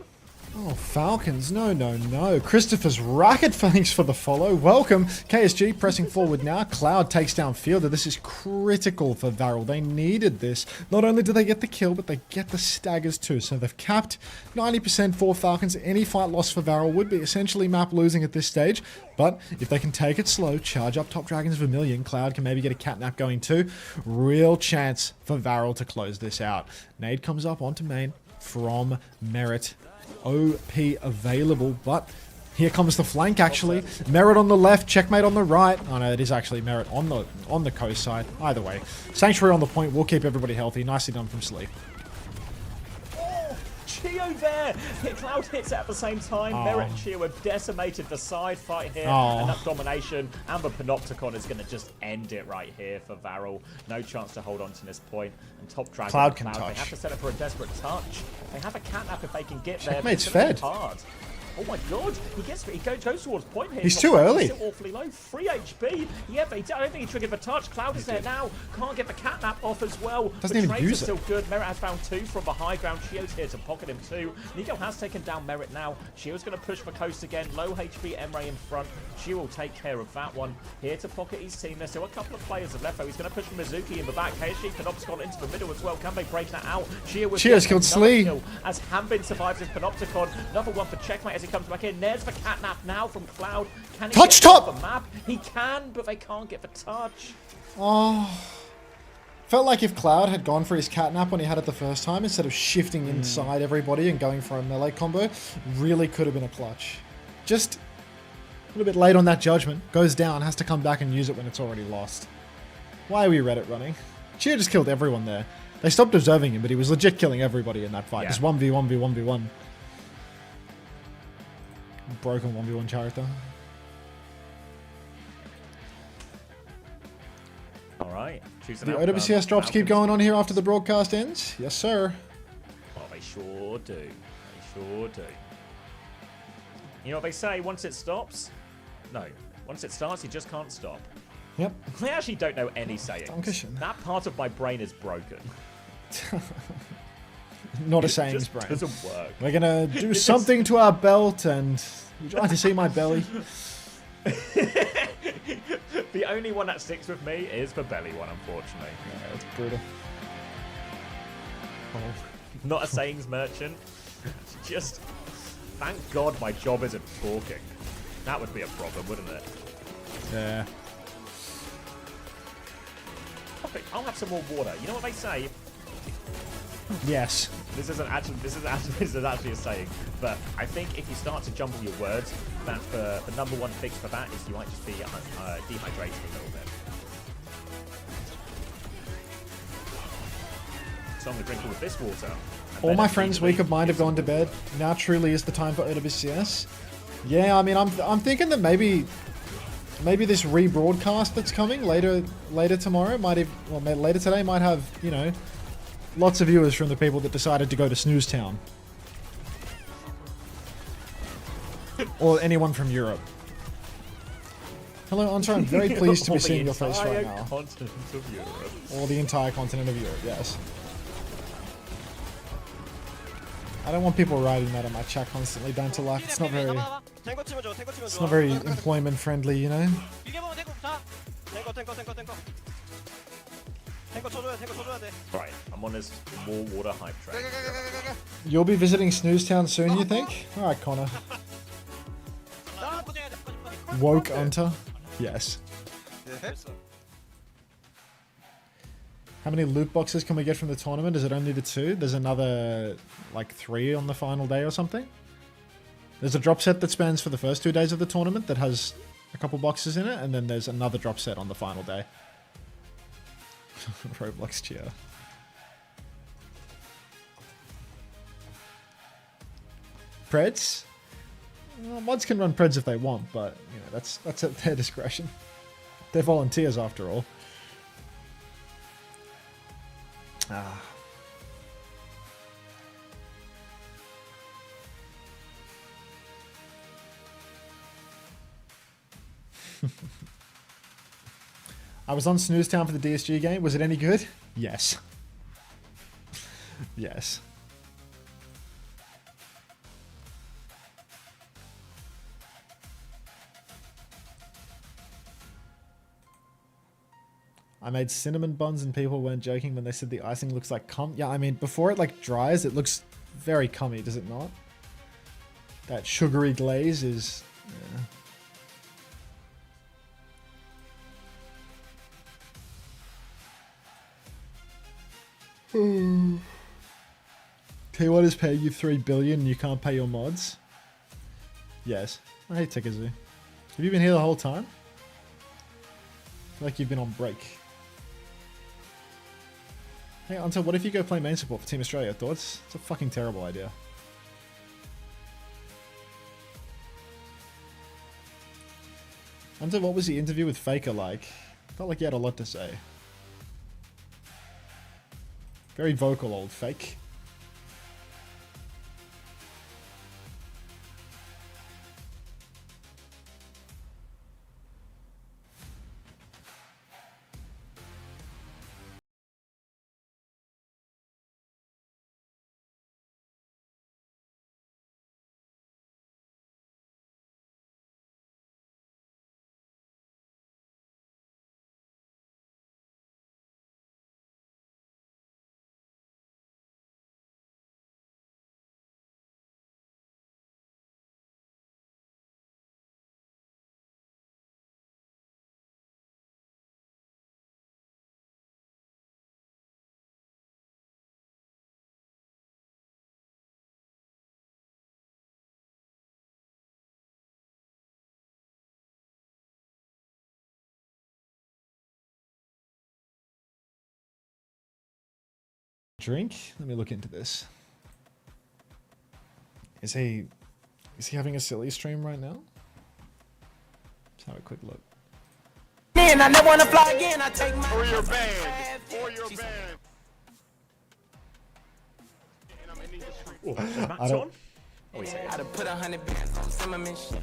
S1: Oh, Falcons. No, no, no. Christopher's Racket, thanks for the follow. Welcome. KSG pressing forward now. Cloud takes down Fielder. This is critical for VARREL. They needed this. Not only do they get the kill, but they get the staggers too. So they've capped 90% for Falcons. Any fight lost for VARREL would be essentially map losing at this stage. But if they can take it slow, charge up Top Dragon's Vermilion, Cloud can maybe get a catnap going too. Real chance for VARREL to close this out. Nade comes up onto main from Merit. OP available, but here comes the flank actually. Merit on the left, Checkmate on the right. Oh no, it is actually Merit on the coast side. Either way, Sanctuary on the point will keep everybody healthy. Nicely done from Slee.
S11: Oh, Chio there! Cloud hits it at the same time.
S1: Oh.
S11: Merit and Chio have decimated the side fight here,
S1: Oh.
S11: and that domination. And the Panopticon is going to just end it right here for VARREL. No chance to hold on to this point. And Top Dragon,
S1: Cloud can touch.
S11: They have to set up for a desperate touch. They have a catnap if they can get there.
S1: Checkmate's
S11: It's gonna be
S1: fed.
S11: hard. Oh my god, he goes towards point here.
S1: He's too early.
S11: He's still awfully low. 3 HP. Yeah, but I don't think he triggered the touch. Cloud is there now. Can't get the catnap off as well.
S1: Doesn't
S11: the
S1: even
S11: trades
S1: use
S11: are
S1: it.
S11: still good. Merit has found 2 from the high ground. Chio's here to pocket him too. Nico has taken down Merit now. Chio's going to push for coast again. Low HP Emre in front. Chio will take care of that one. Here to pocket his team. There's still a couple of players have left though. He's going to push Mizuki in the back. KSG Panopticon into the middle as well. Can they break that out? Chio's
S1: killed Slee.
S11: As Hambin survives his Panopticon. Another one for Checkmate as he comes back in. There's the catnap now from Cloud. Can he
S1: Touch
S11: get
S1: top!
S11: the map? He can, but they can't get the touch.
S1: Oh. Felt like if Cloud had gone for his catnap when he had it the first time, instead of shifting inside everybody and going for a melee combo, really could have been a clutch. Just a little bit late on that judgment. Goes down, has to come back and use it when it's already lost. Why are we Reddit running? Chio just killed everyone there. They stopped observing him, but he was legit killing everybody in that fight.
S11: Yeah.
S1: Just 1v1v1v1. Broken 1v1 character.
S11: All right.
S1: The OWCS drops keep going on here after the broadcast ends? Yes, sir.
S11: Oh, they sure do. They sure do. You know what they say? Once it stops? No. Once it starts, you just can't stop.
S1: Yep.
S11: I actually don't know any sayings.
S1: Dankeschön.
S11: That part of my brain is broken.
S1: Not a
S11: It
S1: sayings
S11: just
S1: brain.
S11: doesn't work.
S1: We're gonna do something to our belt, and would you like to see my belly?
S11: The only one that sticks with me is the belly one, unfortunately.
S1: Yeah, it's brutal.
S11: Oh. Not a sayings merchant. Just thank God my job isn't talking. That would be a problem, wouldn't it?
S1: Yeah.
S11: Okay, I'll have some more water. You know what they say?
S1: Yes.
S11: This is actually a saying, but I think if you start to jumble your words, that's the number one fix for that is you might just be dehydrated a little bit. So I'm gonna drink all of this water.
S1: All my friends weak of mind have gone to bed. Now truly is the time for OWCS. Yeah, I mean, I'm thinking that maybe this rebroadcast that's coming later tomorrow might have, well, later today might have, you know, lots of viewers from the people that decided to go to Snooze Town. Or anyone from Europe. Hello, Unter. I'm very pleased to be seeing your face right now.
S11: Continent of Europe.
S1: Or the entire continent of Europe, yes. I don't want people writing that on my chat constantly down to life. It's not very employment friendly, you know?
S11: Right, I'm on this more water hype train.
S1: You'll be visiting Snooze Town soon, you think? Alright, Connor. Woke Unter? Yes. How many loot boxes can we get from the tournament? Is it only the 2? There's another, like, 3 on the final day or something? There's a drop set that spans for the first 2 days of the tournament that has a couple boxes in it, and then there's another drop set on the final day. Roblox cheer. Preds? Well, mods can run Preds if they want, but, you know, that's at their discretion. They're volunteers after all. Ah. I was on Snooze Town for the DSG game. Was it any good? Yes. Yes. I made cinnamon buns and people weren't joking when they said the icing looks like cum. Yeah, I mean, before it like dries, it looks very cummy, does it not? That sugary glaze is... Yeah. T1 is paying you 3 billion and you can't pay your mods? Yes. I hate Tikazu. Have you been here the whole time? I feel like you've been on break. Hey, Until, what if you go play main support for Team Australia? Thoughts? It's a fucking terrible idea. Until, what was the interview with Faker like? Felt like he had a lot to say. Very vocal, old Fake. Drink? Let me look into this. Is he having a silly stream right now? Let's have a quick look.
S16: Man, I never wanna fly again. I take my
S7: Or your band. Or your band.
S11: Oh, is Max
S1: I don't-
S11: on? Oh, he's
S16: I'd have put 100 bands on Zimmerman shit.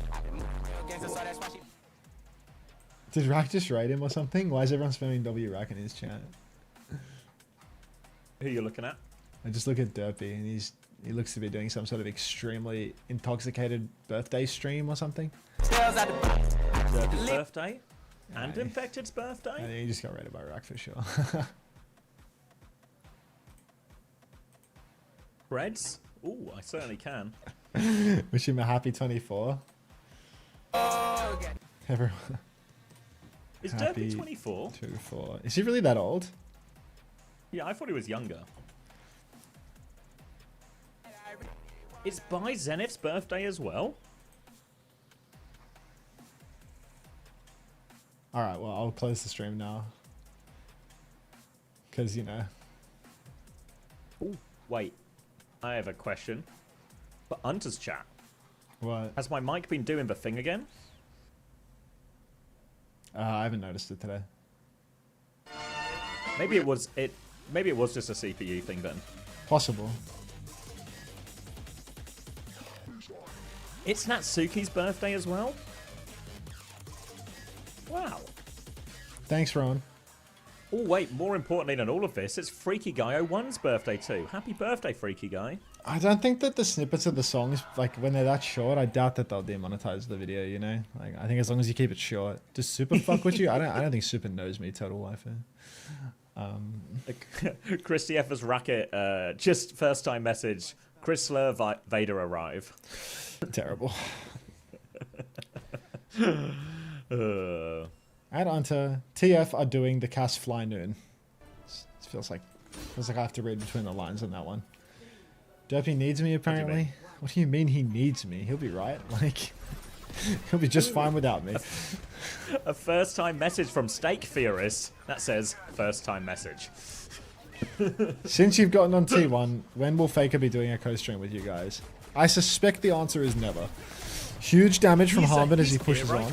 S1: Did Rack just raid him or something? Why is everyone spamming W Rack in his chat?
S11: Who are you looking at?
S1: I just look at Derpy and he looks to be doing some sort of extremely intoxicated birthday stream or something.
S11: Derpy's birthday? And
S1: Yeah.
S11: Infected's birthday?
S1: I think he just got raided by Rack for sure.
S11: Reds? Ooh, I certainly can.
S1: Wish him a happy 24. Everyone.
S11: Is Derpy 24?
S1: 24. Is he really that old?
S11: Yeah, I thought he was younger. It's by Zenith's birthday as well.
S1: Alright, well, I'll close the stream now. Because, you know.
S11: Ooh, wait. I have a question. For Unter's chat.
S1: What?
S11: Has my mic been doing the thing again?
S1: I haven't noticed it today.
S11: Maybe it was Maybe it was just a CPU thing then.
S1: Possible.
S11: It's Natsuki's birthday as well. Wow.
S1: Thanks, Ron.
S11: Oh wait, more importantly than all of this, it's Freaky Guy 01's birthday too. Happy birthday, Freaky Guy.
S1: I don't think that the snippets of the songs, like when they're that short, I doubt that they'll demonetize the video, you know? Like, I think as long as you keep it short. Does Super fuck with you? I don't think Super knows me, Total Wi-Fi.
S11: Christy Effers Racket, just first time message. Chrysler Vader arrive.
S1: Terrible. At Unter, TF are doing the cast Fly Noon. It feels like I have to read between the lines on that one. Derpy needs me apparently. What do you mean he needs me? He'll be right. Like, he'll be just fine without me.
S11: A first time message from Steak Theorist that says first time message.
S1: Since you've gotten on T1, when will Faker be doing a co-stream with you guys? I suspect the answer is never. Huge damage from Harmon as he pushes on.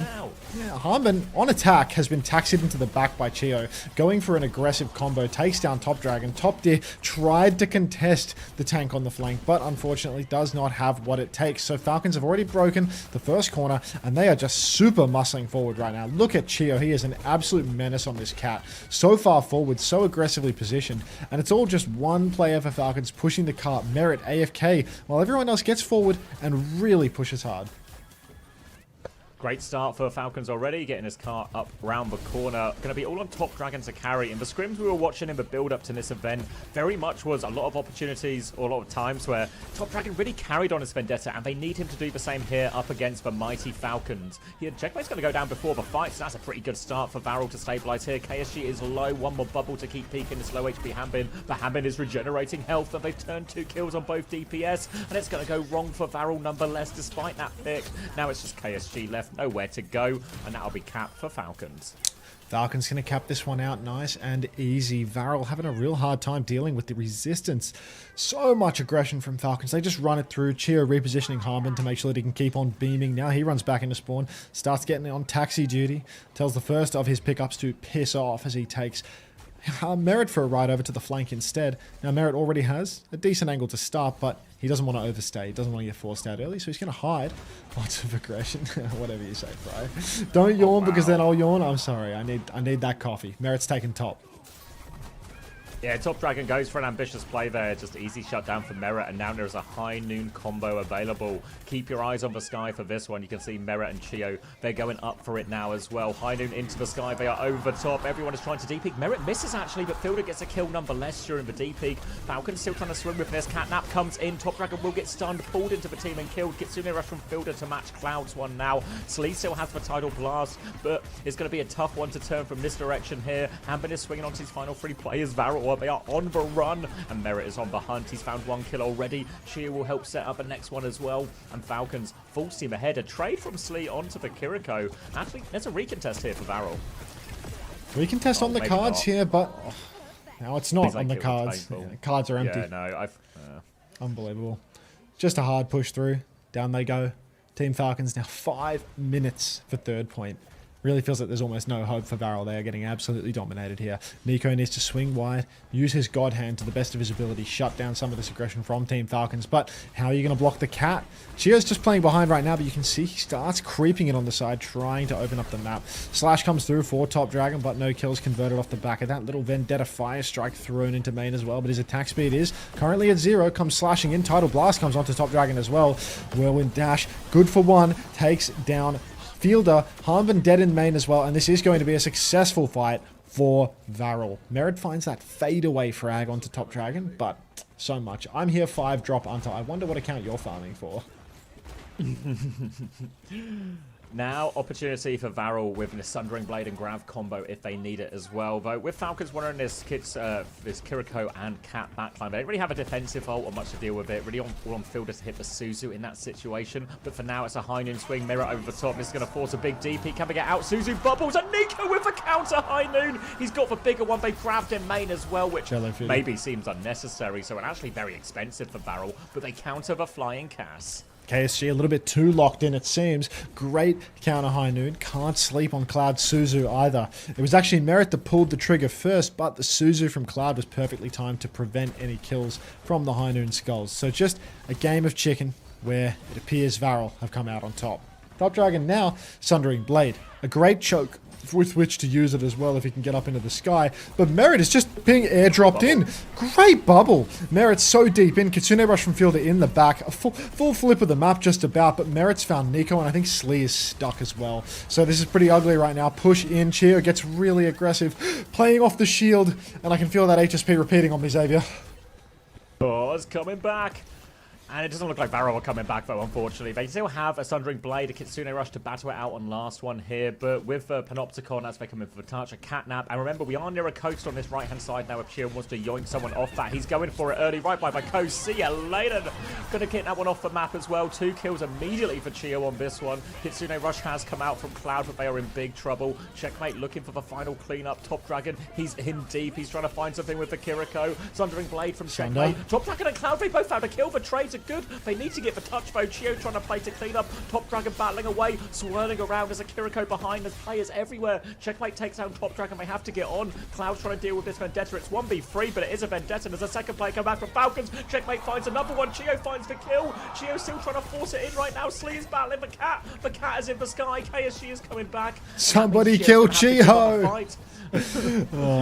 S1: Yeah, Harmon, on attack, has been taxied into the back by Chio, going for an aggressive combo, takes down Top Dragon. Top Deer tried to contest the tank on the flank, but unfortunately does not have what it takes. So Falcons have already broken the first corner, and they are just super muscling forward right now. Look at Chio. He is an absolute menace on this cat. So far forward, so aggressively positioned, and it's all just one player for Falcons pushing the cart, Merit AFK, while everyone else gets forward and really pushes hard.
S11: Great start for Falcons already, getting his car up round the corner. Going to be all on Top Dragon to carry. In the scrims we were watching in the build-up to this event, very much was a lot of opportunities, or a lot of times where Top Dragon really carried on his Vendetta, and they need him to do the same here up against the mighty Falcons. Here, Checkmate's going to go down before the fight, so that's a pretty good start for VARREL to stabilize here. KSG is low, one more bubble to keep peeking this low HP Hambin. But Hambin is regenerating health, and they've turned 2 kills on both DPS, and it's going to go wrong for VARREL nonetheless, despite that pick. Now it's just KSG left, nowhere to go, and that'll be capped for Falcons.
S1: Falcons going to cap this one out nice and easy. VARREL having a real hard time dealing with the resistance. So much aggression from Falcons. They just run it through. Chio repositioning Harmon to make sure that he can keep on beaming. Now he runs back into spawn, starts getting on taxi duty, tells the first of his pickups to piss off as he takes Merit for a ride over to the flank instead. Now Merit already has a decent angle to start, but he doesn't want to overstay. He doesn't want to get forced out early, so he's going to hide. Lots of aggression. Whatever you say, Fry. Don't yawn because then I'll yawn. I'm sorry. I need that coffee. Merit's taking top.
S11: Yeah, Top Dragon goes for an ambitious play there. Just easy shutdown for Merit, and now there's a high noon combo available. Keep your eyes on the sky for this one. You can see Merit and Chio, they're going up for it now as well. High noon into the sky, they are over top. Everyone is trying to D-peek. Merit misses actually, but Fielder gets a kill nonetheless during the D-peek. Falcons still trying to swim with this. Catnap comes in. Top Dragon will get stunned, pulled into the team and killed. Kitsune rush from Fielder to match Cloud's one now. Slee still has the Tidal Blast, but it's going to be a tough one to turn from this direction here. Hambin is swinging onto his final 3 players. VARREL, they are on the run, and Merit is on the hunt. He's found 1 kill already. Chia will help set up the next one as well, and Falcons full steam ahead. A trade from Slee onto the Kiriko. Actually, there's a recontest here for VARREL.
S1: Recontest on the cards here, but now it's not on the
S11: killed
S1: cards.
S11: painful.
S1: Yeah, cards are empty.
S11: Yeah, no,
S1: Unbelievable. Just a hard push through. Down they go. Team Falcons now 5 minutes for 3rd point. Really feels like there's almost no hope for VARREL. They are getting absolutely dominated here. Nico needs to swing wide, use his God Hand to the best of his ability, shut down some of this aggression from Team Falcons. But how are you going to block the cat? Chio's just playing behind right now, but you can see he starts creeping in on the side, trying to open up the map. Slash comes through for Top Dragon, but no kills converted off the back of that. Little Vendetta Fire Strike thrown into main as well, but his attack speed is currently at 0. Comes slashing in. Tidal Blast comes onto Top Dragon as well. Whirlwind Dash, good for 1, takes down Fielder. Harmon dead in main as well, and this is going to be a successful fight for VARREL. Merit finds that fadeaway frag onto Top Dragon, but so much. I'm here 5 drop Unter. I wonder what account you're farming for.
S11: Now, opportunity for VARREL with the Sundering Blade and Grav combo if they need it as well. Though with Falcons wondering this Kiriko and Cat backline, they don't really have a defensive ult or much to deal with it. Really all on field is to hit the Suzu in that situation. But for now, it's a high noon swing, mirror over the top. This is going to force a big DP. Can we get out? Suzu bubbles, and Nico with a counter high noon. He's got the bigger one. They grabbed him main as well, which maybe seems unnecessary. So it's actually very expensive for VARREL, but they counter the flying Cass.
S1: KSG a little bit too locked in, it seems. Great counter high noon. Can't sleep on Cloud Suzu either. It was actually Merit that pulled the trigger first, but the Suzu from Cloud was perfectly timed to prevent any kills from the high noon skulls. So just a game of chicken where it appears VARREL have come out on top. Top Dragon now, Sundering Blade. A great choke with which to use it as well if he can get up into the sky. But Merit is just being airdropped in. Great bubble. Merit's so deep in. Kitsune Rush from Fielder in the back. A full flip of the map just about. But Merit's found Nico, and I think Slee is stuck as well. So this is pretty ugly right now. Push in. Chio gets really aggressive. Playing off the shield. And I can feel that HSP repeating on me, Xavier.
S11: Pause coming back. And it doesn't look like VARREL are coming back, though, unfortunately. They still have a Sundering Blade, a Kitsune Rush to battle it out on last one here. But with Panopticon, as they come in for the touch, a Catnap. And remember, we are near a coast on this right-hand side now if Chio wants to yoink someone off that. He's going for it early, right by coast. See ya later. Gonna get that one off the map as well. 2 kills immediately for Chio on this one. Kitsune Rush has come out from Cloud, but they are in big trouble. Checkmate looking for the final cleanup. Top Dragon, he's in deep. He's trying to find something with the Kiriko. Sundering Blade from Checkmate. Top Dragon and Cloud, they both found a kill. The trades are good. They need to get the touch though. Chio trying to play to clean up. Top Dragon battling away, swirling around as a Kiriko behind. There's players everywhere. Checkmate takes down Top Dragon. They have to get on. Cloud trying to deal with this Vendetta. It's 1v3, but it is a Vendetta. There's a second player come back from Falcons. Checkmate finds another one. Chio finds the kill. Chio still trying to force it in right now. Slee is battling the cat. The cat is in the sky. KSG is coming back.
S1: Somebody kill Chio.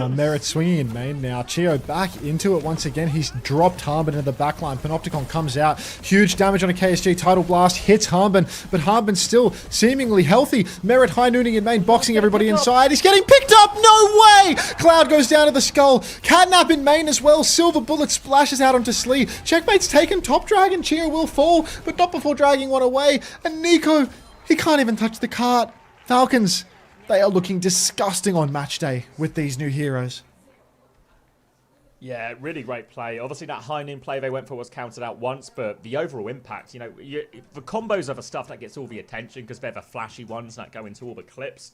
S1: Merit swinging in main now. Chio back into it once again. He's dropped Harbin into the backline. Panopticon comes out. Huge damage on a KSG. Tidal Blast hits Harbin, but Harbin's still seemingly healthy. Merit high nooning in main, boxing everybody inside. He's getting picked up. No way! Cloud goes down to the skull. Catnap in main as well. Silver Bullet splashes out onto Slee. Checkmate's taken Top Dragon. Chio will fall, but not before dragging one away. And Nico, he can't even touch the cart. Falcons, they are looking disgusting on match day with these new heroes.
S11: Yeah, really great play. Obviously, that high noon play they went for was counted out once, but the overall impact, you know, the combos are the stuff that gets all the attention because they're the flashy ones that go into all the clips.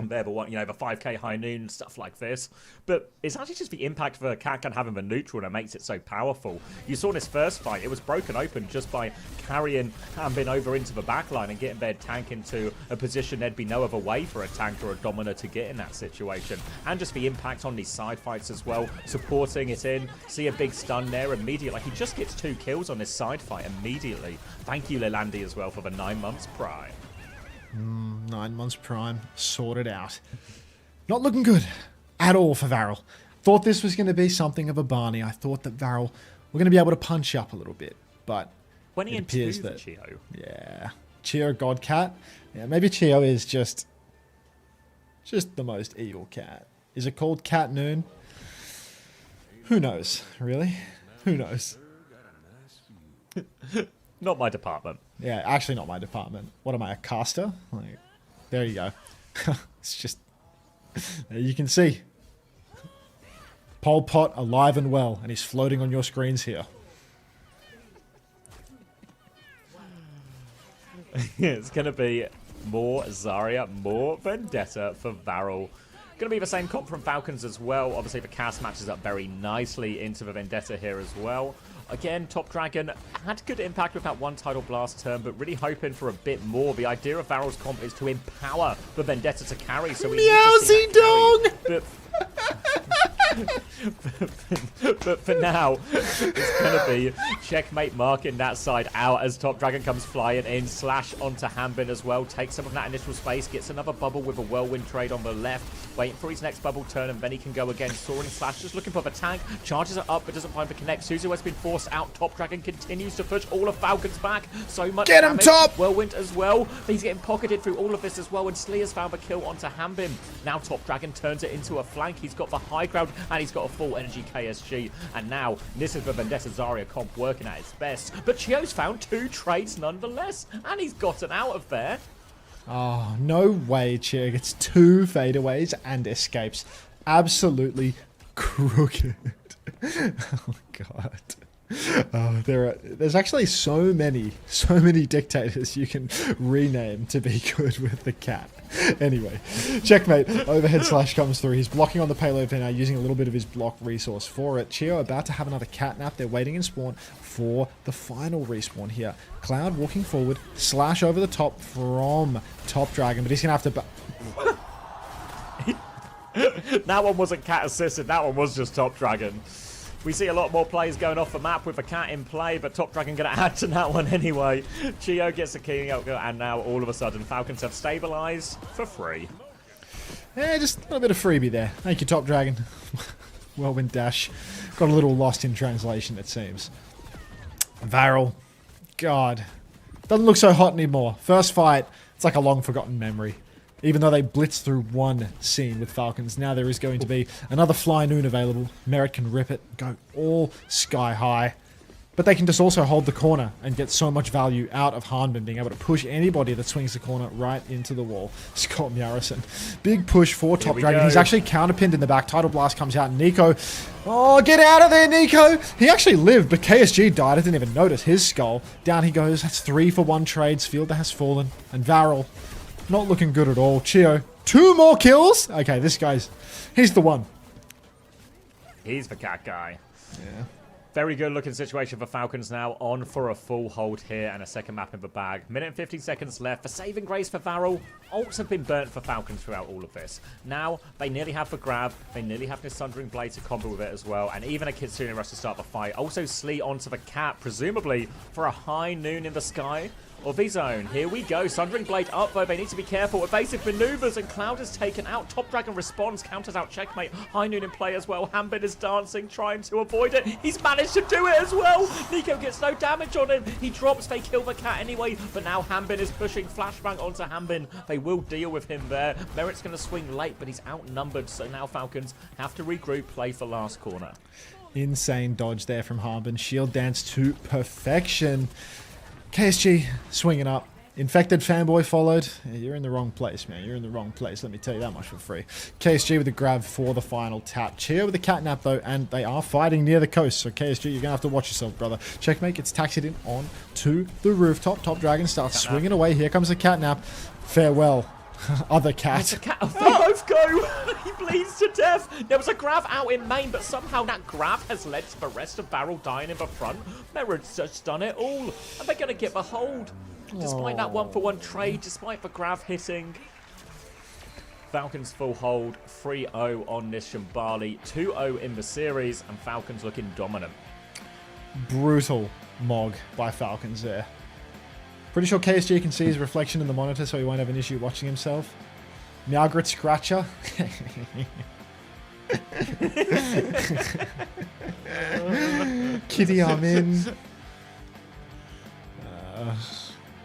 S11: And they're the one, you know, the 5k high noon, stuff like this. But it's actually just the impact the cat can have in the neutral that makes it so powerful. You saw in this first fight, it was broken open just by carrying Hambin over into the backline and getting their tank into a position there'd be no other way for a tank or a dominer to get in that situation. And just the impact on these side fights as well, supporting it in. See a big stun there immediately. Like, he just gets 2 kills on this side fight immediately. Thank you, Lilandi, as well, for the 9 months prime.
S1: 9 months prime, sorted out. Not looking good at all for VARREL. Thought this was going to be something of a Barney. I thought that VARREL were going to be able to punch up a little bit, but
S11: 20
S1: it
S11: and
S1: appears
S11: 2
S1: that
S11: Chio.
S1: Yeah, Chio Godcat. Yeah, maybe Chio is just the most evil cat. Is it called Cat Noon? Who knows? Really? Who knows?
S11: Not my department.
S1: Yeah, actually not my department. What am I, a caster? Like, there you go. It's just... There you can see. Pol Pot alive and well, and he's floating on your screens here.
S11: It's going to be more Zarya, more Vendetta for VARREL. Going to be the same comp from Falcons as well. Obviously, the cast matches up very nicely into the Vendetta here as well. Again, Top Dragon had good impact with that one Tidal Blast turn, but really hoping for a bit more. The idea of VARREL's comp is to empower the Vendetta to carry. So we
S1: Meowsy dog!
S11: But for now, it's going to be Checkmate marking that side out as Top Dragon comes flying in. Slash onto Hambin as well. Takes some of that initial space. Gets another bubble with a whirlwind trade on the left. Waiting for his next bubble turn, and then he can go again. Soaring Slash just looking for the tank. Charges it up, but doesn't find the connect. Suzu has been forced out. Top Dragon continues to push all of Falcons back. So much
S1: Get him,
S11: damage.
S1: Top!
S11: Whirlwind as well. He's getting pocketed through all of this as well, and Slee has found the kill onto Hambin. Now Top Dragon turns it into a flank. He's got the high ground, and he's got a full energy KSG. And now, this is the Vendetta Zarya comp working at its best. But Chio's found 2 trades nonetheless, and he's gotten out of there.
S1: Oh, no way Chia gets 2 fadeaways and escapes. Absolutely crooked. Oh, God. Oh, there's actually so many dictators you can rename to be good with the cat. Anyway, checkmate. Overhead slash comes through. He's blocking on the payload for now, using a little bit of his block resource for it. Chio about to have another cat nap. They're waiting in spawn for the final respawn here. Cloud walking forward, slash over the top from Top Dragon, but he's gonna have to.
S11: That one wasn't cat assisted. That one was just Top Dragon. We see a lot more plays going off the map with a cat in play, but Top Dragon going to add to that one anyway. Chio gets the king, and now all of a sudden Falcons have stabilized for free.
S1: Yeah, just a little bit of freebie there. Thank you, Top Dragon. Whirlwind dash. Got a little lost in translation, it seems. VARREL. God. Doesn't look so hot anymore. First fight, it's like a long forgotten memory. Even though they blitzed through one scene with Falcons, now there is going to be another Fly Noon available. Merit can rip it, go all sky high. But they can just also hold the corner and get so much value out of Hanbin being able to push anybody that swings the corner right into the wall. Scott Mjarrison. Big push for Top Dragon. He's actually counterpinned in the back. Tidal Blast comes out. Nico. Oh, get out of there, Nico. He actually lived, but KSG died. I didn't even notice his skull. Down he goes. That's 3-for-1 trades. Fielder has fallen. And VARREL. Not looking good at all. Chio. 2 more kills? Okay, this guy's... He's the one.
S11: He's the cat guy.
S1: Yeah.
S11: Very good looking situation for Falcons now. On for a full hold here and a second map in the bag. Minute and 15 seconds left. For saving grace for VARREL. Ults have been burnt for Falcons throughout all of this. Now, they nearly have the grab. They nearly have this Sundering Blade to combo with it as well. And even a Kitsune Rush to start the fight. Also Slee onto the cat, presumably for a high noon in the sky. Or V-Zone. Here we go. Sundering Blade up, though. They need to be careful. Evasive maneuvers, and Cloud is taken out. Top Dragon responds, counters out checkmate. High Noon in play as well. Hanbin is dancing, trying to avoid it. He's managed to do it as well. Nico gets no damage on him. He drops. They kill the cat anyway. But now Hanbin is pushing flashbang onto Hanbin. They will deal with him there. Merit's going to swing late, but he's outnumbered. So now Falcons have to regroup, play for last corner.
S1: Insane dodge there from Hanbin. Shield dance to perfection. KSG swinging up. Infected fanboy followed. Yeah, you're in the wrong place, man. You're in the wrong place. Let me tell you that much for free. KSG with the grab for the final tap. Chio with the catnap, though, and they are fighting near the coast. So KSG, you're going to have to watch yourself, brother. Checkmate gets taxied in on to the rooftop. Top Dragon starts swinging away. Here comes the catnap. Farewell. Other cat.
S11: They both go. He bleeds to death. There was a grab out in main, but somehow that grab has led to the rest of VARREL dying in the front. Merit's just done it all. And they're going to get the hold. Despite that 1-for-1 trade, despite the grab hitting. Falcons full hold. 3-0 on this Shambali. 2-0 in the series. And Falcons looking dominant.
S1: Brutal mog by Falcons there. Pretty sure KSG can see his reflection in the monitor, so he won't have an issue watching himself. Margaret Scratcher. Kitty, I'm in.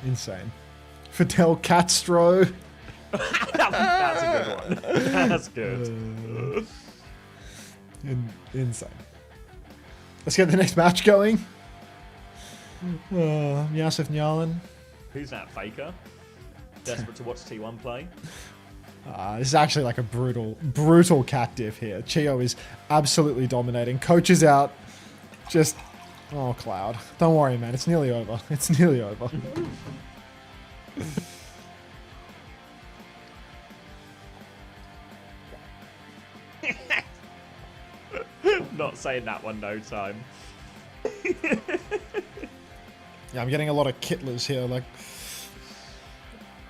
S1: Insane. Fidel Castro.
S11: That's a good one. That's good.
S1: Insane. Let's get the next match going. Yasif Nyalan.
S11: Who's that, Faker? Desperate to watch T1 play?
S1: This is actually like a brutal cat diff here. Chio is absolutely dominating. Coach is out. Just... Oh, Cloud. Don't worry, man. It's nearly over. It's nearly over.
S11: Not saying that one no time.
S1: Yeah, I'm getting a lot of kittlers here. Like,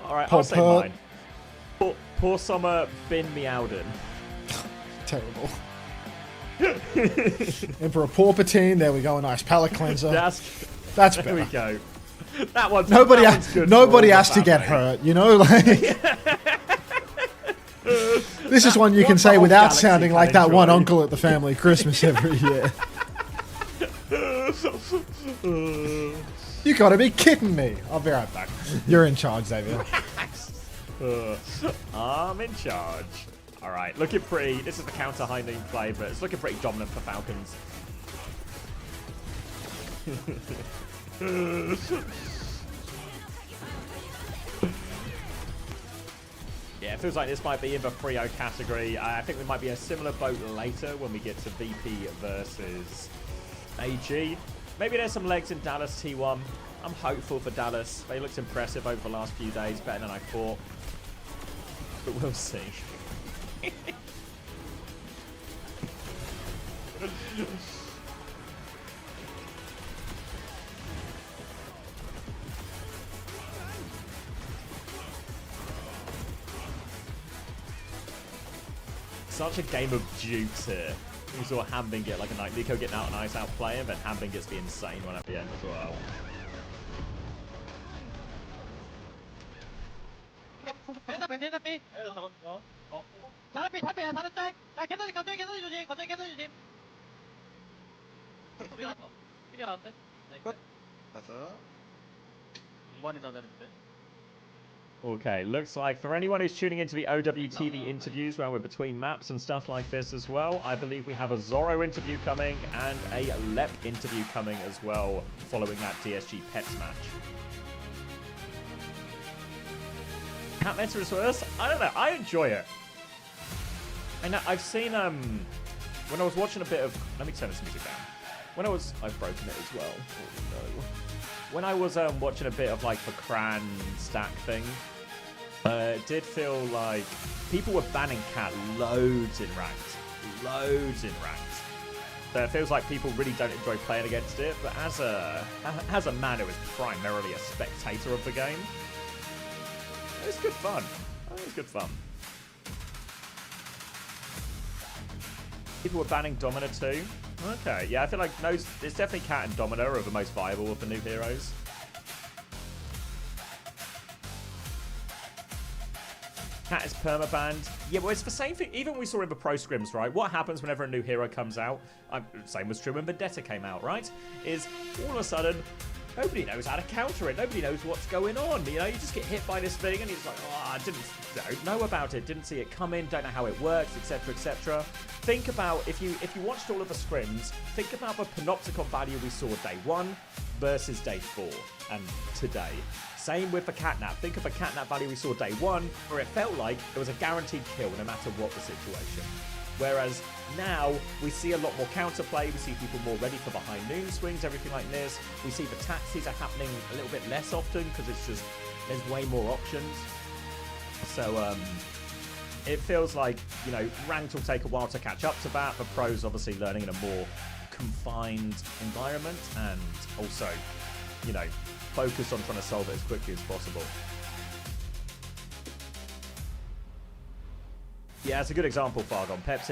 S11: alright, I'll say mine. Poor Summer Bin Meowden.
S1: Terrible. Emperor Palpatine. There we go. A nice palate cleanser. That's better.
S11: There we go. That one's
S1: nobody
S11: good
S1: has to get hurt. You know, like. This is one you can say without sounding like that one uncle at the family Christmas every year. You gotta be kidding me. I'll be right back. You're in charge, Xavier.
S11: I'm in charge. Alright, looking pretty. This is the counter high noon play, but it's looking pretty dominant for Falcons. Yeah, it feels like this might be in the 3-0 category. I think we might be a similar boat later when we get to VP versus AG. Maybe there's some legs in Dallas T1. I'm hopeful for Dallas. They looked impressive over the last few days, better than I thought. But we'll see. Such a game of dukes here. We saw Hambin get like a night. Nico getting out and ice out playing, but Hambin gets the insane one at the end as well. Okay, looks like for anyone who's tuning into the OWTV interviews where we're between maps and stuff like this as well, I believe we have a Zorro interview coming and a Lep interview coming as well following that DSG Peps match. Cat Meta is worse? I don't know, I enjoy it. And I've seen, when I was watching a bit of, let me turn this music down. When I was, I've broken it as well. Oh no. When I was watching a bit of like the Cran stack thing, it did feel like people were banning Cat loads in ranked. Loads in ranked. So it feels like people really don't enjoy playing against it, but as a man who is primarily a spectator of the game, it's good fun. I think it's good fun. People were banning Domina too. Okay, yeah, I feel like it's definitely Cat and Domina are the most viable of the new heroes. Cat is permabanned. Yeah, well, it's the same thing. Even we saw in the pro scrims, right? What happens whenever a new hero comes out? Same was true when Vendetta came out, right? Is all of a sudden, nobody knows how to counter it. Nobody knows what's going on. You know, you just get hit by this thing and it's like, oh, I don't know about it. Didn't see it coming. Don't know how it works, etc., etc. Think about, if you watched all of the scrims, think about the Panopticon value we saw day 1 versus day 4 and today. Same with the Catnap. Think of the Catnap value we saw day 1, where it felt like it was a guaranteed kill no matter what the situation. Whereas now we see a lot more counterplay, we see people more ready for the high noon swings, everything like this. We see the taxis are happening a little bit less often because it's just, there's way more options. So it feels like, you know, ranked will take a while to catch up to that. The pros obviously learning in a more confined environment and also, you know, focus on trying to solve it as quickly as possible. Yeah, it's a good example, Fargon. Peps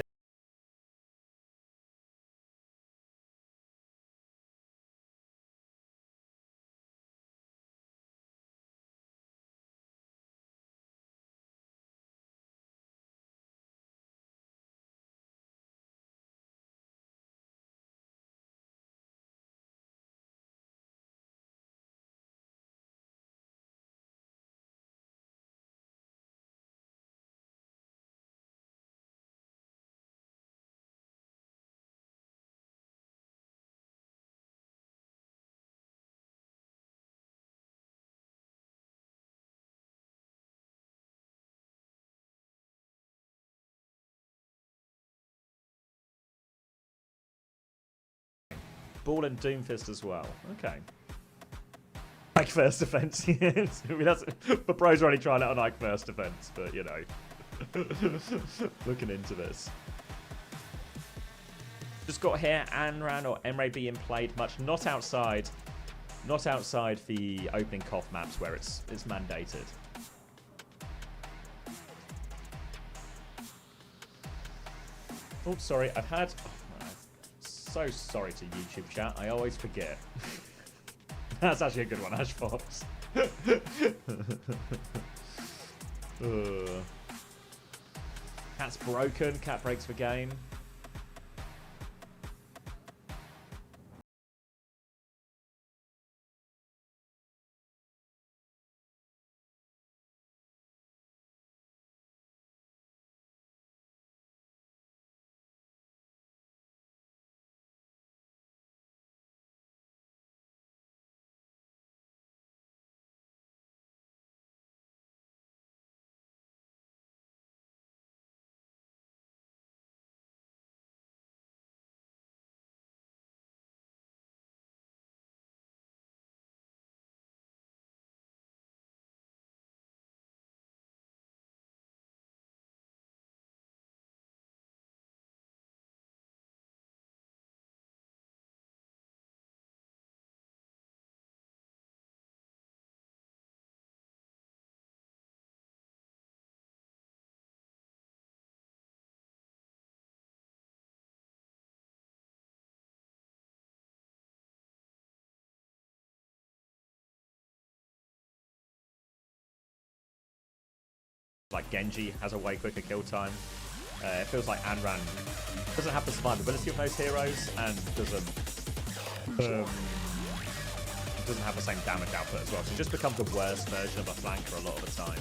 S11: Ball and Doomfist as well. Okay. Ike first defense. I mean, the pros are only trying it on Ike first defense, but you know, looking into this. Just got here Anran or Emre being played much, not outside the opening cough maps where it's mandated. Oh, sorry, I've had. So sorry to YouTube chat. I always forget. That's actually a good one, Ash Fox. Cat's broken. Cat breaks the game. like Genji has a way quicker kill time. It feels like Anran doesn't have the survivability of those heroes and doesn't have the same damage output as well. So it just becomes the worst version of a flanker a lot of the time.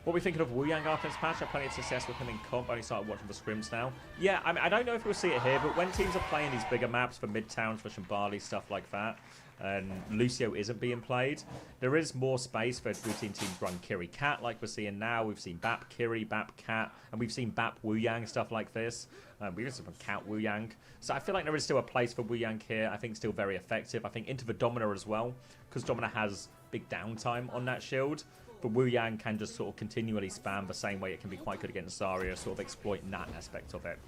S11: What are we thinking of Wu Yang after this patch? I've plenty of success with him in comp. I only started watching the scrims now. Yeah, I mean, I don't know if we'll see it here, but when teams are playing these bigger maps for Midtowns, for Shambali, stuff like that, and Lucio isn't being played, there is more space for routine teams run Kiri Cat like we're seeing now. We've seen Bap Kiri, Bap Cat, and we've seen Bap Wu Yang, stuff like this. We've seen Cat Wu Yang. So I feel like there is still a place for Wu Yang here. I think still very effective. I think into the Domina as well, because Domina has big downtime on that shield. But Wu Yang can just sort of continually spam the same way it can be quite good against Zarya, sort of exploiting that aspect of it.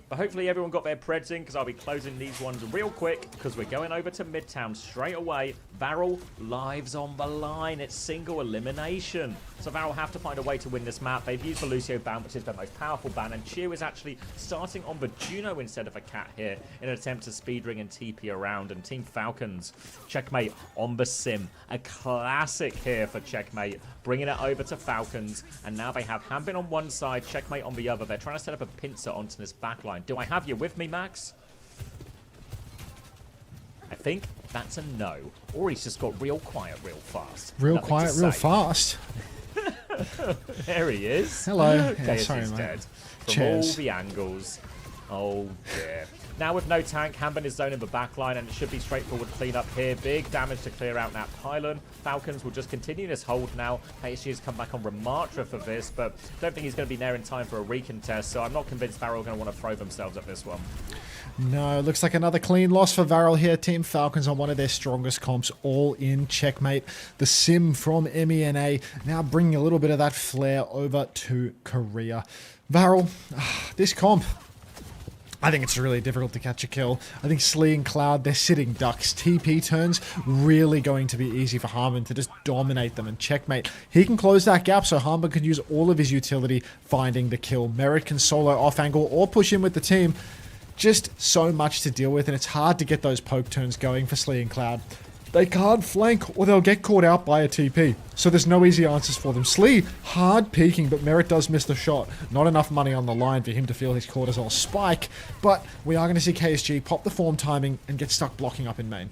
S11: But hopefully everyone got their preds in, because I'll be closing these ones real quick, because we're going over to Midtown straight away. VARREL, lives on the line. It's single elimination. So VARREL have to find a way to win this map. They've used the Lucio ban, which is their most powerful ban, and Chew is actually starting on the Juno instead of a Cat here in an attempt to speedring and TP around. And Team Falcons, checkmate on the Sim. A classic here for checkmate, bringing it over to Falcons. And now they have Hanbin on one side, checkmate on the other. They're trying to set up a pincer onto this backline. Do I have you with me, Max? I think that's a no. Or he's just got real quiet real fast.
S1: Real
S11: Nothing
S1: quiet,
S11: to
S1: real
S11: say.
S1: fast.
S11: There he is.
S1: Hello.
S11: Okay,
S1: Yeah,
S11: he's
S1: sorry, mate.
S11: dead. From
S1: Cheers.
S11: all the angles. Oh dear. Now with no tank, Hanbin is zoning the backline, and it should be straightforward cleanup here. Big damage to clear out that pylon. Falcons will just continue this hold now. PSG has come back on Ramatra for this, but I don't think he's going to be there in time for a recontest, so I'm not convinced VARREL are going to want to throw themselves at this one.
S1: No, looks like another clean loss for VARREL here. Team Falcons on one of their strongest comps, all in checkmate. The Sim from MENA now bringing a little bit of that flair over to Korea. VARREL, this comp, I think it's really difficult to catch a kill. I think Slee and Cloud, they're sitting ducks. TP turns really going to be easy for Harmon to just dominate them and checkmate. He can close that gap, so Harmon can use all of his utility finding the kill. Merit can solo off angle or push in with the team. Just so much to deal with, and it's hard to get those poke turns going for Slee and Cloud. They can't flank or they'll get caught out by a TP. So there's no easy answers for them. Slee, hard peeking, but Merit does miss the shot. Not enough money on the line for him to feel his cortisol spike, but we are going to see KSG pop the form timing and get stuck blocking up in main.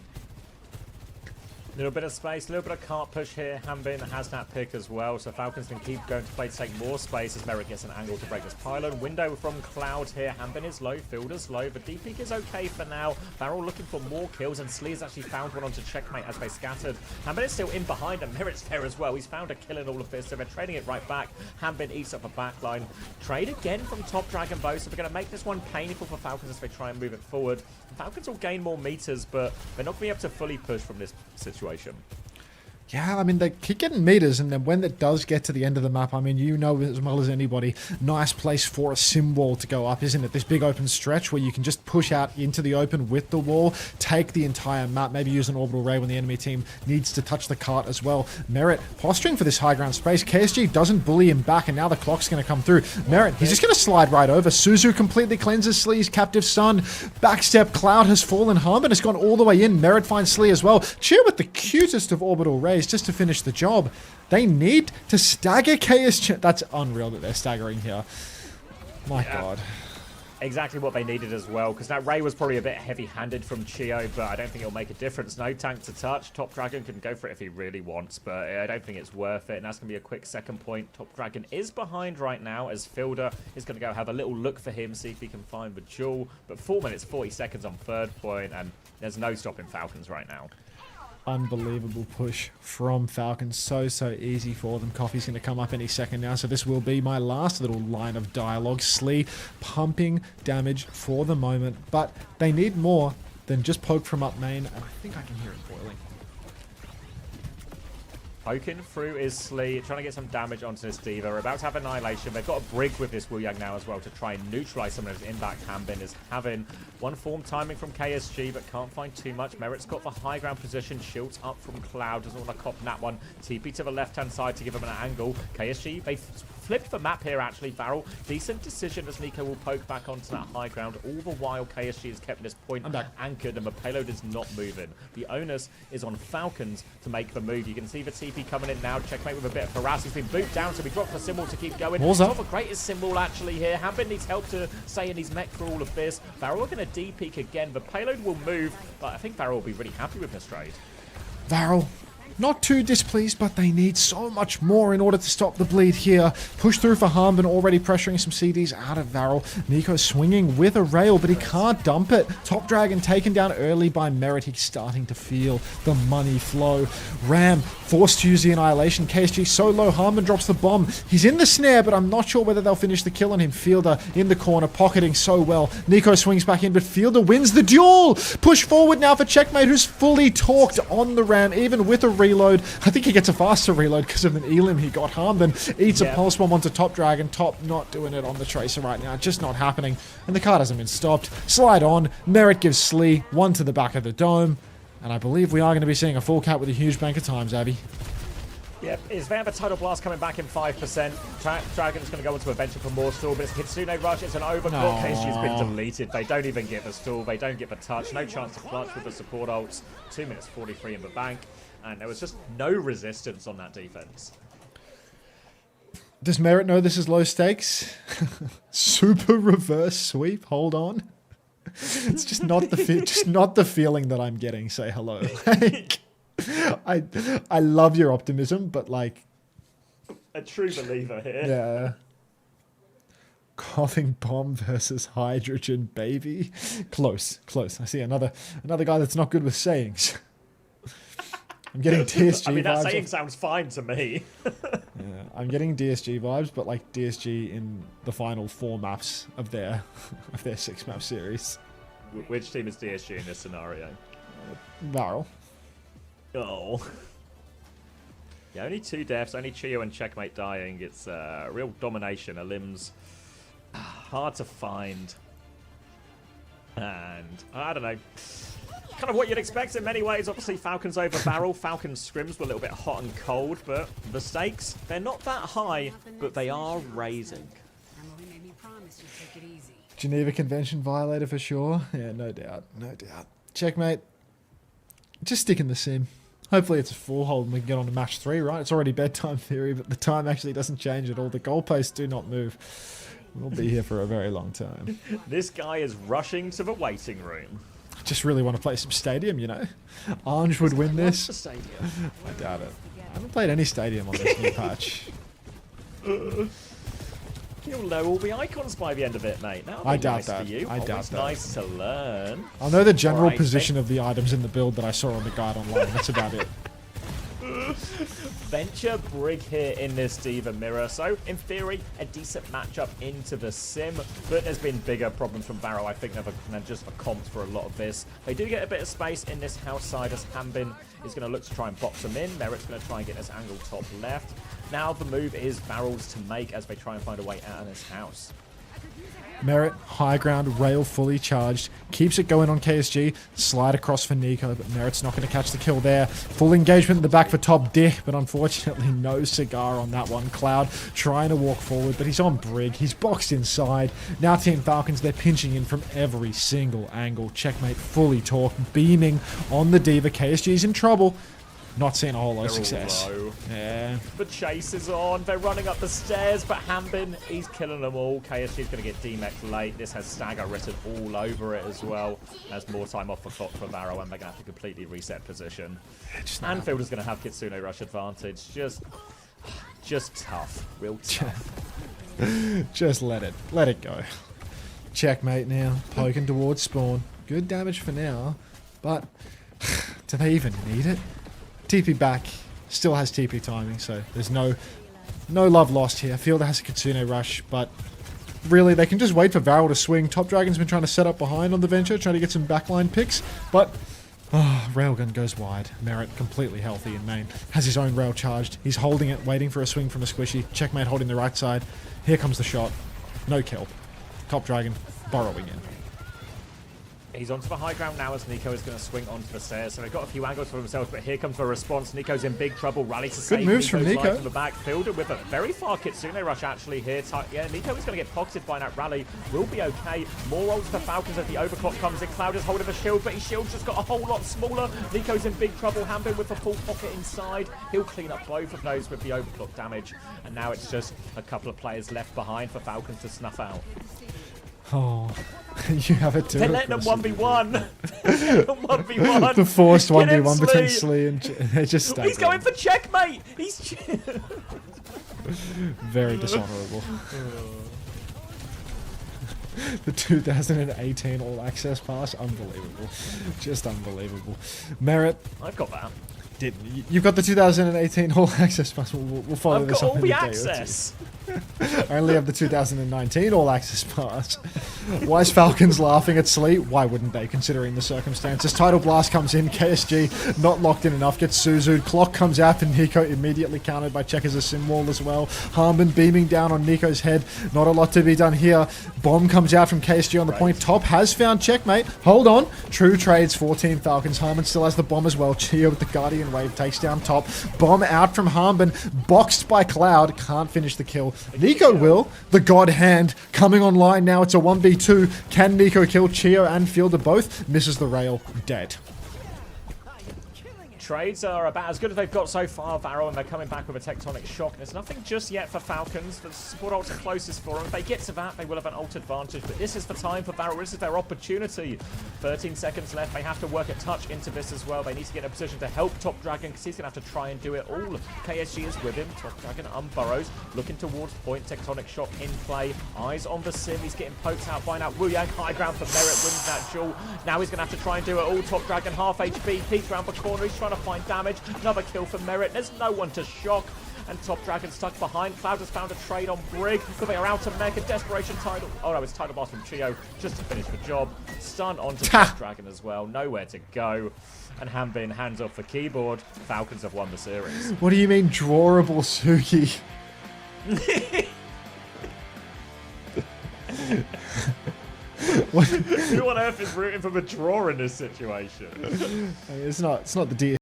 S11: Little bit of space, a little bit of cart push here. Hanbin has that pick as well, so Falcons can keep going to play to take more space as Merrick gets an angle to break this pylon. Window from Cloud here. Hanbin is low, Fielder's low, but deep peek is okay for now. VARREL looking for more kills, and Slee has actually found one onto checkmate as they scattered. Hanbin is still in behind, and Merritt's there as well. He's found a kill in all of this, so they're trading it right back. Hanbin eats up a backline. Trade again from Top Dragon Bow, so they're going to make this one painful for Falcons as they try and move it forward. Falcons will gain more meters, but they're not going to be able to fully push from this situation.
S1: Yeah, I mean, they keep getting meters, and then when it does get to the end of the map, I mean, you know as well as anybody, nice place for a sim wall to go up, isn't it? This big open stretch where you can just push out into the open with the wall, take the entire map, maybe use an orbital ray when the enemy team needs to touch the cart as well. Merit posturing for this high ground space. KSG doesn't bully him back, and now the clock's going to come through. Merit, he's just going to slide right over. Suzu completely cleanses Slee's captive son. Backstep, Cloud has fallen. Harmon has gone all the way in. Merit finds Slee as well. Cheer with the cutest of orbital rays just to finish the job. They need to stagger KSG. That's unreal that they're staggering here. My God.
S11: Exactly what they needed as well, because that Ray was probably a bit heavy-handed from Chio, but I don't think it'll make a difference. No tank to touch. Top Dragon can go for it if he really wants, but I don't think it's worth it, and that's going to be a quick second point. Top Dragon is behind right now, as Fielder is going to go have a little look for him, see if he can find the jewel, but 4 minutes, 40 seconds on third point, and there's no stopping Falcons right now.
S1: Unbelievable push from Falcons. So easy for them. Coffee's going to come up any second now, so this will be my last little line of dialogue. Slee pumping damage for the moment, but they need more than just poke from up main, and I think I can hear it boiling.
S11: Poking through is Slee, trying to get some damage onto this Diva. We're about to have Annihilation. They've got a Brig with this Wu Yang now as well to try and neutralize some of his in-back. Hanbin is having one form timing from KSG, but can't find too much. Merit's got the high ground position. Shields up from Cloud. Doesn't want to cop that one. TP to the left-hand side to give him an angle. KSG, they flipped the map here, actually. VARREL, decent decision as Nico will poke back onto that high ground. All the while, KSG has kept this point anchored and the payload is not moving. The onus is on Falcons to make the move. You can see the TP coming in now. Checkmate with a bit of harass. He's been booted down, so we drop the symbol to keep going.
S1: Wall's
S11: Not
S1: up.
S11: the greatest symbol, actually, here. Hanbin needs help to stay in his mech for all of this. VARREL are going to D-peak again. The payload will move, but I think VARREL will be really happy with this trade.
S1: VARREL, not too displeased, but they need so much more in order to stop the bleed here. Push through for Hanbin, already pressuring some CDs out of VARREL. Nico swinging with a rail, but he can't dump it. Top Dragon taken down early by Merit. He's starting to feel the money flow. Ram forced to use the Annihilation. KSG so low, Hanbin drops the bomb. He's in the snare, but I'm not sure whether they'll finish the kill on him. Fielder in the corner, pocketing so well. Nico swings back in, but Fielder wins the duel. Push forward now for Checkmate, who's fully torqued on the Ram, even with a reload. I think he gets a faster reload because of an elim he got. Hanbin eats a pulse bomb onto Top Dragon. Top not doing it on the Tracer right now. Just not happening. And the card hasn't been stopped. Slide on. Merit gives Slee one to the back of the dome. And I believe we are going to be seeing a full cap with a huge bank of times, Abby.
S11: Yep, is there the Tidal Blast coming back in 5%? Dragon's going to go into a venture for more stall, but it's Kitsune Rush. It's an overclock. KSG's been deleted. They don't even get the stall. They don't get the touch. No chance to clutch with the support ults. 2 minutes 43 in the bank. And there was just no resistance on that defense.
S1: Does Merit know this is low stakes? Super reverse sweep. Hold on. It's just not the feeling that I'm getting. Say hello. Like, I love your optimism, but like
S11: a true believer here.
S1: Yeah. Coughing bomb versus hydrogen baby. Close. I see another guy that's not good with sayings. I'm getting DSG
S11: I mean, that
S1: vibes.
S11: saying sounds fine to me.
S1: Yeah, I'm getting DSG vibes, but like DSG in the final 4 maps of their 6-map series.
S11: Which team is DSG in this scenario?
S1: VARREL.
S11: Oh. Yeah, only 2 deaths, only Chio and Checkmate dying. It's real domination. A limb's hard to find. And I don't know. Kind of what you'd expect in many ways. Obviously, Falcons over VARREL. Falcons scrims were a little bit hot and cold, but the stakes, they're not that high, but they are raising.
S1: Geneva Convention violator for sure. Yeah, no doubt. Checkmate. Just stick in the sim. Hopefully it's a full hold and we can get on to match 3, right? It's already bedtime theory, but the time actually doesn't change at all. The goalposts do not move. We'll be here for a very long time.
S11: This guy is rushing to the waiting room.
S1: I just really want to play some Stadium, you know? Orange would win this. I doubt it. I haven't played any Stadium on this new patch.
S11: You'll know all the icons by the end of it, mate. That'll be
S1: I doubt
S11: nice
S1: that.
S11: For you.
S1: I doubt
S11: Always
S1: that.
S11: Nice to learn.
S1: I'll know the general
S11: Alright,
S1: position of the items in the build that I saw on the guide online. That's about it.
S11: Venture Brig here in this Diva mirror. So, in theory, a decent matchup into the sim. But there's been bigger problems from VARREL, I think, than just the comps for a lot of this. They do get a bit of space in this house side as Hanbin is going to look to try and box them in. Merit's going to try and get this angle top left. Now the move is VARREL's to make as they try and find a way out of this house.
S1: Merit, high ground, rail fully charged. Keeps it going on KSG. Slide across for Nico, but Merit's not going to catch the kill there. Full engagement in the back for Top Dick, but unfortunately no cigar on that one. Cloud trying to walk forward, but he's on Brig. He's boxed inside. Now Team Falcons, they're pinching in from every single angle. Checkmate fully torqued, beaming on the Diva. KSG's in trouble. Not seeing a whole lot of success. Yeah.
S11: The chase is on. They're running up the stairs, but Hanbin, he's killing them all. KSG's going to get D-mech'd late. This has Stagger written all over it as well. There's more time off the clock for VARREL, and they're going to have to completely reset position. Anfield is going to have Kitsune Rush advantage. Just tough. Real tough.
S1: Just let it go. Checkmate now. Poking towards spawn. Good damage for now, but do they even need it? TP back, still has TP timing, so there's no love lost here. Fielder has a Kitsune Rush, but really they can just wait for VARREL to swing. Top Dragon's been trying to set up behind on the Venture, trying to get some backline picks, but Oh, Railgun goes wide. Merit completely healthy in main. Has his own rail charged. He's holding it, waiting for a swing from a squishy. Checkmate holding the right side. Here comes the shot. No kill. Top Dragon burrowing in.
S11: He's onto the high ground now as Nico is going to swing onto the stairs. So they've got a few angles for themselves, but here comes the response. Nico's in big trouble. Rally to save
S1: moves from
S11: Nico's
S1: Nico.
S11: life from the backfield with a very far Kitsune rush actually here. Yeah, Nico is going to get pocketed by that rally. Will be okay. More ults for Falcons as the overclock comes in. Cloud is holding the shield, but his shield's just got a whole lot smaller. Nico's in big trouble. Hambin with a full pocket inside. He'll clean up both of those with the overclock damage. And now it's just a couple of players left behind for Falcons to snuff out.
S1: Oh, you have it too.
S11: They're letting them 1v1. 1v1.
S1: The forced
S11: Get him,
S1: 1v1 between
S11: Slee.
S1: Slee and they just stay.
S11: He's going for checkmate. He's
S1: very dishonorable. The 2018 All Access Pass, unbelievable. Just unbelievable. Merit.
S11: I've got that.
S1: You've got the 2018 All Access Pass. We'll follow
S11: I've
S1: this
S11: got
S1: up
S11: all
S1: in
S11: the
S1: a day or two.
S11: access.
S1: I only have the 2019 All Access Pass. Why is Falcons laughing at Slee? Why wouldn't they, considering the circumstances? Tidal Blast comes in, KSG not locked in enough, gets Suzu'd. Clock comes out, and Nico immediately countered by Check as a sim wall as well. Harmon beaming down on Nico's head. Not a lot to be done here. Bomb comes out from KSG on the point. Top has found checkmate. Hold on. True trades for Team Falcons. Harmon still has the bomb as well. Chio with the Guardian Wave takes down Top. Bomb out from Harmon. Boxed by Cloud. Can't finish the kill. Nico will. The God Hand coming online now. It's a 1v2. Can Nico kill Chio and Fielder both? Misses the rail. Dead.
S11: Trades are about as good as they've got so far, VARREL, and they're coming back with a tectonic shock. There's nothing just yet for Falcons. The support ults are closest for them. If they get to that, they will have an ult advantage. But this is the time for VARREL. This is their opportunity. 13 seconds left. They have to work a touch into this as well. They need to get in a position to help Top Dragon because he's going to have to try and do it all. KSG is with him. Top Dragon unburrows. Looking towards point. Tectonic shock in play. Eyes on the sim. He's getting poked out by now. Wu Yang high ground for Merit. Wins that duel. Now he's going to have to try and do it all. Top Dragon half HP. Peeks around the corner. He's trying to find damage. Another kill for Merit. There's no one to shock. And Top Dragon stuck behind. Cloud has found a trade on Brig. But they are out to mech. A desperation title. Oh no, it's title blast from Chio just to finish the job. Stun onto Top Dragon as well. Nowhere to go. And Hambin hands off the keyboard. Falcons have won the series.
S1: What do you mean, drawable Suki?
S11: Who on earth is rooting for the draw in this situation?
S1: I mean, it's not the D.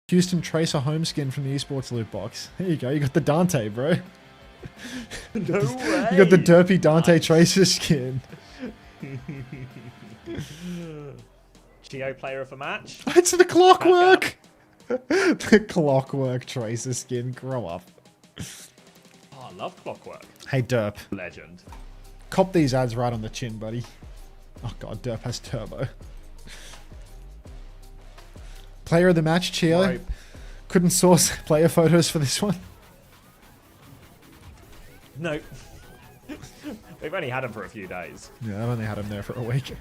S1: Houston Tracer home skin from the esports loot box. There you go. You got the Dante, bro.
S11: No way.
S1: You got the derpy Dante Tracer skin.
S11: Chio player of the match.
S1: It's the Clockwork. The Clockwork Tracer skin. Grow up.
S11: Oh, I love Clockwork.
S1: Hey, Derp.
S11: Legend.
S1: Cop these ads right on the chin, buddy. Oh god, Derp has turbo. Player of the match, Chio.
S11: Right.
S1: Couldn't source player photos for this one.
S11: No. We've only had him for a few days.
S1: Yeah, I've only had him there for a week.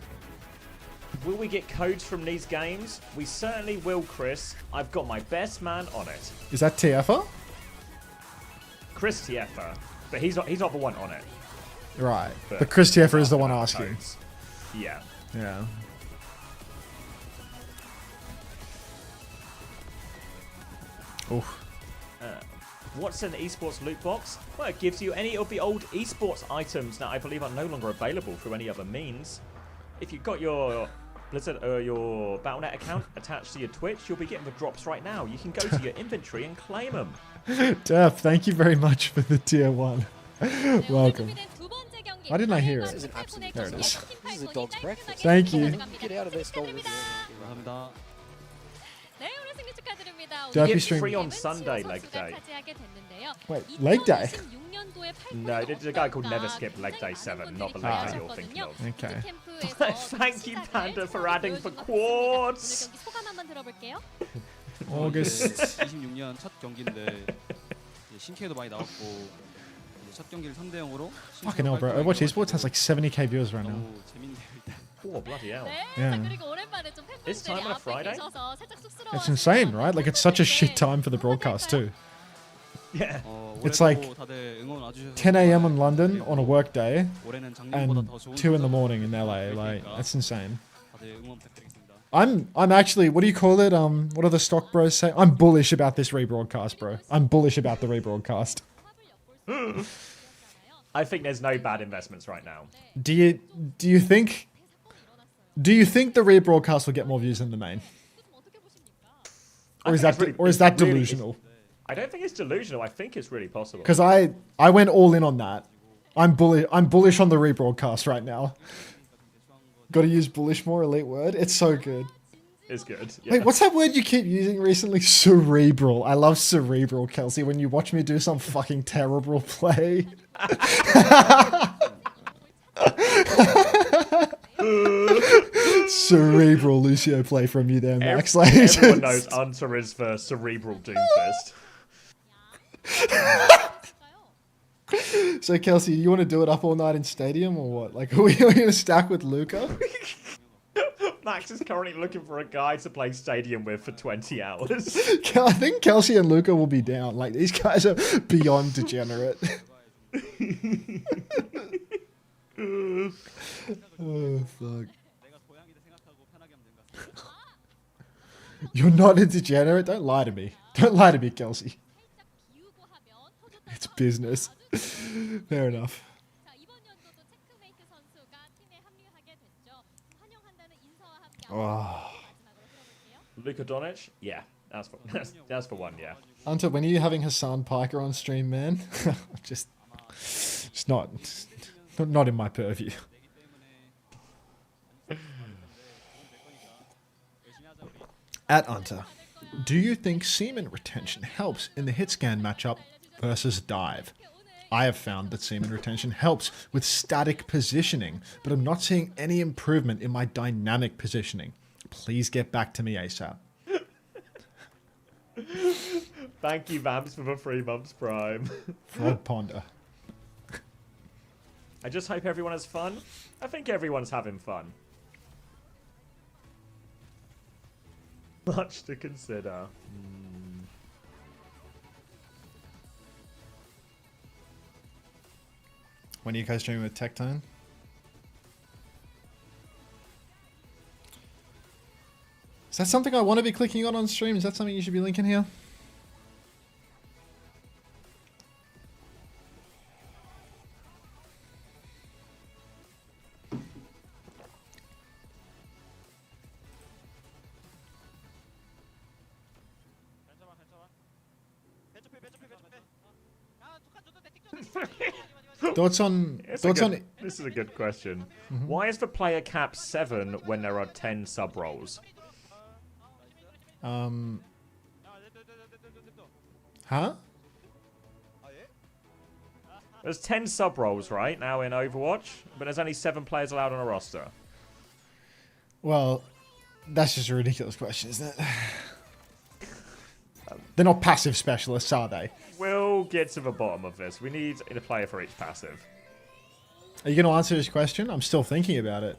S11: Will we get codes from these games? We certainly will, Chris. I've got my best man on it.
S1: Is that TFR?
S11: Chris Tieffer. But he's not the one on it.
S1: Right. But Chris TFR is the one asking.
S11: Codes. Yeah.
S1: Yeah. Oh.
S11: What's an esports loot box? Well, it gives you any of the old esports items that I believe are no longer available through any other means. If you've got your Blizzard or your Battle.net account attached to your Twitch, you'll be getting the drops right now. You can go to your inventory and claim them.
S1: Def, thank you very much for the tier 1. Welcome. Why didn't I hear
S2: This is
S1: it?
S2: an absolute
S1: There it is.
S2: This is a dog's breakfast.
S1: Thank you.
S2: Get out of there, stall with you.
S10: 감사합니다.
S8: 네, 오늘 승리 축하드립니다.
S1: Derpy
S11: Get
S1: stream.
S11: free on Sunday leg day.
S1: Wait, leg day?
S11: No, there's a guy called Never Skip Leg Day 7, not the leg day you're thinking of.
S1: Okay.
S11: Thank you, Panda, for adding for quartz.
S8: 소감 한번 들어볼게요.
S1: August.
S17: 26년 첫 경기인데 신캐도 많이 나왔고 첫 경기를 3대 0으로
S1: Fucking hell, bro. Overwatch Esports has like 70k viewers right now.
S17: 너무 재밌네요 일단.
S11: Oh, bloody hell.
S1: Yeah.
S11: This time on a Friday?
S1: It's insane, right? Like, it's such a shit time for the broadcast, too.
S11: Yeah.
S1: It's like 10 a.m. in London on a work day and 2 in the morning in LA. Like, that's insane. I'm actually, what do you call it? What do the stock bros say? I'm bullish about this rebroadcast, bro. I'm bullish about the rebroadcast.
S11: I think there's no bad investments right now.
S1: Do you think the rebroadcast will get more views than the main? Or is that delusional?
S11: I don't think it's delusional. I think it's really possible.
S1: Because I went all in on that. I'm bullish on the rebroadcast right now. Got to use bullish more, elite word. It's so good.
S11: It's good. Yeah.
S1: Wait, what's that word you keep using recently? Cerebral. I love cerebral, Kelsey. When you watch me do some fucking terrible play. Cerebral Lucio play from you there, Max.
S11: Everyone knows Unter is for cerebral doomfist.
S1: So Kelsey, you want to do it up all night in stadium or what? Like, are we gonna stack with Luca?
S11: Max is currently looking for a guy to play stadium with for 20 hours.
S1: I think Kelsey and Luca will be down. Like, these guys are beyond degenerate. Oh fuck! You're not a degenerate. Don't lie to me. Don't lie to me, Kelsey. It's business. Fair enough. Oh.
S11: Luka Doncic? Yeah, that's for one. Yeah.
S1: Unter, when are you having Hassan Piker on stream, man? just not in my purview. At Unter, do you think semen retention helps in the hit scan matchup versus dive? I have found that semen retention helps with static positioning, but I'm not seeing any improvement in my dynamic positioning. Please get back to me ASAP.
S11: Thank you, Vamps, for the 3 months Prime.
S1: Frog Ponder.
S11: I just hope everyone has fun. I think everyone's having fun. Much to consider.
S1: When are you guys streaming with Tectone? Is that something I want to be clicking on stream? Is that something you should be linking here? Thoughts on
S11: This is a good question. Why is the player cap 7 when there are 10 sub roles?
S1: Huh?
S11: There's 10 sub roles right now in Overwatch, but there's only 7 players allowed on a roster.
S1: Well, that's just a ridiculous question, isn't it? They're not passive specialists, are they?
S11: We'll get to the bottom of this. We need a player for each passive.
S1: Are you going to answer this question? I'm still thinking about it.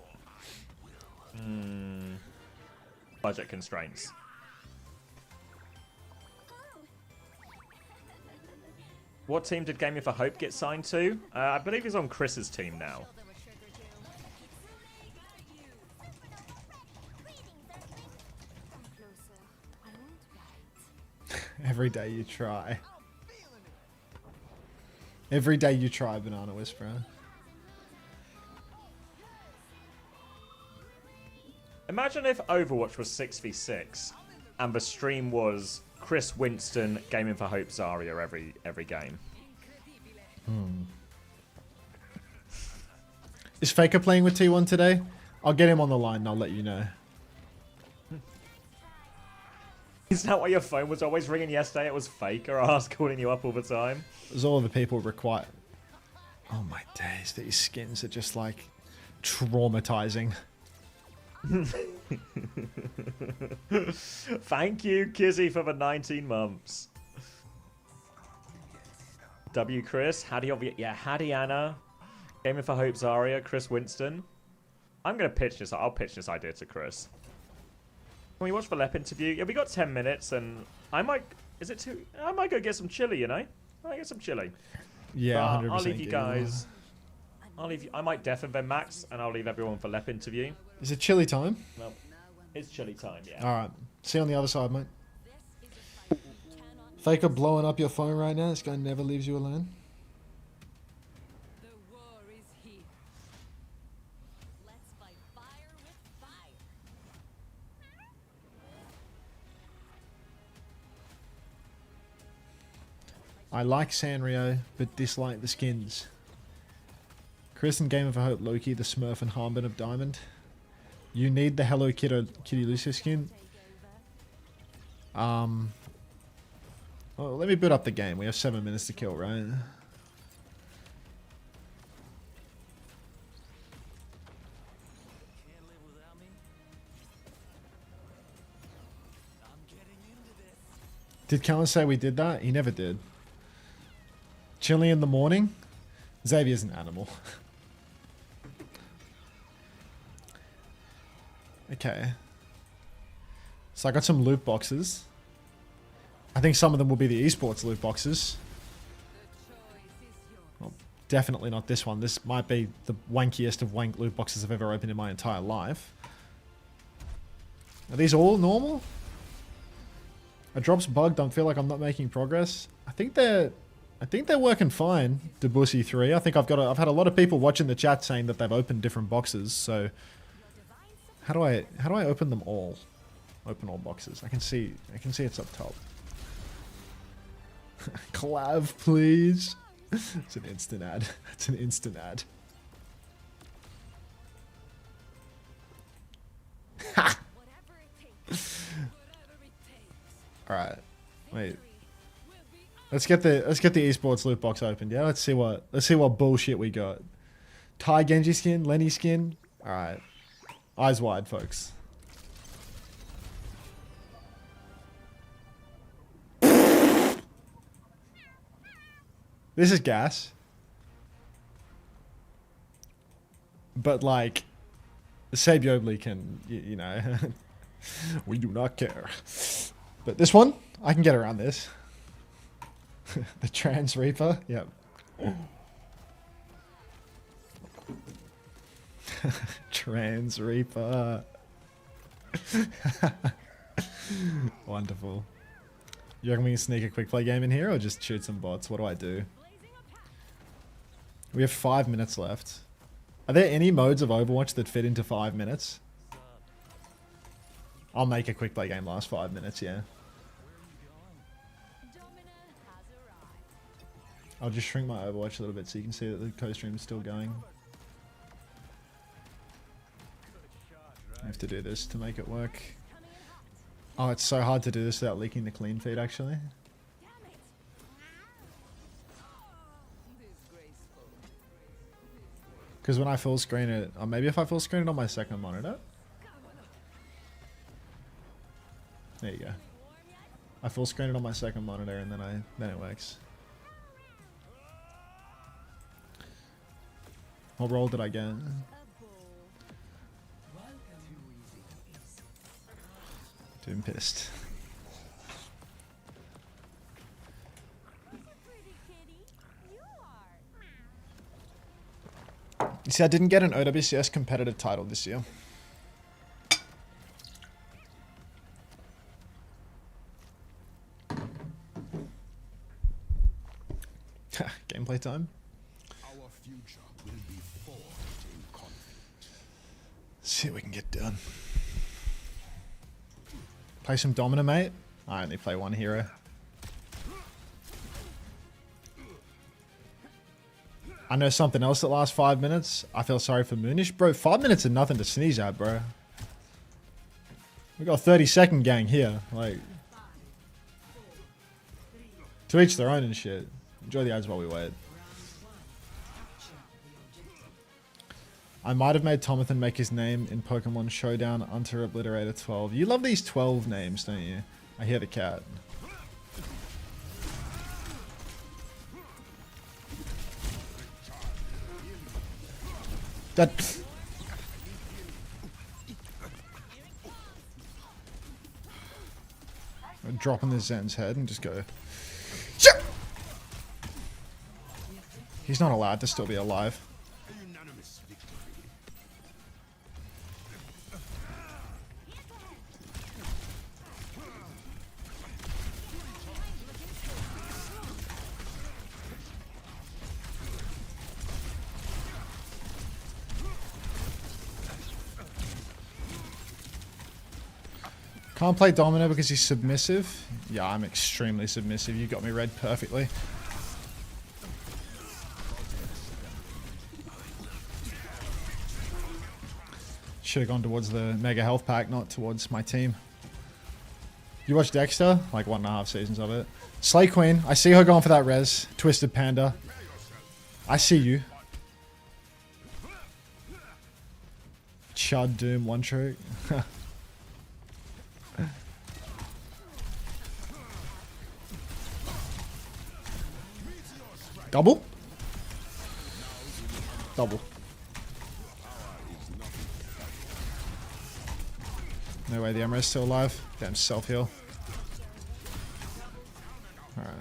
S11: Budget constraints. What team did Gaming for Hope get signed to? I believe he's on Chris's team now.
S1: Every day you try. Every day you try, Banana Whisperer.
S11: Imagine if Overwatch was 6v6 and the stream was Chris Winston gaming for Hope Zarya every game.
S1: Is Faker playing with T1 today? I'll get him on the line and I'll let you know.
S11: Is that why your phone was always ringing yesterday? It was Faker. I was calling you up all the time.
S1: It was all the people required. Oh my days, these skins are just like traumatizing.
S11: Thank you, Kizzy, for the 19 months. W. Chris, Hadiana, gaming for Hope Zarya, Chris Winston. I'm gonna pitch this. I'll pitch this idea to Chris. Can we watch the Lep interview? Yeah, we got 10 minutes, and I might. Is it too? I might go get some chili. You know, I might get some chili.
S1: Yeah, 100%.
S11: I'll leave you guys. I'll leave you. I might deafen then Max, and I'll leave everyone for Lep interview.
S1: Is it chili time?
S11: No, it's chili time. Yeah.
S1: All right. See you on the other side, mate. Faker blowing up your phone right now. This guy never leaves you alone.
S6: The war is here. Let's fight fire with fire.
S1: I like Sanrio, but dislike the skins. Chris and Game of Hope, Loki, the Smurf, and Harmon of Diamond. You need the Hello Kitty Lucia skin. Well, let me boot up the game. We have 7 minutes to kill, right? Did Callan say we did that? He never did. Chili in the morning? Xavier's an animal. Okay. So I got some loot boxes. I think some of them will be the esports loot boxes. Well, definitely not this one. This might be the wankiest of wank loot boxes I've ever opened in my entire life. Are these all normal? A drop's bugged. I feel like I'm not making progress. I think they're working fine. Debussy 3. I think I've had a lot of people watching the chat saying that they've opened different boxes. So how do I open them all? Open all boxes. I can see it's up top. Collab, please. It's an instant ad. It's an instant ad. All right. Wait. Let's get the esports loot box opened. Yeah, let's see what bullshit we got. Ty Genji skin, Lenny skin. All right. Eyes wide, folks. This is gas. But like Sabiobli can, you know, we do not care. But this one, I can get around this. The Trans Reaper, yep. Trans Reaper. Wonderful. You reckon we can sneak a quick play game in here or just shoot some bots? What do I do? We have 5 minutes left. Are there any modes of Overwatch that fit into 5 minutes? I'll make a quick play game last 5 minutes, yeah. I'll just shrink my Overwatch a little bit so you can see that the co-stream is still going. I have to do this to make it work. Oh, it's so hard to do this without leaking the clean feed, actually. Because when I full screen it, or maybe if I full screen it on my second monitor. There you go. I full screen it on my second monitor and then it works. What role did I get? Dude, I'm pissed. You see, I didn't get an OWCS competitive title this year. Gameplay gameplay time.
S5: Our future will be forged in conflict.
S1: See what we can get done. Play some Domino, mate. I only play one hero. I know something else that lasts 5 minutes. I feel sorry for Moonish. Bro, 5 minutes is nothing to sneeze at, bro. We got a 30-second gang here. Like, to each their own and shit. Enjoy the ads while we wait. I might have made Tomathan make his name in Pokemon Showdown Unter Obliterator 12. You love these 12 names, don't you? I hear the cat. That. I'm dropping the Zen's head and just go. He's not allowed to still be alive. Can't play Domino because he's submissive. Yeah, I'm extremely submissive. You got me read perfectly. Should have gone towards the Mega Health Pack, not towards my team. You watch Dexter? Like 1.5 seasons of it. Slay Queen. I see her going for that res. Twisted Panda. I see you. Chud Doom one trick. Double? Double. No way the Emerald's still alive. Damn self-heal. Alright.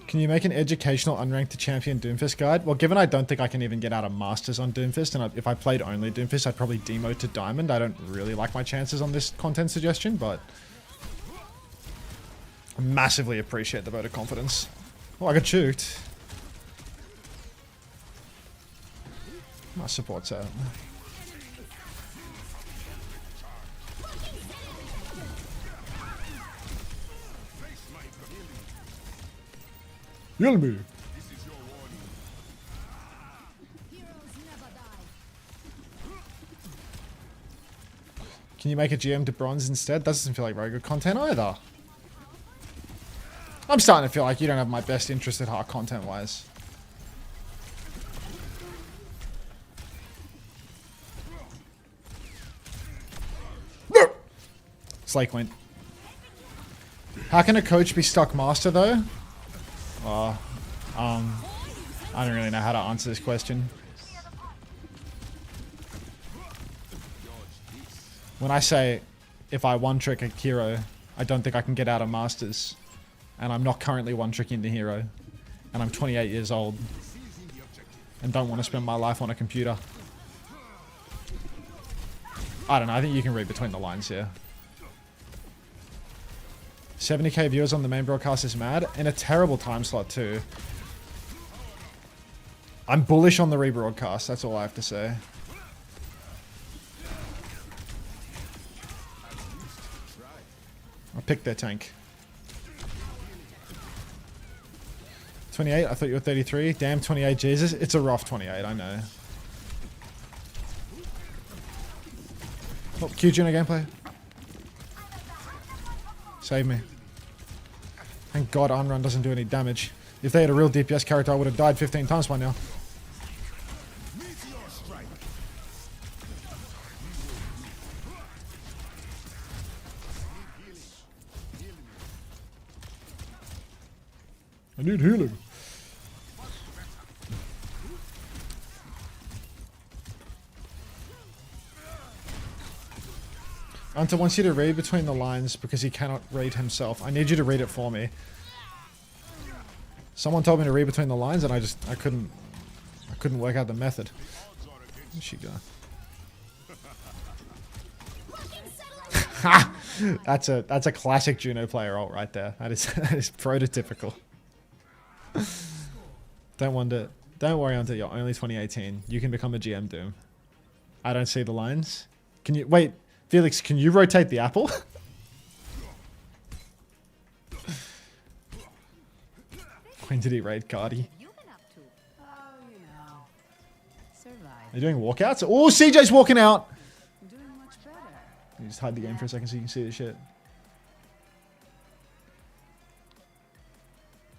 S1: Can you make an educational unranked to champion Doomfist guide? Well, given I don't think I can even get out of Masters on Doomfist, and if I played only Doomfist, I'd probably demote to Diamond. I don't really like my chances on this content suggestion, but I massively appreciate the vote of confidence. Oh, I got choked. My support's out. Heal me. Can you make a GM to bronze instead? That doesn't feel like very good content either. I'm starting to feel like you don't have my best interest at heart content-wise. No! Slay Queen. How can a coach be stuck master though? I don't really know how to answer this question. When I say if I one-trick a hero, I don't think I can get out of Masters. And I'm not currently one-tricking the hero. And I'm 28 years old. And don't want to spend my life on a computer. I don't know, I think you can read between the lines here. 70k viewers on the main broadcast is mad. In a terrible time slot too. I'm bullish on the rebroadcast, that's all I have to say. I'll pick their tank. 28, I thought you were 33. Damn, 28, Jesus. It's a rough 28, I know. Oh, QG in a gameplay. Save me. Thank God Unrun doesn't do any damage. If they had a real DPS character, I would have died 15 times by now. I need healing. Unter wants you to read between the lines because he cannot read himself. I need you to read it for me. Someone told me to read between the lines and I couldn't work out the method. Where'd she go? That's a classic Juno player ult right there. That is prototypical. Don't worry, Unter. You're only 2018. You can become a GM, Doom. I don't see the lines. Can you wait, Felix? Can you rotate the apple? When did he raid Cardi? Are you doing walkouts? Oh, CJ's walking out. You just hide the game for a second so you can see the shit.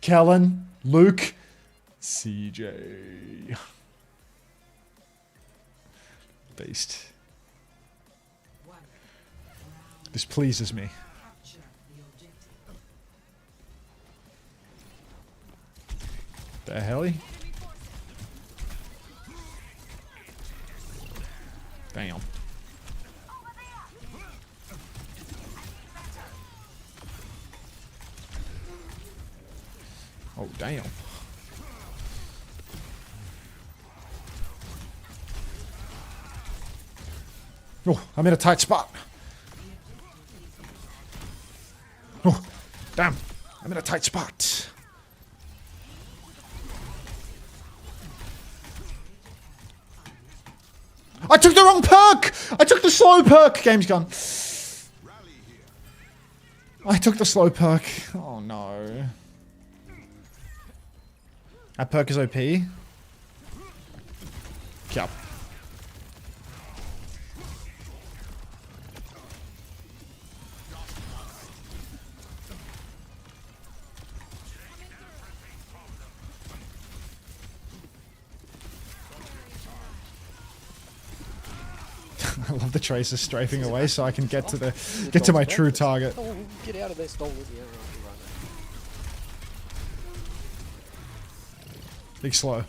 S1: Kellen, Luke, CJ. Beast. This pleases me. The hell? Damn. Oh, damn. Oh, I'm in a tight spot. Oh, damn. I'm in a tight spot. I took the wrong perk! I took the slow perk! Game's gone. I took the slow perk. Oh no. That perk is OP. Yep. I love the tracer strafing away so I can get to my true target.
S2: Oh, get out of there, stolen. Yeah, right,
S1: Big slow.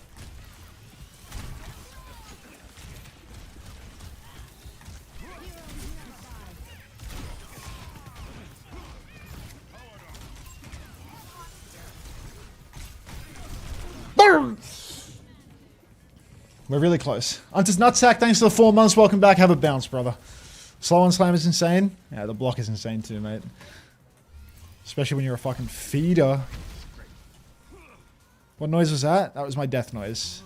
S1: Boom! We're really close. Hunter's Nutsack, thanks for the 4 months. Welcome back. Have a bounce, brother. Slow on slam is insane. Yeah, the block is insane too, mate. Especially when you're a fucking feeder. What noise was that? That was my death noise.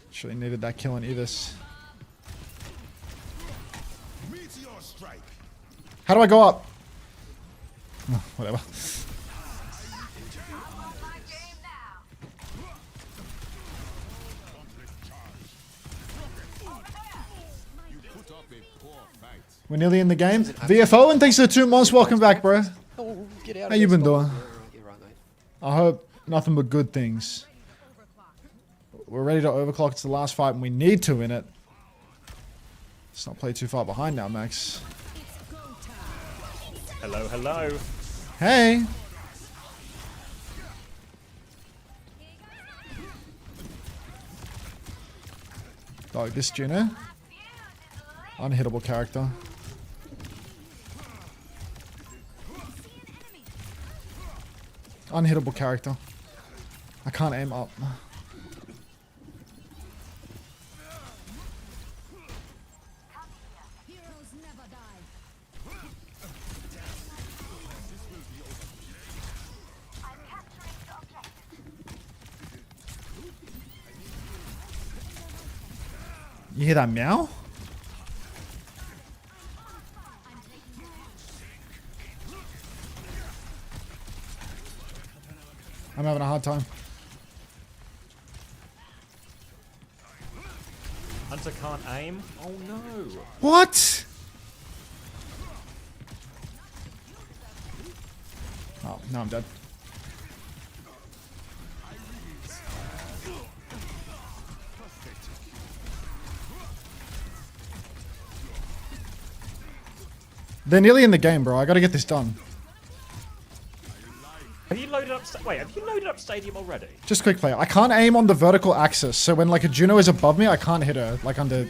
S1: Surely needed that kill on Evis. How do I go up? Oh, whatever. We're nearly in the game. VFO, and thanks for the 2 months. Welcome back, bro.
S2: Oh, get out
S1: How you been doing? I hope nothing but good things. We're ready to overclock. It's the last fight, and we need to win it. Let's not play too far behind now, Max.
S11: Hello, hello.
S1: Hey. Dog, this Juno. Unhittable character. Unhittable character. I can't aim up. You hear that meow? I'm having a hard time.
S11: Hunter can't aim? Oh no.
S1: What? Oh, no, I'm dead. They're nearly in the game, bro. I gotta get this done.
S11: Have you loaded up? Wait, have you loaded up Stadium already?
S1: Just quick play. I can't aim on the vertical axis, so when like a Juno is above me, I can't hit her like under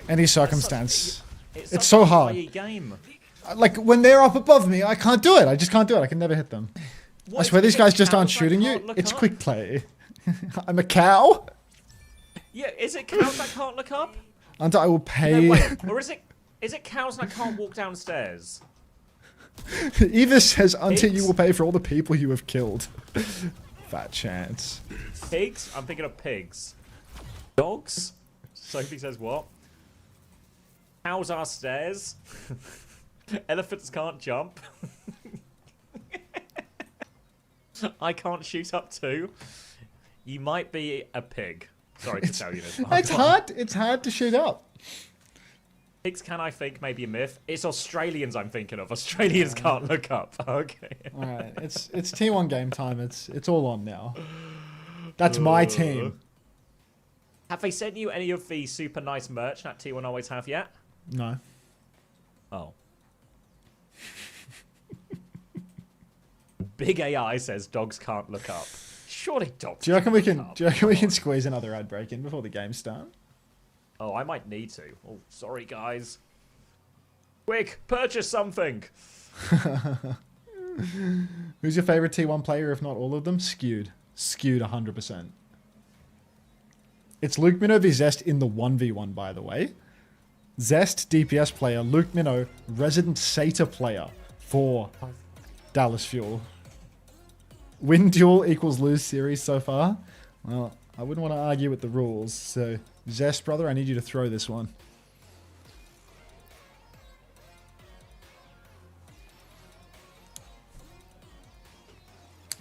S1: any circumstance. It's so hard.
S11: Game.
S1: Like when they're up above me, I can't do it. I just can't do it. I can never hit them. I swear these guys just aren't shooting you. It's quick play. I'm a cow.
S11: Yeah, is it cows that can't look up?
S1: Until I will pay.
S11: No, wait, or is it? Is it cows that can't walk downstairs?
S1: Eva says, Unter, you
S11: Pigs?
S1: will pay for all the people you have killed. Fat chance.
S11: Pigs? I'm thinking of pigs. Dogs? Sophie says what? Cows are stairs. Elephants can't jump. I can't shoot up too. You might be a pig. Sorry to tell you this.
S1: It's hard to shoot up.
S11: Pigs can, I think, maybe a myth. It's Australians I'm thinking of. Australians can't look up. Okay.
S1: All right, it's T1 game time. It's all on now. That's my team.
S11: Have they sent you any of the super nice merch that T1 always have yet?
S1: No.
S11: Oh. Big AI says dogs can't look up. Surely dogs.
S1: Do you reckon we can squeeze another ad break in before the game start?
S11: Oh, I might need to. Oh, sorry, guys. Quick, purchase something.
S1: Who's your favorite T1 player, if not all of them? Skewed 100%. It's Luke Minnow v Zest in the 1v1, by the way. Zest, DPS player. Luke Minnow, resident Sata player for Dallas Fuel. Win duel equals lose series so far. Well, I wouldn't want to argue with the rules. So, Zest, brother, I need you to throw this one.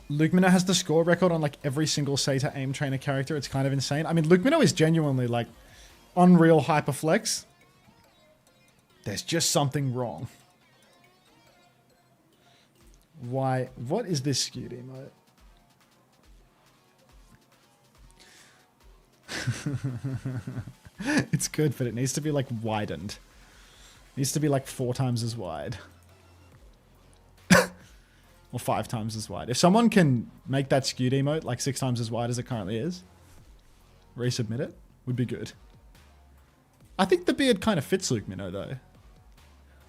S1: Luke Minnow has the score record on like every single Sata aim trainer character. It's kind of insane. I mean, Luke Minnow is genuinely like unreal hyperflex. There's just something wrong. Why? What is this skewed emote? It's good, but it needs to be like widened. It needs to be like 4 times as wide. Or 5 times as wide. If someone can make that skewed emote like 6 times as wide as it currently is, resubmit it, would be good. I think the beard kind of fits Luke Minnow though.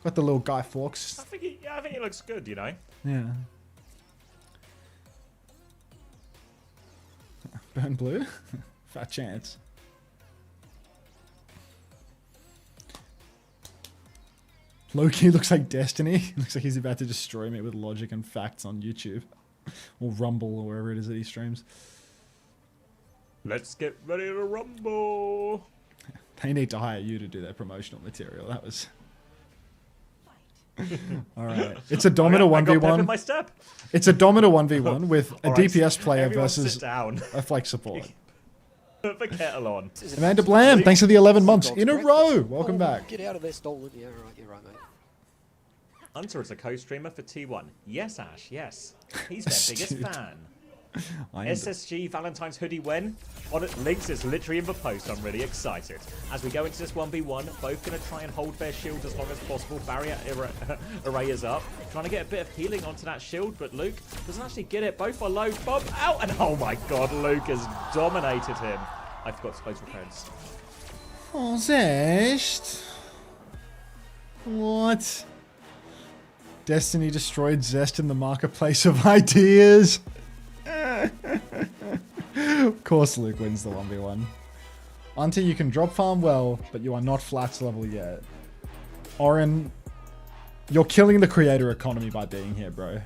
S1: Got the little Guy Fawkes.
S11: I think it looks good, you know.
S1: Yeah. Burn blue? Fat chance. Loki looks like Destiny. Looks like he's about to destroy me with logic and facts on YouTube. Or Rumble or wherever it is that he streams.
S11: Let's get ready to rumble.
S1: They need to hire you to do their promotional material. That was... Alright. It's a Domino
S11: I got pep in
S1: 1v1.
S11: my step.
S1: It's a Domino 1v1 with a
S11: Alright,
S1: DPS player
S11: everyone
S1: versus
S11: sit down.
S1: a flex support.
S11: Put the kettle on.
S1: Amanda Blam, thanks for the 11 months in a row. Welcome back.
S2: Get out of there, stolen. Yeah, right, you're right, mate.
S11: Unter is a co-streamer for T1. Yes, Ash, yes. He's their biggest fan. SSG Valentine's hoodie when? On it, links is literally in the post. I'm really excited. As we go into this 1v1, both going to try and hold their shield as long as possible. Barrier array is up. Trying to get a bit of healing onto that shield, but Luke doesn't actually get it. Both are low. Bob out, and oh my god, Luke has dominated him. I forgot to close the heads.
S1: Oh, Zest. What? Destiny destroyed Zest in the marketplace of ideas. Of course Luke wins the 1v1. Unter, you can drop farm well, but you are not flats level yet. Oren, you're killing the creator economy by being here, bro.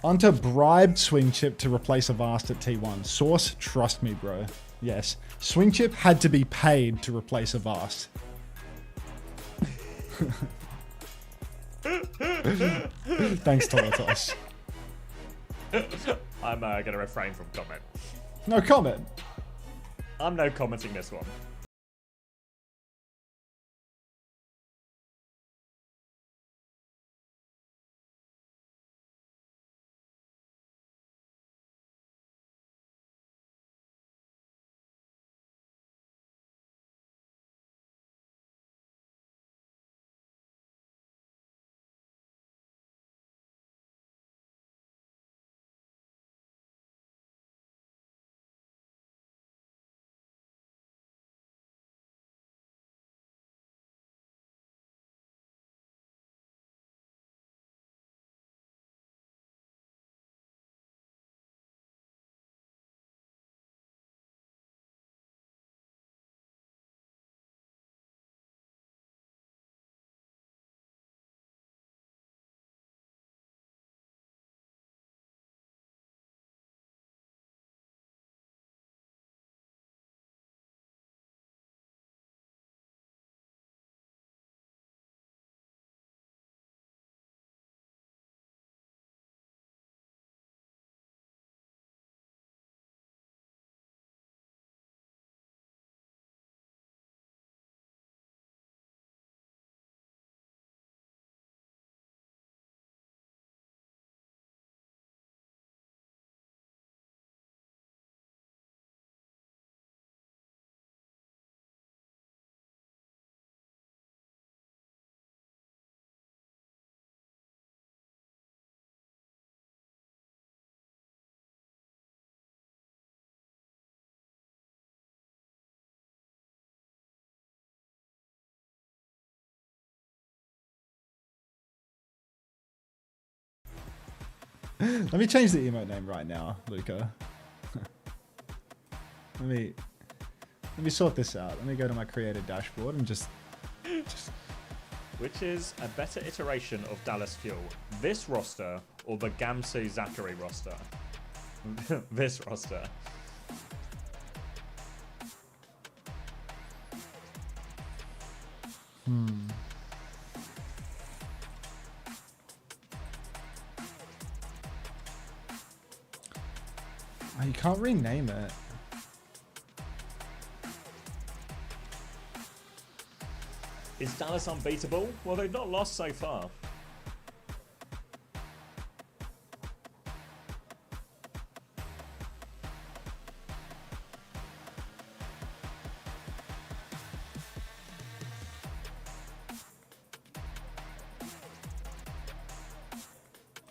S1: Unter bribed Swing Chip to replace Avast at T1. Source, trust me, bro. Yes. Swing Chip had to be paid to replace Avast. Thanks, Tomatos.
S11: I'm going to refrain from comment.
S1: No comment.
S11: I'm no commenting this one.
S1: Let me change the emote name right now, Luca. Let me sort this out. Let me go to my creator dashboard and just
S11: Which is a better iteration of Dallas Fuel? This roster or the Gamsu Zachary roster? This roster.
S1: Oh, you can't rename it.
S11: Is Dallas unbeatable? Well, they've not lost so far.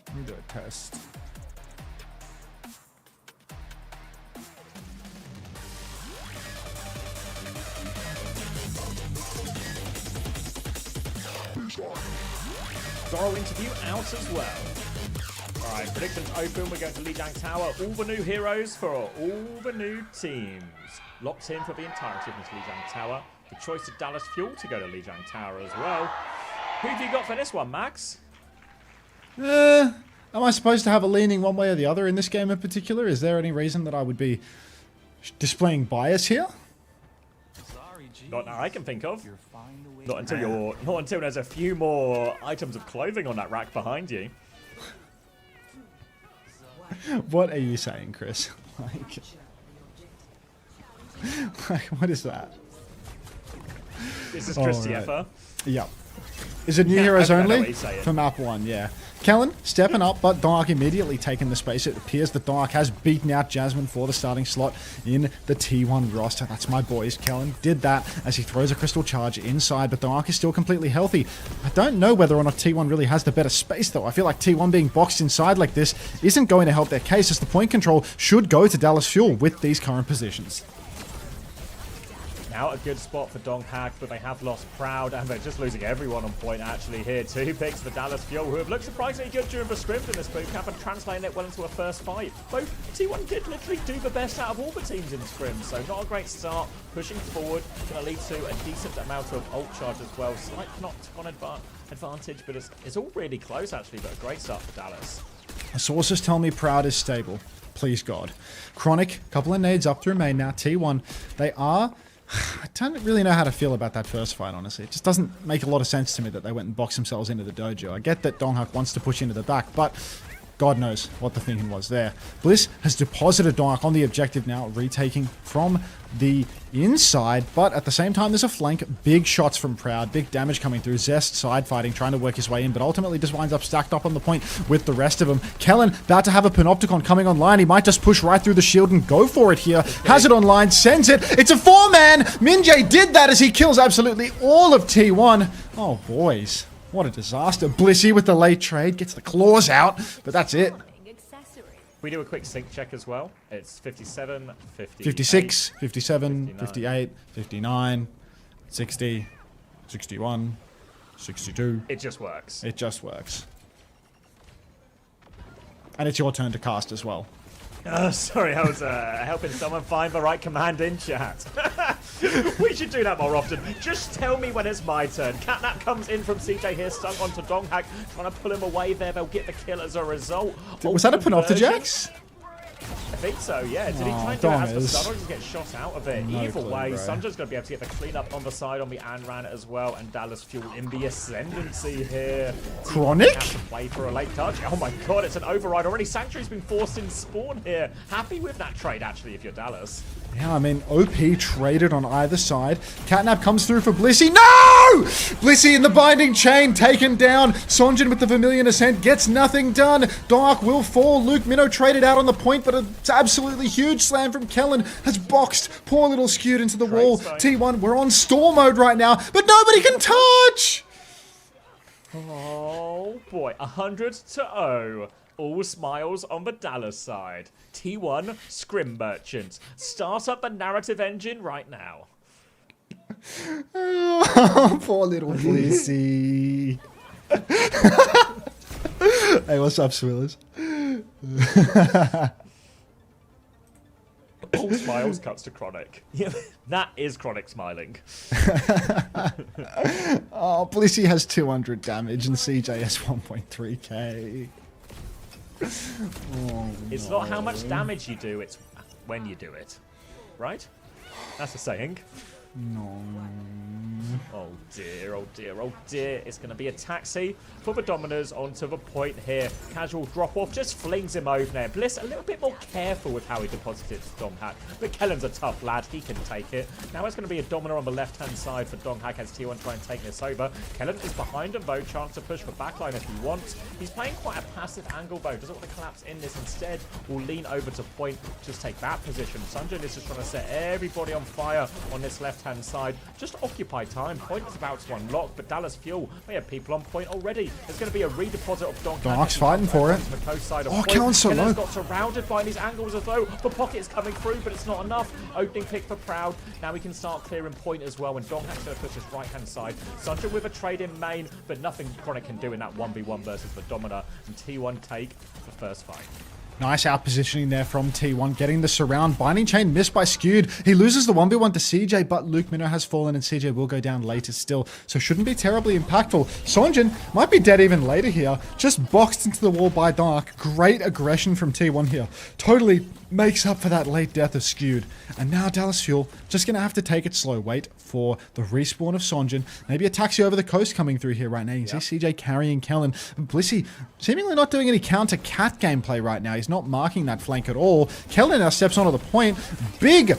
S1: Let me do a test.
S11: Thorough interview out as well. Alright, predictions open. We're going to Lijiang Tower. All the new heroes for all the new teams. Locked in for the entirety of this Lijiang Tower. The choice of Dallas Fuel to go to Lijiang Tower as well. Who have you got for this one, Max?
S1: Am I supposed to have a leaning one way or the other in this game in particular? Is there any reason that I would be displaying bias here?
S11: Not that I can think of. Not until there's a few more items of clothing on that rack behind you.
S1: What are you saying, Chris? Like, what is that?
S11: This is Chris
S1: right.
S11: Tieffer.
S1: Yep. Is it new
S11: Yeah,
S1: heroes
S11: I know
S1: only?
S11: what he's saying.
S1: For map 1, yeah. Kellen stepping up, but Dark immediately taking the space. It appears that Dark has beaten out Jasmine for the starting slot in the T1 roster. That's my boys. Kellen did that as he throws a crystal charge inside, but Dark is still completely healthy. I don't know whether or not T1 really has the better space, though. I feel like T1 being boxed inside like this isn't going to help their case, as the point control should go to Dallas Fuel with these current positions.
S11: Now a good spot for Donghak, but they have lost Proud, and they're just losing everyone on point actually here. 2 picks for Dallas Fuel, who have looked surprisingly good during the script in this bootcamp and translating it well into a first fight. Both T1 did literally do the best out of all the teams in the scrim, so not a great start. Pushing forward, going to lead to a decent amount of ult charge as well. Slight knock-on advantage, but it's all really close actually, but a great start for Dallas.
S1: Sources tell me Proud is stable. Please God. Chronic, couple of nades up through main now. T1, they are... I don't really know how to feel about that first fight, honestly. It just doesn't make a lot of sense to me that they went and boxed themselves into the dojo. I get that Donghak wants to push into the back, but God knows what the thinking was there. Bliss has deposited Donghak on the objective now, retaking from the inside, but at the same time there's a flank. Big shots from Proud, big damage coming through. Zest side fighting, trying to work his way in, but ultimately just winds up stacked up on the point with the rest of them. Kellen about to have a Panopticon coming online. He might just push right through the shield and go for it here. Has it online, sends it. It's a 4-man. Minjay did that as he kills absolutely all of T1. Oh boys, what a disaster. Blissey with the late trade, gets the claws out, but that's it.
S11: We do a quick sync check as well. It's 57,
S1: 56, 57,
S11: 59.
S1: 58, 59, 60, 61, 62.
S11: It just works.
S1: It just works. And it's your turn to cast as well.
S11: Sorry, I was helping someone find the right command in chat. We should do that more often. Just tell me when it's my turn. Catnap comes in from CJ here, stung onto Donghak, trying to pull him away there. They'll get the kill as a result.
S1: Was that a Panoptijax?
S11: I think so, yeah. Did he try and do it as the stun, or did he get shot out of it?
S1: No
S11: Either
S1: clue,
S11: way,
S1: bro.
S11: Sandra's going to be able to get the cleanup on the side on the Anran as well, and Dallas Fuel in the ascendancy here.
S1: Chronic?
S11: Have to play for a late touch. Oh my god, it's an override already. Sanctuary's been forced in spawn here. Happy with that trade, actually, if you're Dallas.
S1: Yeah, I mean, OP traded on either side. Catnap comes through for Blissey. No! Blissey in the binding chain, taken down. Sonjin with the Vermilion Ascent gets nothing done. Dark will fall. Luke Minnow traded out on the point, but it's absolutely huge slam from Kellen has boxed. Poor little skewed into the wall. T1, we're on storm mode right now, but nobody can touch!
S11: Oh boy, 100-0. All smiles on the Dallas side. T1 Scrim Merchants. Start up the narrative engine right now.
S1: Oh, poor little Blissey. Hey, what's up, Swillers?
S11: All smiles cuts to Chronic. That is Chronic smiling.
S1: Oh, Blissey has 200 damage and CJ has 1.3k. Oh,
S11: It's not how much damage you do, it's when you do it. Right? That's a saying.
S1: No.
S11: Oh dear, oh dear, oh dear. It's going to be a taxi for the Dominers onto the point here. Casual drop off just flings him over there. Bliss a little bit more careful with how he deposited Donghack. But Kellen's a tough lad. He can take it. Now it's going to be a Dominer on the left-hand side for Donghack as T1 try and take this over. Kellen is behind him though. Chance to push for backline if he wants. He's playing quite a passive angle though. Doesn't want to collapse in this. Instead, will lean over to point. Just take that position. Sunjin is just trying to set everybody on fire on this left-hand side. Just occupy time. Point is about to unlock, but Dallas Fuel, they have people on point already. There's going to be a redeposit of Donghack.
S1: Dark's fighting for it.
S11: The coast side of
S1: Oh,
S11: point.
S1: Kellen's so low.
S11: Got surrounded by these angles as though the pocket is coming through, but it's not enough. Opening pick for Proud. Now we can start clearing point as well, and Donghack's going to push his right-hand side. Sunjin with a trade in main, but nothing Chronic can do in that 1v1 versus the Dominer. And T1 take the first fight.
S1: Nice out positioning there from T1, getting the surround. Binding Chain missed by Skewed. He loses the 1v1 to CJ, but Luke Minnow has fallen and CJ will go down later still, so shouldn't be terribly impactful. Sonjin might be dead even later here. Just boxed into the wall by Dark. Great aggression from T1 here. Totally makes up for that late death of Skewed. And now Dallas Fuel just going to have to take it slow. Wait for the respawn of Sonjin. Maybe a taxi over the coast coming through here right now. You can see CJ carrying Kellen. Blissey seemingly not doing any counter cat gameplay right now. He's not marking that flank at all. Kellen now steps onto the point. Big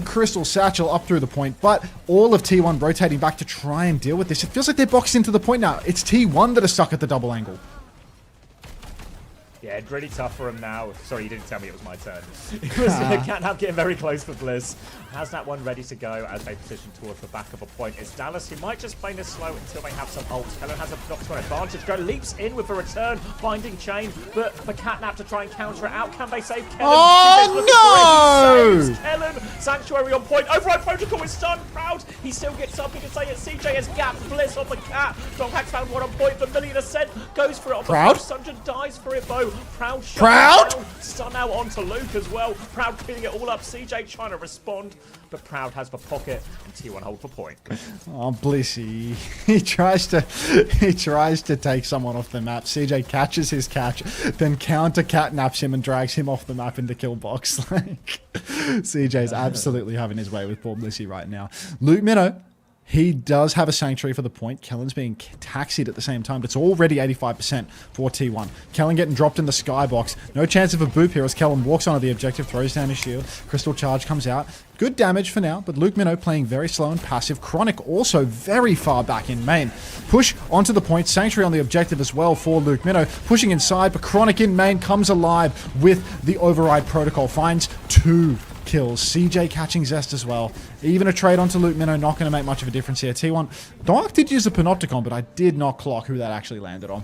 S1: crystal satchel up through the point, but all of T1 rotating back to try and deal with this. It feels like they're boxed into the point now. It's T1 that are stuck at the double angle.
S11: Yeah, really tough for him now. Sorry, you didn't tell me it was my turn. It was Catnap getting very close for Bliss. Has that one ready to go as they position towards the back of a point. It's Dallas who might just play this slow until they have some ults. Kellen has a knock-to advantage. Go leaps in with a return, binding chain, but for Catnap to try and counter it out. Can they save Kellen?
S1: Oh no!
S11: Saves Kellen. Sanctuary on point. Override protocol is stunned. Proud. He still gets up. He can say it. CJ has gapped Bliss on the cat. Donghack's found one on point. Vermilion Ascent goes for it on the
S1: Proud.
S11: Sunjin dies for it though. Proud shot.
S1: Proud.
S11: Stun out onto Luke as well. Proud cleaning it all up. CJ trying to respond, but Proud has the pocket and T1 hold for point.
S1: Oh, Blissey. He tries to take someone off the map. CJ catches his catch, then counter catnaps him and drags him off the map into kill box. Like, CJ's absolutely having his way with poor Blissey right now. Luke Minnow, he does have a sanctuary for the point. Kellen's being taxied at the same time, but it's already 85% for T1. Kellen getting dropped in the skybox. No chance of a boop here as Kellen walks onto the objective, throws down his shield. Crystal Charge comes out. Good damage for now, but Luke Minnow playing very slow and passive. Chronic also very far back in main. Push onto the point. Sanctuary on the objective as well for Luke Minnow. Pushing inside, but Chronic in main comes alive with the override protocol. Finds 2 kills. CJ catching Zest as well. Even a trade onto Luke Minnow, not going to make much of a difference here. T1, Dark did use a Panopticon, but I did not clock who that actually landed on.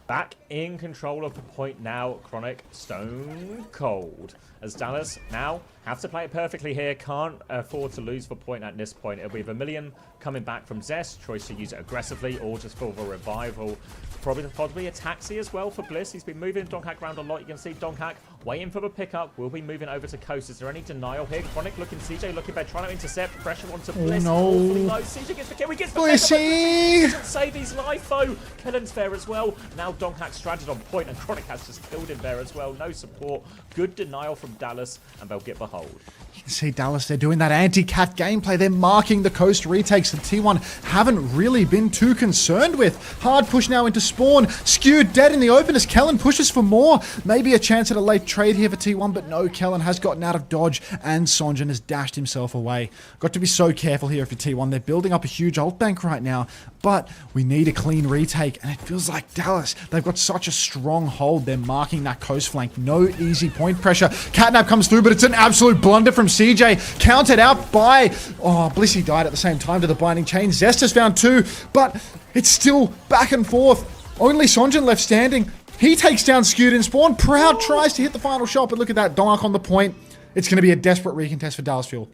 S11: Back in control of the point now, Chronic stone cold. As Dallas now have to play it perfectly here. Can't afford to lose the point at this point. It'll be Vermilion coming back from Zest. Choice to use it aggressively or just for the revival. Probably a taxi as well for Bliss. He's been moving Donghack around a lot. You can see Donghack waiting for the pickup. Will be moving over to coast. Is there any denial here? Chronic looking, CJ looking back, trying to intercept. Pressure onto Bliss.
S1: Oh, no.
S11: Awfully low. CJ gets the kill. He gets the
S1: Blissey!
S11: doesn't save his life though. Kellen's there as well. Now Donghack stranded on point and Chronic has just killed him there as well. No support. Good denial from Dallas and they'll get the hold.
S1: You can see Dallas, they're doing that anti-cat gameplay. They're marking the coast retakes that T1 haven't really been too concerned with. Hard push now into spawn. Skewed dead in the open as Kellen pushes for more. Maybe a chance at a late trade here for T1, but no, Kellen has gotten out of dodge and Sonjin has dashed himself away. Got to be so careful here for T1. They're building up a huge ult bank right now, but we need a clean retake, and it feels like Dallas, they've got such a strong hold. They're marking that coast flank. No easy point pressure. Catnap comes through, but it's an absolute blunder from CJ. Countered out by... Oh, Blissey died at the same time to the binding chain. Zest has found 2, but it's still back and forth. Only Sonjin left standing. He takes down Skewed in spawn. Proud tries to hit the final shot, but look at that. Dark on the point. It's going to be a desperate recontest for Dallas Fuel.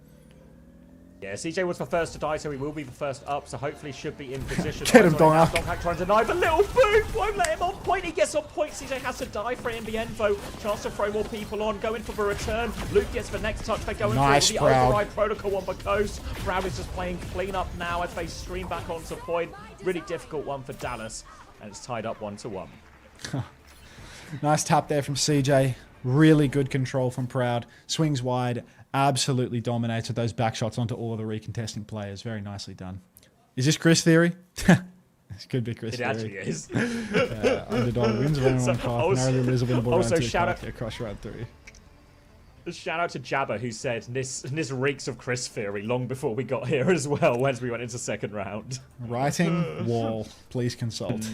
S11: Yeah, CJ was the first to die, so he will be the first up, so hopefully should be in position.
S1: Get him, Donghack.
S11: Donghack trying to deny, but little boot won't let him on point. He gets on point. CJ has to die for it in the end, though. Chance to throw more people on, going for the return. Luke gets the next touch. They're going
S1: Nice,
S11: for the
S1: Proud.
S11: override protocol on the coast. Proud is just playing clean up now as they stream back onto point. Really difficult one for Dallas, and it's tied up 1-1.
S1: Nice tap there from CJ. Really good control from Proud. Swings wide. Absolutely dominates with those back shots onto all of the recontesting players. Very nicely done. Is this Chris Theory? This could be Chris Theory.
S11: It actually is.
S1: Underdog wins round one path. Narrowly loses a winnable
S11: also
S1: round 2
S11: shout
S1: path.
S11: out-
S1: Across round 3.
S11: Shout out to Jabba, who said this reeks of Chris Theory long before we got here as well, as we went into second round.
S1: Writing wall. Please consult.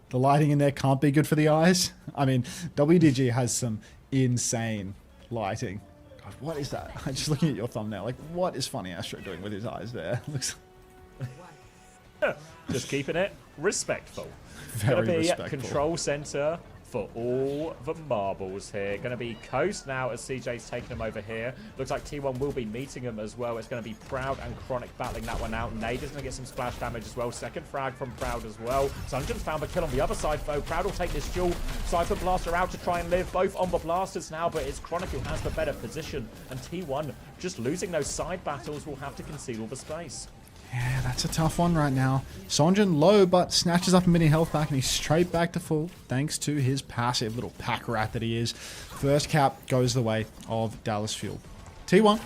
S1: The lighting in there can't be good for the eyes. I mean, WDG has some insane lighting. God, what is that? I'm just looking at your thumbnail. Like, what is Funny Astro doing with his eyes there? Looks
S11: Just keeping it respectful.
S1: Very
S11: Gonna be
S1: respectful.
S11: control center for all the marbles here. Going to be Coast now as CJ's taking him over here. Looks like T1 will be meeting him as well. It's going to be Proud and Chronic battling that one out. Nade is going to get some splash damage as well. Second frag from Proud as well. Sunjin's found the kill on the other side though. Proud will take this duel. Cypher Blaster out to try and live. Both on the blasters now, but it's Chronic who has the better position. And T1 just losing those side battles will have to conceal the space.
S1: Yeah, that's a tough one right now. Sonjin low, but snatches up a mini health back, and he's straight back to full, thanks to his passive little pack rat that he is. First cap goes the way of Dallas Fuel. T1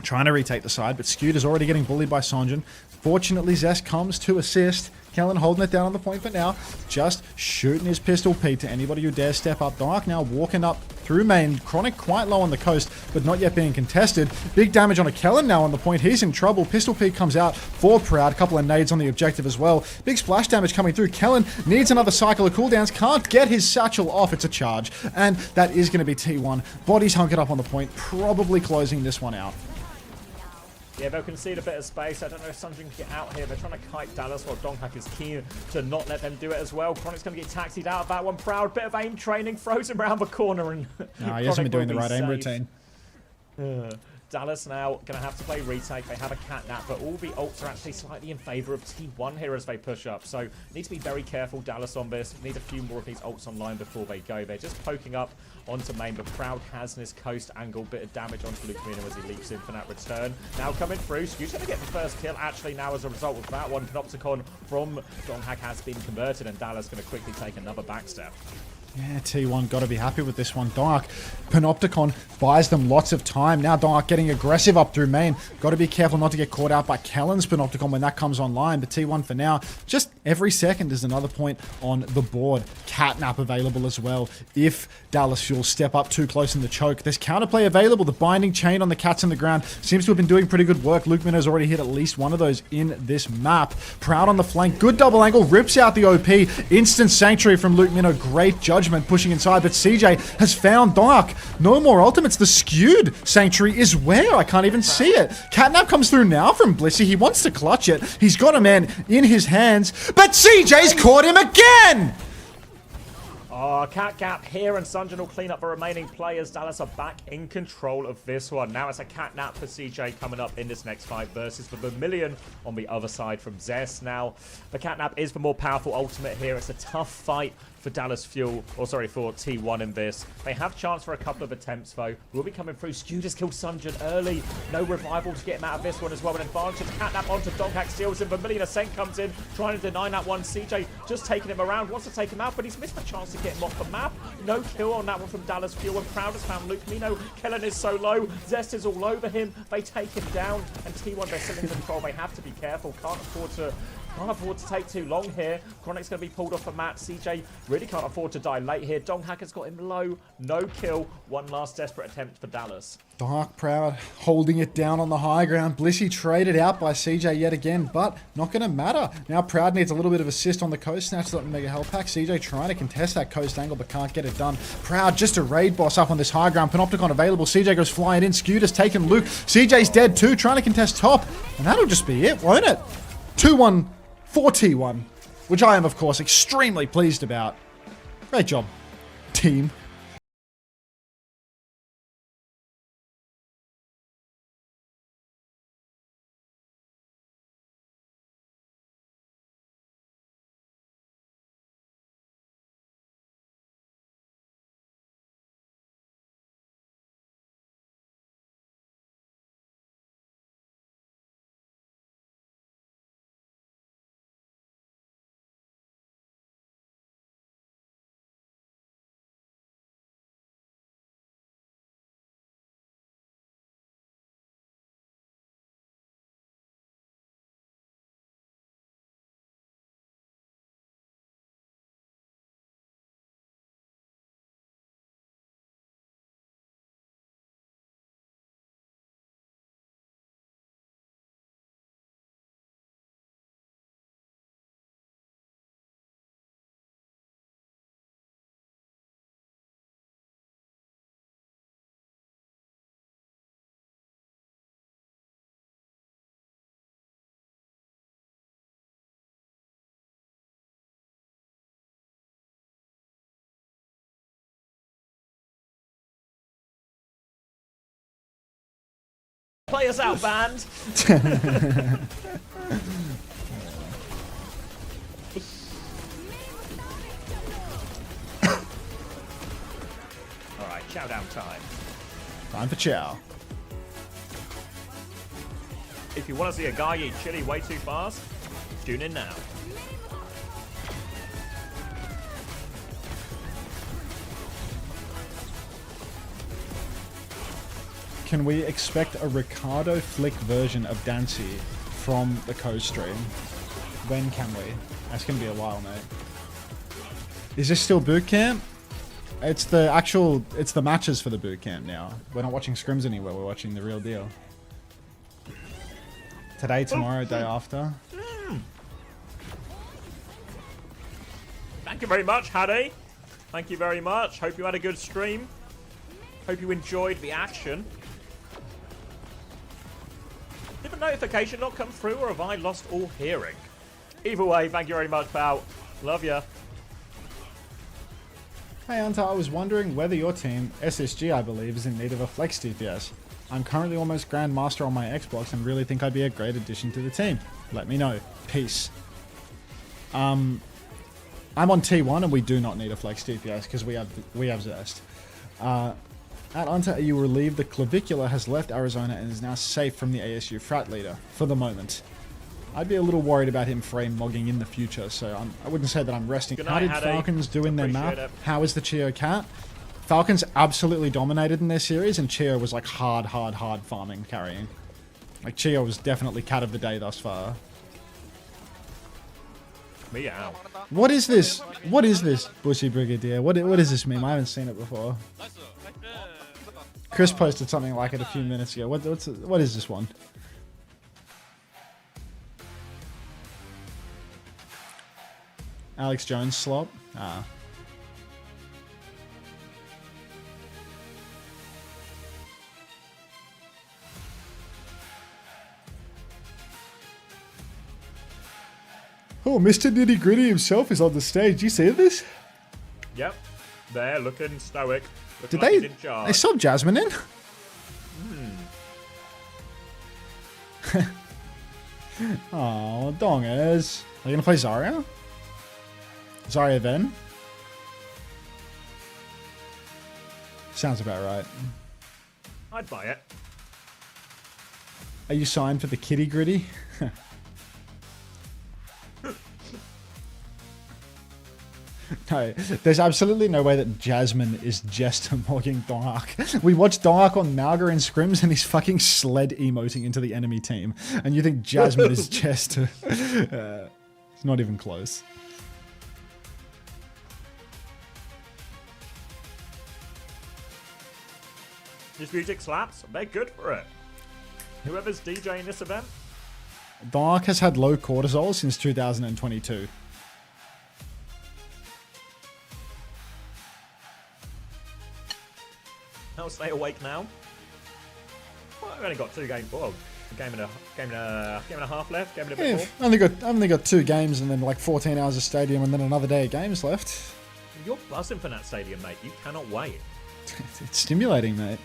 S1: trying to retake the side, but Skewed is already getting bullied by Sonjin. Fortunately, Zest comes to assist. Kellen holding it down on the point for now. Just shooting his pistol Pete to anybody who dares step up. Dark now walking up through main. Chronic quite low on the coast, but not yet being contested. Big damage on a Kellen now on the point. He's in trouble. Pistol Pete comes out for Proud. A couple of nades on the objective as well. Big splash damage coming through. Kellen needs another cycle of cooldowns. Can't get his satchel off. It's a charge. And that is going to be T1. Bodies hunkered up on the point. Probably closing this one out.
S11: Yeah, they'll concede a bit of space. I don't know if Sunjin can get out here. They're trying to kite Dallas while Donghack is keen to not let them do it as well. Chronic's going to get taxied out of that one. Proud, bit of aim training, throws him around the corner. And
S1: No, he hasn't been doing the right aim routine.
S11: Dallas now going to have to play retake. They have a catnap, but all the ults are actually slightly in favour of T1 here as they push up. So need to be very careful, Dallas, on this. Need a few more of these ults online before they go. They're just poking up onto main, but Proud has this coast angle. Bit of damage onto Luke Mino as he leaps in for that return. Now coming through. Skew's going to get the first kill, actually, now as a result of that one. Panopticon from Donghack has been converted, and Dallas going to quickly take another backstep.
S1: Yeah, T1 got to be happy with this one. Dark, Panopticon buys them lots of time. Now Dark getting aggressive up through main. Got to be careful not to get caught out by Kellen's Panopticon when that comes online. But T1 for now, just every second is another point on the board. Catnap available as well. If Dallas Fuel step up too close in the choke, there's counterplay available. The binding chain on the cats on the ground seems to have been doing pretty good work. Luke Minno's already hit at least one of those in this map. Proud on the flank. Good double angle. Rips out the OP. Instant Sanctuary from Luke Minno. Great judgment pushing inside, but CJ has found Dark. No more ultimates. The Skewed Sanctuary is where? I can't even see it. Catnap comes through now from Blissey. He wants to clutch it. He's got a man in his hands, but CJ's caught him again!
S11: Oh, cat gap here, and Sunjin will clean up the remaining players. Dallas are back in control of this one. Now it's a catnap for CJ coming up in this next fight versus the Vermilion on the other side from Zest. Now, the catnap is the more powerful ultimate here. It's a tough fight for Dallas Fuel, or sorry, for T1 in this. They have chance for a couple of attempts, though. Will be coming through. Skew just killed Sunjin early. No revival to get him out of this one as well. An advantage. Catnap onto Donghack, steals him. Vermilion Ascent comes in, trying to deny that one. CJ just taking him around, wants to take him out, but he's missed the chance to get him off the map. No kill on that one from Dallas Fuel, and Proud has found Luke Mino. Kellen is so low. Zest is all over him. They take him down, and T1, they're still in control. They have to be careful. Can't afford to take too long here. Chronic's going to be pulled off the mat. CJ really can't afford to die late here. Donghack has got him low. No kill. One last desperate attempt for Dallas.
S1: Dark Proud holding it down on the high ground. Blissey traded out by CJ yet again, but not going to matter. Now Proud needs a little bit of assist on the coast. Snatches up the Mega Hell Pack. CJ trying to contest that coast angle, but can't get it done. Proud just a raid boss up on this high ground. Panopticon available. CJ goes flying in. Skewed has taken Luke. CJ's dead too, trying to contest top. And that'll just be it, won't it? 2-1 for T1, which I am, of course, extremely pleased about. Great job, team.
S11: Play us out, band. Alright, chow down time.
S1: Time for chow.
S11: If you want to see a guy eat chili way too fast, tune in now.
S1: Can we expect a Ricardo Flick version of Dancy from the co-stream? When can we? That's gonna be a while, mate. Is this still boot camp? It's the matches for the boot camp now. We're not watching scrims anywhere, we're watching the real deal. Today, tomorrow, day after.
S11: Thank you very much, Hattie. Thank you very much. Hope you had a good stream. Hope you enjoyed the action. Did the notification not come through, or have I lost all hearing? Either way, thank you very much, pal. Love ya.
S1: Hey Unter, I was wondering whether your team, SSG I believe, is in need of a flex DPS. I'm currently almost Grandmaster on my Xbox and really think I'd be a great addition to the team. Let me know. Peace. I'm on T1 and we do not need a flex DPS because we have Zest. At Unter, are you relieved the Clavicular has left Arizona and is now safe from the ASU frat leader, for the moment? I'd be a little worried about him frame mogging in the future, so I wouldn't say that I'm resting.
S11: Good
S1: How
S11: night,
S1: did
S11: Hattie.
S1: Falcons do in their
S11: Appreciate
S1: map?
S11: it.
S1: How is the Chio cat? Falcons absolutely dominated in their series, and Chio was like hard farming, carrying. Like Chio was definitely cat of the day thus far.
S11: Meow.
S1: What is this? What is this, Bushy Brigadier? What is this meme? I haven't seen it before. Chris posted something like it a few minutes ago. What is this one? Alex Jones slop? Ah. Oh, Mr. Nitty Gritty himself is on the stage. You see this?
S11: Yep. There, looking stoic. Looking
S1: Did
S11: like
S1: they?
S11: he's in charge.
S1: They subbed Jasmine in? Oh, dongers. Are you gonna play Zarya? Zarya then? Sounds about right.
S11: I'd buy it.
S1: Are you signed for the Kitty Gritty? No, there's absolutely no way that Jasmine is just mogging Dongak. We watched Dongak on Malga and scrims and he's fucking sled emoting into the enemy team. And you think Jasmine is just... it's not even close.
S11: This music slaps. They're good for it. Whoever's DJing this event.
S1: Dongak has had low cortisol since 2022.
S11: I'll stay awake now. Well, I've only got 2 games. Well, a game and a half left. Game and a bit more.
S1: I've only got 2 games and then like 14 hours of stadium and then another day of games left.
S11: You're buzzing for that stadium, mate. You cannot wait.
S1: It's stimulating, mate.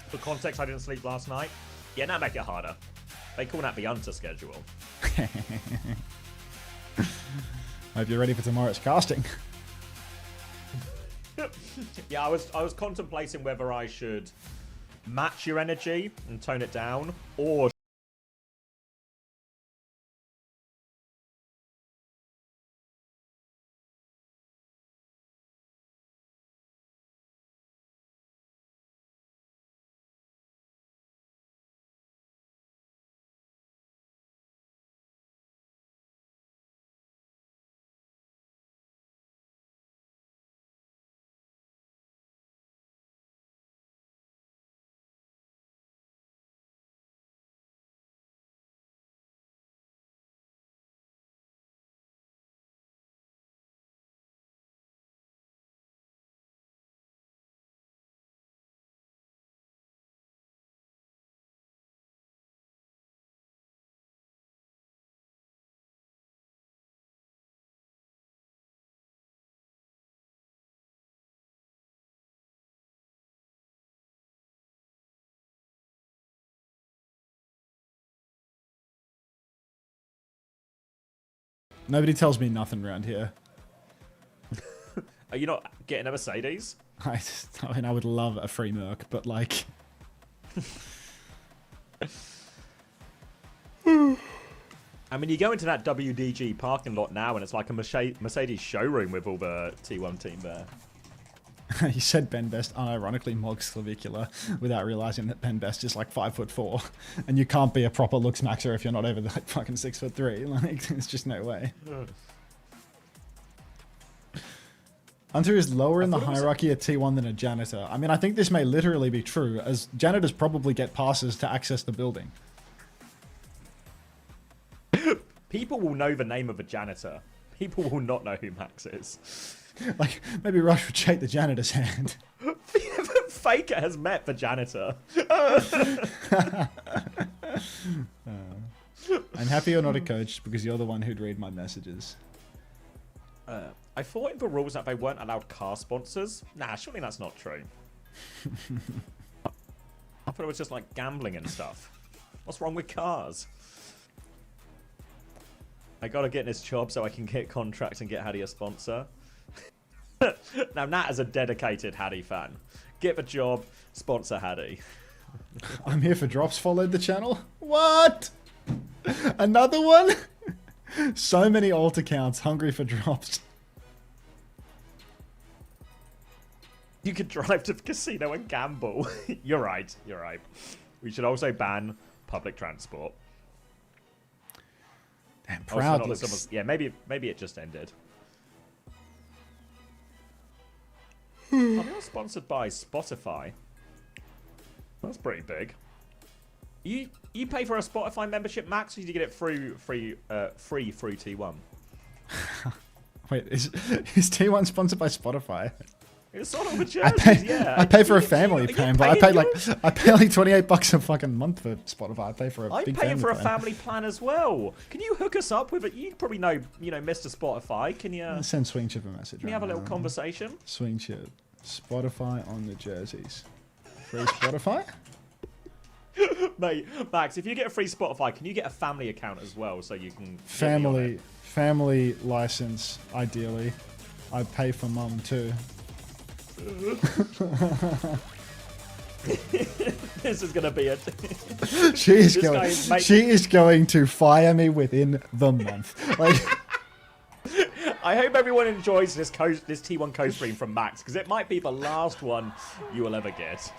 S11: For context, I didn't sleep last night. Yeah, now make it harder. They call that the Unter schedule.
S1: Hope you're ready for tomorrow's casting.
S11: Yeah, I was contemplating whether I should match your energy and tone it down, or
S1: Nobody tells me nothing around here.
S11: Are you not getting a Mercedes?
S1: I mean, I would love a free Merc, but like...
S11: I mean, you go into that WDG parking lot now, and it's like a Mercedes showroom with all the T1 team there.
S1: He said Ben Best unironically mogs Clavicula without realizing that Ben Best is like 5'4", and you can't be a proper looks maxer if you're not over like fucking 6'3". Like, there's just no way. Unter is lower in the hierarchy at T1 than a janitor. I mean, I think this may literally be true, as janitors probably get passes to access the building.
S11: People will know the name of a janitor. People will not know who Max is.
S1: Like, maybe Rush would shake the janitor's hand.
S11: Faker has met the janitor.
S1: I'm happy you're not a coach because you're the one who'd read my messages.
S11: I thought in the rules that they weren't allowed car sponsors. Nah, surely that's not true. I thought it was just like gambling and stuff. What's wrong with cars? I gotta get in this job so I can get contracts and get Haddy a sponsor. Now Nat is a dedicated Haddy fan. Get the job, sponsor Haddy.
S1: I'm here for drops followed the channel. What? Another one? So many alt accounts hungry for drops.
S11: You could drive to the casino and gamble. You're right, you're right. We should also ban public transport.
S1: Damn, Proud
S11: looks... Yeah, maybe it just ended. Oh, they are sponsored by Spotify. That's pretty big. You pay for a Spotify membership, Max, or did you get it free through T1?
S1: Wait, is T1 sponsored by Spotify?
S11: It's sort of a jerseys, yeah.
S1: I pay for a family plan, but I pay like $28 a fucking month for Spotify. I pay for a
S11: I'm
S1: big
S11: paying
S1: family
S11: for a
S1: plan.
S11: family plan as well. Can you hook us up with it? You probably know, Mr. Spotify. Can you
S1: send Swing Chip a message?
S11: Can you have a little conversation?
S1: Swing Chip, Spotify on the jerseys. Free Spotify?
S11: Mate, Max, if you get a free Spotify, can you get a family account as well so you can
S1: family license ideally. I pay for mum too.
S11: This is gonna be a.
S1: She is going to fire me within the month. Like,
S11: I hope everyone enjoys this T1 co-stream from Max because it might be the last one you will ever get.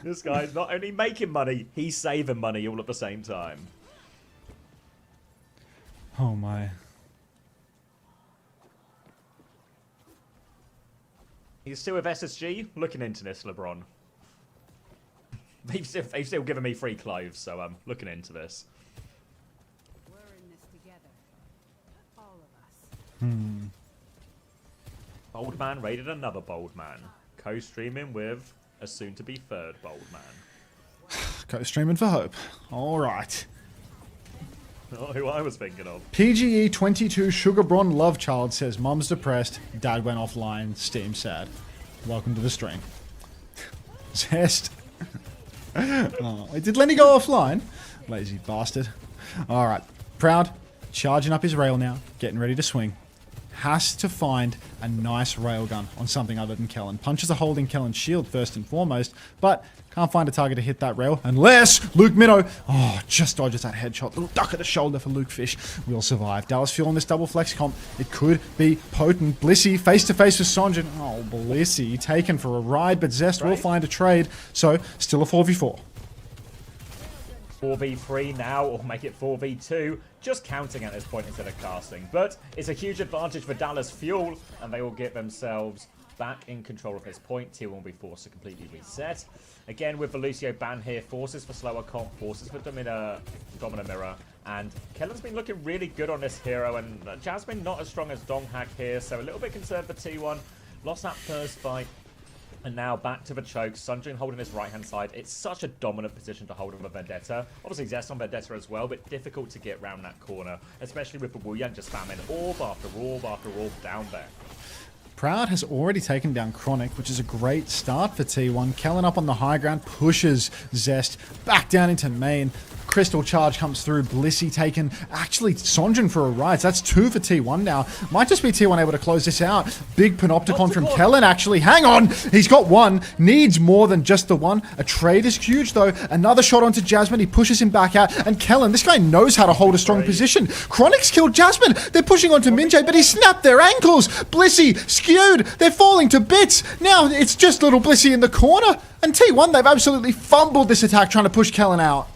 S11: This guy's not only making money, he's saving money all at the same time.
S1: oh my.
S11: He's still with SSG, looking into this, LeBron. They've still given me free clothes, so I'm looking into this.
S6: We're in this together. All of us.
S11: Bold Man raided another bold man. Co-streaming with a soon-to-be third bold man.
S1: Co-streaming for hope. All right.
S11: Not who I was thinking of.
S1: PGE 22 Sugarbron Love Child says, Mum's depressed, Dad went offline, Steam sad. Welcome to the stream. Zest. Oh, did Lenny go offline? Lazy bastard. Alright. Proud. Charging up his rail now. Getting ready to swing. Has to find a nice railgun on something other than Kellen. Punches are holding Kellen's shield first and foremost, but can't find a target to hit that rail unless Luke Minnow, just dodges that headshot. Little duck at the shoulder for Luke Fish. Will survive. Dallas Fuel on this double flex comp. It could be potent. Blissey face to face with Sonjin. Oh, Blissey taken for a ride, but Zest will find a trade. So still a 4v4.
S11: 4v3 now, or make it 4v2. Just counting at this point instead of casting. But it's a huge advantage for Dallas Fuel, and they will get themselves back in control of this point. T1 will be forced to completely reset. Again, with the Lucio ban here, forces for slower comp, forces for Domina Mirror. And Kellen's been looking really good on this hero, and Jasmine not as strong as Donghack here, so a little bit concerned for T1. Lost that first fight. And now back to the choke. Sunjin holding his right-hand side. It's such a dominant position to hold with a Vendetta. Obviously, Zest on Vendetta as well, but difficult to get round that corner, especially with the Wu Yang just spamming orb after orb after orb down there.
S1: Proud has already taken down Chronic, which is a great start for T1. Kellen up on the high ground, pushes Zest back down into main. Crystal Charge comes through. Blissey taken. Actually, Sonjin for a ride. So that's 2 for T1 now. Might just be T1 able to close this out. Big Panopticon from Kellen, actually. Hang on. He's got one. Needs more than just the one. A trade is huge, though. Another shot onto Jasmine. He pushes him back out. And Kellen, this guy knows how to hold a strong position. Chronic's killed Jasmine. They're pushing onto Minjay, but he snapped their ankles. Blissey skewed. They're falling to bits. Now it's just little Blissey in the corner. And T1, they've absolutely fumbled this attack trying to push Kellen out.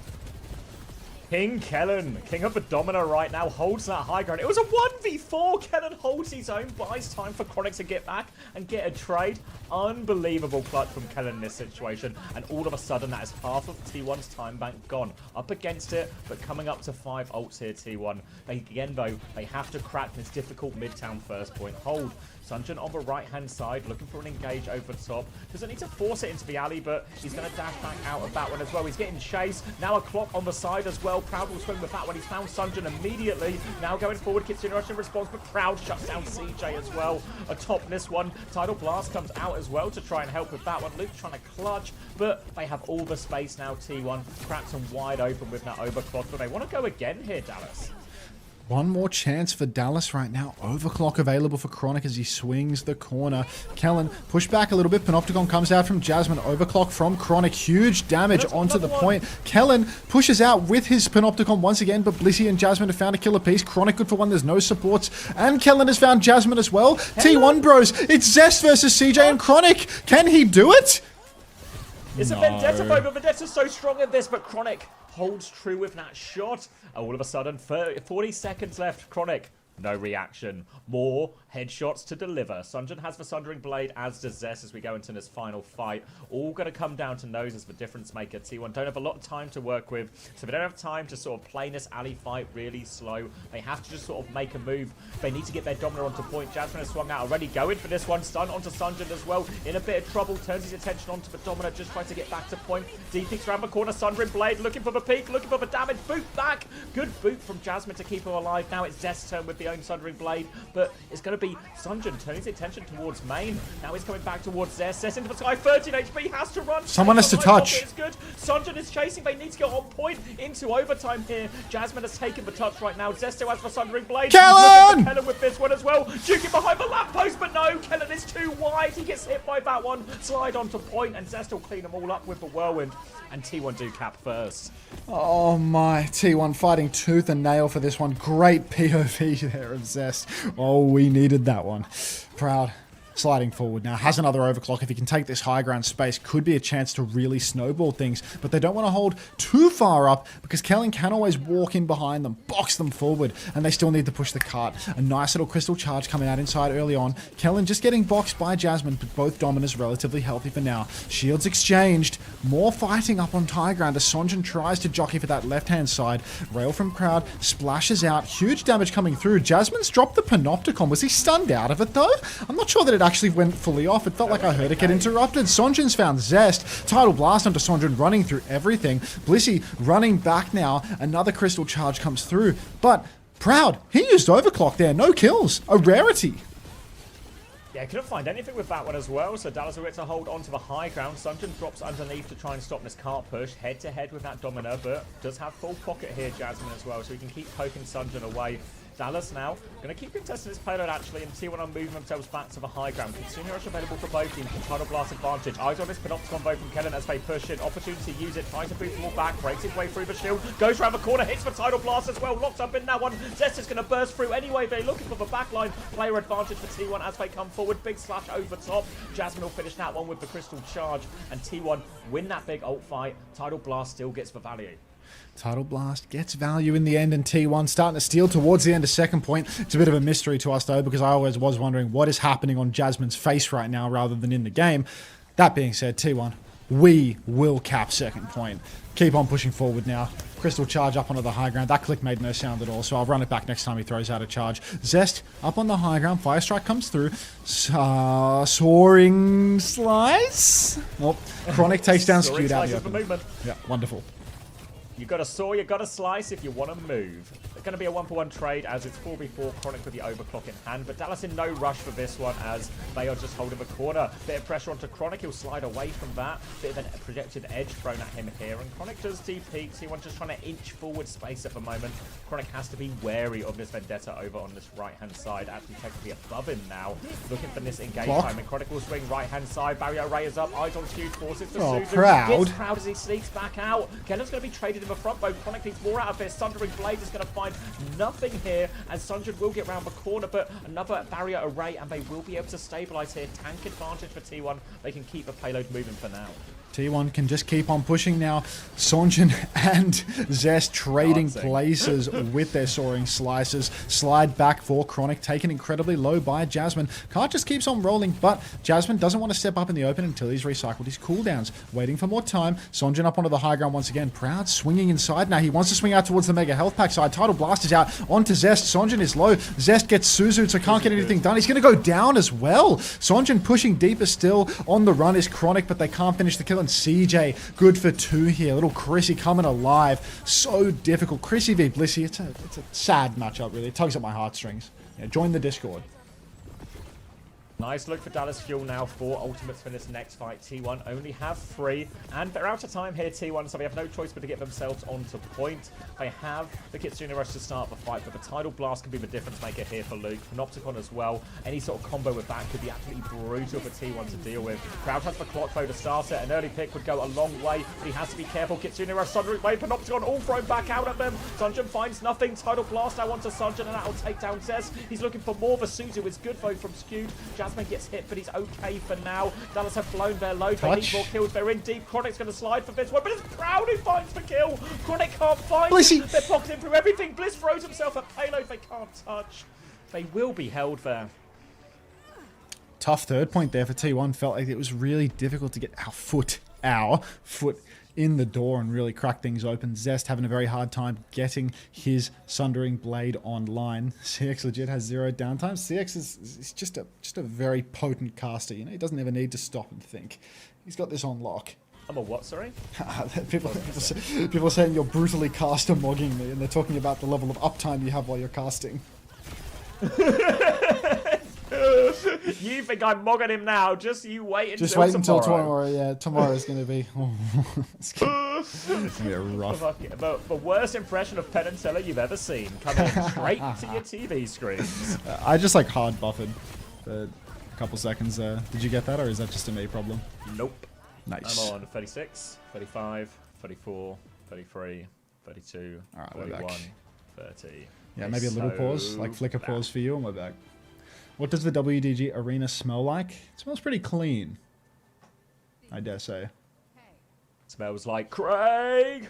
S11: King Kellen, king of the domino right now, holds that high ground. It was a 1v4. Kellen holds his own, buys time for Chronic to get back and get a trade. Unbelievable clutch from Kellen in this situation. And all of a sudden, that is half of T1's time bank gone. Up against it, but coming up to 5 ults here, T1. Again, though, they have to crack this difficult midtown first point hold. Sunjin on the right-hand side, looking for an engage over the top. Doesn't need to force it into the alley, but he's going to dash back out of that one as well. He's getting chased. Now a clock on the side as well. Proud will swing with that one. He's found Sunjin immediately. Now going forward, Kitsune Rush in response, but Proud shuts down CJ as well. Atop this one, Tidal Blast comes out as well to try and help with that one. Luke trying to clutch, but they have all the space now, T1. Cracked and wide open with that overclock, but they want to go again here, Dallas.
S1: One more chance for Dallas right now. Overclock available for Chronic as he swings the corner. Kellen push back a little bit. Panopticon comes out from Jasmine. Overclock from Chronic. Huge damage onto the point. Kellen pushes out with his Panopticon once again, but Blissey and Jasmine have found a killer piece. Chronic good for one. There's no supports. And Kellen has found Jasmine as well. T1 bros. It's Zest versus CJ and Chronic. Can he do it?
S11: It's a Vendetta fight, but Vendetta's so strong in this, but Chronic holds true with that shot. All of a sudden, 40 seconds left. Chronic, no reaction. More headshots to deliver. Sunjin has the Sundering Blade, as does Zest as we go into this final fight. All going to come down to noses for difference maker. T1 don't have a lot of time to work with, so they don't have time to sort of play this alley fight really slow. They have to just sort of make a move. They need to get their Domino onto point. Jasmine has swung out already, going for this one. Stun onto Sunjin as well. In a bit of trouble, turns his attention onto the Domino, just tries to get back to point. D peeks around the corner. Sundering Blade looking for the peak, looking for the damage. Boot back. Good boot from Jasmine to keep her alive. Now it's Zest's turn with the own Sundering Blade, but it's going to be Sunjin turning his attention towards main. Now he's coming back towards Zest. Zest into the sky. 13 HP, has to run.
S1: Someone has to touch.
S11: It's good. Sunjin is chasing. They need to get on point into overtime here. Jasmine has taken the touch right now. Zest still has the Sundering Blade.
S1: Kellen!
S11: Kellen with this one as well. Juking behind the lamppost, but no. Kellen is too wide. He gets hit by that one. Slide onto point, and Zest will clean them all up with the whirlwind. And T1 do cap first.
S1: Oh my, T1 fighting tooth and nail for this one. Great POV there of Zest. Oh, we needed that one. Proud. Sliding forward now, has another overclock. If he can take this high ground space, could be a chance to really snowball things, but they don't want to hold too far up because Kellen can always walk in behind them, box them forward, and they still need to push the cart. A nice little crystal charge coming out inside early on. Kellen just getting boxed by Jasmine, but both Dominors relatively healthy for now. Shields exchanged. More fighting up on high ground as Sonjin tries to jockey for that left-hand side. Rail from Proud splashes out. Huge damage coming through. Jasmine's dropped the Panopticon. Was he stunned out of it though? I'm not sure that it actually went fully off. It felt like I heard it get interrupted. Sonjin's found Zest. Tidal Blast onto Sonjin, running through everything. Blissey running back now. Another crystal charge comes through. But Proud, he used overclock there. No kills. A rarity.
S11: Yeah, couldn't find anything with that one as well, so Dallas will get to hold onto the high ground. Sunjin drops underneath to try and stop this cart push, head-to-head with that Domino, but does have full pocket here, Jasmine, as well, so he can keep poking Sunjin away. Dallas now going to keep contesting this payload actually, and T1 are moving themselves back to the high ground. Kitsune Rush available for both teams. Tidal Blast advantage. Eyes on this Panopticon bow from Kellen as they push in. Opportunity to use it. Tries to boost them all back. Breaks his way through the shield. Goes around the corner. Hits for Tidal Blast as well. Locked up in that one. Zest is going to burst through anyway. They're looking for the backline. Player advantage for T1 as they come forward. Big slash over top. Jasmine will finish that one with the crystal charge, and T1 win that big ult fight. Tidal Blast still gets the value.
S1: Tidal Blast gets value in the end, and T1 starting to steal towards the end of second point. It's a bit of a mystery to us though, because I always was wondering what is happening on Jasmine's face right now rather than in the game. That being said, T1, we will cap second point. Keep on pushing forward now. Crystal charge up onto the high ground. That click made no sound at all, so I'll run it back next time he throws out a charge. Zest up on the high ground. Fire Strike comes through. Soaring Slice. Oh, Chronic takes down Skewed out the open. Yeah, wonderful.
S11: You got to saw, you got to slice if you want to move. It's going to be a 1-for-1 trade as it's 4v4, Chronic with the overclock in hand, but Dallas in no rush for this one as they are just holding the corner. Bit of pressure onto Chronic, he'll slide away from that. Bit of a projected edge thrown at him here, and Chronic does TP, T1 just trying to inch forward space at the moment. Chronic has to be wary of this Vendetta over on this right-hand side, actually technically above him now. Looking for this engage time, and Chronic will swing right-hand side, barrier array is up, eyes on Skewed, forces to Suzu.
S1: Proud.
S11: Gets Proud as he sneaks back out. Kellen's going to be traded in the front though. Chronic needs more out of this. Sundering Blade is going to find nothing here as Sundering will get around the corner, but another barrier array and they will be able to stabilize here. Tank advantage for T1. They can keep the payload moving for now.
S1: T1 can just keep on pushing now. Sonjin and Zest trading places with their soaring slices. Slide back for Chronic, taken incredibly low by Jasmine. Kart just keeps on rolling, but Jasmine doesn't want to step up in the open until he's recycled his cooldowns. Waiting for more time. Sonjin up onto the high ground once again. Proud swinging inside now. He wants to swing out towards the Mega Health Pack side. Tidal Blast is out onto Zest. Sonjin is low. Zest gets Suzu, so can't get anything done. He's going to go down as well. Sonjin pushing deeper still. On the run is Chronic, but they can't finish the kill. And CJ, good for 2 here. Little Chrissy coming alive. So difficult. Chrissy v Blissey, it's a sad matchup, really. It tugs at my heartstrings. Yeah, join the Discord.
S11: Nice look for Dallas Fuel now for ultimates for this next fight. T1 only have 3, and they're out of time here, T1, so they have no choice but to get themselves onto point. They have the Kitsune Rush to start the fight, but the Tidal Blast can be the difference maker here for Luke. Panopticon as well. Any sort of combo with that could be absolutely brutal for T1 to deal with. Crowd has the clock though to start it. An early pick would go a long way, but he has to be careful. Kitsune Rush, Sundering Wave, Panopticon all thrown back out at them. Sunjin finds nothing. Tidal Blast now onto Sunjin, and that'll take down Zest. He's looking for more. The Suzu is good though from Skewed. Jasmine gets hit, but he's okay for now. Dallas have blown their load. They need more kills. They're in deep. Chronic's going to slide for this one, but it's Proud who finds the kill. Chronic can't find it. They're pocketing through everything. Bliss throws himself at payload they can't touch. They will be held there.
S1: Tough third point there for T1. Felt like it was really difficult to get our foot in the door and really crack things open. Zest having a very hard time getting his Sundering Blade online. CX legit has 0 downtime. CX is just a very potent caster. You know, he doesn't ever need to stop and think. He's got this on lock.
S11: I'm a what, sorry?
S1: people are saying you're brutally caster mogging me, and they're talking about the level of uptime you have while you're casting.
S11: You think I'm mogging him now? Just you wait until
S1: Just wait until tomorrow. Yeah, tomorrow's going to be... it's going to be a rough...
S11: The worst impression of Penn and Teller you've ever seen. Coming straight to your TV screens.
S1: I just like hard buffered for a couple seconds there. Did you get that, or is that just a me problem?
S11: Nope.
S1: Nice.
S11: I'm on 36, 35, 34, 33, 32,
S1: All right,
S11: 31,
S1: we're back.
S11: 30.
S1: Yeah, maybe a little pause, like flicker pause for you, and we're back. What does the WDG arena smell like? It smells pretty clean, I dare say.
S11: Smells like Craig.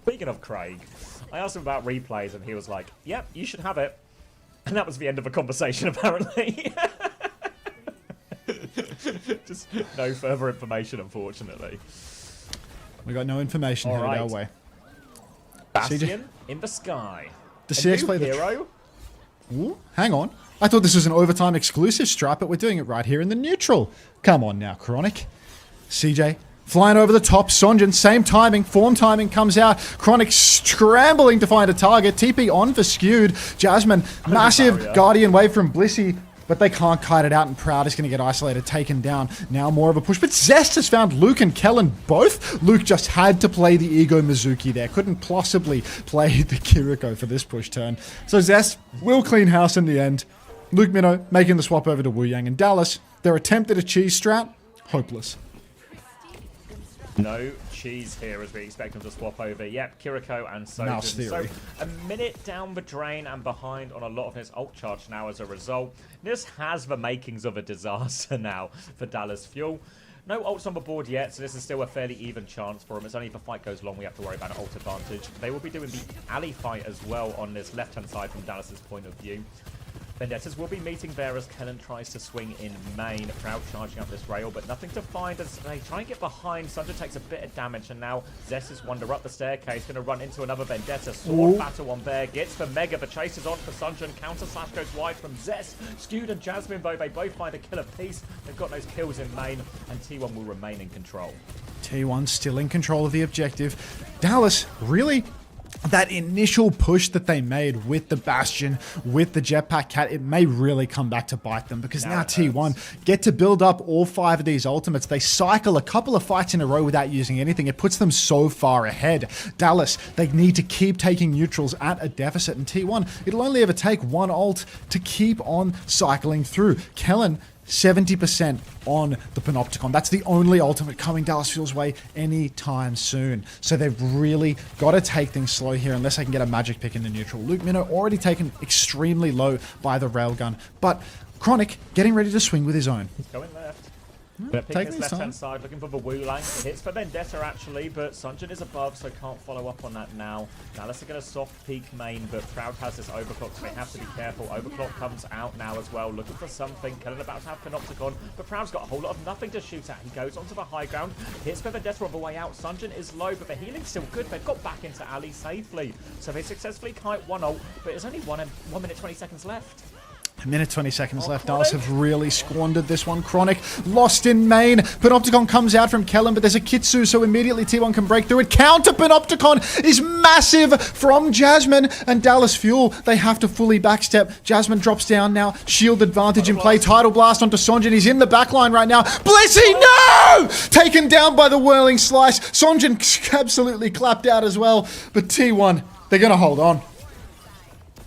S11: Speaking of Craig, I asked him about replays and he was like, yep, you should have it. And that was the end of the conversation, apparently. Just no further information, unfortunately.
S1: We got no information headed our way.
S11: Bastion in the sky.
S1: Does CX play the
S11: hero?
S1: Ooh, hang on. I thought this was an overtime exclusive stripe, but we're doing it right here in the neutral. Come on now, Chronic. CJ flying over the top. Sonjin, same timing. Form timing comes out. Chronic scrambling to find a target. TP on for Skewed. Jasmine, massive Guardian Wave from Blissey. But they can't kite it out, and Proud is going to get isolated, taken down. Now more of a push. But Zest has found Luke and Kellen both. Luke just had to play the Ego Mizuki there. Couldn't possibly play the Kiriko for this push turn. So Zest will clean house in the end. Luke Minnow making the swap over to Wu Yang and Dallas. Their attempt at a cheese strat, hopeless.
S11: No cheese here as we expect them to swap over. Yep, Kiriko and Sojin. So a minute down the drain and behind on a lot of his ult charge now as a result. This has the makings of a disaster now for Dallas Fuel. No ults on the board yet, so this is still a fairly even chance for him. It's only if the fight goes long we have to worry about an ult advantage. They will be doing the alley fight as well on this left-hand side from Dallas's point of view. Vendettas will be meeting there as Kellen tries to swing in main. Proud charging up this rail, but nothing to find as they try and get behind. Sunja takes a bit of damage, and now Zess is Wonder up the staircase, going to run into another Vendetta. Sword battle on there, gets the Mega, the chase is on for Sunja, and counter slash goes wide from Zess. Skewed and Jasmine, though, they both find a killer piece. They've got those kills in main, and T1 will remain in control.
S1: T1 still in control of the objective. Dallas, really? That initial push that they made with the Bastion, with the Jetpack Cat, it may really come back to bite them, because now T1 get to build up all 5 of these ultimates. They cycle a couple of fights in a row without using anything. It puts them so far ahead. Dallas, they need to keep taking neutrals at a deficit, and T1, it'll only ever take one ult to keep on cycling through. Kellen, 70% on the Panopticon. That's the only ultimate coming Dallas Fuel's way anytime soon. So they've really got to take things slow here unless they can get a magic pick in the neutral. Luke Minnow already taken extremely low by the railgun, but Chronic getting ready to swing with his own.
S11: He's going left. But picking his left-hand side, looking for the Wu Lang. Hits for Vendetta, actually, but Sunjin is above, so can't follow up on that now. Dallas are going to soft peek main, but Proud has this overclock, so they have to be careful. Overclock comes out now as well, looking for something. Kellen about to have Panopticon, but Proud's got a whole lot of nothing to shoot at. He goes onto the high ground, hits for Vendetta on the way out. Sunjin is low, but the healing's still good. They've got back into Ali safely, so they successfully kite one ult, but there's only 1 minute 20 seconds left.
S1: A minute 20 seconds left. Dallas have really squandered this one. Chronic lost in main. Panopticon comes out from Kellen, but there's a Kitsu, so immediately T1 can break through it. Counter Panopticon is massive from Jasmine, and Dallas Fuel, they have to fully backstep. Jasmine drops down now. Shield advantage in play. Tidal Blast onto Sonjin. He's in the backline right now. Blissey, no! Taken down by the Whirling Slice. Sonjin absolutely clapped out as well, but T1, they're going to hold on.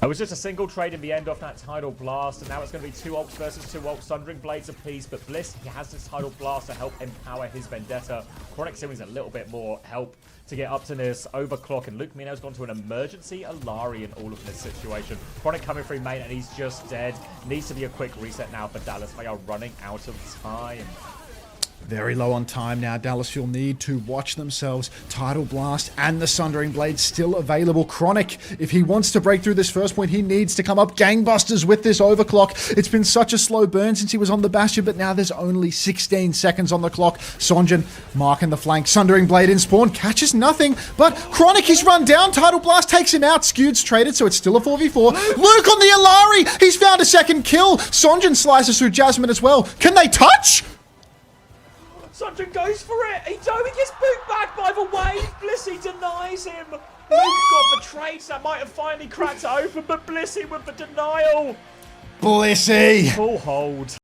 S11: It was just a single trade in the end off that Tidal Blast, and now it's going to be 2 ults versus 2 ults, Sundering Blades apiece, but Bliss, he has this Tidal Blast to help empower his Vendetta. Chronic still needs a little bit more help to get up to this overclock, and Luke Minow's gone to an emergency Alari in all of this situation. Chronic coming through main, and he's just dead. Needs to be a quick reset now for Dallas. They are running out of time.
S1: Very low on time now. Dallas Fuel need to watch themselves. Tidal Blast and the Sundering Blade still available. Chronic, if he wants to break through this first point, he needs to come up gangbusters with this overclock. It's been such a slow burn since he was on the Bastion, but now there's only 16 seconds on the clock. Sonjin marking the flank. Sundering Blade in spawn, catches nothing, but Chronic is run down. Tidal Blast takes him out. Skewed's traded, so it's still a 4v4. Luke on the Alari! He's found a second kill. Sonjin slices through Jasmine as well. Can they touch?
S11: Sunjin goes for it. He gets booped back by the wave. Blissey denies him. Luke got the trades that might have finally cracked it open, but Blissey with the denial.
S1: Blissey!
S11: Full hold.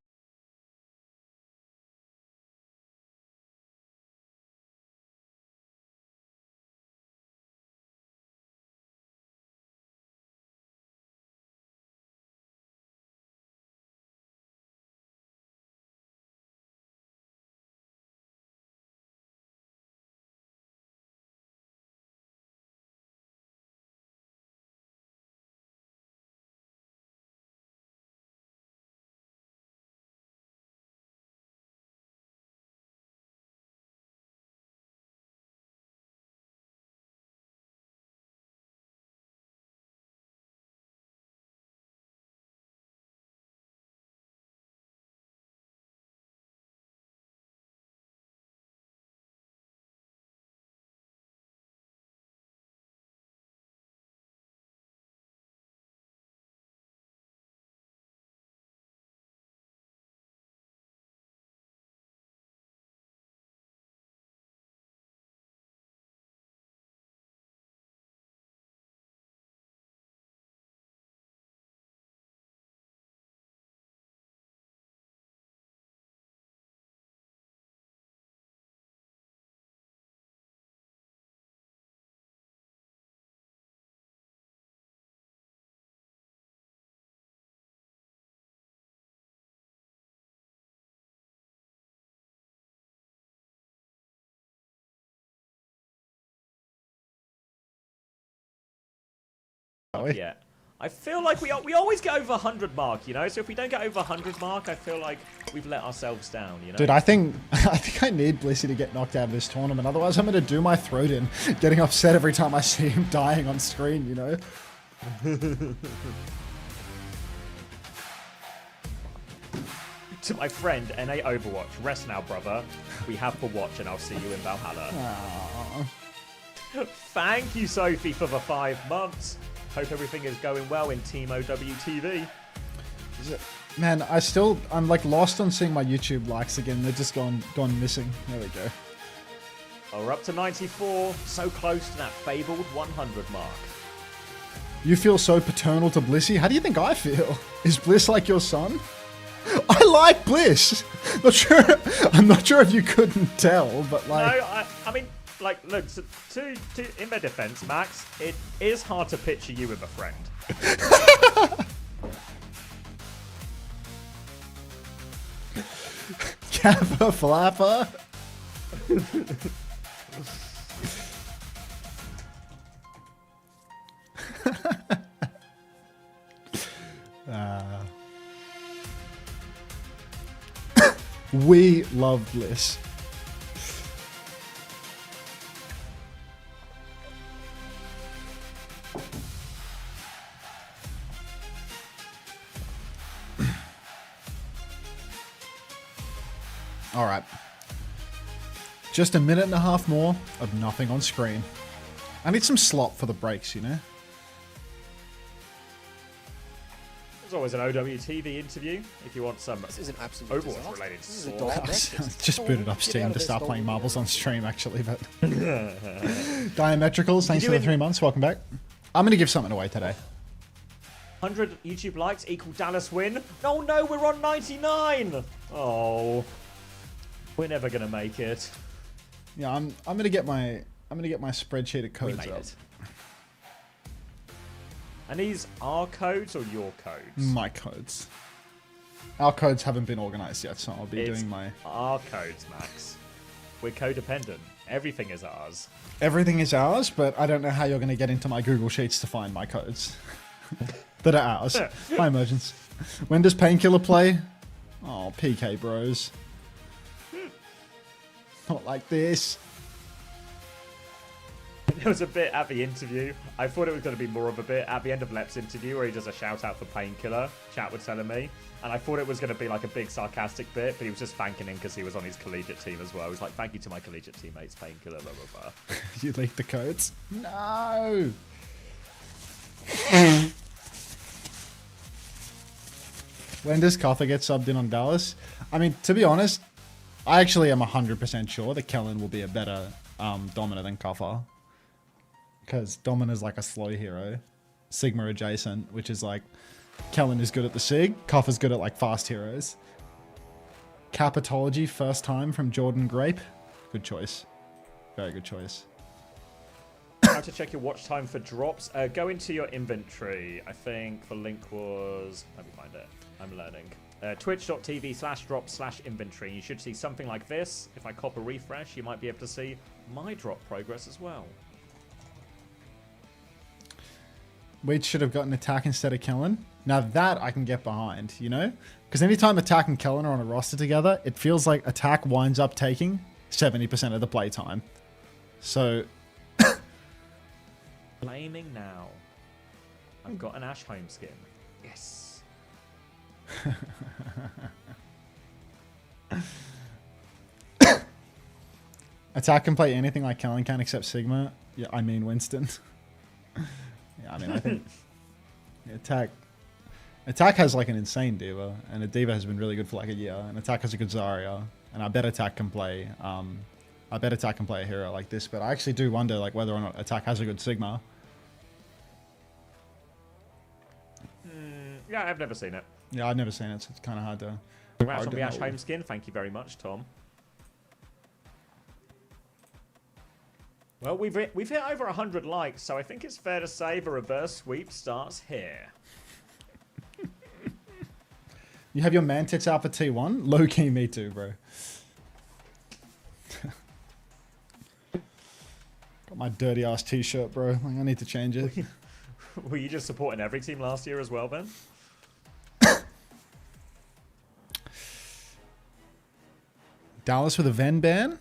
S11: Yeah. I feel like we always get over 100 mark, you know? So if we don't get over 100 mark, I feel like we've let ourselves down, you know?
S1: Dude, I think I need Blissey to get knocked out of this tournament. Otherwise, I'm going to do my throat in, getting upset every time I see him dying on screen, you know?
S11: To my friend, NA Overwatch, rest now, brother. We have for watch, and I'll see you in Valhalla. Thank you, Sophie, for the 5 months. Hope everything is going well in Team OWTV.
S1: Man, I'm like lost on seeing my YouTube likes again. They're just gone missing. There we go.
S11: Oh, we're up to 94, so close to that fabled 100 mark.
S1: You feel so paternal to Blissy? How do you think I feel? Is Bliss like your son? I like Bliss. I'm not sure if you couldn't tell, but like.
S11: No, I mean, like, look, to in their defense, Max, it is hard to picture you with a friend.
S1: Kappa flapper. We love Bliss. All right. Just a minute and a half more of nothing on screen. I need some slop for the breaks, you know?
S11: There's always an OWTV interview if you want some
S2: This is an absolute
S11: Overwatch
S2: disaster.
S11: related
S2: This is a
S11: sport.
S2: dog's breakfast.
S1: Just booted up
S2: Get out
S1: Steam
S2: of
S1: to
S2: this
S1: start
S2: dog.
S1: playing marbles on stream, actually, but... Diametricals, thanks for the 3 months. Welcome back. I'm going to give something away today.
S11: 100 YouTube likes equal Dallas win. Oh no, we're on 99. Oh, we're never gonna make it.
S1: Yeah, I'm gonna get my spreadsheet of
S11: We
S1: codes
S11: made
S1: up.
S11: it. And these are codes or your codes?
S1: My codes. Our codes haven't been organized yet, so I'll be
S11: It's
S1: doing my...
S11: our codes, Max. We're codependent. Everything is ours.
S1: Everything is ours, but I don't know how you're going to get into my Google Sheets to find my codes. That are ours. Hi, Emergence. When does Painkiller play? Oh, PK bros. Not like this.
S11: There was a bit at the interview. I thought it was going to be more of a bit at the end of Lep's interview where he does a shout out for Painkiller. Chat was telling me. And I thought it was going to be like a big sarcastic bit, but he was just thanking him because he was on his collegiate team as well. He was like, thank you to my collegiate teammates, Painkiller, blah, blah, blah.
S1: You leaked the codes? No! When does Kotha get subbed in on Dallas? I mean, to be honest, I actually am 100% sure that Kellen will be a better Domina than Kotha. Because Domina's like a slow hero. Sigma adjacent, which is like... Kellen is good at the Sig. Kotha's good at like fast heroes. Capitology, first time from Jordan Grape. Good choice. Very good choice.
S11: How to check your watch time for drops. Go into your inventory. I think the link was... Let me find it. I'm learning. Twitch.tv/drop/inventory. You should see something like this. If I cop a refresh, you might be able to see my drop progress as well.
S1: We should have gotten Attack instead of Kellen. Now that I can get behind, you know? Because anytime Attack and Kellen are on a roster together, it feels like Attack winds up taking 70% of the playtime. So...
S11: Flaming now. I've got an Ash home skin. Yes.
S1: Attack can play anything like Kellen can except Sigma. Yeah, I mean Winston. Yeah, I mean, I think Attack has like an insane diva, and a diva has been really good for like a year. And Attack has a good Zarya, and I bet Attack can play. I bet Attack can play a hero like this, but I actually do wonder like whether or not Attack has a good Sigma.
S11: Yeah, I've never seen it.
S1: Yeah, I've never seen it, so it's kind of hard to.
S11: Congrats on the Ash home skin. Thank you very much, Tom. Well, we've hit over 100 likes, so I think it's fair to say the reverse sweep starts here.
S1: You have your Mantix out for T1? Low key, me too, bro. Got my dirty ass t-shirt, bro. Like, I need to change it.
S11: Were you just supporting every team last year as well, Ben?
S1: Dallas with a Ven ban.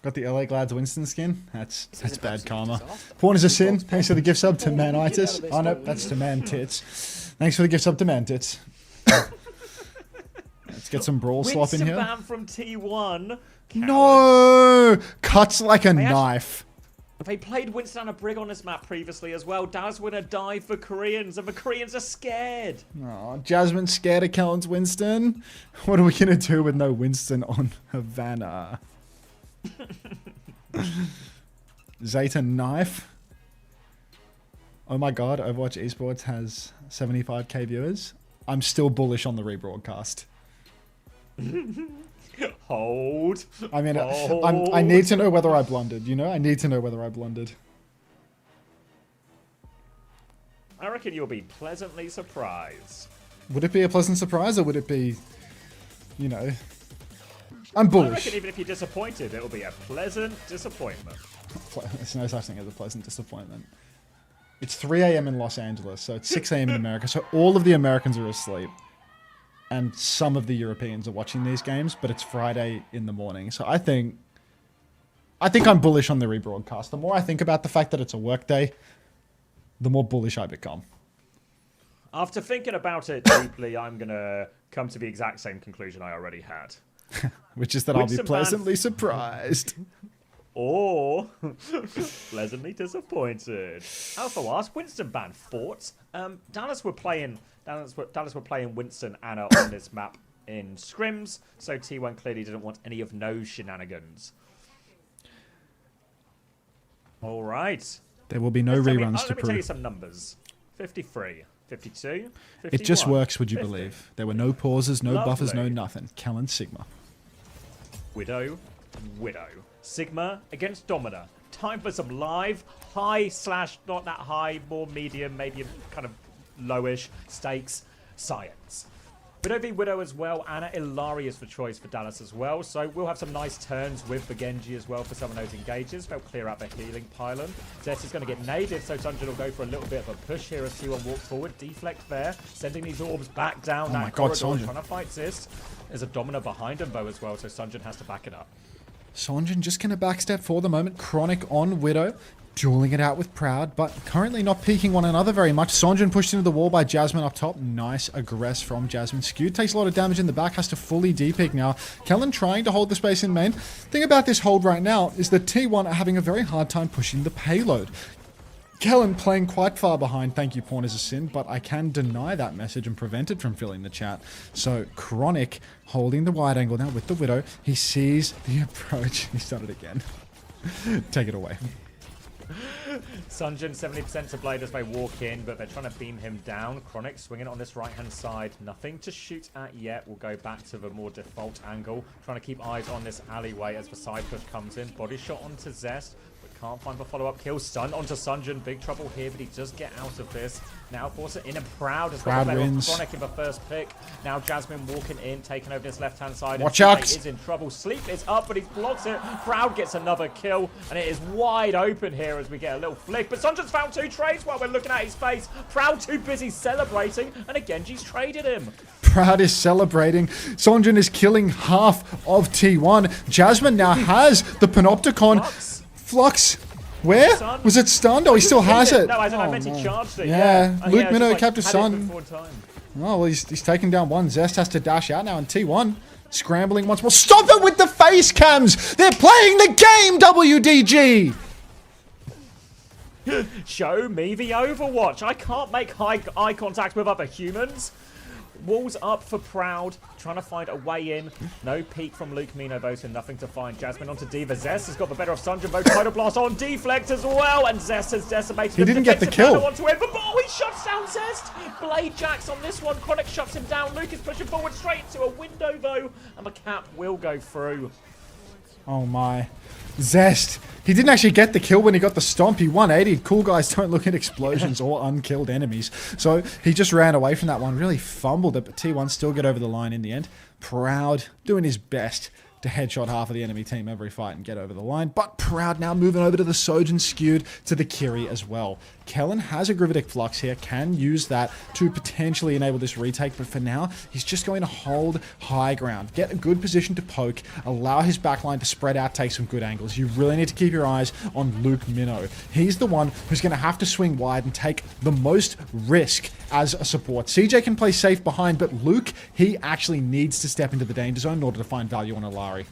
S1: Got the LA Glads Winston skin. That's bad karma. Porn is a sin. Thanks for the gift sub to Manitis. Oh no, that's to Man Tits. Thanks for the gift sub to Man Tits. Let's get some brawl slop in
S11: Winston
S1: here.
S11: ban from T1.
S1: No! Cuts like a knife.
S11: They played Winston and a Brig on this map previously as well. Dallas win a dive for Koreans, and the Koreans are scared.
S1: Oh, Jasmine's scared of Kellen's Winston. What are we going to do with no Winston on Havana? Zeta knife. Oh my god, Overwatch Esports has 75k viewers. I'm still bullish on the rebroadcast.
S11: Hold.
S1: I mean, I need to know whether I blundered, you know? I need to know whether I blundered.
S11: I reckon you'll be pleasantly surprised.
S1: Would it be a pleasant surprise or would it be, you know... I'm
S11: I
S1: bullish.
S11: reckon even if you're disappointed, it'll be a pleasant disappointment.
S1: There's no such thing as a pleasant disappointment. It's 3 a.m. in Los Angeles, so it's 6 a.m. in America, so all of the Americans are asleep. And some of the Europeans are watching these games, but it's Friday in the morning. So I think I'm bullish on the rebroadcast. The more I think about the fact that it's a work day, the more bullish I become.
S11: After thinking about it deeply, I'm going to come to the exact same conclusion I already had.
S1: Which is that I'll be
S11: Winston
S1: pleasantly surprised.
S11: Or pleasantly disappointed. Alpha asked, Winston ban thoughts. Dallas were playing Winston Anna on this map in scrims, so T1 clearly didn't want any of those shenanigans. All right.
S1: There will be no reruns to
S11: Let me tell you
S1: prove.
S11: some numbers. 53, 52, 51,
S1: It just works, would you
S11: 50.
S1: believe? There were no pauses, no buffers, no
S11: Lovely.
S1: nothing. Kellen Sigma.
S11: Widow. Sigma against Domina. Time for some live, high slash not that high, more medium, maybe kind of lowish stakes science. Widow v Widow as well. Anna Ilari is the choice for Dallas as well. So we'll have some nice turns with the Genji as well for some of those engages. They'll clear out the healing pylon. Zest is going to get naded, so Sunjin will go for a little bit of a push here as T1 walks forward. Deflect there, sending these orbs back down
S1: Oh
S11: that
S1: my God,
S11: corridor,
S1: Sunjin.
S11: trying to fight Zist. There's a Domina behind him though as well, so Sunjin has to back it up.
S1: Sonjin just going to backstep for the moment. Chronic on Widow. Dueling it out with Proud, but currently not peeking one another very much. Sonjin pushed into the wall by Jasmine up top. Nice aggress from Jasmine. Skewed takes a lot of damage in the back, has to fully de-peek now. Kellen trying to hold the space in main. Thing about this hold right now is that T1 are having a very hard time pushing the payload. Kellen playing quite far behind. Thank you, Porn is a sin, but I can deny that message and prevent it from filling the chat. So Chronic holding the wide angle now with the Widow. He sees the approach. He's done it again. Take it away.
S11: Sunjin 70% to blade as they walk in, but they're trying to beam him down. Chronic swinging on this right-hand side. Nothing to shoot at yet. We'll go back to the more default angle. Trying to keep eyes on this alleyway as the side push comes in. Body shot onto Zest, but can't find the follow-up kill. Stun onto Sunjin. Big trouble here, but he does get out of this. Now force it in, and Proud has got the better of Chronic in the first pick. Now Jasmine walking in, taking over this left-hand side.
S1: Watch out!
S11: Is in trouble. Sleep is up, but he blocks it. Proud gets another kill, and it is wide open here as we get a little flick. But Sunjin's found 2 trades while we're looking at his face. Proud too busy celebrating, and again, Genji's traded him.
S1: Proud is celebrating. Sonjin is killing half of T1. Jasmine now has the Panopticon. Flux. Where?
S11: Sun.
S1: Was it stunned? Oh, he still has it.
S11: No, I
S1: Oh,
S11: meant he charged it.
S1: Yeah, Luke
S11: just,
S1: Minnow
S11: like,
S1: kept his
S11: had it
S1: son.
S11: before time.
S1: Oh, well, he's taken down one. Zest has to dash out now, and T1 scrambling once more. Stop it with the face cams! They're playing the game, WDG!
S11: Show me the Overwatch. I can't make eye contact with other humans. Walls up for Proud, trying to find a way in. No peek from Luke Mino, though, so nothing to find. Jasmine onto Diva. Zest has got the better of Sunjin, though. Tidal Blast on Deflect as well, and Zest has decimated
S1: He
S11: him.
S1: didn't get the
S11: Defensive
S1: kill.
S11: Nano onto him, but he shuts down Zest. Blade Jacks on this one. Chronic shuts him down. Luke is pushing forward straight into a window, though, and the cap will go through.
S1: Oh my. Zest. He didn't actually get the kill when he got the stomp. He 180'd. Cool guys don't look at explosions or unkilled enemies. So he just ran away from that one. Really fumbled it, but T1 still get over the line in the end. Proud doing his best to headshot half of the enemy team every fight and get over the line. But Proud now moving over to the Sojin, skewed to the Kiri as well. Kellen has a Gravitic Flux here, can use that to potentially enable this retake, but for now, he's just going to hold high ground, get a good position to poke, allow his backline to spread out, take some good angles. You really need to keep your eyes on Luke Minnow. He's the one who's going to have to swing wide and take the most risk as a support. CJ can play safe behind, but Luke, he actually needs to step into the danger zone in order to find value on Alari.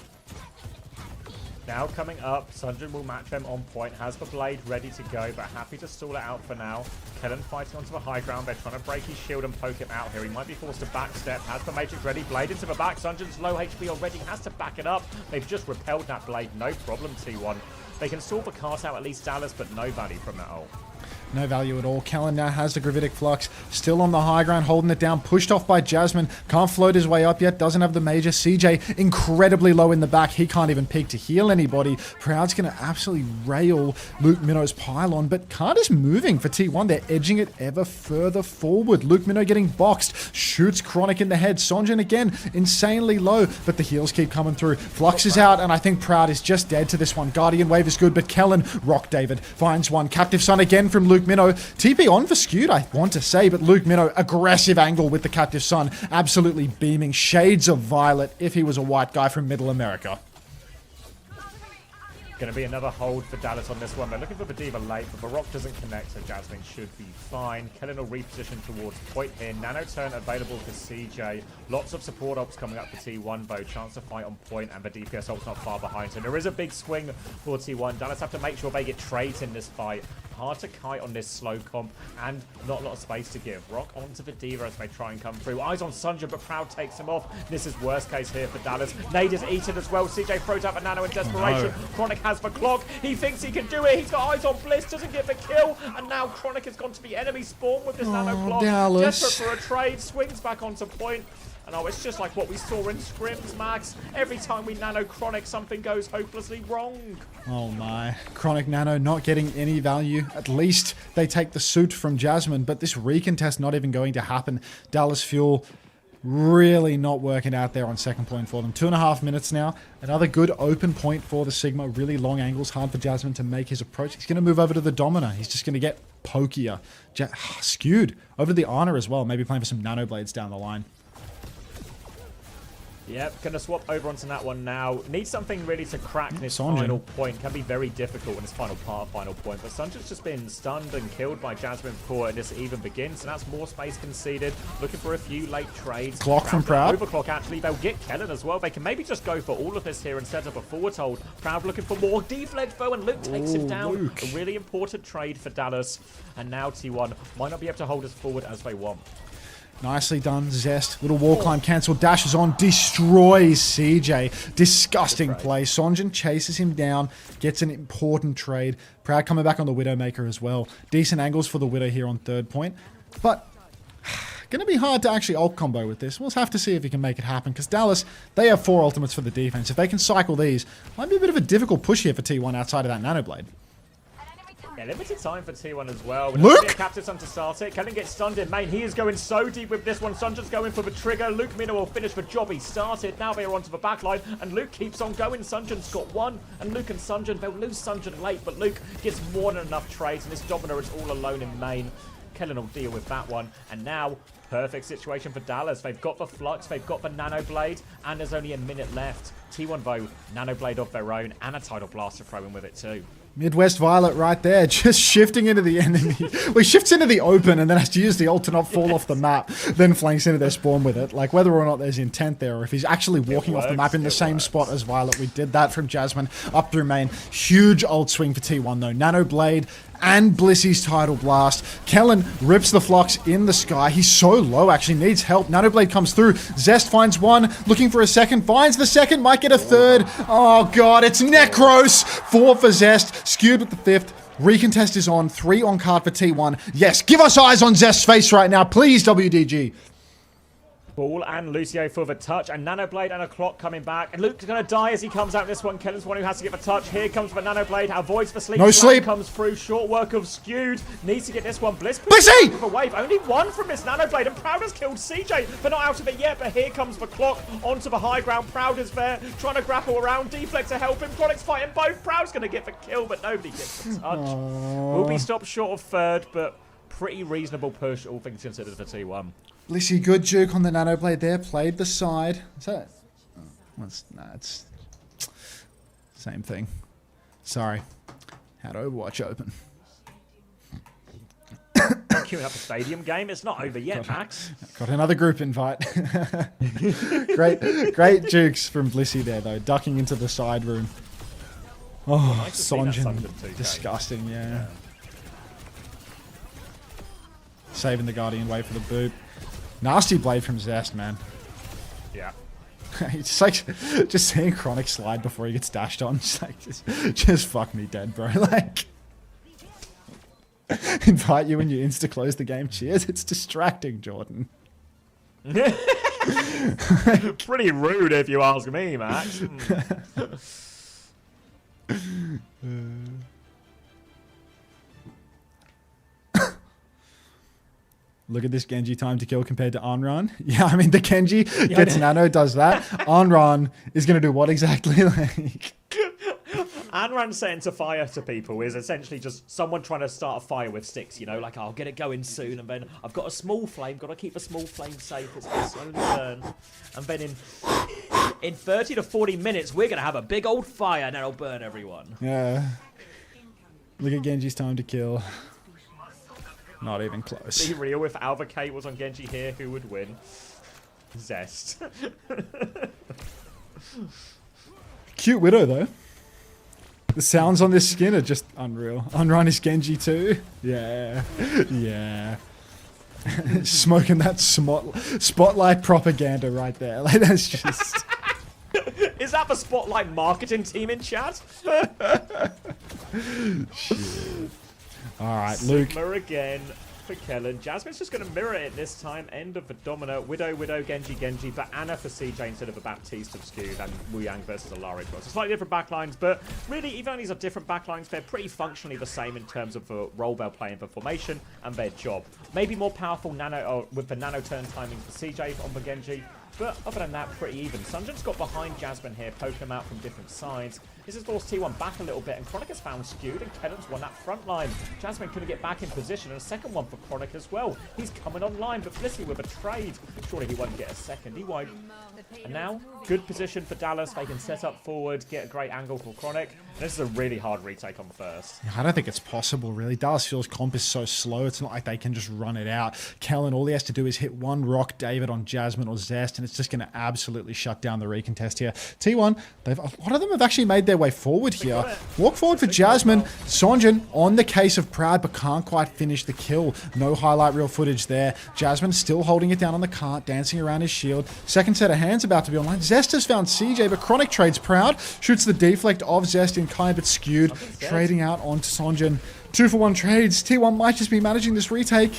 S11: Now coming up, Sunjin will match them on point, has the blade ready to go, but happy to stall it out for now. Kellen fighting onto the high ground, they're trying to break his shield and poke him out here. He might be forced to backstep, has the Matrix ready, blade into the back. Sunjin's low HP already, has to back it up. They've just repelled that blade, no problem, T1. They can sort the cart out, at least Dallas, but no value from that ult.
S1: No value at all. Kellen now has the Gravitic Flux. Still on the high ground, holding it down. Pushed off by Jasmine. Can't float his way up yet. Doesn't have the major. CJ incredibly low in the back. He can't even peek to heal anybody. Proud's going to absolutely rail Luke Minnow's pylon. But card is moving for T1. They're edging it ever further forward. Luke Minnow getting boxed. Shoots Chronic in the head. Sonjin again, insanely low. But the heals keep coming through. Flux is out, and I think Proud is just dead to this one. Guardian Wave is good, but Kellen, Rock David, finds one. Captive Sun again from Luke Minnow. TP on for Skewed, I want to say, but Luke Minnow, aggressive angle with the Captive Sun, absolutely beaming. Shades of Violet if he was a white guy from Middle America.
S11: Going to be another hold for Dallas on this one. They're looking for the Diva late, but Baroque doesn't connect, so Jasmine should be fine. Kellen will reposition towards point here. Nano turn available for CJ. Lots of support ops coming up for T1, though. Chance to fight on point, and the DPS ult's not far behind. So there is a big swing for T1. Dallas have to make sure they get trades in this fight. Hard to kite on this slow comp, and not a lot of space to give. Rock onto the Diva as they try and come through. Eyes on Sunjin, but Proud takes him off. This is worst case here for Dallas. Nade is eaten as well. CJ throws out the Nano in desperation.
S1: Oh, no.
S11: Chronic has the clock. He thinks he can do it. He's got eyes on Bliss, doesn't get the kill. And now Chronic has gone to the enemy spawn with this Nano clock.
S1: Dallas.
S11: Desperate for a trade. Swings back onto point. And oh, it's just like what we saw in scrims, Max. Every time we Nano Chronic, something goes hopelessly wrong.
S1: Oh my. Chronic Nano not getting any value. At least they take the suit from Jasmine, but this recontest not even going to happen. Dallas Fuel really not working out there on second point for them. 2.5 minutes now. Another good open point for the Sigma. Really long angles. Hard for Jasmine to make his approach. He's going to move over to the Domina. He's just going to get pokier. Skewed over to the Honor as well. Maybe playing for some Nano Blades down the line.
S11: Yep, gonna swap over onto that one now. Needs something really to crack this
S1: Sonjin.
S11: final point. Can be very difficult in this final part, final point. But Sunjin's just been stunned and killed by Jasmine before this even begins. So that's more space conceded. Looking for a few late trades.
S1: Clock from Proud.
S11: Overclock, actually. They'll get Kellen as well. They can maybe just go for all of this here and set up a forward hold. Proud looking for more. Deflect though, and Luke takes him down.
S1: Luke.
S11: A really important trade for Dallas. And now T1 might not be able to hold as forward as they want.
S1: Nicely done, Zest. Little wall climb cancelled. Dashes on. Destroys CJ. Disgusting play. Sonjin chases him down. Gets an important trade. Proud coming back on the Widowmaker as well. Decent angles for the Widow here on third point. But going to be hard to actually ult combo with this. We'll have to see if he can make it happen. Because Dallas, they have 4 ultimates for the defense. If they can cycle these, might be a bit of a difficult push here for T1 outside of that Nano Blade.
S11: Yeah, limited time for T1 as well.
S1: Luke!
S11: Captive Sun to start it. Kellen gets stunned in main. He is going so deep with this one. Sunjin's going for the trigger. Luke Minnow will finish the job he started. Now they are onto the backline, and Luke keeps on going. Sunjin's got one, and Luke and Sunjin, they'll lose Sunjin late, but Luke gets more than enough trades, and this Domino is all alone in main. Kellen will deal with that one, and now perfect situation for Dallas. They've got the Flux, they've got the Nano Blade, and there's only a minute left. T1 though, Nano Blade of their own, and a Tidal Blast to throw in with it too.
S1: Midwest Violet right there, just shifting into the enemy. Well, he shifts into the open and then has to use the ult to not fall off the map, then flanks into their spawn with it. Like, whether or not there's intent there, or if he's actually walking off the map in the same spot as Violet. We did that from Jasmine up through main. Huge ult swing for T1 though. Nano Blade and Blissy's Tidal Blast. Kellen rips the Flux in the sky. He's so low, actually needs help. Nano Blade comes through. Zest finds one, looking for a second, finds the second, might get a third. Oh god, it's Necros. 4 for Zest, skewed with the 5th. Recontest is on, 3 on card for T1. Yes, give us eyes on Zest's face right now, please, WDG.
S11: Ball and Lucio for the touch, and Nanoblade and a clock coming back. And Luke's going to die as he comes out this one. Kellen's one who has to get the touch. Here comes the Nanoblade, avoids the sleep.
S1: No sleep.
S11: Comes through, short work of Skewed. Needs to get this one.
S1: Blissey!
S11: The wave, only one from this Nanoblade, and Proud has killed CJ, but not out of it yet. But here comes the clock onto the high ground. Proud is there, trying to grapple around. Deflect to help him. Chronic's fighting both. Proud's going to get the kill, but nobody gets the touch. Will be stopped short of third, but pretty reasonable push, all things considered, for T1.
S1: Blissey, good juke on the Nanoblade there. Played the side. Is that? It's same thing. Sorry. Had Overwatch open.
S11: Queuing up a stadium game. It's not over yet, Max.
S1: Got another group invite. great jukes from Blissey there, though. Ducking into the side room. Oh,
S11: Nice to see that
S1: Sonjin.
S11: Sunderland 2K.
S1: Disgusting, yeah. Saving the Guardian wave for the boot. Nasty blade from Zest, man.
S11: Yeah.
S1: It's like just seeing Chronic slide before he gets dashed on. Just fuck me dead, bro. Like, invite you when you insta close the game. Cheers. It's distracting, Jordan.
S11: Pretty rude, if you ask me, Max.
S1: Look at this Genji time to kill compared to Onran. Yeah, I mean, the Genji gets nano, does that. Onran is going to do what exactly? Like,
S11: Anran setting to fire to people is essentially just someone trying to start a fire with sticks, you know, like, I'll get it going soon, and then I've got a small flame, got to keep a small flame safe, it's going to slowly burn. And then in 30 to 40 minutes, we're going to have a big old fire, and it'll burn everyone.
S1: yeah. Look at Genji's time to kill. Not even close.
S11: Be real, if Alvacate was on Genji here, who would win? Zest.
S1: Cute Widow, though. The sounds on this skin are just unreal. Unrun is Genji too. Yeah. Yeah. Smoking that spotlight propaganda right there. Like, that's just...
S11: Is that the Spotlight marketing team in chat?
S1: Shit. Alright, Luke.
S11: Sigma again for Kellen. Jasmine's just going to mirror it this time. End of the Domino. Widow, Genji. But Anna for CJ instead of a Baptiste of Skewed. And Wu Yang versus Alari. So slightly different backlines. But really, even though these are different backlines, they're pretty functionally the same in terms of the role they're playing for formation and their job. Maybe more powerful with the nano turn timing for CJ on the Genji. But other than that, pretty even. Sunjin's got behind Jasmine here, poking him out from different sides. This has forced T1 back a little bit, and Chronic has found Skewed, and Kellen's won that front line. Jasmine couldn't get back in position, and a second one for Chronic as well. He's coming online, but Blissey with a trade. Surely he won't get a second, he won't. And now, good position for Dallas. They can set up forward, get a great angle for Chronic. And this is a really hard retake on the first.
S1: I don't think it's possible, really. Dallas Fuel's comp is so slow, it's not like they can just run it out. Kellen, all he has to do is hit one rock David on Jasmine or Zest, and it's just going to absolutely shut down the recontest here. T1, a lot of them have actually made their way forward here. Walk forward for Jasmine. Sonjin on the case of Proud, but can't quite finish the kill. No highlight reel footage there. Jasmine still holding it down on the cart, dancing around his shield. Second set of hands about to be online. Zest has found CJ, but Chronic trades Proud. Shoots the deflect of Zest in kind, but Skewed. Trading out onto Sonjin. 2-for-1 trades. T1 might just be managing this retake.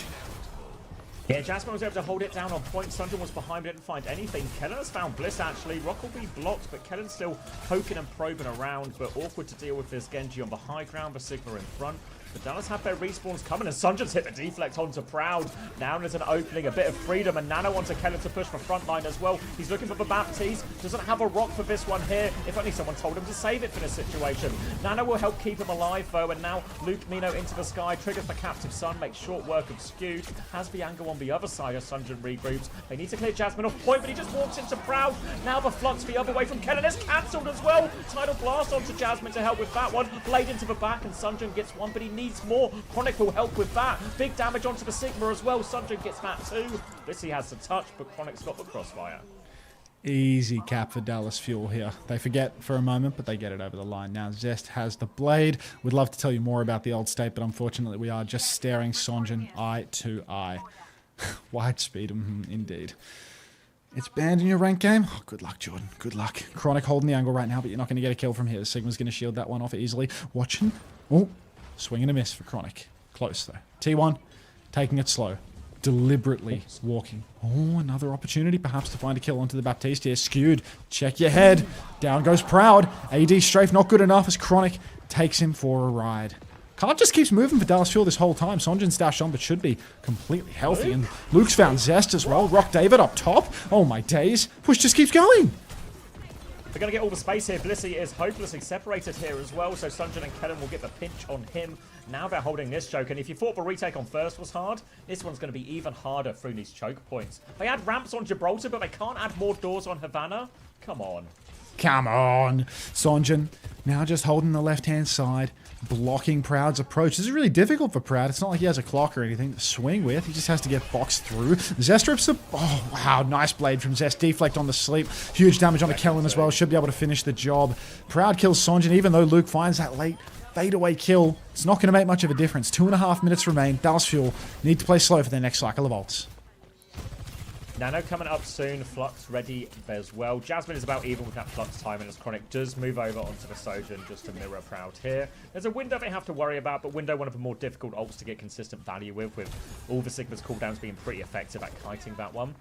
S11: Yeah, Jasmine was able to hold it down on point. Sunjin was behind, but didn't find anything. Kellen has found Bliss, actually. Rock will be blocked, but Kellen's still poking and probing around, but awkward to deal with this Genji on the high ground, the Sigma in front. But Dallas have their respawns coming, and Sunjin's hit the deflect onto Proud. Now there's an opening, a bit of freedom, and Nano onto Kellen to push for frontline as well. He's looking for the Baptiste. Doesn't have a rock for this one here. If only someone told him to save it for this situation. Nano will help keep him alive, though, and now Luke Mino into the sky, triggers the Captive Sun, makes short work of Skewed, has the angle on the other side as Sunjin regroups. They need to clear Jasmine off point, but he just walks into Proud. Now the flux the other way from Kellen is cancelled as well. Tidal Blast onto Jasmine to help with that one. Blade into the back, and Sunjin gets one, but he needs more. Chronic will help with that. Big damage onto the Sigma as well. Sunjin gets that too. Blissey has the touch, but Chronic's got the crossfire.
S1: Easy cap for Dallas Fuel here. They forget for a moment, but they get it over the line. Now Zest has the blade. Would love to tell you more about the old state, but unfortunately we are just staring Sonjin eye to eye. Wide speed, indeed. It's banned in your rank game. Oh, good luck, Jordan. Good luck. Chronic holding the angle right now, but you're not going to get a kill from here. Sigma's going to shield that one off easily. Watching. Oh, swing and a miss for Chronic. Close, though. T1, taking it slow. deliberately walking. Oh, another opportunity perhaps to find a kill onto the Baptiste here. Skewed. Check your head. Down goes Proud. AD strafe not good enough as Chronic takes him for a ride. Card just keeps moving for Dallas Fuel this whole time. Sonjin's dashed on, but should be completely healthy. And Luke's found Zest as well. Rock David up top. Oh my days. Push just keeps going.
S11: They're going to get all the space here. Blissey is hopelessly separated here as well, so Sunjin and Kellen will get the pinch on him. Now they're holding this choke, and if you thought the retake on first was hard, this one's going to be even harder through these choke points. They add ramps on Gibraltar, but they can't add more doors on Havana. Come on.
S1: Come on. Sonjin now just holding the left-hand side, blocking Proud's approach. This is really difficult for Proud. It's not like he has a clock or anything to swing with. He just has to get boxed through. Zest rips the... Oh, wow. Nice blade from Zest. Deflect on the sleep. Huge damage on the Kellen as well. Should be able to finish the job. Proud kills Sonjin, even though Luke finds that late fadeaway kill. It's not going to make much of a difference. 2.5 minutes remain. Dallas Fuel need to play slow for their next cycle of ults.
S11: Nano coming up soon. Flux ready as well. Jasmine is about even with that Flux timing as Chronic does move over onto the Sojourn just to mirror Proud here. There's a window they have to worry about, but window one of the more difficult ults to get consistent value with all the Sigma's cooldowns being pretty effective at kiting that one.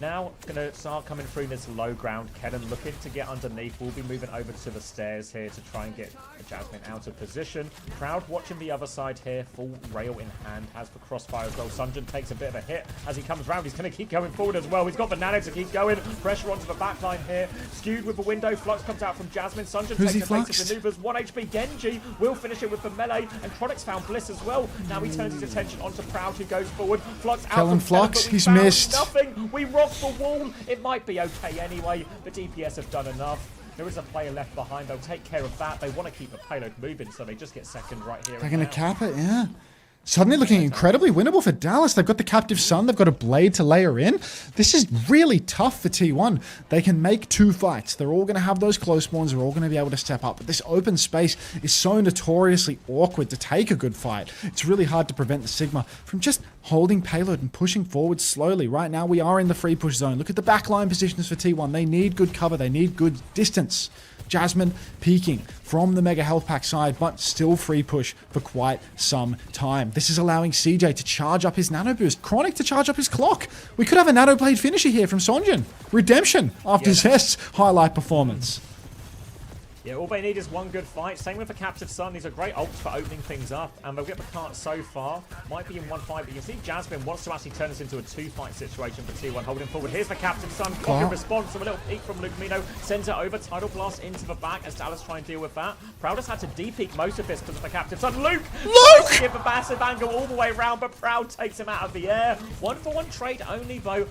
S11: Now, going to start coming through this low ground. Kellen looking to get underneath. We'll be moving over to the stairs here to try and get Jasmine out of position. Proud watching the other side here. Full rail in hand. Has the crossfire as well. Sunjin takes a bit of a hit as he comes round. He's going to keep going forward as well. He's got the nano to keep going. Pressure onto the backline here. Skewed with the window. Flux comes out from Jasmine. Sunjin takes evasive maneuvers. 1 HP. Genji will finish it with the melee. And Chronic's found Bliss as well. Now he turns his attention onto Proud, who goes forward. Flux out
S1: Kellen
S11: from
S1: Flux.
S11: Kellen,
S1: He's missed.
S11: Nothing. We rock the wall. It might be okay anyway, but DPS have done enough. There is a player left behind. They'll take care of that. They want to keep the payload moving, so they just get second right here.
S1: They're going to cap it, yeah. Suddenly looking incredibly winnable for Dallas. They've got the Captive Sun. They've got a Blade to layer in. This is really tough for T1. They can make 2 fights. They're all going to have those close spawns. They're all going to be able to step up. But this open space is so notoriously awkward to take a good fight. It's really hard to prevent the Sigma from just holding payload and pushing forward slowly. Right now, we are in the free push zone. Look at the backline positions for T1. They need good cover. They need good distance. Jasmine peeking from the Mega Health Pack side, but still free push for quite some time. This is allowing CJ to charge up his Nano Boost. Chronic to charge up his clock. We could have a Nano Blade finisher here from Sonjin. Redemption after Zest's highlight performance.
S11: Yeah, all they need is one good fight. Same with the Captive Sun. These are great ults for opening things up, and they'll get the cart so far. Might be in one fight, but you can see Jasmine wants to actually turn this into a 2-fight situation for T1, holding forward. Here's the Captive Sun. Clock in response, so a little peek from Luke Mino. Sends it over. Tidal Blast into the back as Dallas try and deal with that. Proud has had to de-peek most of this because of the Captive Sun. Luke! Luke! Give a massive angle all the way around, but Proud takes him out of the air. 1-for-1 trade only, though.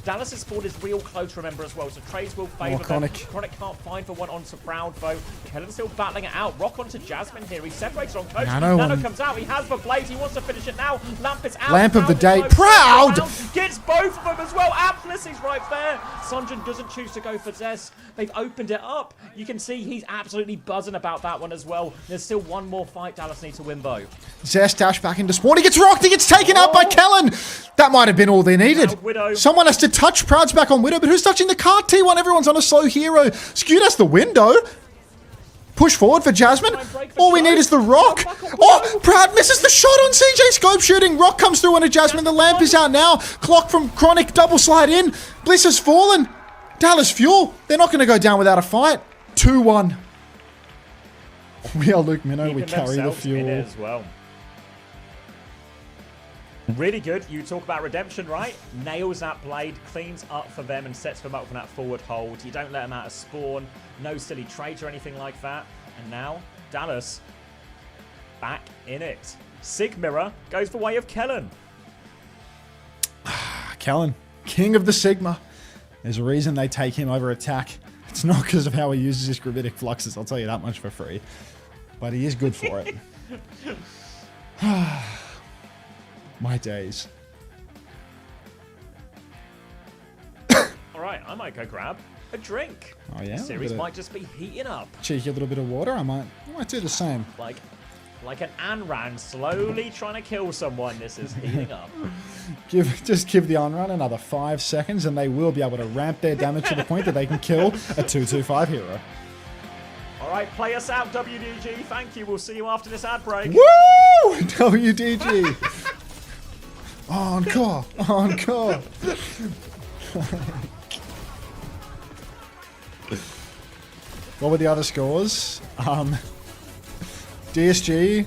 S11: Dallas's board is real close, remember, as well, so trades will favour them. Chronic can't find for one onto Proud, though. Kellen's still battling it out. Rock onto Jasmine here. He's separated on coach. Nano comes out. He has the blade. He wants to finish it now. Lamp is out.
S1: Lamp of the day. Proud!
S11: Gets both of them as well. And Blissy's right there. Sunjin doesn't choose to go for Zest. They've opened it up. You can see he's absolutely buzzing about that one as well. There's still one more fight Dallas needs to win, though.
S1: Zest dash back into spawn. He gets rocked. He gets taken out by Kellen. That might have been all they needed. Someone has to touch. Proud's back on Widow, but who's touching the cart? T1, everyone's on a slow hero. Skewed has the window. Push forward for Jasmine. All we need is the rock. Oh, Proud misses the shot on CJ. Scope shooting. Rock comes through onto Jasmine. The lamp is out now. Clock from Chronic. Double slide in. Bliss has fallen. Dallas Fuel. They're not going to go down without a fight. 2-1. We are Luke Minnow. We carry the fuel.
S11: As well. Really good. You talk about redemption, right? Nails that blade, cleans up for them and sets them up for that forward hold. You don't let them out of spawn. No silly trades or anything like that. And now, Dallas back in it. Sig Mirror goes the way of Kellen.
S1: Kellen, king of the Sigma. There's a reason they take him over attack. It's not because of how he uses his gravitic fluxes, I'll tell you that much for free. But he is good for it. My days.
S11: Alright, I might go grab a drink.
S1: Oh yeah?
S11: The series might just be heating up.
S1: Cheeky little bit of water, I might do the same.
S11: Like an Anran slowly trying to kill someone. This is heating up.
S1: Just give the Anran another 5 seconds and they will be able to ramp their damage to the point that they can kill a 2-2-5 hero.
S11: Alright, play us out, WDG. Thank you. We'll see you after this ad break.
S1: Woo! WDG. Encore! Encore! What were the other scores? DSG.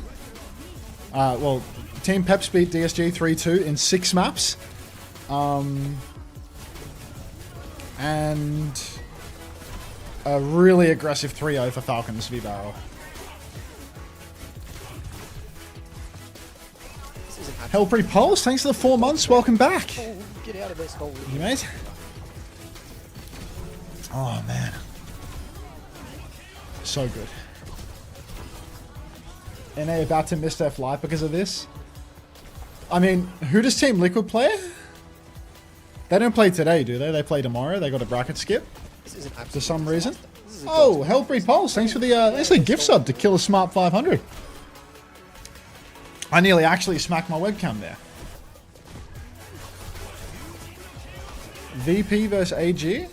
S1: Well, Team Peps beat DSG 3-2 in 6 maps. And a really aggressive 3-0 for Falcons v VARREL. Hellpree Pulse, thanks for the 4 months. Welcome back.
S2: Oh, get out of this hole.
S1: You mate? Oh man. So good. NA about to miss their flight because of this. I mean, who does Team Liquid play? They don't play today, do they? They play tomorrow. They got a bracket skip for some reason. Oh, Hellbree Pulse, thanks for the gift sub to Kill a Smart 500. I nearly actually smacked my webcam there. VP versus AG.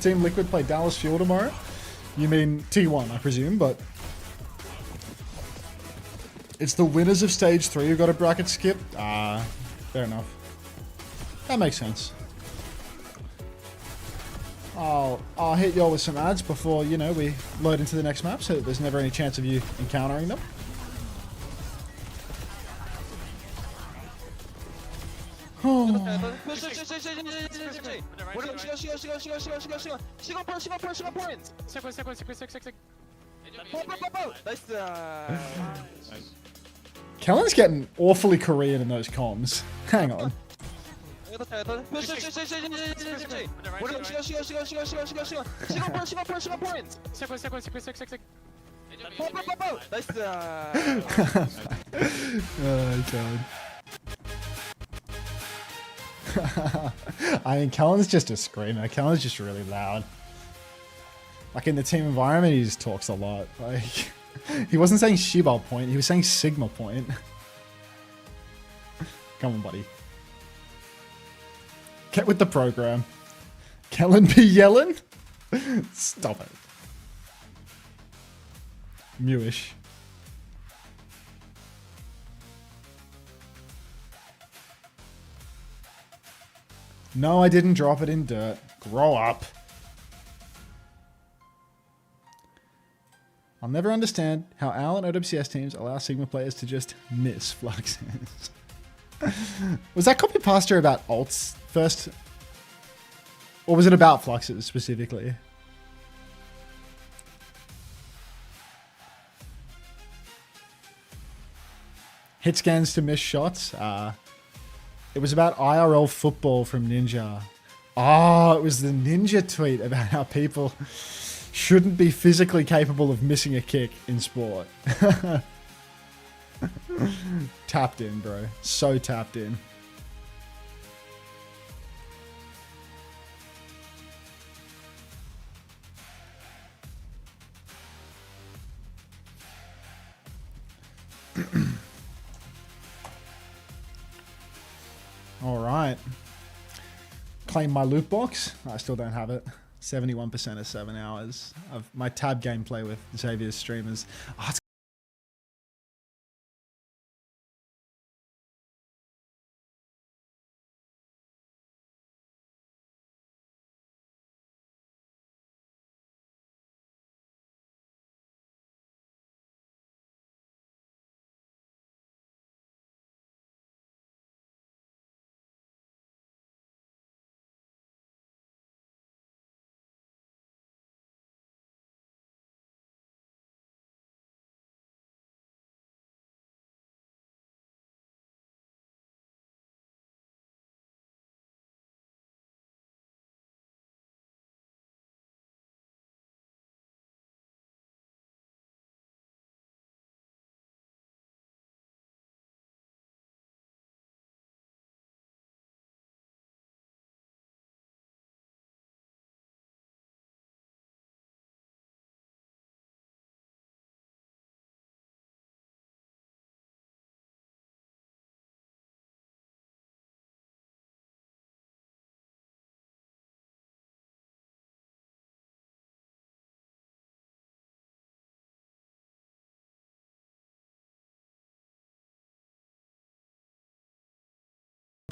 S1: Team Liquid play Dallas Fuel tomorrow. You mean T1, I presume, but it's the winners of stage 3 who got a bracket skip. Fair enough. That makes sense. I'll hit y'all with some ads before, you know, we load into the next map so that there's never any chance of you encountering them. Kellen's getting awfully Korean in those comms. Hang on. Oh, God. I mean, Kellen's just a screamer. Kellen's just really loud. Like in the team environment, he just talks a lot. Like, he wasn't saying Shiba point, he was saying Sigma point. Come on, buddy. Get with the program. Kellen be yelling? Stop it. Mewish. No, I didn't drop it in dirt. Grow up. I'll never understand how Al and OWCS teams allow Sigma players to just miss fluxes. Was that copy pasta about alts first? Or was it about fluxes specifically? Hit scans to miss shots. It was about IRL football from Ninja. Oh, it was the Ninja tweet about how people shouldn't be physically capable of missing a kick in sport. Tapped in, bro. So tapped in. All right. Claim my loot box. I still don't have it. 71% of 7 hours of my tab gameplay with Xavier's streamers. Oh, it's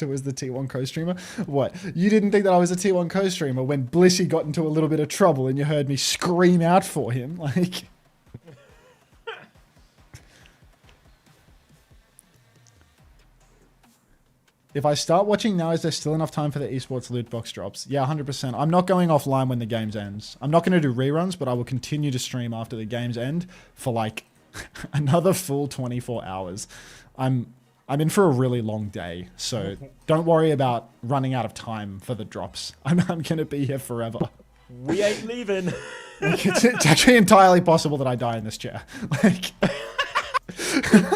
S1: was the T1 co-streamer. What? You didn't think that I was a T1 co-streamer when Blissey got into a little bit of trouble and you heard me scream out for him? Like... If I start watching now, is there still enough time for the esports loot box drops? Yeah, 100%. I'm not going offline when the games ends. I'm not going to do reruns, but I will continue to stream after the games end for like another full 24 hours. I'm in for a really long day, so don't worry about running out of time for the drops. I'm going to be here forever.
S11: We ain't leaving.
S1: Like, it's actually entirely possible that I die in this chair. Like...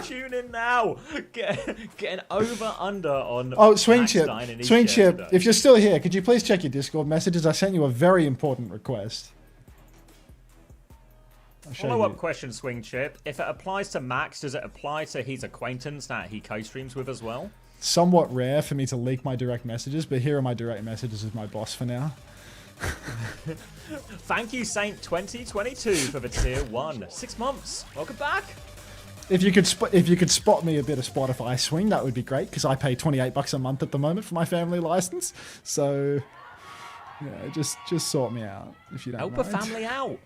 S11: Tune in now. Get an over/under on.
S1: Oh, Swing Chip. Swing Chip,
S11: today.
S1: if you're still here, could you please check your Discord messages? I sent you a very important request.
S11: Follow-up question, Swing Chip. If it applies to Max, does it apply to his acquaintance that he co-streams with as well?
S1: Somewhat rare for me to leak my direct messages, but here are my direct messages with my boss for now.
S11: Thank you, Saint 2022, for the tier 1. 6 months. Welcome back.
S1: If you could spot me a bit of Spotify swing, that would be great, because I pay $28 a month at the moment for my family license. So, yeah, just sort me out if you don't
S11: Help
S1: mind.
S11: a family out.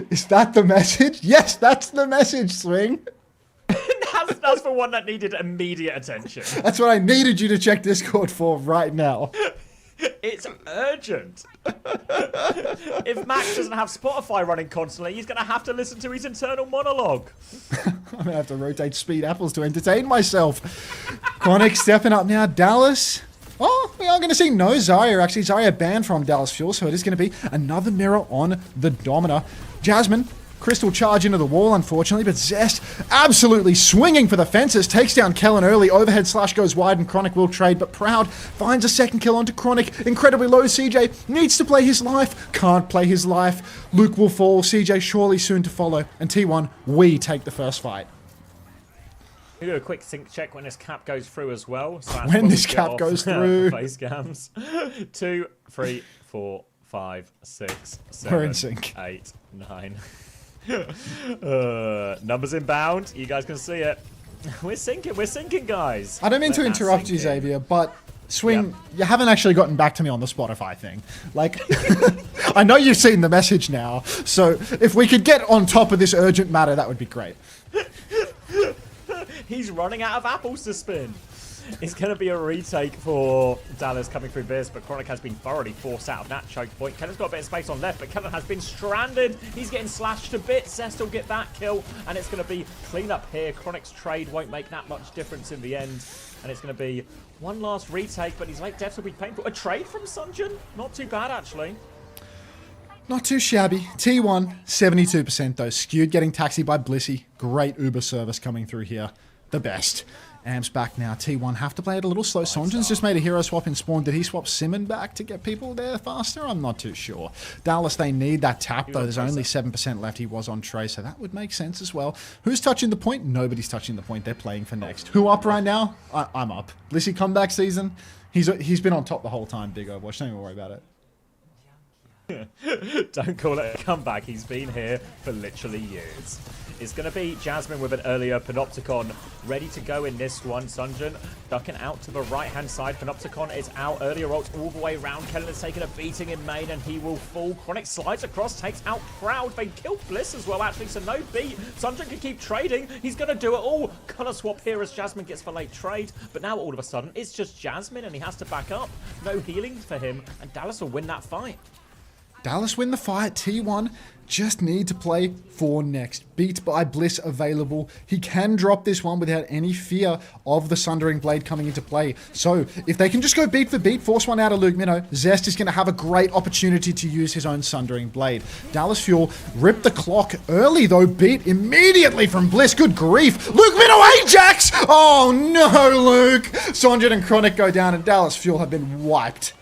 S1: Is that the message? Yes, that's the message, Swing.
S11: That's the one that needed immediate attention.
S1: That's what I needed you to check Discord for right now.
S11: It's urgent. If Max doesn't have Spotify running constantly, he's going to have to listen to his internal monologue.
S1: I'm going to have to rotate speed apples to entertain myself. Chronic stepping up now. Dallas. Oh, we are going to see no Zarya. Actually, Zarya banned from Dallas Fuel, so it is going to be another mirror on the Domina. Jasmine, crystal charge into the wall, unfortunately, but Zest absolutely swinging for the fences. Takes down Kellen early. Overhead slash goes wide, and Chronic will trade, but Proud finds a second kill onto Chronic. Incredibly low. CJ needs to play his life. Can't play his life. Luke will fall. CJ surely soon to follow. And T1, we take the first fight.
S11: We do a quick sync check when this cap goes through as well. So
S1: when this cap goes through.
S11: Face cams. 2, 3, 4, 5, 6, 7,
S1: We're in sync.
S11: 8, 9. Numbers inbound. You guys can see it. We're sinking, guys.
S1: I don't mean to interrupt you, Xavier, but Swing, you haven't actually gotten back to me on the Spotify thing. Like, I know you've seen the message now, so if we could get on top of this urgent matter, that would be great.
S11: He's running out of apples to spin. It's going to be a retake for Dallas coming through this, but Chronic has been thoroughly forced out of that choke point. Kellen's got a bit of space on left, but Kellen has been stranded. He's getting slashed to bits. Zest will get that kill, and it's going to be clean up here. Chronic's trade won't make that much difference in the end, and it's going to be one last retake, but his late deaths will be painful. A trade from Sunjin? Not too bad, actually.
S1: Not too shabby. T1, 72% though. Skewed getting taxied by Blissey. Great Uber service coming through here. The best. Amp's back now. T1 have to play it a little slow. Sonjin's just made a hero swap in spawn. Did he swap Simon back to get people there faster? I'm not too sure. Dallas, they need that tap though. There's only 7% left. He was on Trey, so that would make sense as well. Who's touching the point? Nobody's touching the point. They're playing for next. Who up right now? I'm up. Blissey comeback season. He's been on top the whole time, Big Overwatch. Don't even worry about it.
S11: Don't call it a comeback. He's been here for literally years. It's going to be Jasmine with an earlier Panopticon ready to go in this one. Sunjin ducking out to the right-hand side. Panopticon is out. Earlier ults all the way around. Kellen has taken a beating in main and he will fall. Chronic slides across, takes out Proud. They kill Bliss as well, actually, so no beat. Sunjin can keep trading. He's going to do it all. Color swap here as Jasmine gets the late trade. But now all of a sudden, it's just Jasmine and he has to back up. No healing for him, and Dallas will win that fight.
S1: Dallas win the fight. T1 just need to play for next. Beat by Bliss available. He can drop this one without any fear of the Sundering Blade coming into play. So if they can just go beat for beat, force one out of Luke Minnow, Zest is going to have a great opportunity to use his own Sundering Blade. Dallas Fuel ripped the clock early though. Beat immediately from Bliss. Good grief. Luke Minnow Ajax! Oh no, Luke! Sonjin and Chronic go down and Dallas Fuel have been wiped.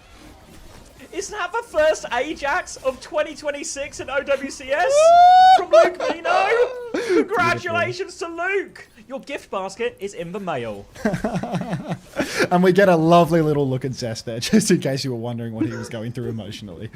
S11: Isn't that the first Ajax of 2026 in OWCS? From Luke Mino? Congratulations to Luke! Your gift basket is in the mail.
S1: And we get a lovely little look at Zest there, just in case you were wondering what he was going through emotionally.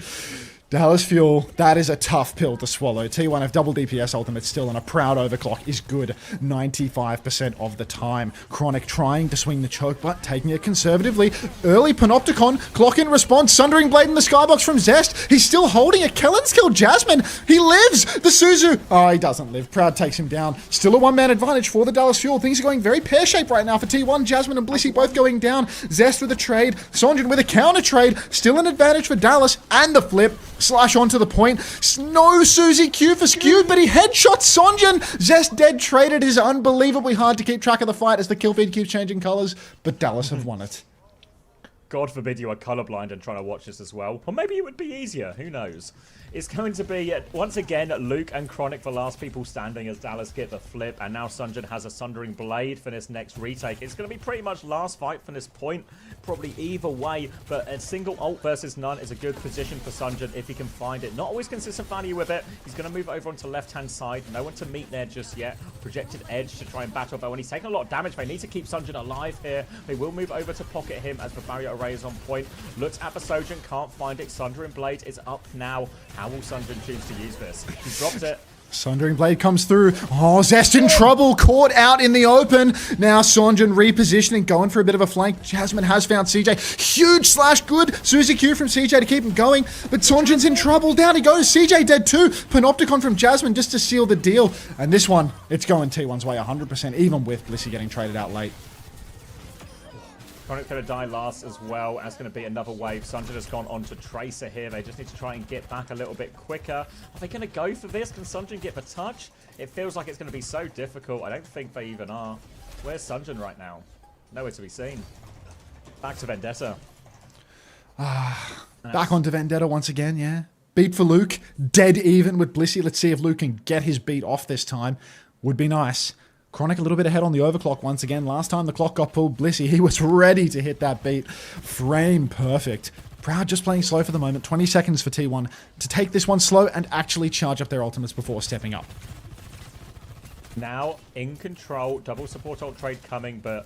S1: Dallas Fuel, that is a tough pill to swallow. T1 have double DPS ultimate still, and a proud overclock is good 95% of the time. Chronic trying to swing the choke, but taking it conservatively. Early Panopticon, clock in response, Sundering Blade in the skybox from Zest. He's still holding it. Kellen's killed Jasmine. He lives. The Suzu. Oh, he doesn't live. Proud takes him down. Still a one-man advantage for the Dallas Fuel. Things are going very pear-shaped right now for T1. Jasmine and Blissey both going down. Zest with a trade. Sonjin with a counter trade. Still an advantage for Dallas, and the flip. Slash onto the point. No Suzy Q for Skewed, but he headshots Sonjin. Zest dead traded. It is unbelievably hard to keep track of the fight as the kill feed keeps changing colors, but Dallas have won it.
S11: God forbid you are colorblind and trying to watch this as well. Or maybe it would be easier. Who knows? It's going to be, once again, Luke and Chronic for last people standing as Dallas get the flip. And now Sunjin has a Sundering Blade for this next retake. It's going to be pretty much last fight from this point. Probably either way. But a single ult versus none is a good position for Sunjin if he can find it. Not always consistent value with it. He's going to move over onto the left-hand side. No one to meet there just yet. Projected edge to try and battle. But when he's taking a lot of damage, they need to keep Sunjin alive here. They will move over to pocket him as the barrier array is on point. Looks at the Sojin, can't find it. Sundering Blade is up now. How will Sunjin choose to use this? He drops it.
S1: Sundering Blade comes through. Oh, Zest in trouble. Caught out in the open. Now Sonjin repositioning, going for a bit of a flank. Jasmine has found CJ. Huge slash good. Suzy Q from CJ to keep him going. But Sonjin's in trouble. Down he goes. CJ dead too. Panopticon from Jasmine just to seal the deal. And this one, it's going T1's way 100%, even with Blissey getting traded out late.
S11: Chronic's going to die last as well. That's going to be another wave. Sunjin has gone on to Tracer here. They just need to try and get back a little bit quicker. Are they going to go for this? Can Sunjin get the touch? It feels like it's going to be so difficult. I don't think they even are. Where's Sunjin right now? Nowhere to be seen. Back to Vendetta.
S1: Back onto Vendetta once again, yeah. Beat for Luke. Dead even with Blissey. Let's see if Luke can get his beat off this time. Would be nice. Chronic a little bit ahead on the overclock once again. Last time the clock got pulled, Blissey, he was ready to hit that beat. Frame perfect. Proud just playing slow for the moment. 20 seconds for T1 to take this one slow and actually charge up their ultimates before stepping up.
S11: Now in control. Double support ult trade coming, but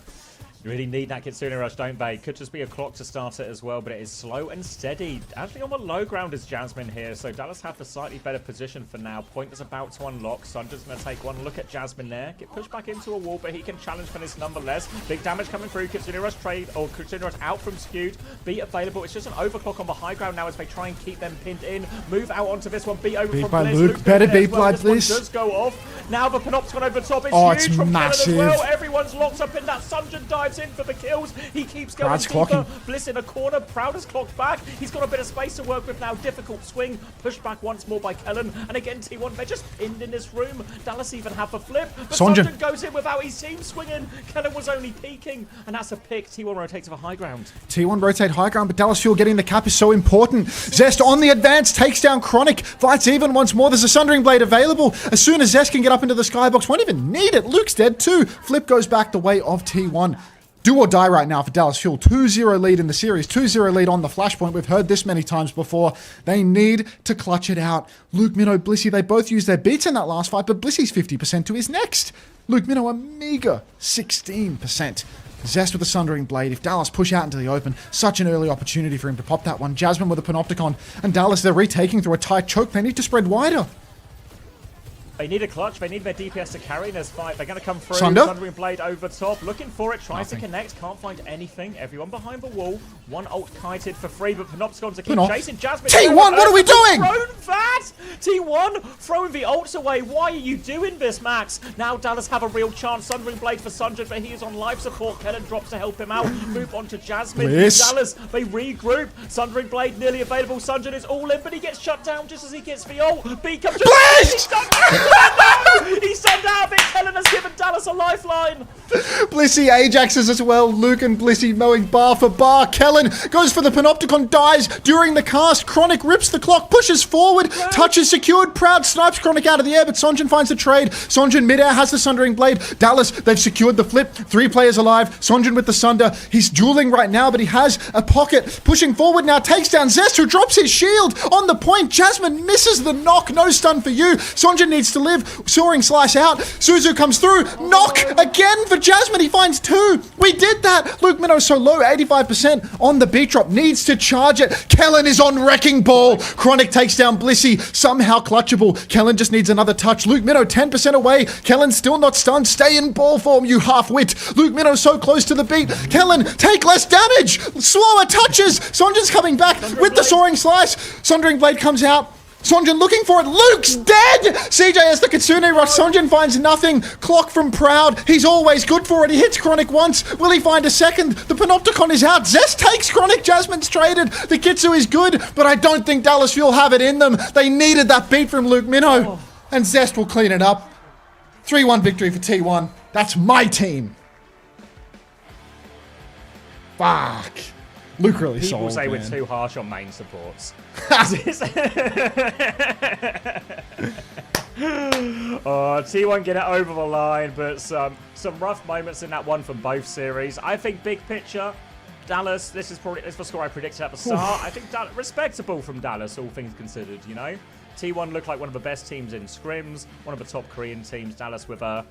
S11: you really need that Kitsune Rush, don't they? Could just be a clock to start it as well, but it is slow and steady. Actually on the low ground is Jasmine here, so Dallas have the slightly better position for now. Point is about to unlock. Sunjin's going to take one look at Jasmine there. Get pushed back into a wall, but he can challenge for this nonetheless. Big damage coming through. Kitsune Rush trade, or Kitsune Rush out from Skewed. Beat available. It's just an overclock on the high ground now as they try and keep them pinned in. Move out onto this one. Beat over
S1: Beat
S11: from
S1: by
S11: Bliss.
S1: Luke. Better beat by
S11: Bliss.
S1: Bliss.
S11: Does go off. Now the Panopticon over the top. It's huge
S1: it's
S11: from
S1: massive.
S11: Kellen as well. Everyone's locked up in that. Sunjin dives in for the kills. He keeps going
S1: Proud's
S11: deeper.
S1: clocking.
S11: Bliss in a corner. Proud has clocked back. He's got a bit of space to work with now. Difficult swing. Pushed back once more by Kellen. And again, T1, they're just pinned in this room. Dallas even have a flip. But Sonjin goes in without his team swinging. Kellen was only peeking. And that's a pick. T1 rotates to the high ground.
S1: T1 rotate high ground, but Dallas Fuel getting the cap is so important. Zest on the advance, takes down Chronic. Fights even once more. There's a Sundering Blade available. As soon as Zest can get up into the skybox, won't even need it. Luke's dead too. Flip goes back the way of T1. Do or die right now for Dallas Fuel. 2-0 lead in the series. 2-0 lead on the flashpoint. We've heard this many times before. They need to clutch it out. Luke, Minnow, Blissey, they both used their beats in that last fight, but Blissey's 50% to his next. Luke, Minnow, a meager 16%. Zest with the Sundering Blade. If Dallas push out into the open, such an early opportunity for him to pop that one. Jasmine with a Panopticon. And Dallas, they're retaking through a tight choke. They need to spread wider.
S11: They need a clutch. They need their DPS to carry in this fight. They're going to come through.
S1: Sunder?
S11: Sundering Blade over top. Looking for it. Tries
S1: Nothing.
S11: to connect. Can't find anything. Everyone behind the wall. One ult kited for free, but Panopticon's to keep chasing Jasmine.
S1: T1, what are we doing?
S11: Thrown that! T1 throwing the ults away. Why are you doing this, Max? Now Dallas have a real chance. Sundering Blade for Sunjin, but he is on life support. Kellen drops to help him out. Move on to Jasmine.
S1: Bliss.
S11: Dallas, they regroup. Sundering Blade nearly available. Sunjin is all in, but he gets shut down just as he gets the ult. B comes.
S1: Bliss!
S11: He's sent out of it. Kellen has given Dallas a lifeline.
S1: Blissey Ajaxes as well. Luke and Blissey mowing bar for bar. Kellen goes for the Panopticon, dies during the cast. Chronic rips the clock, pushes forward. Touch is secured. Proud snipes Chronic out of the air, but Sonjin finds the trade. Sonjin midair has the Sundering Blade. Dallas, they've secured the flip. 3 players alive. Sonjin with the Sunder. He's dueling right now, but he has a pocket. Pushing forward now, takes down Zest, who drops his shield on the point. Jasmine misses the knock. No stun for you. Sonjin needs to live. Soaring Slice out. Suzu comes through. Knock again for Jasmine. He finds 2. We did that. Luke Minnow so low, 85% on the beat drop. Needs to charge it. Kellen is on Wrecking Ball. Chronic takes down Blissey. Somehow clutchable. Kellen just needs another touch. Luke Minnow 10% away. Kellen's still not stunned. Stay in ball form, you half-wit. Luke Minnow so close to the beat. Kellen, take less damage. Slower touches. Sonjin's coming back with the Soaring Slice. Sundering Blade comes out. Sonjin looking for it. Luke's dead! CJ has the Kitsune rush. Sonjin finds nothing. Clock from Proud. He's always good for it. He hits Chronic once. Will he find a second? The Panopticon is out. Zest takes Chronic. Jasmine's traded. The Kitsu is good, but I don't think Dallas Fuel have it in them. They needed that beat from Luke Minnow. And Zest will clean it up. 3-1 victory for T1. That's my team. Fuck. Luke really
S11: People
S1: sold,
S11: say
S1: man.
S11: we're too harsh on main supports. T1 get it over the line, but some rough moments in that one from both series. I think big picture, Dallas, this is the score I predicted at the start. I think respectable from Dallas, all things considered, you know? T1 looked like one of the best teams in scrims, one of the top Korean teams. Dallas with a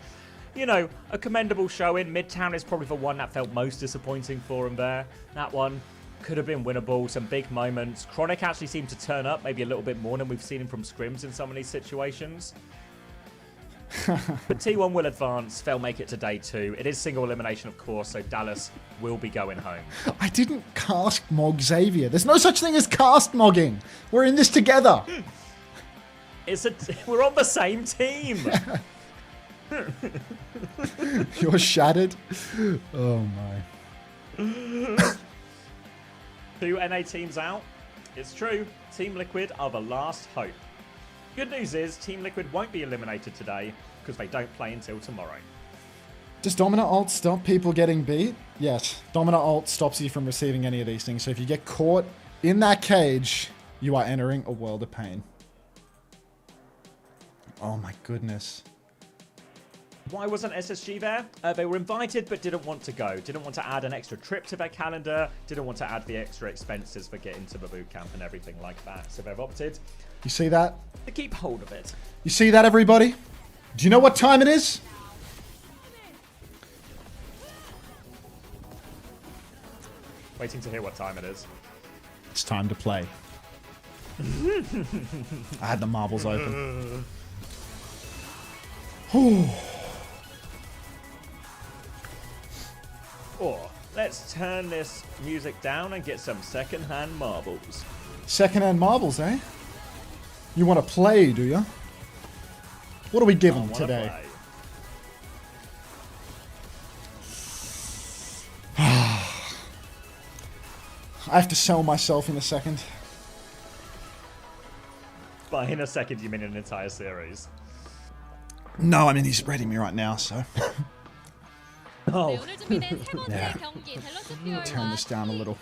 S11: commendable showing. Midtown is probably the one that felt most disappointing for him there. That one could have been winnable. Some big moments. Chronic actually seemed to turn up maybe a little bit more than we've seen him from scrims in some of these situations. But T1 will advance. They'll make it to day 2. It is single elimination, of course, so Dallas will be going home.
S1: I didn't cast Mog Xavier. There's no such thing as cast mogging. We're in this together.
S11: We're on the same team.
S1: You're shattered. Oh my.
S11: 2 NA teams out. It's true. Team Liquid are the last hope. Good news is Team Liquid won't be eliminated today because they don't play until tomorrow.
S1: Does Dominant Ult stop people getting beat? Yes. Dominant Ult stops you from receiving any of these things. So if you get caught in that cage, you are entering a world of pain. Oh my goodness.
S11: Why wasn't SSG there? They were invited but didn't want to go. Didn't want to add an extra trip to their calendar. Didn't want to add the extra expenses for getting to the bootcamp and everything like that. So they've opted
S1: You see that?
S11: to keep hold of it.
S1: You see that, everybody? Do you know what time it is?
S11: Waiting to hear what time it is.
S1: It's time to play. I had the marbles open.
S11: Or let's turn this music down and get some second-hand marbles.
S1: Second-hand marbles, eh? You want to play, do you? What are we given today? I have to sell myself in a second.
S11: By in a second, you mean an entire series?
S1: No, I mean, he's reading me right now, so...
S11: Oh.
S1: Yeah. Turn this down a little.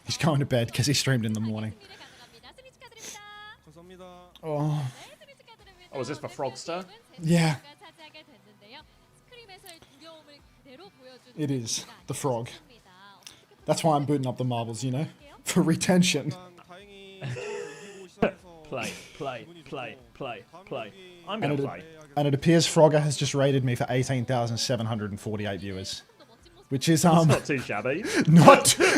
S1: He's going to bed because he streamed in the morning. Oh.
S11: Oh, is this for Frogster?
S1: Yeah. It is. The frog. That's why I'm booting up the marbles, you know? For retention.
S11: Play. I'm going to play.
S1: And it appears Frogger has just rated me for 18,748 viewers. Which is
S11: That's not too shabby.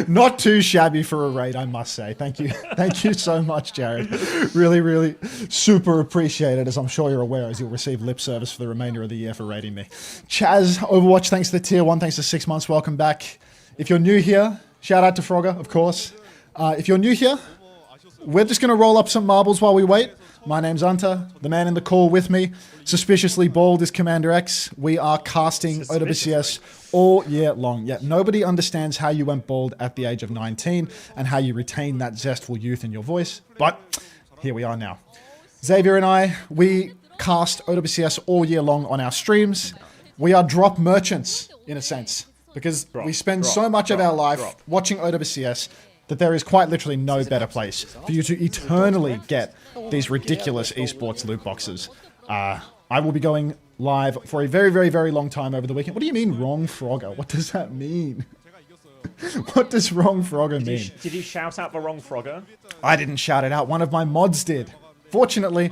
S1: not too shabby for a raid, I must say. Thank you. Thank you so much, Jared. Really, really super appreciated, as I'm sure you're aware, as you'll receive lip service for the remainder of the year for rating me. Chaz, Overwatch, thanks to the tier 1, thanks to 6 months, welcome back. If you're new here, shout out to Frogger, of course. If you're new here, we're just going to roll up some marbles while we wait. My name's Unter, the man in the call with me. Suspiciously bald is Commander X. We are casting OWCS all year long. Yet nobody understands how you went bald at the age of 19 and how you retain that zestful youth in your voice. But here we are now. Xavier and I, we cast OWCS all year long on our streams. We are drop merchants, in a sense, because we spend so much of our life watching OWCS that there is quite literally no better place for you to eternally get these ridiculous esports loot boxes. I will be going live for a very, very, very long time over the weekend. What do you mean, wrong Frogger? What does that mean? What does wrong Frogger mean?
S11: Did you shout out the wrong Frogger?
S1: I didn't shout it out. One of my mods did. Fortunately,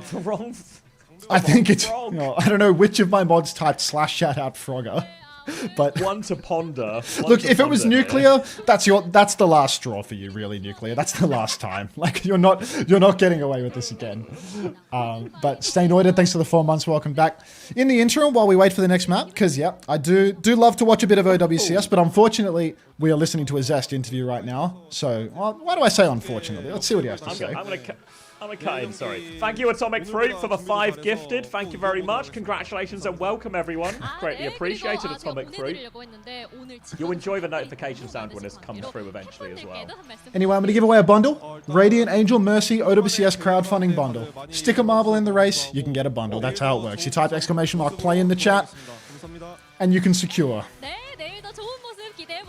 S1: I think it's, you know, I don't know which of my mods typed /shout out Frogger, but
S11: One to ponder.
S1: look, if it was nuclear, that's the last straw for you, really, nuclear. That's the last time. Like you're not getting away with this again. But Stay Noited, thanks for the 4 months. Welcome back. In the interim, while we wait for the next map, because yeah, I do love to watch a bit of OWCS, but unfortunately, we are listening to a Zest interview right now. So, well, why do I say unfortunately? Let's see what he has to say.
S11: I'm gonna cut in, sorry. Thank you, Atomic Fruit, for the 5 gifted. Thank you very much. Congratulations and welcome, everyone. Greatly appreciated, Atomic Fruit. You'll enjoy the notification sound when this comes through eventually as well.
S1: Anyway, I'm going to give away a bundle. Radiant Angel Mercy OWCS crowdfunding bundle. Stick a marble in the race, you can get a bundle. That's how it works. You type !play in the chat, and you can secure.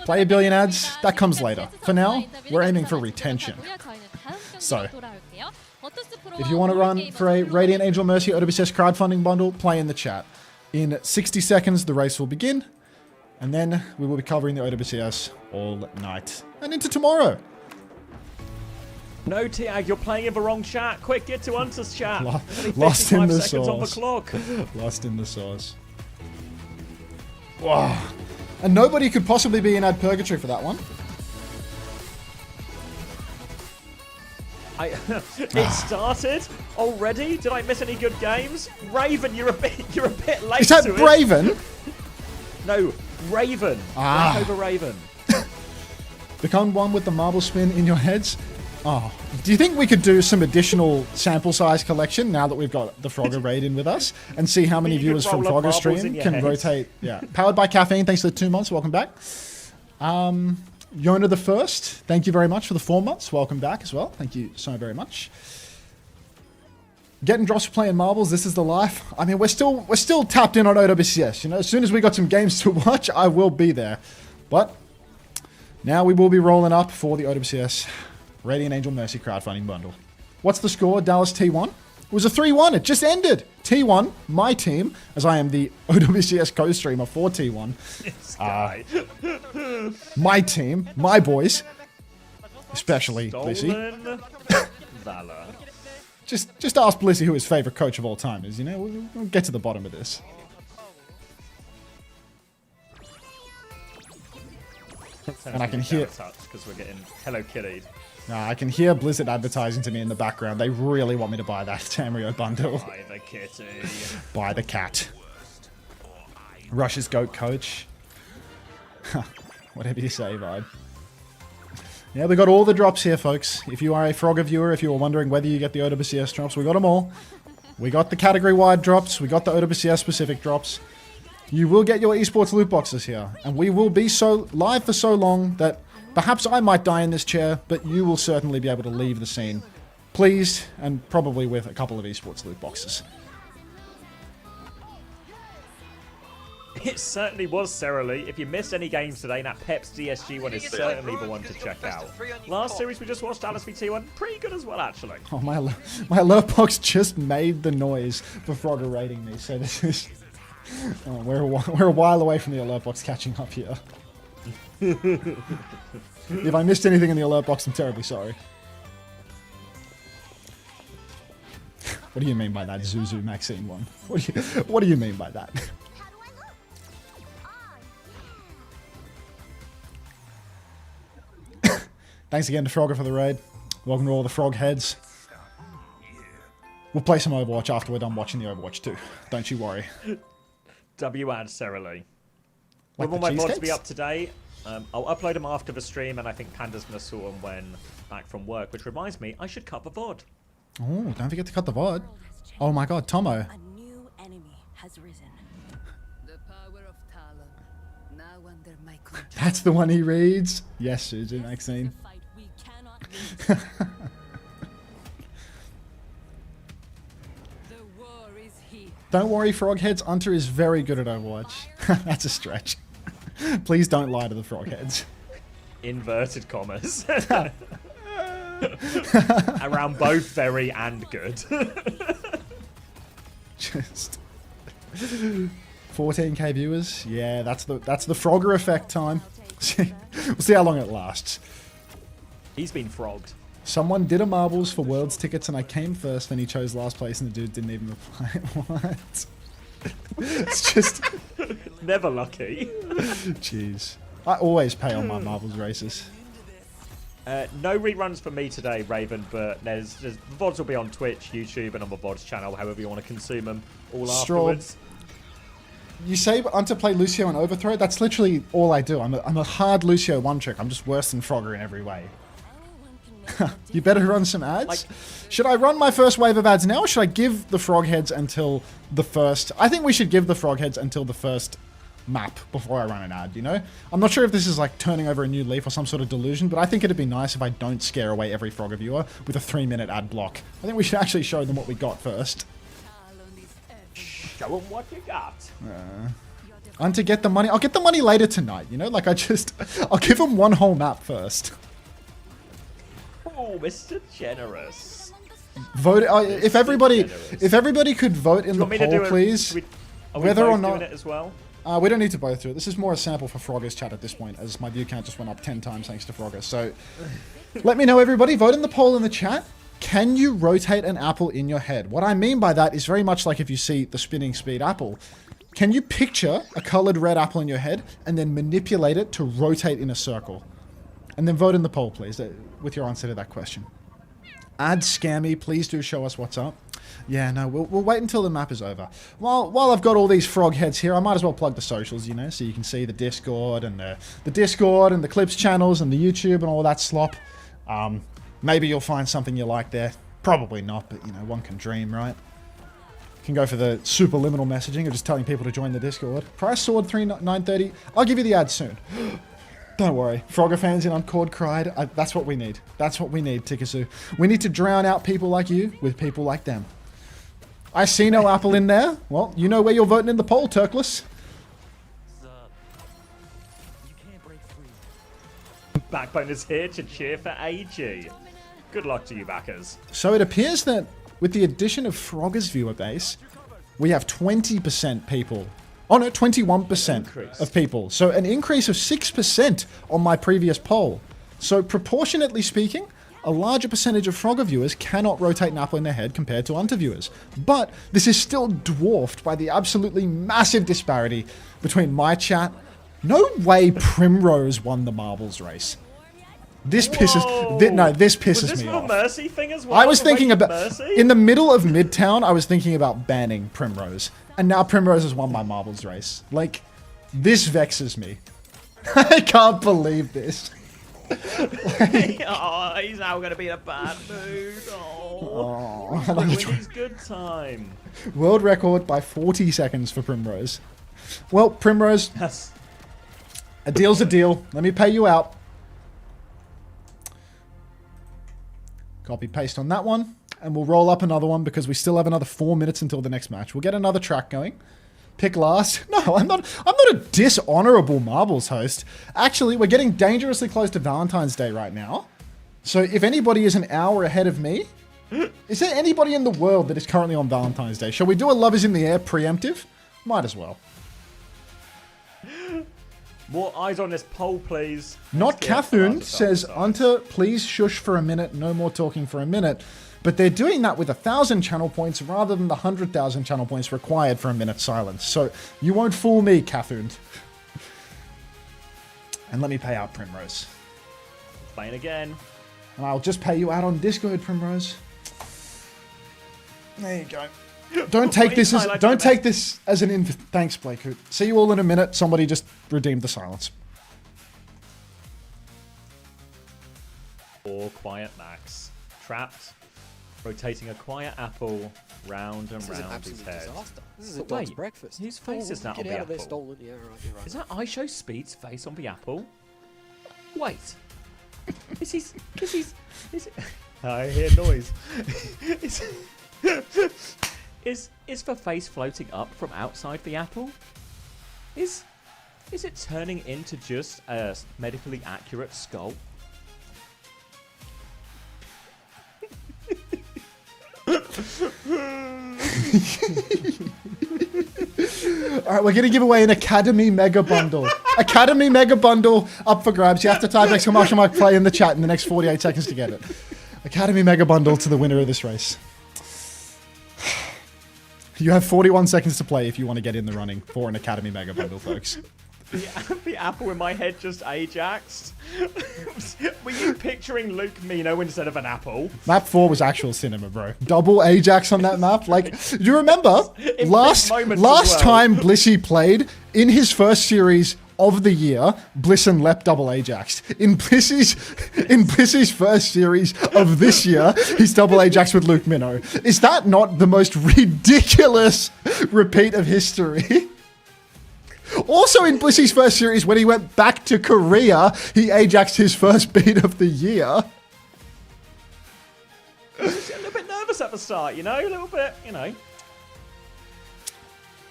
S1: Play a billion ads, that comes later. For now, we're aiming for retention. So, if you want to run for a Radiant Angel Mercy OWCS crowdfunding bundle, play in the chat. In 60 seconds, the race will begin, and then we will be covering the OWCS all night and into tomorrow.
S11: No, Tiag, you're playing in the wrong chat. Quick, get to Unter's chat.
S1: Lost in the
S11: seconds on the
S1: sauce.
S11: clock.
S1: Lost in the sauce. Wow. And nobody could possibly be in Ad Purgatory for that one.
S11: It started already. Did I miss any good games? Raven, you're a bit late.
S1: Is that
S11: to
S1: Braven?
S11: It. No, Raven.
S1: Ah.
S11: Black over Raven.
S1: Become one with the marble spin in your heads. Oh, do you think we could do some additional sample size collection now that we've got the Frogger raid in with us and see how many viewers from Frogger stream can rotate? Yeah. Powered by Caffeine. Thanks for the 2 months. Welcome back. Yona the First, thank you very much for the 4 months. Welcome back as well. Thank you so very much. Getting drops for playing marbles. This is the life. I mean, we're still tapped in on OWCS. You know, as soon as we got some games to watch, I will be there. But now we will be rolling up for the OWCS Radiant Angel Mercy crowdfunding bundle. What's the score? Dallas T1. It was a 3-1. It just ended. T1, my team, as I am the OWCS co-streamer for T1. My team, my boys, especially Blissy.
S11: Valor.
S1: Just ask Blissy who his favorite coach of all time is. You know, we'll get to the bottom of this. And I can hear
S11: because we're getting Hello Kitty.
S1: I can hear Blizzard advertising to me in the background. They really want me to buy that Tamrio bundle.
S11: Buy the kitty.
S1: Buy the cat. Russia's GOAT coach. Whatever you say, vibe. Yeah, we got all the drops here, folks. If you are a Frogger viewer, if you were wondering whether you get the OWCS drops, we got them all. We got the category-wide drops. We got the OWCS-specific drops. You will get your esports loot boxes here. And we will be so live for so long that perhaps I might die in this chair, but you will certainly be able to leave the scene pleased and probably with a couple of esports loot boxes.
S11: It certainly was, Sarah Lee. If you missed any games today, that Peps DSG one is certainly the one to check out. Last series we just watched, Dallas v T1, pretty good as well, actually.
S1: Oh, my alert box just made the noise for Frogger rating me, so this is... Oh, we're a while away from the alert box catching up here. If I missed anything in the alert box, I'm terribly sorry. What do you mean by that, Zuzu Maxine one? What do you mean by that? Thanks again to Frogger for the raid. Welcome to all the frog heads. We'll play some Overwatch after we're done watching the Overwatch 2. Don't you worry.
S11: W-ad Sarah Lee.
S1: Like
S11: Will all my mods
S1: cheesecakes?
S11: be up today? I'll upload them after the stream, and I think Panda's going to sort them when back from work, which reminds me, I should cut the VOD.
S1: Oh, don't forget to cut the VOD. Oh my god, Tomo.
S6: A new enemy has risen. The power of Talon, now under my control.
S1: That's the one he reads. Yes, Susan Maxine.
S6: The war is here.
S1: Don't worry, Frogheads. Unter is very good at Overwatch. That's a stretch. Please don't lie to the Frogheads.
S11: Inverted commas. Around both very and good.
S1: Just 14k viewers. Yeah, that's the Frogger effect time. We'll see how long it lasts.
S11: He's been frogged.
S1: Someone did a marbles for Worlds tickets and I came first, then he chose last place and the dude didn't even reply. What? It's just...
S11: Never lucky.
S1: Jeez. I always pay on my marbles races.
S11: No reruns for me today, Raven, but there's VODs will be on Twitch, YouTube, and on my VODs channel, however you want to consume them all afterwards.
S1: You say Unter play Lucio and Overthrow? That's literally all I do. I'm a hard Lucio one-trick. I'm just worse than Frogger in every way. You better run some ads? Should I run my first wave of ads now, or should I give the Frogheads until the first... I think we should give the Frogheads until the first map before I run an ad, you know? I'm not sure if this is like turning over a new leaf or some sort of delusion, but I think it'd be nice if I don't scare away every Frogger viewer with a 3-minute ad block. I think we should actually show them what we got first.
S11: Show them what you got.
S1: Unter, get the money. I'll get the money later tonight, you know? Like, I'll give them one whole map first.
S11: Oh, Mr. Generous.
S1: Vote. If everybody could vote in the poll, please. Whether or not.
S11: Doing it as well?
S1: We don't need to both do it. This is more a sample for Frogger's chat at this point, as my view count just went up 10 times thanks to Frogger. So, let me know, everybody. Vote in the poll in the chat. Can you rotate an apple in your head? What I mean by that is very much like if you see the spinning speed apple. Can you picture a colored red apple in your head and then manipulate it to rotate in a circle? And then vote in the poll, please, with your answer to that question. Ad scammy, please do show us what's up. Yeah, no, we'll wait until the map is over. While I've got all these frog heads here, I might as well plug the socials, you know, so you can see the Discord and the Clips channels and the YouTube and all that slop. Maybe you'll find something you like there. Probably not, but you know, one can dream, right? Can go for the super liminal messaging of just telling people to join the Discord. Price sword 930. I'll give you the ad soon. Don't worry. Frogger fans in Uncord cried. That's what we need. That's what we need, Tikasu. We need to drown out people like you with people like them. I see no apple in there. Well, you know where you're voting in the poll, Turkless.
S11: Backbone is here to cheer for AG. Good luck to you, backers.
S1: So it appears that with the addition of Frogger's viewer base, we have 20% people. Oh no, 21% of people. So an increase of 6% on my previous poll. So proportionately speaking, a larger percentage of Frogger viewers cannot rotate an apple in their head compared to Unter viewers. But this is still dwarfed by the absolutely massive disparity between my chat. No way Primrose won the marbles race. This pisses
S11: Was
S1: me
S11: this
S1: off.
S11: a Mercy thing as well?
S1: I was thinking about
S11: Mercy?
S1: in the middle of Midtown. I was thinking about banning Primrose, and now Primrose has won my marbles race. Like, this vexes me. I can't believe this.
S11: Oh, he's now going to be in a bad mood. Oh, Ruined good time.
S1: World record by 40 seconds for Primrose. Well, Primrose, a deal's a deal. Let me pay you out. Copy paste on that one, and we'll roll up another one because we still have another 4 minutes until the next match. We'll get another track going. Pick last. No, I'm not a dishonorable marbles host. Actually, we're getting dangerously close to Valentine's Day right now. So if anybody is an hour ahead of me, is there anybody in the world that is currently on Valentine's Day? Shall we do a Love is in the Air preemptive? Might as well.
S11: More eyes on this poll, please.
S1: Not Cathune says, Unter, please shush for a minute. No more talking for a minute. But they're doing that with 1,000 channel points rather than the 100,000 channel points required for a minute's silence. So you won't fool me, Cathune. And let me pay out Primrose.
S11: Playing again.
S1: And I'll just pay you out on Discord, Primrose. There you go. Don't take this as an thanks, Blake. See you all in a minute. Somebody just redeemed the silence.
S11: Or Quiet Max. Trapped. Rotating a quiet apple round and round his head.
S2: Disaster. This is a dog's breakfast.
S11: Whose face is that on the apple?
S2: Stolen. Yeah, right, you're right.
S11: Is that iShow Speed's face on the apple? Wait. Is it? I hear noise. Is the face floating up from outside the apple? Is it turning into just a medically accurate skull?
S1: Alright, we're going to give away an Academy Mega Bundle. Academy Mega Bundle up for grabs. You have to type exclamation mark play in the chat in the next 48 seconds to get it. Academy Mega Bundle to the winner of this race. You have 41 seconds to play if you want to get in the running for an Academy Mega Bundle, folks.
S11: The apple in my head just Ajaxed. Were you picturing Luke Mino instead of an apple?
S1: Map 4 was actual cinema, bro. Double Ajax on that map. Like, do you remember last time Blissey played in his first series of the year, Bliss and Lep double Ajaxed. In Blissey's first series of this year, he's double Ajaxed with Luke Minnow. Is that not the most ridiculous repeat of history? Also in Blissey's first series, when he went back to Korea, he Ajaxed his first beat of the year.
S11: A little bit nervous at the start, you know? A little bit, you know.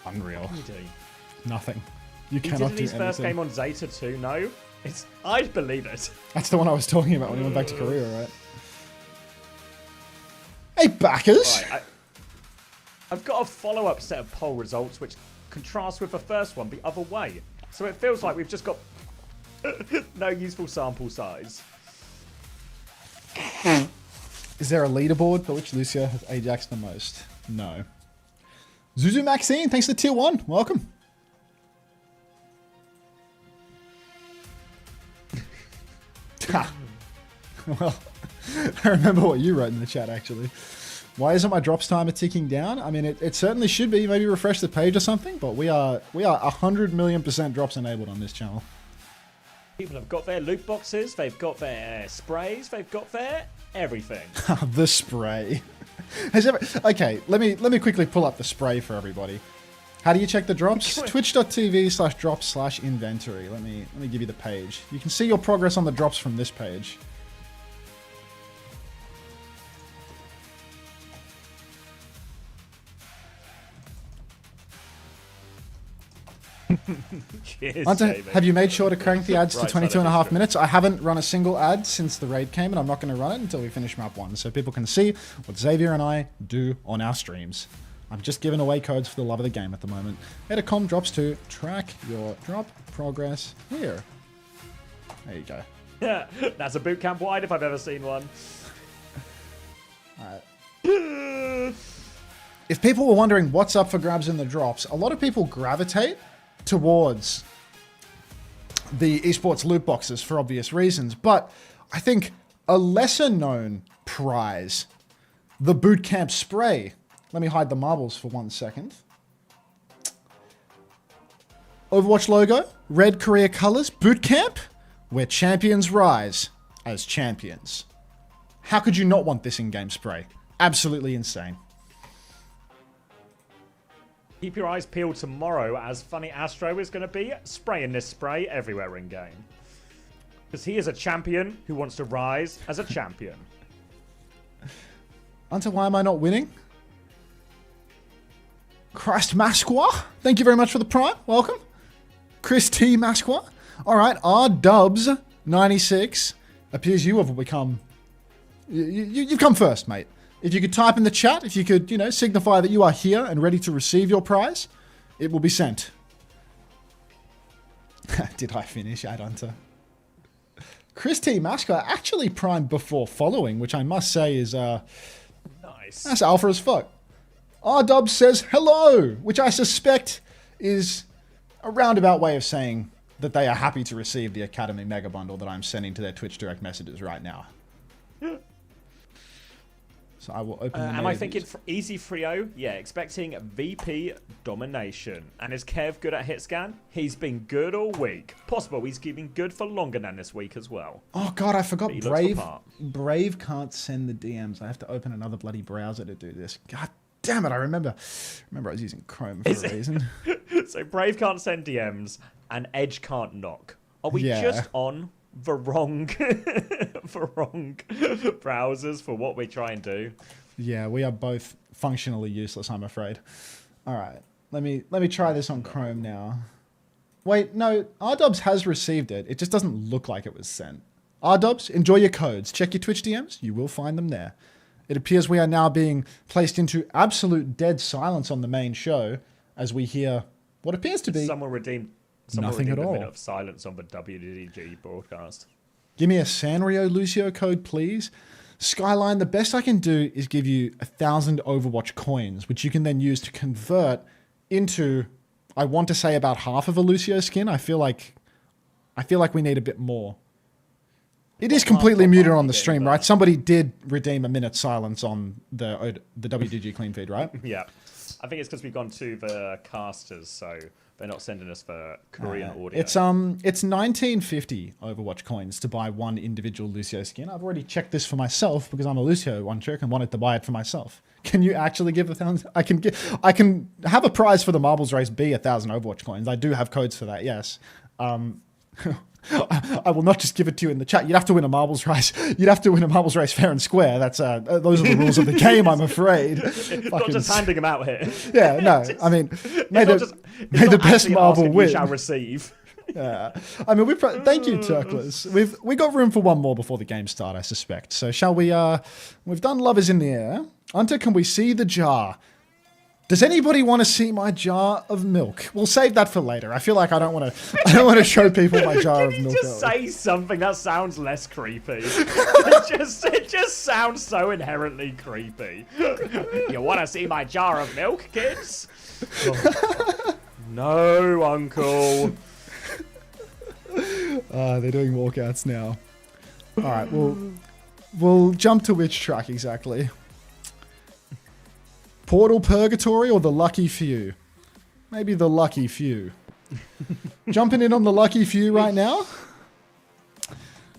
S1: Unreal.
S11: What do you do?
S1: Nothing. You
S11: He
S1: cannot
S11: did
S1: do
S11: his first
S1: anything.
S11: game on Zeta too, no? I'd believe it.
S1: That's the one I was talking about when he went back to Korea, right? Hey, backers!
S11: Right, I've got a follow-up set of poll results which contrast with the first one the other way. So it feels like we've just got no useful sample size.
S1: Is there a leaderboard for which Lucia has Ajaxed the most? No. Zuzu Maxine, thanks for tier 1. Welcome. Well, I remember what you wrote in the chat, actually. Why isn't my drops timer ticking down? I mean, it certainly should be. Maybe refresh the page or something, but we are 100,000,000% drops enabled on this channel.
S11: People have got their loot boxes, they've got their sprays, they've got their everything.
S1: The spray. Okay, let me quickly pull up the spray for everybody. How do you check the drops? Twitch.tv/drops/inventory. Let me give you the page. You can see your progress on the drops from this page.
S11: Cheers,
S1: Unter,
S11: David.
S1: have you made sure to crank the ads
S11: Right
S1: to
S11: side of
S1: 22.5
S11: history.
S1: minutes? I haven't run a single ad since the raid came, and I'm not going to run it until we finish map 1, so people can see what Xavier and I do on our streams. I'm just giving away codes for the love of the game at the moment. Head to com drops to track your drop progress here. There you go.
S11: Yeah, that's a bootcamp wide if I've ever seen one.
S1: If people were wondering what's up for grabs in the drops, a lot of people gravitate towards the esports loot boxes for obvious reasons, but I think a lesser known prize, the Bootcamp spray. Let me hide the marbles for 1 second. Overwatch logo, red career colors, Bootcamp, where champions rise as champions. How could you not want this in-game spray? Absolutely insane.
S11: Keep your eyes peeled tomorrow as Funny Astro is going to be spraying this spray everywhere in game. Because he is a champion who wants to rise as a champion.
S1: Unter, why am I not winning? Christ Masqua, thank you very much for the prime. Welcome. Chris T. Masqua. All right, R-Dubs96. Appears you have become... You've come first, mate. If you could type in the chat, if you could, signify that you are here and ready to receive your prize, it will be sent. Did I finish at Unter? Chris T. Masqua actually primed before following, which I must say is...
S11: Nice.
S1: That's alpha as fuck. R-Dubs says hello, which I suspect is a roundabout way of saying that they are happy to receive the Academy Mega Bundle that I'm sending to their Twitch direct messages right now. So I will open the
S11: Am I thinking easy Frio? Yeah, expecting VP domination. And is Kev good at hit scan? He's been good all week. Possible he's been good for longer than this week as well.
S1: Oh god, I forgot
S11: But he looks the
S1: Brave.
S11: part.
S1: Brave can't send the DMs. I have to open another bloody browser to do this. God damn it, I remember I was using Chrome for a reason.
S11: So Brave can't send DMs and Edge can't knock. Are we
S1: Yeah.
S11: just on the wrong browsers for what we try and do?
S1: Yeah, we are both functionally useless, I'm afraid. All right, let me try this on Chrome now. Wait, no, R-Dubs has received it. It just doesn't look like it was sent. R-Dubs, enjoy your codes. Check your Twitch DMs. You will find them there. It appears we are now being placed into absolute dead silence on the main show as we hear what appears to be
S11: Someone redeemed
S1: nothing at
S11: a
S1: all.
S11: minute of silence on the WDG broadcast.
S1: Give me a Sanrio Lucio code, please. Skyline, the best I can do is give you 1,000 Overwatch coins, which you can then use to convert into, I want to say, about half of a Lucio skin. I feel like we need a bit more. It is completely muted on the stream, right? Somebody did redeem a minute's silence on the WDG clean feed, right?
S11: Yeah. I think it's because we've gone to the casters, so they're not sending us for Korean audio.
S1: It's 1950 Overwatch coins to buy one individual Lucio skin. I've already checked this for myself because I'm a Lucio one trick and wanted to buy it for myself. Can you actually give 1,000? I can have a prize for the marbles race be 1,000 Overwatch coins. I do have codes for that. Yes. I will not just give it to you in the chat. You'd have to win a marbles race. You'd have to win a marbles race fair and square. That's those are the rules of the game, I'm afraid.
S11: Not just handing them out here.
S1: Yeah, no. I mean, may the best marble win.
S11: You shall receive.
S1: Yeah. I mean, thank you, Turkless. We got room for one more before the game start, I suspect. So shall we? We've done Lovers in the Air. Unter, can we see the jar? Does anybody want to see my jar of milk? We'll save that for later. I feel like I don't want to show people my jar of milk.
S11: Just say something that sounds less creepy. it just sounds so inherently creepy. You want to see my jar of milk, kids? No, uncle.
S1: They're doing walkouts now. All right, we'll jump to which track exactly? Portal Purgatory or the Lucky Few? Maybe the Lucky Few. Jumping in on the Lucky Few right now.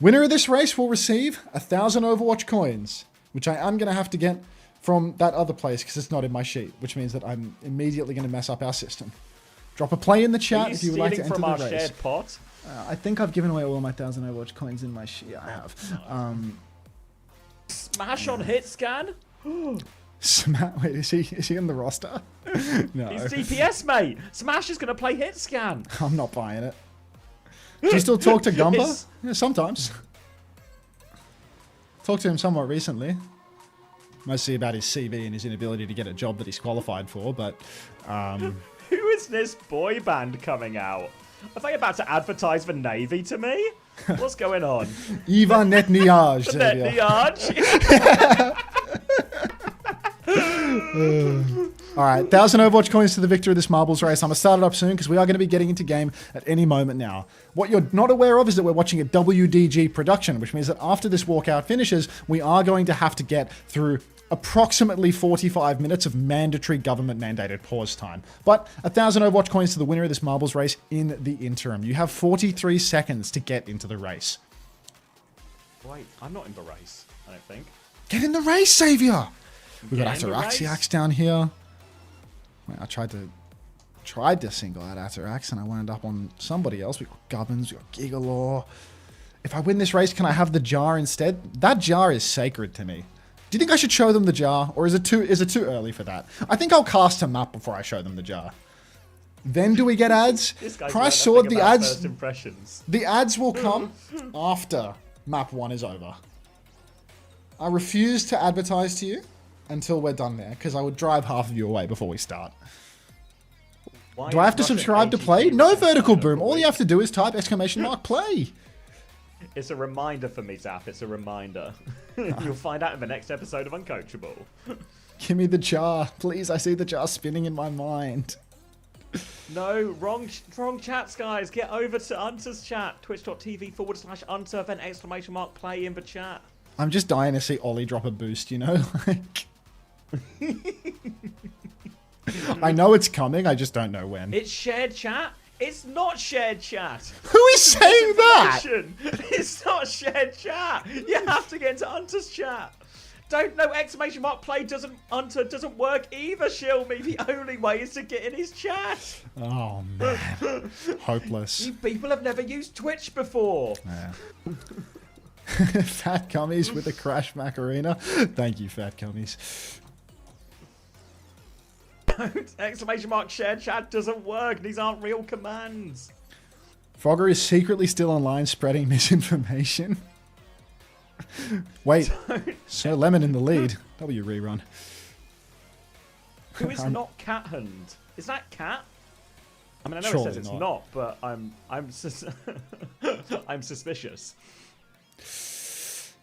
S1: Winner of this race will receive 1,000 Overwatch coins, which I am going to have to get from that other place because it's not in my sheet, which means that I'm immediately going to mess up our system. Drop a play in the chat if you would like to enter
S11: from
S1: the
S11: our
S1: race.
S11: shared pot?
S1: I think I've given away all my 1,000 Overwatch coins in my sheet. I have.
S11: Smash on hit scan?
S1: Wait, is he in the roster? No.
S11: He's DPS, mate. Smash is going to play hit scan.
S1: I'm not buying it. Do you still talk to Gumba? Yeah, sometimes. Talked to him somewhat recently. Mostly about his CV and his inability to get a job that he's qualified for, but...
S11: Who is this boy band coming out? Are they about to advertise the Navy to me? What's going on?
S1: Ivan Netniaj.
S11: Netniaj?
S1: Alright, 1,000 Overwatch coins to the victor of this marbles race. I'm going to start it up soon because we are going to be getting into game at any moment now. What you're not aware of is that we're watching a WDG production, which means that after this walkout finishes, we are going to have to get through approximately 45 minutes of mandatory government-mandated pause time. But 1,000 Overwatch coins to the winner of this marbles race in the interim. You have 43 seconds to get into the race.
S11: Wait, I'm not in the race, I don't think.
S1: Get in the race, Saviour! We've got
S11: Get in the race.
S1: Ataraxiax down here. Wait, I tried to single out Atarax and I wound up on somebody else. We've got Gubbins, we've got Gigalore. If I win this race, can I have the jar instead? That jar is sacred to me. Do you think I should show them the jar, or is it too early for that? I think I'll cast a map before I show them the jar. Then do we get ads? Price Sword, the ads.
S11: First impressions.
S1: The ads will come after map 1 is over. I refuse to advertise to you until we're done there, because I would drive half of you away before we start.
S11: Why
S1: do I have to subscribe to play? No vertical boom. All you have to do is type !play.
S11: It's a reminder for me, Zap. It's a reminder. You'll find out in the next episode of Uncoachable.
S1: Give me the jar. Please, I see the jar spinning in my mind.
S11: No, wrong chats, guys. Get over to Unter's chat. Twitch.tv/Unter, then !play in the chat.
S1: I'm just dying to see Ollie drop a boost, you know? I know it's coming, I just don't know when.
S11: It's shared chat. It's not shared chat.
S1: Who is saying that?
S11: It's not shared chat. You have to get into Unter's chat. Don't know !play Unter doesn't work either, Shilmy. The only way is to get in his chat.
S1: Oh man. Hopeless.
S11: You people have never used Twitch before.
S1: Yeah. Fat Cummies with a Crash Macarena. Thank you, Fat Cummies.
S11: !shared chat doesn't work. These aren't real commands.
S1: Frogger is secretly still online spreading misinformation. Wait, Sir Lemon in the lead. W rerun.
S11: Who is not Cat Hand? Is that Cat? I mean, I know
S1: Surely
S11: it says it's not, but I'm suspicious.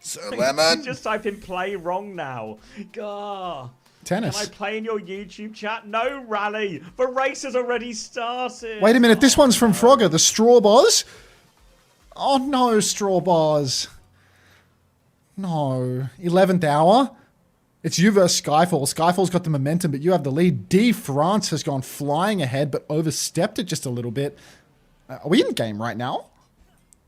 S1: Sir Lemon.
S11: Just type in play wrong now. Gah.
S1: Tennis.
S11: Can I play in your YouTube chat? No, Rally. The race has already started.
S1: Wait a minute, this one's from Frogger, the Straw Bars? Oh no, Straw Bars. No. 11th hour? It's you versus Skyfall. Skyfall's got the momentum, but you have the lead. D France has gone flying ahead, but overstepped it just a little bit. Are we in game right now?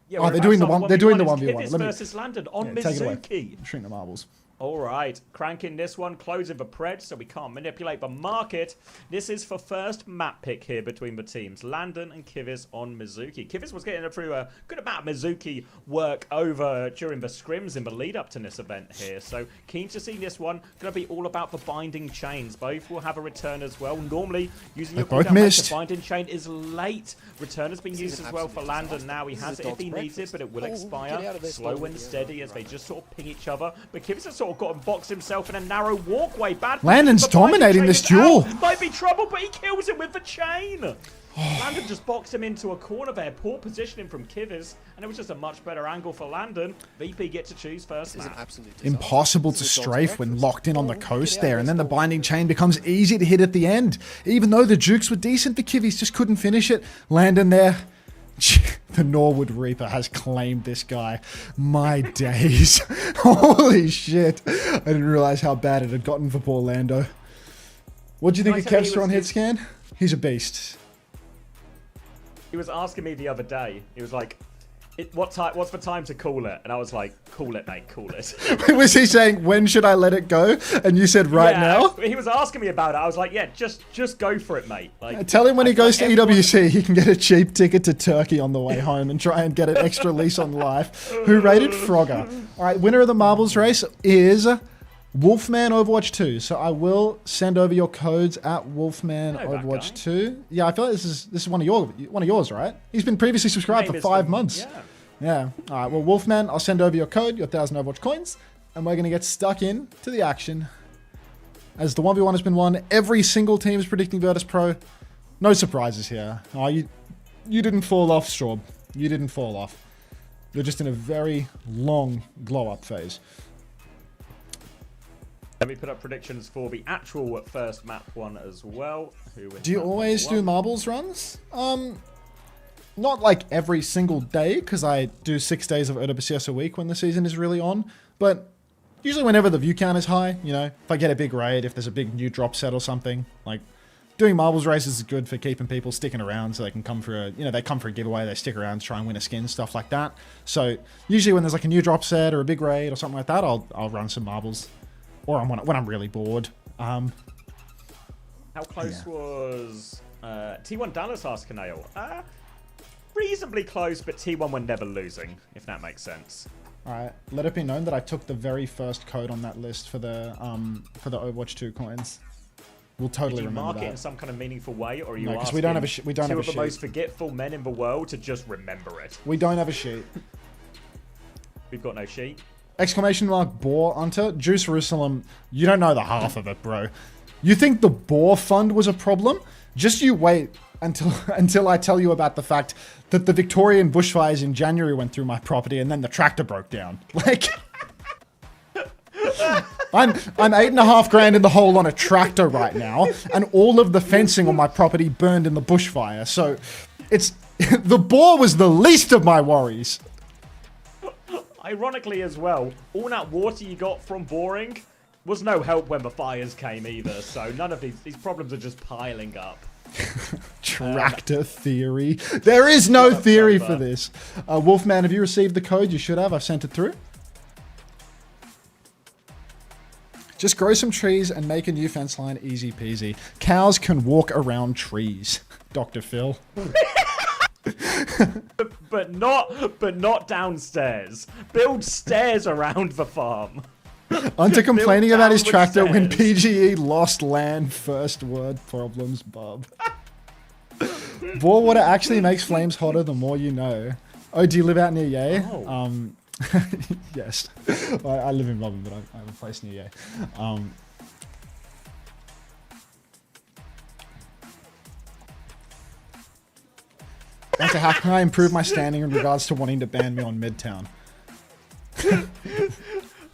S11: Yeah,
S1: oh, they're doing the one. They're doing the
S11: 1v1.
S1: 1v1.
S11: It's
S1: Let me
S11: versus Landon on
S1: take it away.
S11: Mizuki.
S1: Shrink the marbles.
S11: All right, cranking this one, closing the pred, so we can't manipulate the market. This is for first map pick here between the teams. Landon and Kivis on Mizuki. Kivis was getting through a good amount of Mizuki work over during the scrims in the lead up to this event here. So keen to see this one. Going to be all about the binding chains. Both will have a return as well. Normally, using your
S1: both
S11: cooldown rate,
S1: missed.
S11: the binding chain is late. Return has been used as well for Landon. Now he has it if he needs it, but it will expire. Slow and steady as they just sort of ping each other. But Kivis has sort of got boxed himself in a narrow walkway. Bad.
S1: Landon's
S11: The binding
S1: dominating
S11: chain
S1: this
S11: is
S1: duel.
S11: out. Might be trouble, but he kills him with the chain. Landon just boxed him into a corner there. Poor positioning from Kivis, and it was just a much better angle for Landon. VP get to choose first map.
S1: Impossible to strafe when locked in on the coast there, and then the binding chain becomes easy to hit at the end. Even though the jukes were decent, the Kivis just couldn't finish it. Landon there. The Norwood Reaper has claimed this guy. My days. Holy shit. I didn't realize how bad it had gotten for poor Lando. What do you think of Kevster on hit scan? He's a beast.
S11: He was asking me the other day. He was like, what's the time to call it? And I was like, call it, mate, call it.
S1: Was he saying, when should I let it go? And you said, right now?
S11: He was asking me about it. I was like, yeah, just go for it, mate. Like,
S1: Tell him when he goes to EWC, he can get a cheap ticket to Turkey on the way home and try and get an extra lease on life. Who rated Frogger? All right, winner of the marbles race is Wolfman Overwatch 2. So I will send over your codes at Wolfman Overwatch 2. Yeah, I feel like this is one of yours, right? He's been previously subscribed for 5 months. Yeah. All right. Well, Wolfman, I'll send over your code, your 1,000 Overwatch coins, and we're gonna get stuck in to the action. As the 1v1 has been won, every single team is predicting Virtus.Pro. No surprises here. Oh, you didn't fall off, Straub. You didn't fall off. You're just in a very long glow-up phase.
S11: Let me put up predictions for the actual first map one as well.
S1: Do you always do marbles runs? Not like every single day, because I do 6 days of OWCS a week when the season is really on. But usually whenever the view count is high, you know, if I get a big raid, if there's a big new drop set or something, like doing marbles races is good for keeping people sticking around so they can come for a, you know, they come for a giveaway, they stick around to try and win a skin, stuff like that. So usually when there's like a new drop set or a big raid or something like that, I'll run some marbles. Or when I'm really bored.
S11: How close was T1 Dallas asked Kanale? Reasonably close, but T1 were never losing, if that makes sense.
S1: Alright, let it be known that I took the very first code on that list for the Overwatch 2 coins. We'll totally remember that.
S11: Did you mark it in some kind of meaningful way, or are you
S1: No, 'cause
S11: asking
S1: we don't have a
S11: two of
S1: sheet.
S11: the most forgetful men in the world to just remember it?
S1: We don't have a sheet.
S11: We've got no sheet.
S1: Exclamation mark Boar Unter. Juice Jerusalem, you don't know the half of it, bro. You think the Boar Fund was a problem? Just you wait until I tell you about the fact that the Victorian bushfires in January went through my property and then the tractor broke down. Like, I'm 8.5 grand in the hole on a tractor right now, and all of the fencing on my property burned in the bushfire. So, it's the boar was the least of my worries.
S11: Ironically as well, all that water you got from boring was no help when the fires came either, so none of these problems are just piling up.
S1: Tractor theory. There is no theory for this. Wolfman, have you received the code? You should have. I've sent it through. Just grow some trees and make a new fence line. Easy peasy. Cows can walk around trees. Dr. Phil.
S11: but not downstairs. Build stairs around the farm.
S1: Unter complaining about his tractor when PGE lost land. First word problems, bub. Boar water actually makes flames hotter the more you know. Oh, do you live out near Yay?
S11: Oh.
S1: Yes. I live in Robin, but I have a place near Yay. Unter, how can I improve my standing in regards to wanting to ban me on Midtown?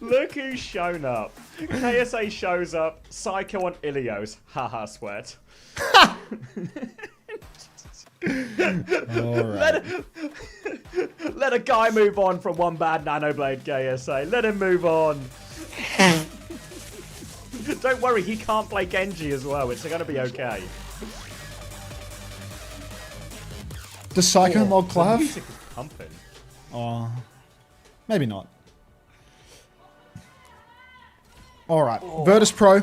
S11: Look who's shown up. KSA shows up. Psycho and Ilios. Haha, sweat.
S1: Alright.
S11: Let a guy move on from one bad Nanoblade, KSA. Let him move on. Don't worry, he can't play Genji as well. It's going to be okay.
S1: Does Psycho mod
S11: The
S1: Clav?
S11: music is pumping.
S1: Oh, maybe not. Alright, Virtus.Pro.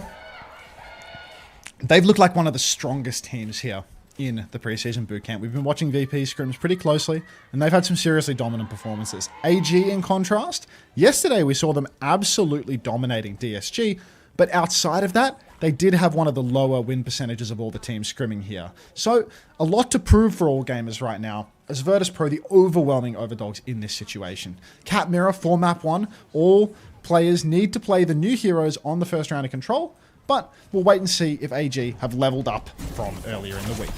S1: They've looked like one of the strongest teams here in the preseason bootcamp. We've been watching VP scrims pretty closely, and they've had some seriously dominant performances. AG, in contrast, yesterday we saw them absolutely dominating DSG, but outside of that, they did have one of the lower win percentages of all the teams scrimming here. So, a lot to prove for all gamers right now, as Virtus.Pro the overwhelming overdogs in this situation. Cat Mirror for map 1, all players need to play the new heroes on the first round of control, but we'll wait and see if AG have leveled up from earlier in the week.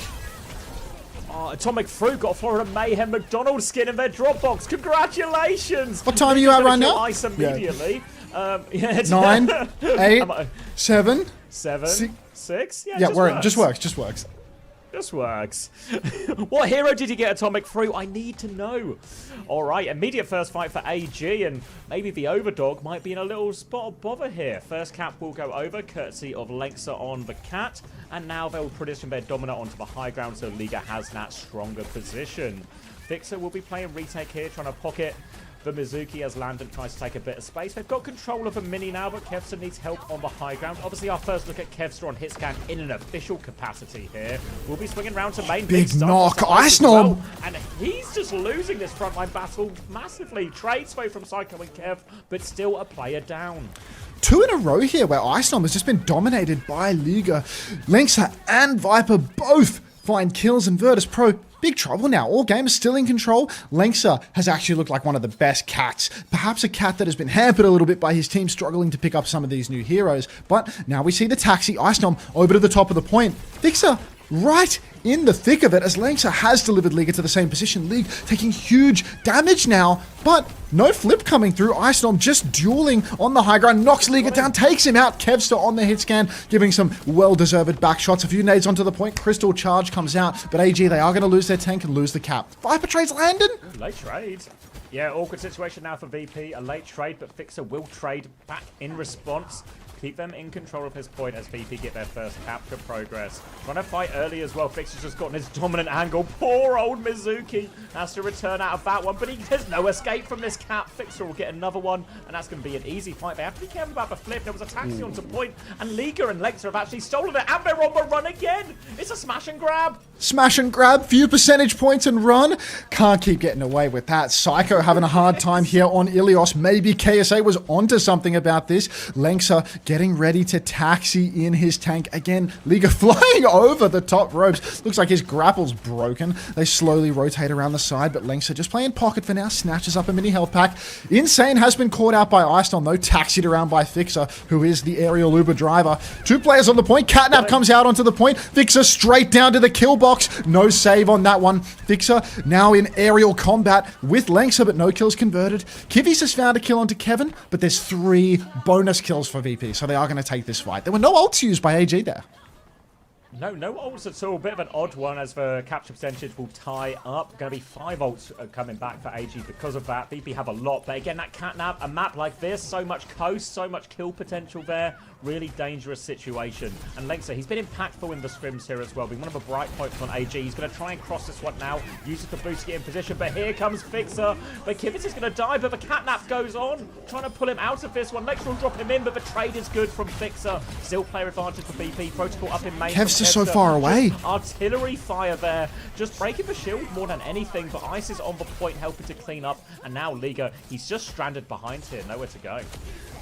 S11: Oh, Atomic Fruit got a Florida Mayhem McDonald's skin in their Dropbox. Congratulations!
S1: What time are you at right now?
S11: Ice immediately. Yeah.
S1: 9, 8, 7,
S11: 6?
S1: Yeah, just works.
S11: Just works. What hero did you get Atomic Fruit? I need to know. Alright, immediate first fight for AG, and maybe the Overdog might be in a little spot of bother here. First cap will go over, courtesy of Lexa on the Cat, and now they'll position their dominant onto the high ground, so Liga has that stronger position. Fixer will be playing retake here, trying to pocket the Mizuki as Landon tries to take a bit of space. They've got control of a mini now, but Kevster needs help on the high ground. Obviously, our first look at Kevster on hitscan in an official capacity here. We'll be swinging round to main.
S1: Big knock, Ice Snob!
S11: And he's just losing this frontline battle massively. Trade sway from Psycho and Kev, but still a player down.
S1: 2 in a row here where Ice Snob has just been dominated by Liga. Lynxa and Viper both find kills, and Virtus.Pro big trouble now. All gamers still in control. Lynxa has actually looked like one of the best cats. Perhaps a cat that has been hampered a little bit by his team struggling to pick up some of these new heroes. But now we see the taxi. Ice Snob over to the top of the point. Fixer right in the thick of it as Lynxa has delivered Liga to the same position. League taking huge damage now, but no flip coming through. Ice Snob just dueling on the high ground, knocks Liga down, takes him out. Kevster on the hit scan, giving some well-deserved back shots. A few nades onto the point. Crystal Charge comes out, but AG, they are going to lose their tank and lose the cap. Viper trades Landon.
S11: Late trade. Yeah, awkward situation now for VP. A late trade, but Fixer will trade back in response. Keep them in control of his point as VP get their first capture progress. Trying to fight early as well. Fixer's just gotten his dominant angle. Poor old Mizuki has to return out of that one, but there's no escape from this cap. Fixer will get another one, and that's going to be an easy fight. They have to be careful about the flip. There was a taxi onto point, and Liga and Lexa have actually stolen it, and they're on the run again. It's a smash and grab.
S1: Smash and grab, few percentage points and run. Can't keep getting away with that. Psycho having a hard time here on Ilios. Maybe KSA was onto something about this. Lynxa getting ready to taxi in his tank again. Liga flying over the top ropes. Looks like his grapple's broken. They slowly rotate around the side, but Lynxa just playing pocket for now. Snatches up a mini health pack. Insane has been caught out by Ice Storm though. Taxied around by Fixer, who is the aerial Uber driver. 2 players on the point. Catnap comes out onto the point. Fixer straight down to the kill box. No save on that one. Fixer now in aerial combat with Lynxa, but no kills converted. Kivi's has found a kill onto Kevin, but there's 3 bonus kills for VP, so they are going to take this fight. There were no ults used by AG there.
S11: No ults at all. Bit of an odd one as the capture percentage will tie up. Going to be 5 ults coming back for AG because of that. VP have a lot, but again, that catnap, a map like this, so much coast, so much kill potential there. Really dangerous situation. And Lynxa, he's been impactful in the scrims here as well. Being one of the bright points on AG. He's going to try and cross this one now. Use it to boost to get in position, but here comes Fixer. But Kivitz is going to die, but the catnap goes on. Trying to pull him out of this one. Lynxa will drop him in, but the trade is good from Fixer. Still player advantage for VP. Protocol up in main.
S1: Kev's just so far away.
S11: Just artillery fire there. Just breaking the shield more than anything, but Ice is on the point helping to clean up. And now Liga, he's just stranded behind here. Nowhere to go.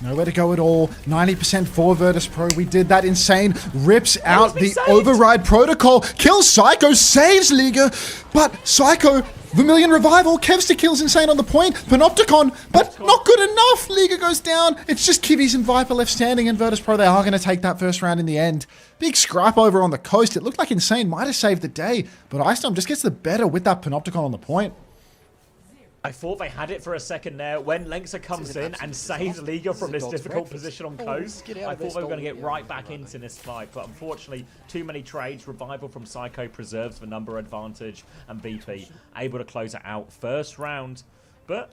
S1: Nowhere to go at all. 90% for Virtus.Pro. We did that. Insane rips out the override protocol. Kills Psycho. Saves Liga. But Psycho, Vermilion Revival. Kevster kills Insane on the point. Panopticon, but not good enough. Liga goes down. It's just Kivis and Viper left standing, and Virtus.Pro, they are going to take that first round in the end. Big scrap over on the coast. It looked like Insane might have saved the day, but Ice Storm just gets the better with that Panopticon on the point.
S11: I thought they had it for a second there. When Lengsa comes in and saves Liga from this difficult position on coast, I thought they were going to get right back into this fight. But unfortunately, too many trades. Revival from Psycho preserves the number advantage. And BP able to close it out. First round. But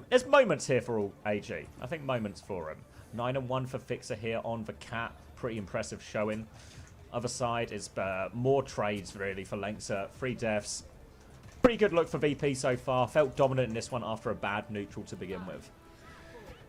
S11: there's moments here for all AG. I think moments for him. 9-1 for Fixer here on the Cat. Pretty impressive showing. Other side is more trades, really, for Lengsa. 3 deaths. Pretty good look for VP so far. Felt dominant in this one after a bad neutral to begin with.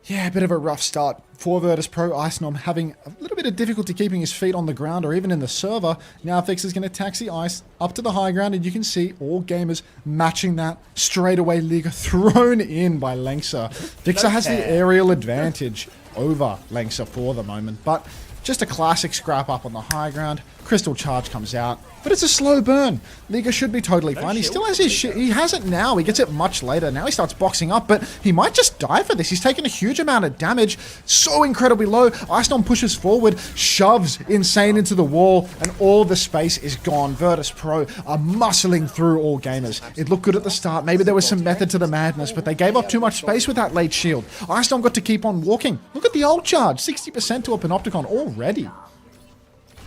S1: Yeah, a bit of a rough start for Virtus.Pro. Icenom having a little bit of difficulty keeping his feet on the ground or even in the server. Now Fixer's going to taxi Ice up to the high ground, and you can see all gamers matching that. Straight away, Liga thrown in by Lengsa. Fixer has the aerial advantage over Lengsa for the moment, but just a classic scrap up on the high ground. Crystal Charge comes out, but it's a slow burn. Liga should be totally fine. He still has his shit. He has it now. He gets it much later. Now he starts boxing up, but he might just die for this. He's taken a huge amount of damage. So incredibly low. Icenom pushes forward, shoves Insane into the wall, and all the space is gone. Virtus.Pro are muscling through all gamers. It looked good at the start. Maybe there was some method to the madness, but they gave up too much space with that late shield. Icenom got to keep on walking. Look at the ult charge. 60% to a Panopticon already.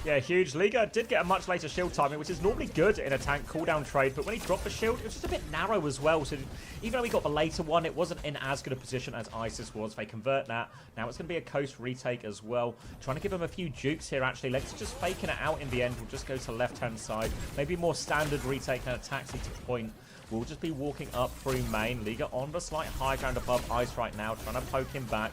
S11: Yeah, huge. Liga did get a much later shield timing, which is normally good in a tank cooldown trade, but when he dropped the shield, it was just a bit narrow as well. So even though he got the later one, it wasn't in as good a position as Isis was. They convert that. Now it's going to be a coast retake as well. Trying to give him a few jukes here, actually. Let's just faking it out in the end. We'll just go to left-hand side. Maybe more standard retake than a taxi to point. We'll just be walking up through main. Liga on the slight high ground above Ice right now, trying to poke him back.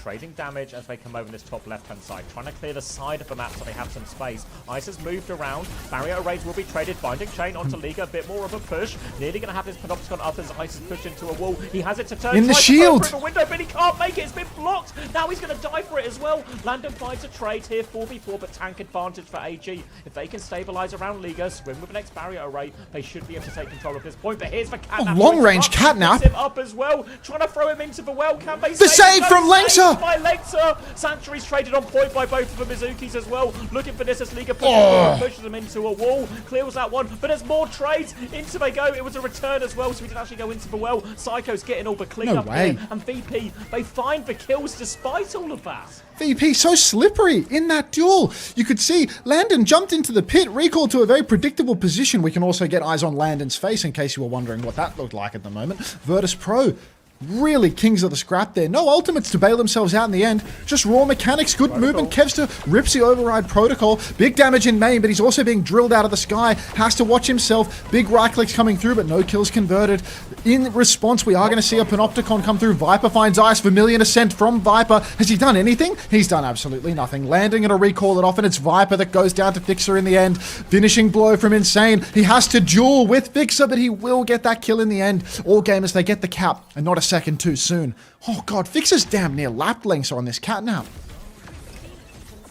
S11: Trading damage as they come over this top left-hand side. Trying to clear the side of the map so they have some space. Ice has moved around. Barrier arrays will be traded. Binding chain onto Liga. A bit more of a push. Nearly going to have his Panopticon up as Ice is pushed into a wall. He has it to turn.
S1: In the shield!
S11: Through the window, but he can't make it. It's been blocked. Now he's going to die for it as well. Landon finds a trade here. 4v4, but tank advantage for AG. If they can stabilize around Liga, swim with the next barrier array, they should be able to take control of this point. But here's the Catnap.
S1: Long-range Catnap.
S11: Him up as well. Trying to throw him into the well. Can they
S1: the save from Lengsa!
S11: By Lengsa. Sanctuary's traded on point by both of the Mizukis as well. Looking for this as Liga pushes them into a wall. Clears that one, but there's more trades. Into they go. It was a return as well, so we didn't actually go into the well. Psycho's getting all the clean up here. And VP, they find the kills despite all of that.
S1: VP so slippery in that duel. You could see Landon jumped into the pit, recalled to a very predictable position. We can also get eyes on Landon's face in case you were wondering what that looked like at the moment. Virtus.Pro really kings of the scrap there. No ultimates to bail themselves out in the end. Just raw mechanics, good movement. Kevster rips the override protocol. Big damage in main, but he's also being drilled out of the sky. Has to watch himself. Big right clicks coming through, but no kills converted. In response, we are going to see a Panopticon come through. Viper finds Ice. Vermilion Ascent from Viper. Has he done anything? He's done absolutely nothing. Landing going to recall it off, and it's Viper that goes down to Fixer in the end. Finishing blow from Insane. He has to duel with Fixer, but he will get that kill in the end. All gamers, they get the cap, and not a second too soon. Oh god, Fixer's damn near lapped Lengsa on this Catnap.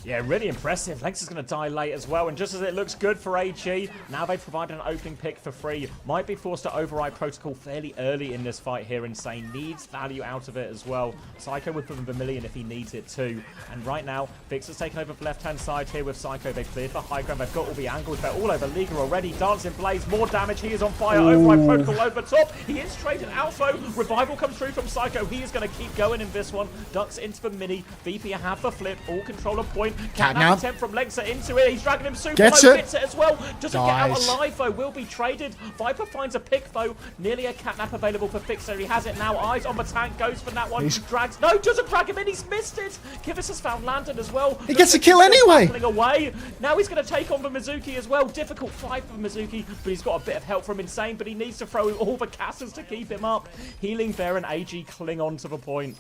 S11: Yeah, really impressive. Lex is going to die late as well, and just as it looks good for AG, now they've provided an opening pick for free. Might be forced to override protocol fairly early in this fight here. Insane needs value out of it as well. Psycho with the Vermilion if he needs it too. And right now, Fixer's taken over the left-hand side here with Psycho. They've cleared the high ground. They've got all the angles. They're all over Liga already. Dancing Blaze, more damage. He is on fire. Override protocol over the top. He is traded out though. Revival comes through from Psycho. He is going to keep going in this one. Ducks into the mini. VP have the flip. All control on point. Catnap attempt from Lengsa into it. He's dragging him super low. Gets it as well. Doesn't get out alive though. Will be traded. Viper finds a pick though. Nearly a Catnap available for Fixer. He has it now. Eyes on the tank. Goes for that one. Drags. No, doesn't drag him in. He's missed it. Kivas has found Landon as well.
S1: He gets a kill anyway.
S11: Away. Now he's going to take on the Mizuki as well. Difficult fight for Mizuki, but he's got a bit of help from Insane, but he needs to throw all the casters to keep him up. Healing there and AG cling on to the point.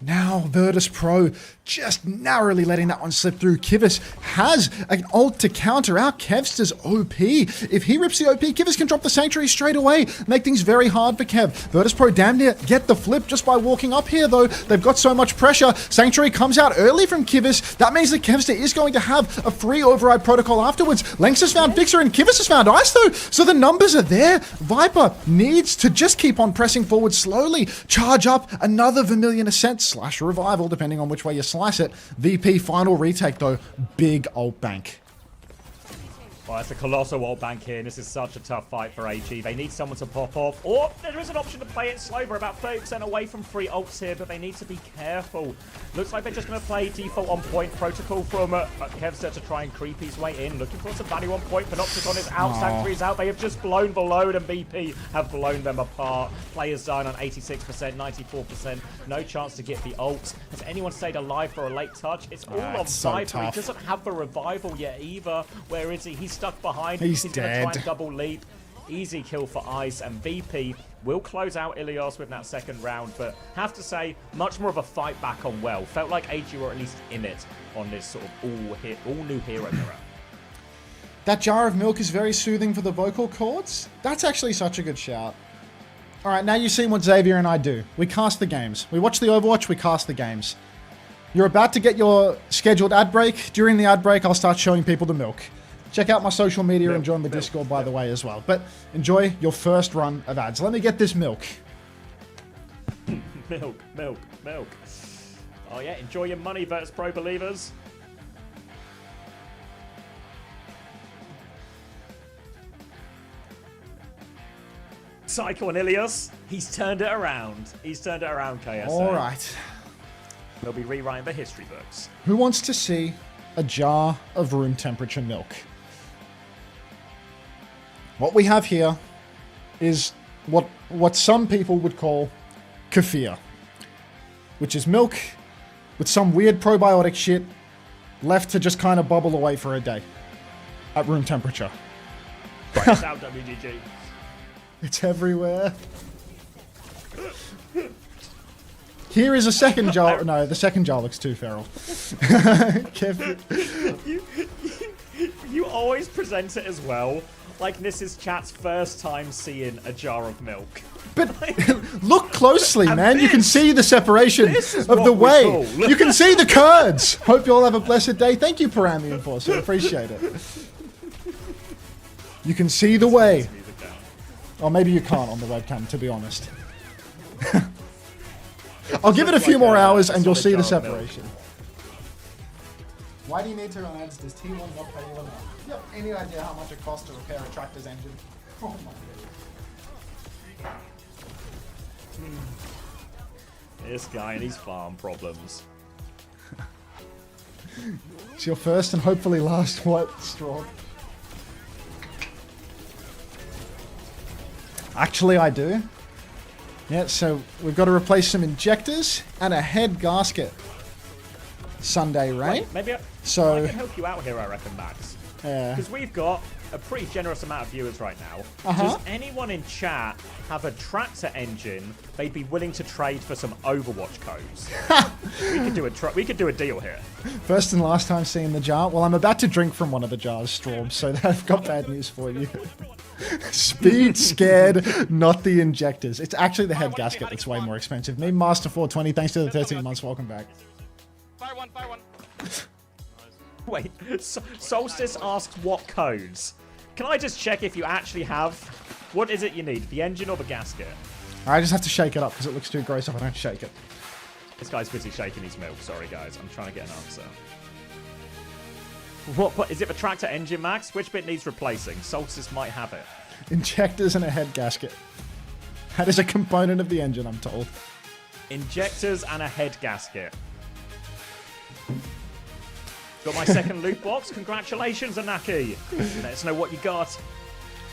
S1: Now Virtus.Pro just narrowly letting that one slip through. Kivas has an ult to counter out Kevster's OP. If he rips the OP, Kivas can drop the Sanctuary straight away. Make things very hard for Kev. Virtus.Pro damn near get the flip just by walking up here though. They've got so much pressure. Sanctuary comes out early from Kivas. That means that Kevster is going to have a free override protocol afterwards. Lengsa has found Fixer and Kivas has found Ice though. So the numbers are there. Viper needs to just keep on pressing forward slowly. Charge up another Vermilion Ascent / Revival, depending on which way you slice it. VP final retake though. Big ult bank.
S11: Well, it's a colossal ult bank here, and this is such a tough fight for AG. They need someone to pop off, or there is an option to play it slow. We're about 30% away from free ults here, but they need to be careful. Looks like they're just going to play default on point protocol from Kevster to try and creep his way in. Looking for some value on point. Panopticon is out, Sanctuary's out. They have just blown the load, and BP have blown them apart. Players down on 86%, 94%. No chance to get the ult. Has anyone stayed alive for a late touch? It's all on
S1: so
S11: Viper.
S1: tough.
S11: He doesn't have the revival yet either. Where is he? He's stuck behind.
S1: He's
S11: going to try
S1: dead.
S11: and double leap. Easy kill for Ice, and VP will close out Ilios with that second round, but have to say, much more of a fight back on well. Felt like AG were at least in it on this sort of all-new hero era.
S1: That jar of milk is very soothing for the vocal cords. That's actually such a good shout. All right, now you've seen what Xavier and I do. We cast the games. We watch the Overwatch, we cast the games. You're about to get your scheduled ad break. During the ad break, I'll start showing people the milk. Check out my social media and join the Discord, by the way, as well. But enjoy your first run of ads. Let me get this milk.
S11: Milk, milk, milk. Oh yeah, enjoy your money, Virtus.Pro believers. Psycho and Ilios, he's turned it around. He's turned it around, KSA.
S1: All right.
S11: They'll be rewriting the history books.
S1: Who wants to see a jar of room temperature milk? What we have here is what some people would call kefir, which is milk with some weird probiotic shit left to just kind of bubble away for a day at room temperature.
S11: Right, it's out, WGG.
S1: It's everywhere. Here is a second jar. No, the second jar looks too feral.
S11: You always present it as well like this is chat's first time seeing a jar of milk.
S1: But look closely, man. You can see the separation of the
S11: we
S1: whey.
S11: call.
S1: You can see the curds. Hope you all have a blessed day. Thank you, Param the Enforcer. Appreciate it. You can see the whey. Or maybe you can't on the webcam, to be honest. I'll give it a few more hours and you'll see the separation. Why do you need to run ads? Does T1 not pay you enough? Do you have any idea how much it costs to repair a tractor's engine? Oh my god.
S11: This guy and his farm problems.
S1: It's your first and hopefully last white straw. Actually, I do. Yeah, so we've got to replace some injectors and a head gasket. Sunday rain.
S11: Wait, maybe I can help you out here, I reckon, Max.
S1: Yeah.
S11: Because we've got a pretty generous amount of viewers right now.
S1: Uh-huh.
S11: Does anyone in chat have a tractor engine they'd be willing to trade for some Overwatch codes? we could do a deal here.
S1: First and last time seeing the jar. Well, I'm about to drink from one of the jars, Storm, so I've got bad news for you. Speed scared, not the injectors. It's actually the head gasket that's way more expensive. Me, Master 420, thanks to the 13 months. Welcome back.
S3: Fire one, fire one.
S11: Wait, Solstice asks what codes. Can I just check if you actually have... What is it you need, the engine or the gasket?
S1: I just have to shake it up because it looks too gross if I don't shake it.
S11: This guy's busy shaking his milk. Sorry, guys. I'm trying to get an answer. What is it the tractor engine, Max? Which bit needs replacing? Solstice might have it.
S1: Injectors and a head gasket. That is a component of the engine, I'm told.
S11: Injectors and a head gasket. Got my second loot box. Congratulations, Anaki. Let us know what you got.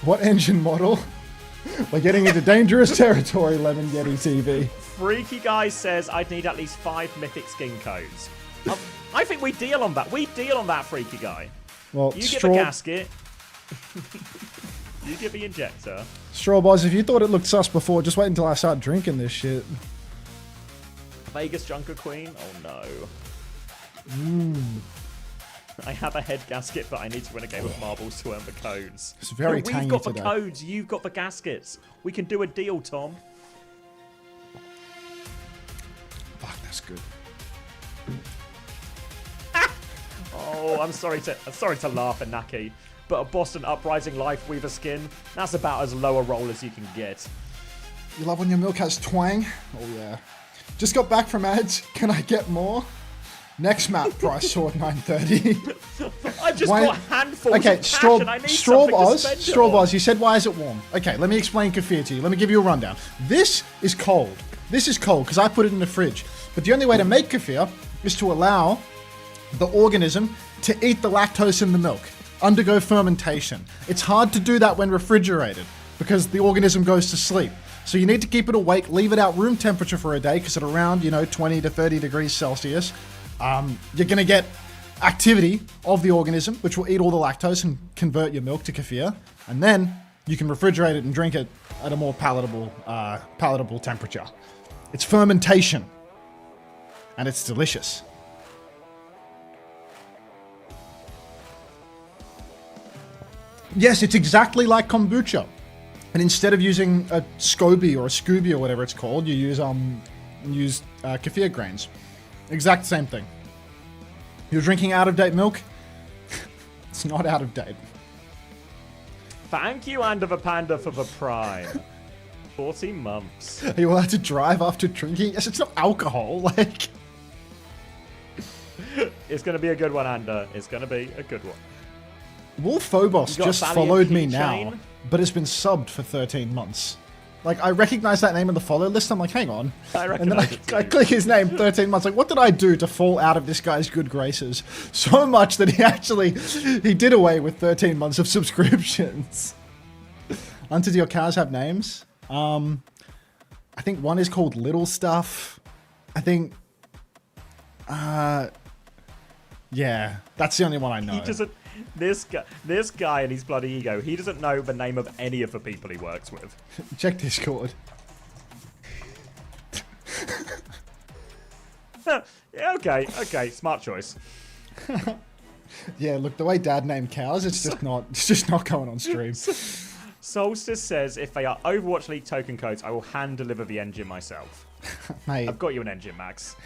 S1: What engine model? We're getting into dangerous territory, Lemon Yeti TV.
S11: Freaky Guy says I'd need at least 5 mythic skin codes. I think we deal on that. We deal on that, Freaky Guy.
S1: Well,
S11: you give a gasket. You give the injector.
S1: Straw Boys, if you thought it looked sus before, just wait until I start drinking this shit.
S11: Vegas Junker Queen? Oh no.
S1: Mm.
S11: I have a head gasket, but I need to win a game of marbles to earn the codes.
S1: It's very
S11: We've
S1: tangy
S11: got the
S1: today.
S11: codes, you've got the gaskets. We can do a deal, Tom.
S1: Fuck, that's good.
S11: Oh, I'm sorry to laugh at Naki, but a Boston Uprising Life Weaver skin, that's about as low a roll as you can get.
S1: You love when your milk has twang? Oh yeah. Just got back from ads. Can I get more? Next map, price sword 930.
S11: I've just
S1: Why-
S11: got handfuls
S1: Okay,
S11: of cash and I need something to spend it
S1: Straw
S11: on.
S1: Boz, you said why is it warm? Okay, let me explain Kefir to you. Let me give you a rundown. This is cold. This is cold because I put it in the fridge. But the only way to make Kefir is to allow the organism to eat the lactose in the milk, undergo fermentation. It's hard to do that when refrigerated because the organism goes to sleep. So you need to keep it awake, leave it out room temperature for a day because at around, 20 to 30 degrees Celsius, you're going to get activity of the organism, which will eat all the lactose and convert your milk to kefir. And then you can refrigerate it and drink it at a more palatable temperature. It's fermentation. And it's delicious. Yes, it's exactly like kombucha. And instead of using a SCOBY or a Scooby or whatever it's called, you use kefir grains. Exact same thing. You're drinking out-of-date milk? It's not out of date.
S11: Thank you, Under the Panda, for the prime. 14 months.
S1: Are you allowed to drive after drinking? Yes, it's not alcohol. Like,
S11: it's going to be a good one, Ander. It's going to be a good one.
S1: Wolfphobos
S11: You got
S1: just
S11: Valiant
S1: followed me
S11: keychain?
S1: now, but has been subbed for 13 months. Like, I recognize that name in the follow list. I'm like, hang on.
S11: I
S1: And then
S11: recognize it too.
S1: I click his name, 13 months. Like, what did I do to fall out of this guy's good graces? So much that he did away with 13 months of subscriptions. Unter, do your cows have names? I think one is called Little Stuff. I think, yeah, that's the only one I know.
S11: He doesn't. This guy and his bloody ego. He doesn't know the name of any of the people he works with.
S1: Check Discord.
S11: Yeah, okay, smart choice.
S1: Yeah, look, the way Dad named cows, it's just not going on stream.
S11: Solstice says, if they are Overwatch League token codes, I will hand deliver the engine myself.
S1: Mate,
S11: I've got you an engine, Max.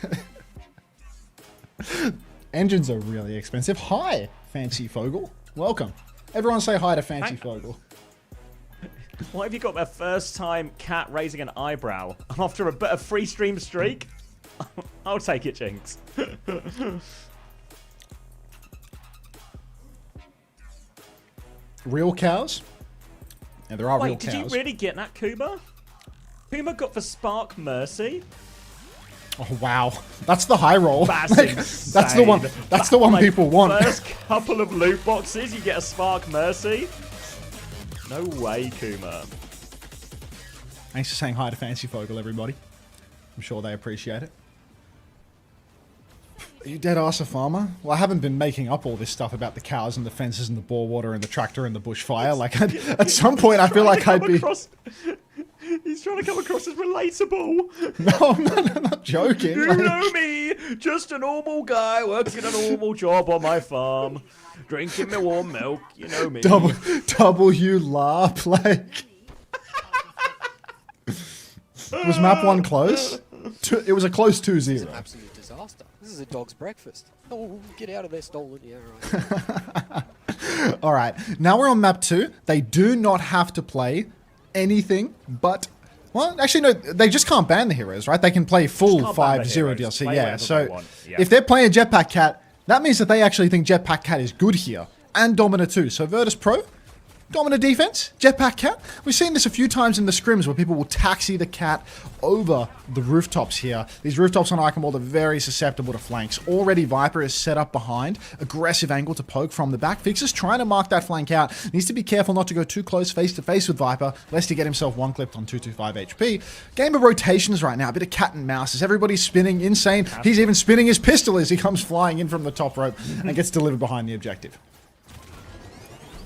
S1: engines are really expensive. Hi, Fancy Fogel. Welcome. Everyone say hi to Fancy Fogel.
S11: Why have you got a first time cat raising an eyebrow after a free stream streak? I'll take it, Jinx.
S1: Real cows? Yeah, there are real
S11: Wait,
S1: cows.
S11: did you really get that, Kuma? Kuma got the Spark Mercy?
S1: Oh wow, that's the high roll.
S11: That's
S1: Like,
S11: insane.
S1: that's the one. That's the one
S11: Like,
S1: people want.
S11: First couple of loot boxes, you get a Spark Mercy. No way, Kuma.
S1: Thanks for saying hi to Fancy Fogel, everybody. I'm sure they appreciate it. Are you dead ass a farmer? Well, I haven't been making up all this stuff about the cows and the fences and the bore water and the tractor and the bushfire. Like, at some point, I feel like I'd be.
S11: He's trying to come across as relatable.
S1: No, I'm not joking.
S11: You
S1: Like,
S11: know me, just a normal guy working a normal job on my farm, drinking my warm milk. You know me.
S1: W LARP, like. Was map 1 close? It was a close 2-0.
S2: This is an absolute disaster. This is a dog's breakfast. Oh, get out of there, stolen. Yeah, right.
S1: All right, now we're on map 2. They do not have to play anything but... Well, actually, no, they just can't ban the heroes, right? They can play full 5-0 DLC,
S11: Play
S1: yeah.
S11: whatever
S1: So
S11: they want, yeah.
S1: if they're playing Jetpack Cat, that means that they actually think Jetpack Cat is good here. And Domina too. So Virtus.Pro, Domina defense, Jetpack Cat. We've seen this a few times in the scrims where people will taxi the cat over the rooftops here. These rooftops on Icon are very susceptible to flanks. Already Viper is set up behind. Aggressive angle to poke from the back. Fix is trying to mark that flank out. Needs to be careful not to go too close face to face with Viper, lest he get himself one clipped on 225 HP. Game of rotations right now. A bit of cat and mouse as everybody's spinning insane. He's even spinning his pistol as he comes flying in from the top rope and gets delivered behind the objective.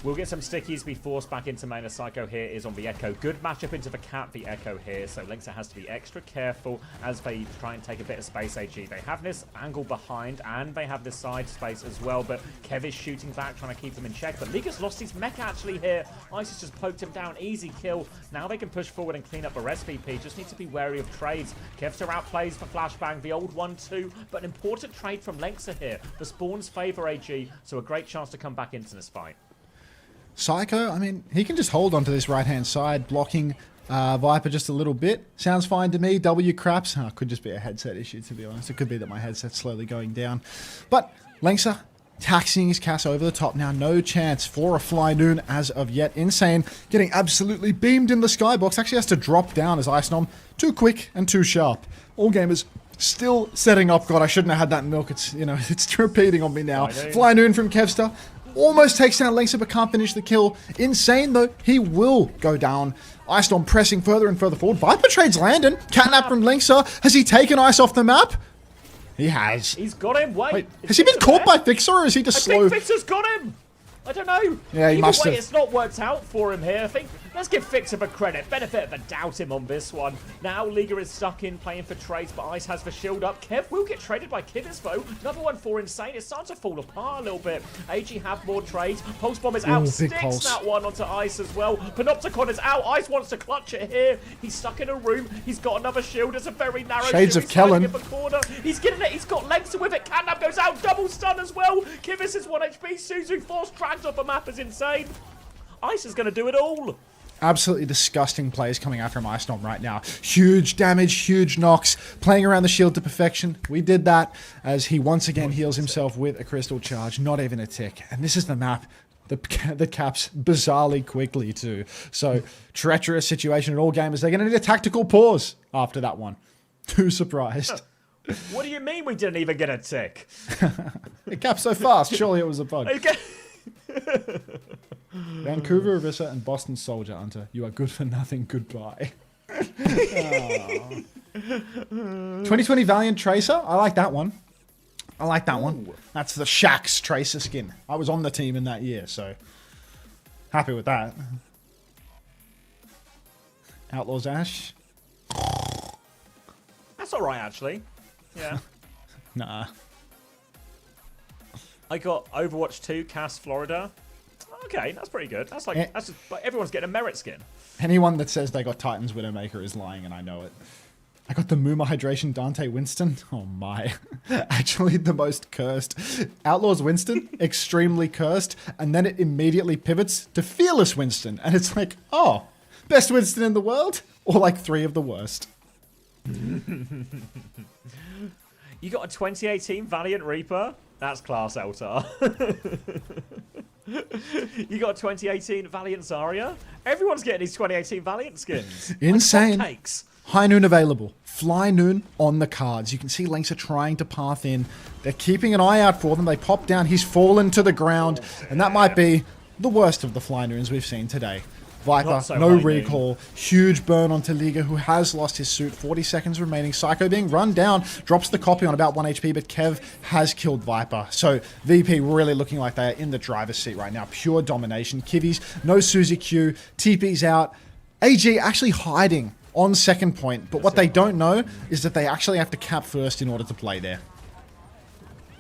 S11: We'll get some stickies, be forced back into main. Psycho here is on the Echo. Good matchup into the Cat, the Echo here. So Linksa has to be extra careful as they try and take a bit of space, AG. They have this angle behind and they have this side space as well. But Kev is shooting back, trying to keep them in check. But Liga's lost his mech actually here. Isis just poked him down. Easy kill. Now they can push forward and clean up the rest VP. Just need to be wary of trades. Kevster outplays for Flashbang. The old 1-2. But an important trade from Linksa here. The spawns favor AG. So a great chance to come back into this fight.
S1: Psycho, I mean, he can just hold onto this right-hand side, blocking Viper just a little bit. Sounds fine to me. W craps. Could just be a headset issue, to be honest. It could be that my headset's slowly going down. But Lengsa taxiing his Cass over the top now. No chance for a fly noon as of yet. Insane getting absolutely beamed in the skybox. Actually has to drop down as Icenom. Too quick and too sharp. All gamers still setting up. God, I shouldn't have had that milk. It's, you know, it's repeating on me now. Fly noon from Kevster. Almost takes down Lengsa, but can't finish the kill. Insane, though. He will go down. Icenom pressing further and further forward. Viper trades Landon. Catnap from Lengsa. Has he taken Ice off the map? He has.
S11: He's got him. Wait.
S1: Has he been caught by Fixer, or is he just slow?
S11: I think Fixer's got him. I don't know.
S1: Yeah, he
S11: Either
S1: must
S11: way,
S1: have.
S11: It's not worked out for him here. I think let's give Fixer the credit. Benefit of the doubt him on this one. Now Liga is stuck in playing for trades, but Ice has the shield up. Kev will get traded by Kivvis though. Another one for Insane. It's starting to fall apart a little bit. AG have more trades. Pulse Bomb is out. Sticks
S1: pulse.
S11: that one onto Ice as well. Panopticon is out. Ice wants to clutch it here. He's stuck in a room. He's got another shield. It's a very narrow
S1: Shades
S11: shield.
S1: of Kellen.
S11: He's hiding in the corner. He's getting it. He's got legs with it. Catnap goes out. Double stun as well. Kivvis is 1 HP. Suzu force dragged off a map is insane. Ice is going to do it all.
S1: Absolutely disgusting plays coming out from Icenom right now. Huge damage, huge knocks, playing around the shield to perfection. We did that as he once again heals himself with a crystal charge. Not even a tick. And this is the map that caps bizarrely quickly too. So, treacherous situation in all gamers. They're going to need a tactical pause after that one. Too surprised.
S11: What do you mean we didn't even get a tick?
S1: It capped so fast. Surely it was a bug. Vancouver, Vissa, and Boston Soldier, Unter. You are good for nothing. Goodbye. 2020 Valiant Tracer. I like that one. I like that one. That's the Shax Tracer skin. I was on the team in that year, so happy with that. Outlaws Ash.
S11: That's all right, actually. Yeah.
S1: Nah.
S11: I got Overwatch 2, Cass, Florida. Okay, that's pretty good. That's like that's just, but everyone's getting a merit skin.
S1: Anyone that says they got Titans Widowmaker is lying, and I know it. I got the Muma Hydration Dante Winston. Oh my. Actually the most cursed. Outlaws Winston, extremely cursed, and then it immediately pivots to Fearless Winston. And it's like, oh, best Winston in the world? Or like 3 of the worst.
S11: You got a 2018 Valiant Reaper? That's class, Eltar. You got a 2018 Valiant Zarya? Everyone's getting these 2018 Valiant skins.
S1: Insane.
S11: Like hotcakes.
S1: High Noon available. Fly Noon on the cards. You can see Lynx are trying to path in. They're keeping an eye out for them. They pop down. He's fallen to the ground. And that might be the worst of the Fly Noons we've seen today. Viper,
S11: So
S1: no
S11: high
S1: recall. Huge burn onto Liga, who has lost his suit. 40 seconds remaining. Psycho being run down. Drops the copy on about 1 HP, but Kev has killed Viper. So VP really looking like they are in the driver's seat right now. Pure domination. Kivvies, no Suzy Q. TP's out. AG actually hiding on second point, but what they don't know is that they actually have to cap first in order to play there.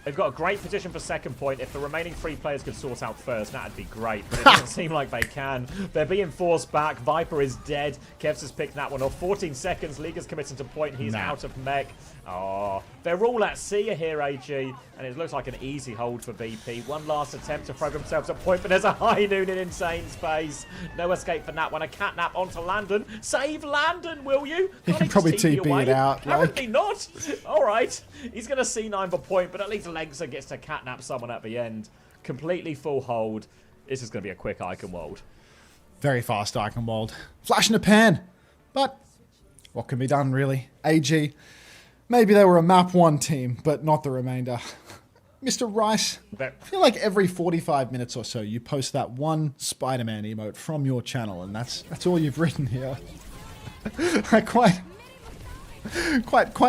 S11: They've got a great position for second point. If the remaining 3 players could sort out first, that'd be great. But it doesn't seem like they can. They're being forced back. Viper is dead. Kevs has picked that one off. 14 seconds. Liga's committing to point. He's out of mech. Oh, they're all at sea here, AG. And it looks like an easy hold for VP. One last attempt to throw themselves at point, but there's a High Noon in insane space. No escape for that one. A catnap onto Landon. Save Landon, will you?
S1: He can probably TP it out.
S11: Apparently not. All right. He's going to C9 for point, but at least Legsa gets to catnap someone at the end. Completely full hold. This is going to be a quick icon world.
S1: Very fast icon world. Flash in a pan. But what can be done, really? AG. Maybe they were a map 1 team, but not the remainder. Mr. Rice, I feel like every 45 minutes or so you post that one Spider-Man emote from your channel, and that's all you've written here. I quite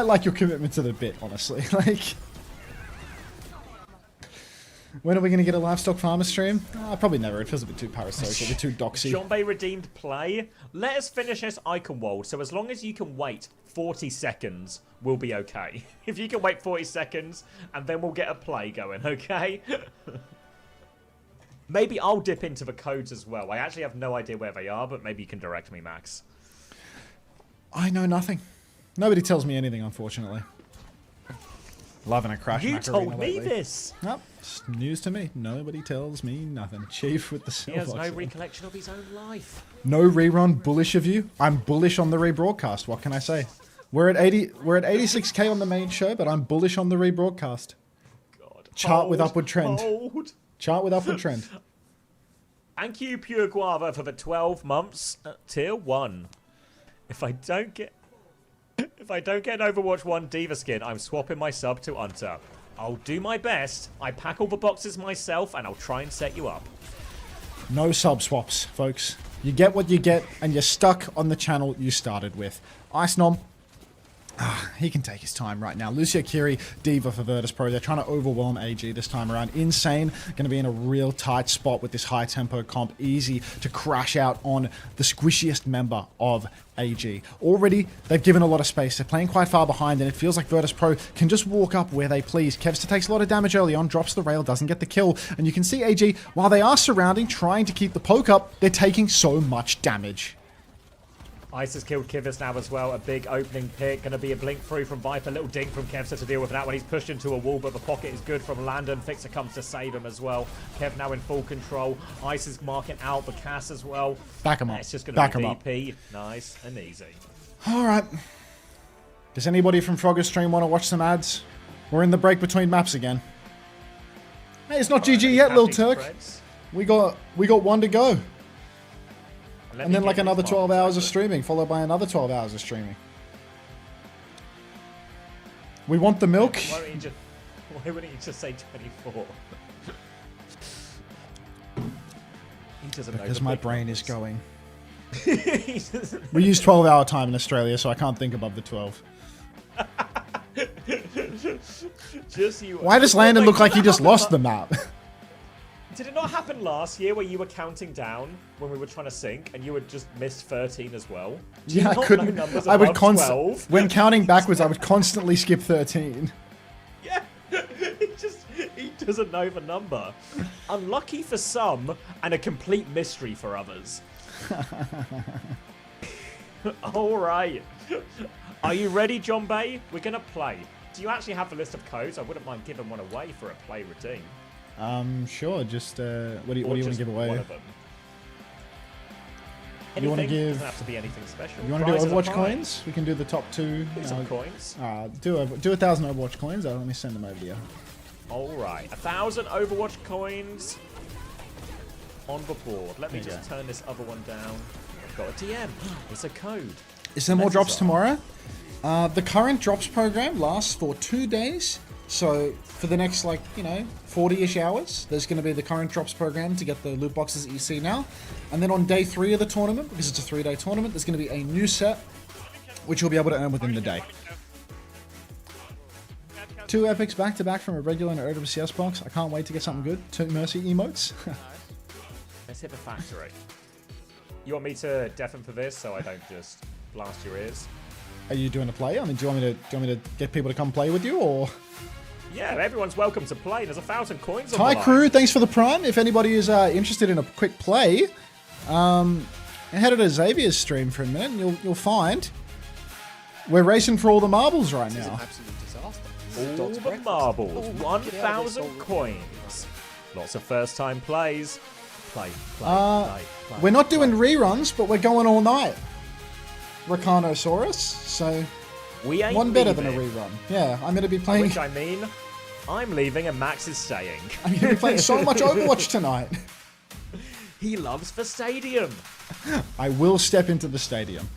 S1: like your commitment to the bit, honestly. Like, when are we going to get a livestock farmer stream? Probably never. It feels a bit too parasocial, a bit too doxy.
S11: Jombe redeemed play. Let us finish this icon world. So as long as you can wait 40 seconds, we'll be okay. If you can wait 40 seconds, and then we'll get a play going, okay? Maybe I'll dip into the codes as well. I actually have no idea where they are, but maybe you can direct me, Max.
S1: I know nothing. Nobody tells me anything, unfortunately. Loving a Crash
S11: You
S1: Macarena
S11: told me
S1: lately.
S11: this.
S1: Nope, it's news to me. Nobody tells me nothing. Chief with the
S11: He has
S1: silver.
S11: no recollection of his own life.
S1: No rerun. Bullish of you. I'm bullish on the rebroadcast. What can I say? We're at 80. We're at 86k on the main show, but I'm bullish on the rebroadcast.
S11: God.
S1: Chart with upward trend.
S11: Hold.
S1: Chart with upward trend.
S11: Thank you, Pure Guava, for the 12 months at tier 1. If I don't get an Overwatch 1 Diva skin, I'm swapping my sub to Unter. I'll do my best. I pack all the boxes myself, and I'll try and set you up.
S1: No sub swaps, folks. You get what you get, and you're stuck on the channel you started with. Ice Nom. He can take his time right now. Lucio Kiri, Diva for Virtus.Pro. They're trying to overwhelm AG this time around. Insane. Going to be in a real tight spot with this high tempo comp. Easy to crash out on the squishiest member of AG. Already, they've given a lot of space. They're playing quite far behind, and it feels like Virtus.Pro can just walk up where they please. Kevster takes a lot of damage early on, drops the rail, doesn't get the kill. And you can see AG, while they are surrounding, trying to keep the poke up, they're taking so much damage.
S11: Ice has killed Kivas now as well. A big opening pick. Going to be a blink through from Viper. Little dink from Kevster to deal with that one. He's pushed into a wall, but the pocket is good from Landon. Fixer comes to save him as well. Kev now in full control. Ice is marking out the Cass as well.
S1: Back him up.
S11: It's just going
S1: Back
S11: to
S1: him
S11: be VP. Nice and easy.
S1: All right. Does anybody from Frogger's stream want to watch some ads? We're in the break between maps again. Hey, it's not GG yet, Lil Turk. We got one to go. And then like another 12 hours of streaming, followed by another 12 hours of streaming. We want the milk.
S11: Why wouldn't you just say 24? He doesn't know
S1: Because
S11: the
S1: my
S11: big
S1: brain
S11: numbers.
S1: is going. We use 12-hour time in Australia, so I can't think above the 12. Why does Landon look like he just lost the map?
S11: Did it not happen last year where you were counting down when we were trying to sync and you had just missed 13 as well? Do you
S1: Yeah, I
S11: not
S1: couldn't.
S11: know numbers
S1: I would
S11: above
S1: constantly,
S11: 12?
S1: when counting backwards, I would constantly skip 13.
S11: Yeah, he doesn't know the number. Unlucky for some and a complete mystery for others. All right. Are you ready, John Bay? We're going to play. Do you actually have the list of codes? I wouldn't mind giving one away for a play routine.
S1: Sure. Just what do you want to give away?
S11: One of them.
S1: You want to
S11: Anything?
S1: give?
S11: Doesn't have to be anything special.
S1: You want to do
S11: Prize is a
S1: Overwatch
S11: prize.
S1: coins? We can do the top two.
S11: Do some coins.
S1: Do 1,000 Overwatch coins. Let me send them over to you.
S11: All right, 1,000 Overwatch coins on the board. Let me
S1: There you
S11: just turn this other one down. I've got a DM. It's a code.
S1: Is there more
S11: Letters
S1: drops
S11: are-
S1: tomorrow? The current drops program lasts for 2 days. So for the next 40-ish hours, there's going to be the current drops program to get the loot boxes that you see now. And then on day 3 of the tournament, because it's a 3-day tournament, there's going to be a new set, which you'll be able to earn within the day. 2 epics back-to-back from a regular and OWCS box. I can't wait to get something good. 2 Mercy emotes.
S11: Let's hit the factory. You want me to deafen for this so I don't just blast your ears?
S1: Are you doing a play? I mean, do you want me to get people to come play with you, or?
S11: Yeah, everyone's welcome to play. There's 1,000 coins on
S1: Hi
S11: the line.
S1: crew, thanks for the prime. If anybody is interested in a quick play, head to Xavier's stream for a minute and you'll find we're racing for all the marbles right
S2: This is an
S1: now.
S2: absolute disaster. This is a
S11: All
S2: dog's
S11: the
S2: breakfast.
S11: marbles.
S2: Oh, get out of this
S11: 1,000
S2: stolen-
S11: coins. Lots of first-time plays. Play.
S1: We're not doing reruns, but we're going all night. Ricanosaurus, so
S11: We ain't
S1: one better than a
S11: leaving.
S1: rerun. Yeah, I'm going to be
S11: By
S1: playing.
S11: which I mean, I'm leaving and Max is staying.
S1: I'm going to be playing so much Overwatch tonight.
S11: He loves the stadium.
S1: I will step into the stadium.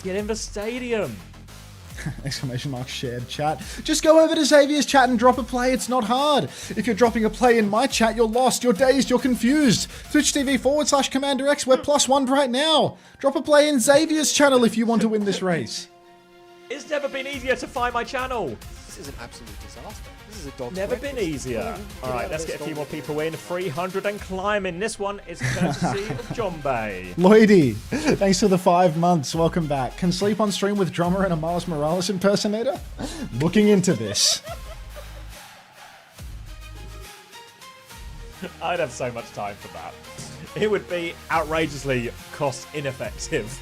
S11: Get in the stadium.
S1: Exclamation mark shared chat. Just go over to Xavier's chat and drop a play. It's not hard. If you're dropping a play in my chat, you're lost, you're dazed, you're confused. Twitch TV/Commander X. We're +1 right now. Drop a play in Xavier's channel if you want to win this race.
S11: It's never been easier to find my channel.
S2: This is an absolute disaster. This is a dog's
S11: Never been
S2: breakfast.
S11: easier.
S2: Oh,
S11: All
S2: out
S11: right,
S2: of
S11: let's
S2: this
S11: get a few
S2: stolen-
S11: more people in. 300 and climbing. This one is courtesy of John Bay.
S1: Lloydie, thanks for the 5 months. Welcome back. Can sleep on stream with drummer and a Miles Morales impersonator? Looking into this.
S11: I'd have so much time for that. It would be outrageously cost ineffective.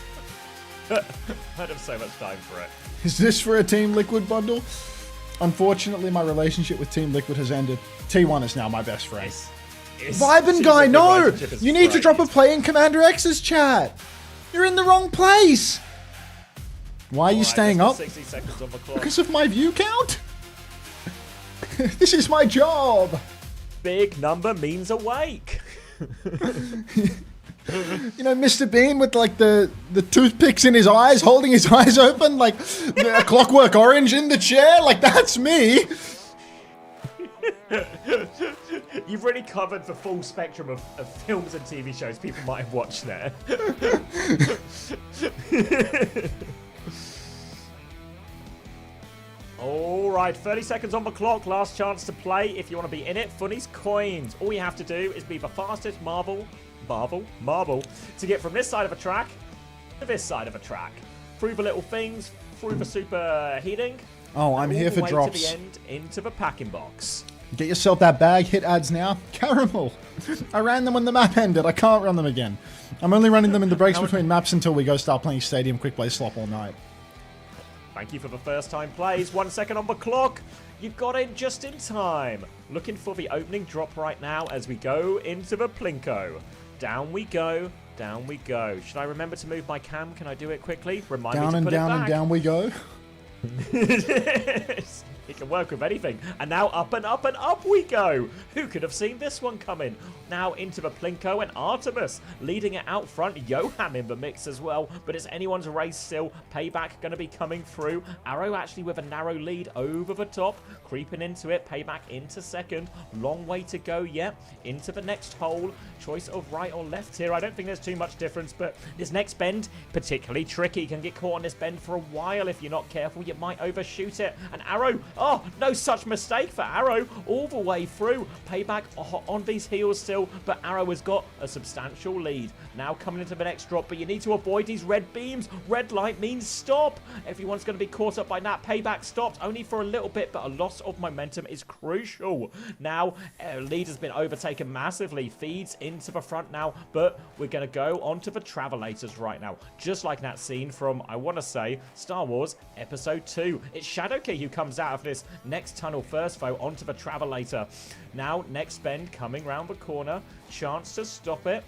S11: I'd have so much time for it.
S1: Is this for a Team Liquid bundle? Unfortunately, my relationship with Team Liquid has ended. T1 is now my best friend.
S11: It's
S1: Vibin guy, no!
S11: relationship is
S1: You need to
S11: great.
S1: drop a play in Commander X's chat. You're in the wrong place. Why are you
S11: Alright,
S1: staying
S11: there's
S1: up?
S11: 60 seconds on the clock.
S1: Because of my view count? This is my job.
S11: Big number means awake.
S1: You know, Mr. Bean with like the toothpicks in his eyes, holding his eyes open, like a Clockwork Orange in the chair. Like, that's me.
S11: You've really covered the full spectrum of films and TV shows people might have watched there. Alright, 30 seconds on the clock. Last chance to play if you want to be in it. Funny's coins. All you have to do is be the fastest marble to get from this side of a track to this side of a track. Through the little things, through the super heating.
S1: Oh, I'm
S11: all
S1: here
S11: the
S1: for
S11: way
S1: drops.
S11: to the end, into the packing box.
S1: Get yourself that bag. Hit ads now. Caramel. I ran them when the map ended. I can't run them again. I'm only running them in the breaks between maps until we go start playing Stadium Quick Play Slop all night.
S11: Thank you for the first time plays. 1 second on the clock. You got in just in time. Looking for the opening drop right now as we go into the Plinko. Down we go. Down we go. Should I remember to move my cam? Can I do it quickly? Remind
S1: Down
S11: me to
S1: and
S11: put
S1: down
S11: it
S1: and
S11: back.
S1: down we go.
S11: It can work with anything. And now up and up and up we go. Who could have seen this one coming? Now into the Plinko and Artemis leading it out front. Yoham in the mix as well. But it's anyone's race still. Payback going to be coming through. Arrow actually with a narrow lead over the top. Creeping into it. Payback into second. Long way to go yet. Into the next hole. Choice of right or left here. I don't think there's too much difference. But this next bend, particularly tricky. Can get caught on this bend for a while if you're not careful. You might overshoot it. And Arrow, oh, no such mistake for Arrow. All the way through. Payback on these heels still. But Arrow has got a substantial lead. Now coming into the next drop. But you need to avoid these red beams. Red light means stop. Everyone's going to be caught up by that. Payback stopped only for a little bit. But a loss of momentum is crucial. Now, lead has been overtaken massively. Feeds into the front now. But we're going to go onto the Travelators right now. Just like that scene from, I want to say, Star Wars Episode 2. It's Shadowkey who comes out of this next tunnel first, though, onto the Travelator. Now, next bend coming round the corner. Chance to stop it.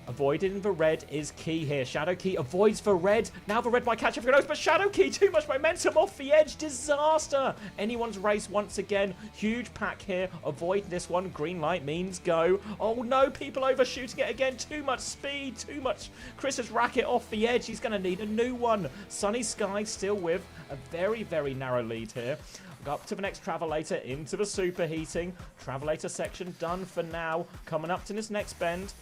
S11: Avoiding the red is key here. Shadowkey avoids the red. Now the red might catch everyone else, but Shadowkey, too much momentum off the edge. Disaster. Anyone's race once again. Huge pack here. Avoid this one. Green light means go. Oh no, people overshooting it again. Too much speed. Too much. Chris's racket off the edge. He's going to need a new one. Sunny Sky still with a very, very narrow lead here. Up to the next Travelator, into the superheating. Travelator section done for now. Coming up to this next bend.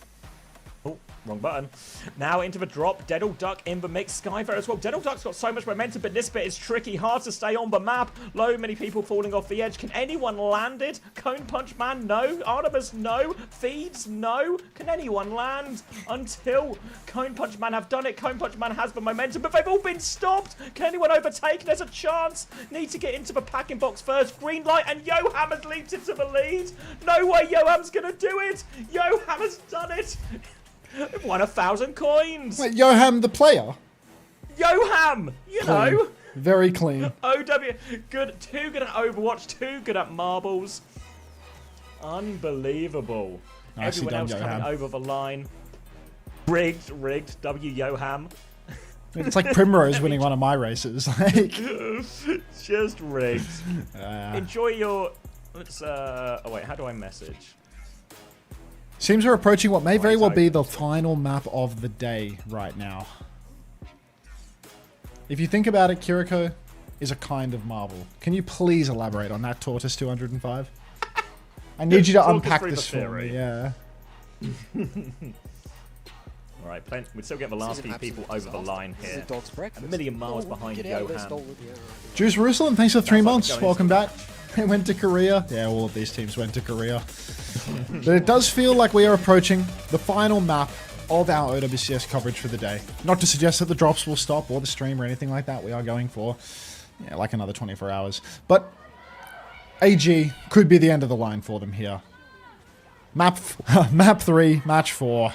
S11: Oh, wrong button. Now into the drop. Deadle Duck in the mix. Skyfair as well. Deadle Duck's got so much momentum, but this bit is tricky. Hard to stay on the map. Many people falling off the edge. Can anyone land it? Cone Punch Man, no. Artemis, no. Feeds, no. Can anyone land? Until Cone Punch Man have done it. Cone Punch Man has the momentum, but they've all been stopped. Can anyone overtake? There's a chance. Need to get into the packing box first. Green light, and Yoham has leaped into the lead. No way Yoham's going to do it. Yoham has done it. They've won 1,000 coins.
S1: Wait, Yoham the player?
S11: Yoham, you know.
S1: Clean. Very clean.
S11: OW, good, too good at Overwatch, too good at marbles. Unbelievable.
S1: Nicely
S11: Everyone
S1: done,
S11: else coming
S1: Yoham.
S11: over the line. Rigged, W Yoham.
S1: It's like Primrose winning one of my races. Like,
S11: Just rigged. Enjoy your, let's, oh wait, how do I message?
S1: seems we're approaching what may very well be the final map of the day right now. If you think about it, Kiriko is a kind of marble. Can you please elaborate on that, Tortoise 205? I need you to unpack this for me, yeah.
S11: Alright, we still get the last few people over the line
S2: This is
S11: here.
S2: a dog's breakfast.
S11: A million miles behind
S2: Get out of there,
S11: Yoham.
S2: stolen. Yeah, right.
S1: Juice Jerusalem, thanks for 3
S11: Sounds like
S1: months.
S11: going
S1: Welcome back. They went to Korea. Yeah, all of these teams went to Korea. But it does feel like we are approaching the final map of our OWCS coverage for the day. Not to suggest that the drops will stop or the stream or anything like that. We are going for, yeah, like another 24 hours. But AG could be the end of the line for them here. Map 3, match 4.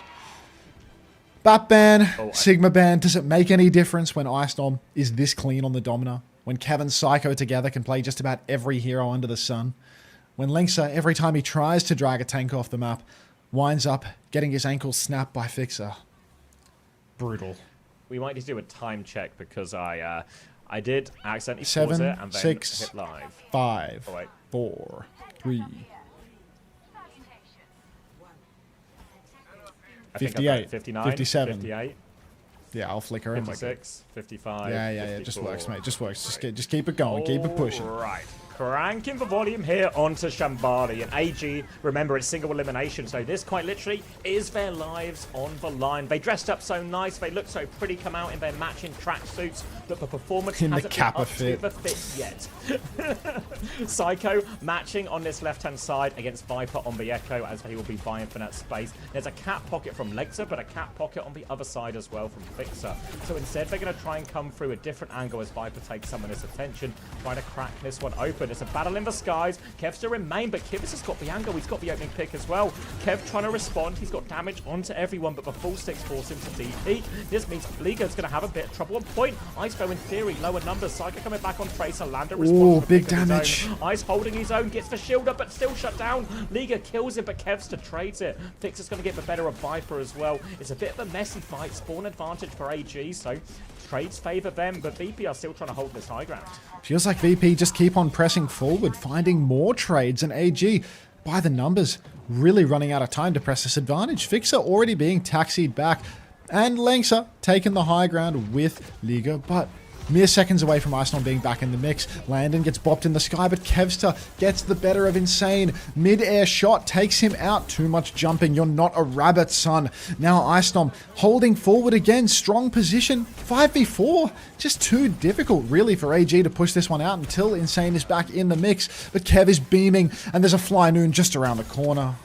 S1: Bat ban, Sigma ban. Does it make any difference when Ice Dom is this clean on the Domina? When Kev and Psycho together can play just about every hero under the sun. When Linksa, every time he tries to drag a tank off the map, winds up getting his ankle snapped by Fixer. Brutal.
S11: We might need to do a time check because I did accidentally pause
S1: 7,
S11: it and then
S1: 6,
S11: hit live.
S1: 5,
S11: Oh, wait.
S1: 4, 3,
S11: I think I've
S1: 58,
S11: got 59,
S1: 57.
S11: 58.
S1: Yeah, I'll flicker him.
S11: 56, 55.
S1: Yeah,
S11: 54.
S1: it just works, mate. Just works. Just keep it going. Keep it pushing.
S11: Right. Cranking the volume here onto Shambali. And AG, remember, it's single elimination, so this quite literally is their lives on the line. They dressed up so nice, they look so pretty, come out in their matching tracksuits, but the performance
S1: In the
S11: hasn't
S1: Kappa
S11: been up
S1: fit.
S11: to the fit yet. Psycho matching on this left-hand side against Viper on the Echo, as he will be vying for that space. There's a cat pocket from Lexa, but a cat pocket on the other side as well from Fixer. So instead, they're going to try and come through a different angle as Viper takes some of this attention, trying to crack this one open. It's a battle in the skies. Kev still remain, but Kivas has got the angle. He's got the opening pick as well. Kev trying to respond. He's got damage onto everyone, but the full sticks force him to DP. This means Liga's going to have a bit of trouble on point. Icefoe in theory, lower numbers. Psycho coming back on Tracer. Lander responds.
S1: Ooh, big damage.
S11: Ice holding his own, gets the shield up, but still shut down. Liga kills him, but Kevster trades it. Fixer's going to get the better of Viper as well. It's a bit of a messy fight. Spawn advantage for AG, so trades favor them, but VP are still trying to hold this high ground.
S1: Feels like VP just keep on pressing forward, finding more trades, and AG, by the numbers, really running out of time to press this advantage. Fixer already being taxied back, and Linksa taking the high ground with Liga, but mere seconds away from Iceland being back in the mix. Landon gets bopped in the sky, but Kevster gets the better of Insane. Mid-air shot takes him out. Too much jumping. You're not a rabbit, son. Now Iceland holding forward again. Strong position. 5v4. Just too difficult, really, for AG to push this one out until Insane is back in the mix. But Kev is beaming, and there's a Fly Noon just around the corner.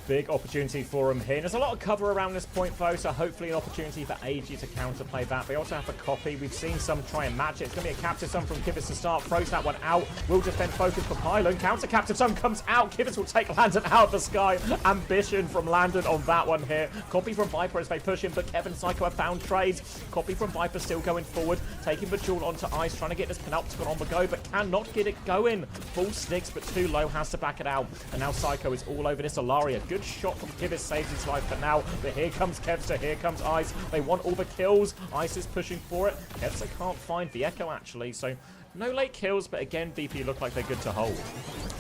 S11: Big opportunity for him here. There's a lot of cover around this point, though, so hopefully an opportunity for AG to counterplay that. They also have a copy. We've seen some try and match it. It's going to be a Captive Sun from Kivas to start. Throws that one out. Will just then focus for Pylon. Counter Captive Sun comes out. Kivas will take Landon out of the sky. Ambition from Landon on that one here. Copy from Viper as they push him, but Kevin Psycho have found trades. Copy from Viper still going forward. Taking the duel onto Ice, trying to get this Panopticon on the go, but cannot get it going. Full sticks, but too low. Has to back it out. And now Psycho is all over this. Alaria. Good shot from Kivas, saves his life for now, but here comes Kevster, here comes Ice. They want all the kills. Ice is pushing for it. Kevster can't find the Echo, actually, so no late kills, but again, VP look like they're good to hold.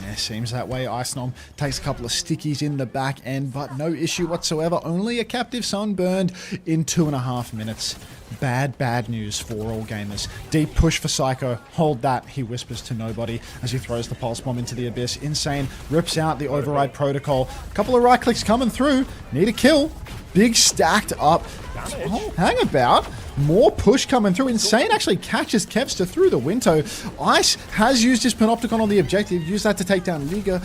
S1: Yeah, seems that way. Icenom takes a couple of stickies in the back end, but no issue whatsoever. Only a Captive Sun burned in 2.5 minutes. Bad news for all gamers. Deep push for Psycho. Hold that, he whispers to nobody as he throws the pulse bomb into the abyss. Insane rips out the override protocol. A couple of right clicks coming through. Need a kill. Big stacked up. Oh, hang about. More push coming through. Insane actually catches Kevster through the window. Ice has used his Panopticon on the objective. Use that to take down Liga.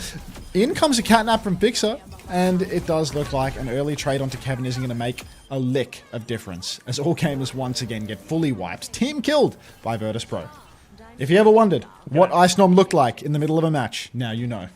S1: In comes a catnap from Fixer. And it does look like an early trade onto Kevin isn't going to make a lick of difference, as all gamers once again get fully wiped. Team killed by Virtus.Pro. If you ever wondered what Icenom looked like in the middle of a match, now you know.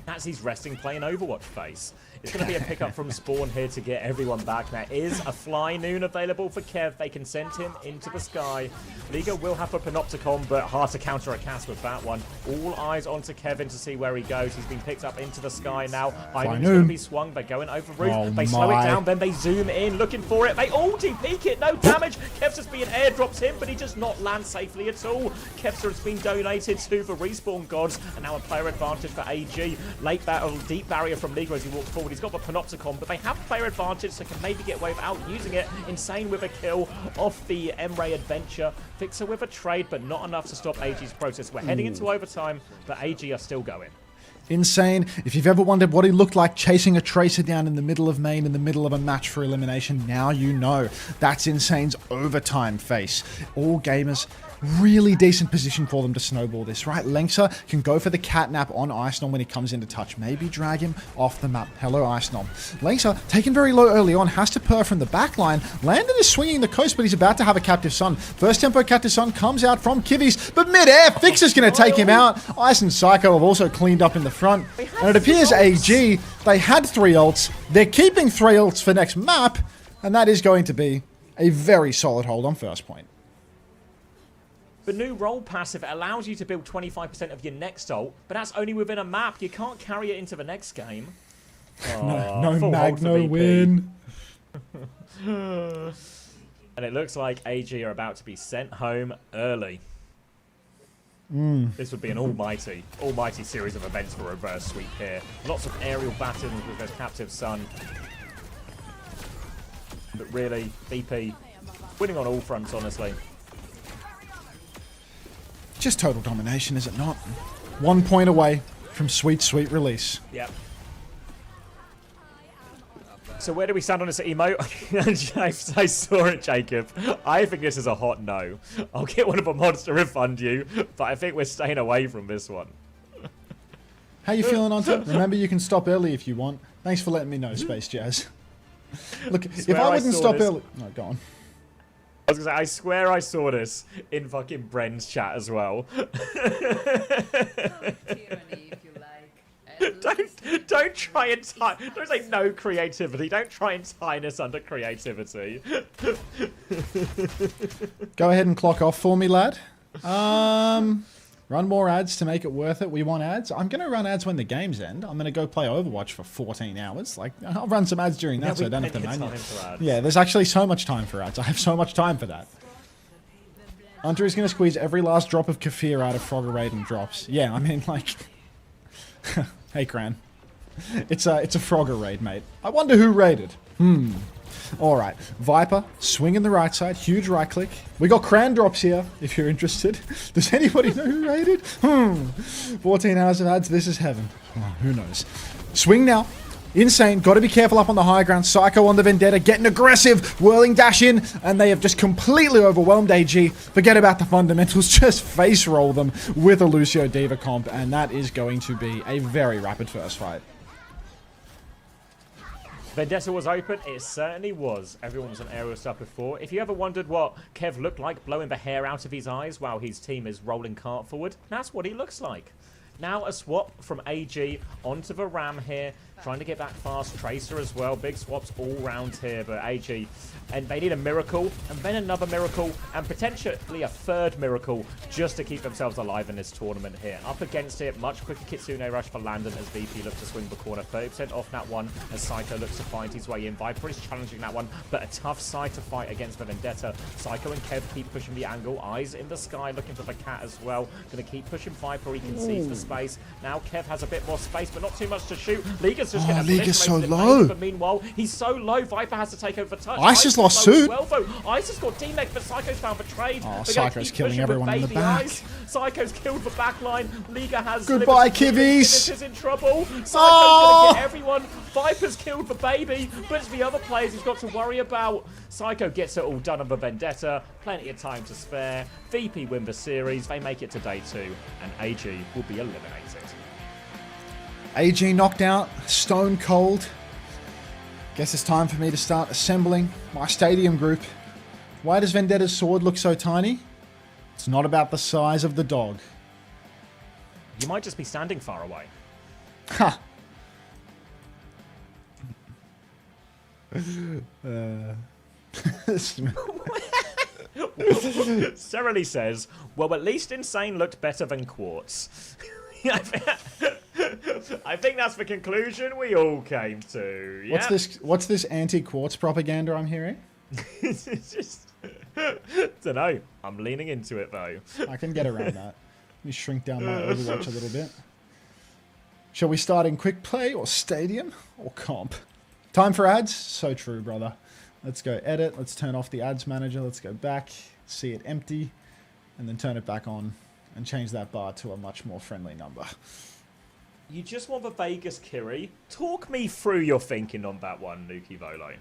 S11: That's his resting playing Overwatch face. It's going to be a pickup from Spawn here to get everyone back. There is a Fly Noon available for Kev. They can send him into the sky. Liga will have a Panopticon, but hard to counter a cast with that one. All eyes onto Kevin to see where he goes. He's been picked up into the sky now. High Noon's going to be swung. They're going over roof.
S1: Oh
S11: they slow it down, then they zoom in, looking for it. They ulti peek it, no damage. Kev's just being airdropped him, but he does not land safely at all. Kevster has been donated to the respawn gods, and now a player advantage for AG. Late battle, deep barrier from Liga as he walks forward. He's got the Panopticon, but they have player advantage, so can maybe get away without using it. Insane with a kill off the M-Ray Adventure. Fixer with a trade, but not enough to stop AG's process. We're heading into overtime, but AG are still going.
S1: Insane. If you've ever wondered what he looked like chasing a Tracer down in the middle of main in the middle of a match for elimination, now you know. That's Insane's overtime face. All gamers, really decent position for them to snowball this, right? Linksa can go for the catnap on Icenom when he comes into touch. Maybe drag him off the map. Hello, Icenom. Linksa, taken very low early on, has to purr from the back line. Landon is swinging the coast, but he's about to have a Captive Sun. First tempo Captive Sun comes out from Kivis, but mid-air, Fixer's going to take him out. Ice and Psycho have also cleaned up in the front. And it appears AG, they had 3 ults. They're keeping 3 ults for next map, and that is going to be a very solid hold on first point.
S11: The new role passive allows you to build 25% of your next ult, but that's only within a map. You can't carry it into the next game.
S1: No
S11: full hold for
S1: Magno
S11: VP.
S1: win.
S11: And it looks like AG are about to be sent home early. This would be an almighty series of events for reverse sweep here. Lots of aerial battles with their captive son. But really, VP winning on all fronts, honestly.
S1: Just total domination, is it not? 1 point away from sweet, sweet release.
S11: Yep. So where do we stand on this emote? I saw it, Jacob. I think this is a hot no. I'll get one of the mods to refund you, but I think we're staying away from this one.
S1: How you feeling, Unter? Remember, you can stop early if you want. Thanks for letting me know, Space Jazz. Look, if I wouldn't stop early... No, go on.
S11: I was gonna say, I swear I saw this in fucking Bren's chat as well. Don't try and tie. Don't say no creativity. Don't try and tie this under creativity.
S1: Go ahead and clock off for me, lad. Run more ads to make it worth it. We want ads. I'm gonna run ads when the games end. I'm gonna go play Overwatch for 14 hours. Like, I'll run some ads during that, so I don't have to manually. Yeah, there's actually so much time for ads. I have so much time for that. Unter is gonna squeeze every last drop of Kefir out of Frogger Raid and drops. Yeah, I mean, like. Hey, Cran. It's a Frogger raid, mate. I wonder who raided. Alright. Viper, swinging the right side. Huge right click. We got Cran drops here, if you're interested. Does anybody know who raided? 14 hours of ads. This is heaven. Oh, who knows? Swing now. Insane. Got to be careful up on the high ground. Psycho on the Vendetta. Getting aggressive. Whirling dash in. And they have just completely overwhelmed AG. Forget about the fundamentals. Just face roll them with a Lucio Diva comp. And that is going to be a very rapid first fight.
S11: Vendetta was open. It certainly was. Everyone was on aerial stuff before. If you ever wondered what Kev looked like blowing the hair out of his eyes while his team is rolling cart forward, that's what he looks like. Now a swap from AG onto the Ram here. Trying to get back fast. Tracer as well. Big swaps all round here. But AG, and they need a miracle, and then another miracle, and potentially a third miracle just to keep themselves alive in this tournament here. Up against it, much quicker Kitsune rush for Landon as VP looks to swing the corner. 30% off that one as Psycho looks to find his way in. Viper is challenging that one, but a tough side to fight against the Vendetta. Psycho and Kev keep pushing the angle. Eyes in the sky looking for the cat as well. Going to keep pushing Viper. He concedes the space. Now Kev has a bit more space, but not too much to shoot. Liga's just going to
S1: Liga's so low.
S11: But meanwhile, he's so low, Viper has to take over touch.
S1: Ice has lost suit.
S11: Well, though. Ice has got teammate, but Psycho's found for trade.
S1: Oh, Psycho's killing everyone in the back.
S11: Ice. Psycho's killed the backline. Liga has...
S1: Goodbye, Kivvies.
S11: This is in trouble. Psycho's going to get everyone. Viper's killed the baby, but it's the other players he's got to worry about. Psycho gets it all done on the Vendetta. Plenty of time to spare. VP win the series. They make it to day 2, and AG will be eliminated.
S1: AG knocked out, stone cold. Guess it's time for me to start assembling my stadium group. Why does Vendetta's sword look so tiny? It's not about the size of the dog.
S11: You might just be standing far away.
S1: Ha!
S11: Sarah Lee says, well, at least Insane looked better than Quartz. I think that's the conclusion we all came to. Yep.
S1: What's this anti-Quartz propaganda I'm hearing?
S11: It's just... don't know. I'm leaning into it, though.
S1: I can get around that. Let me shrink down my Overwatch a little bit. Shall we start in quick play or stadium or comp? Time for ads? So true, brother. Let's go edit. Let's turn off the ads manager. Let's go back, see it empty, and then turn it back on and change that bar to a much more friendly number.
S11: You just want the Vegas Kiri? Talk me through your thinking on that one, Nuki Volo.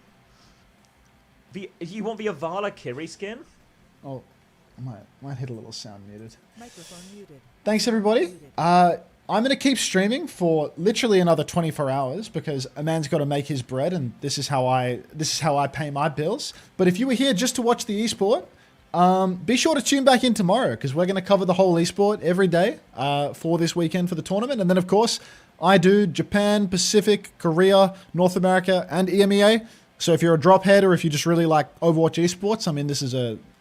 S11: You want the Avala Kiri skin?
S1: Oh, might hit a little sound muted.
S6: Microphone muted.
S1: Thanks, everybody. I'm going to keep streaming for literally another 24 hours because a man's got to make his bread, and this is how I pay my bills. But if you were here just to watch the esport, be sure to tune back in tomorrow because we're going to cover the whole esport every day for this weekend for the tournament. And then, of course, I do Japan, Pacific, Korea, North America, and EMEA. So if you're a drop head or if you just really like Overwatch esports, I mean,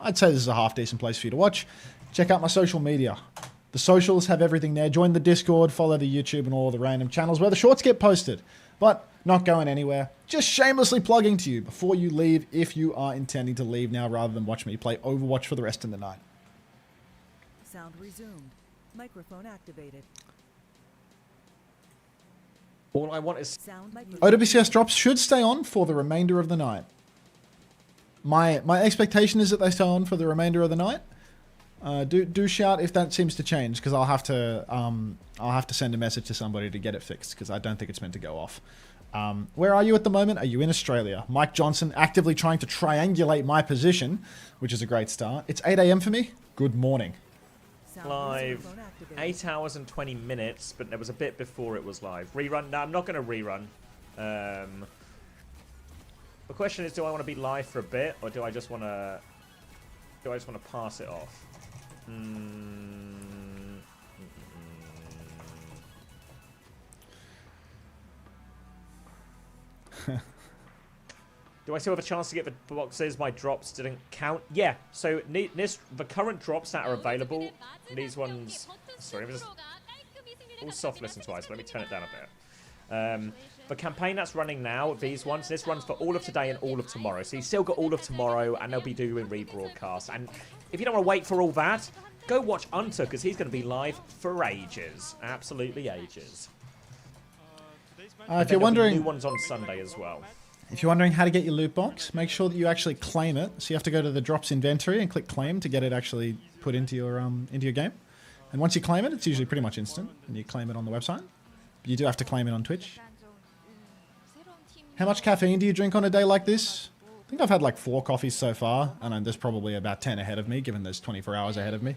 S1: I'd say this is a half decent place for you to watch. check out my social media. The socials have everything there. Join the Discord, follow the YouTube and all the random channels where the shorts get posted. But not going anywhere. Just shamelessly plugging to you before you leave, if you are intending to leave now rather than watch me play Overwatch for the rest of the night.
S18: Sound resumed. Microphone activated.
S11: All I want is
S1: OWCS drops should stay on for the remainder of the night. My expectation is that they stay on for the remainder of the night. Do shout if that seems to change, because I'll have to send a message to somebody to get it fixed, because I don't think it's meant to go off. Where are you at the moment? Are you in Australia? Mike Johnson actively trying to triangulate my position, which is a great start. It's 8 AM for me. Good morning.
S11: Live 8 hours and 20 minutes, but there was a bit before it was live. Rerun? No, I'm not going to rerun. The question is, do I want to be live for a bit, or do I just want to pass it off? Do I still have a chance to get the boxes? My drops didn't count. Yeah, so the current drops that are available, these ones... Sorry, I'm just all soft listen twice. Let me turn it down a bit. The campaign that's running now, these ones, this runs for all of today and all of tomorrow. So you still got all of tomorrow, and they'll be doing rebroadcasts. And if you don't want to wait for all that, go watch Unter, because he's going to be live for ages. Absolutely ages.
S1: If you're wondering...
S11: new ones on Sunday as well.
S1: If you're wondering how to get your loot box, make sure that you actually claim it. So you have to go to the drops inventory and click claim to get it actually put into your game. And once you claim it, it's usually pretty much instant, and you claim it on the website. But you do have to claim it on Twitch. How much caffeine do you drink on a day like this? I think I've had like 4 coffees so far, and there's probably about 10 ahead of me, given there's 24 hours ahead of me.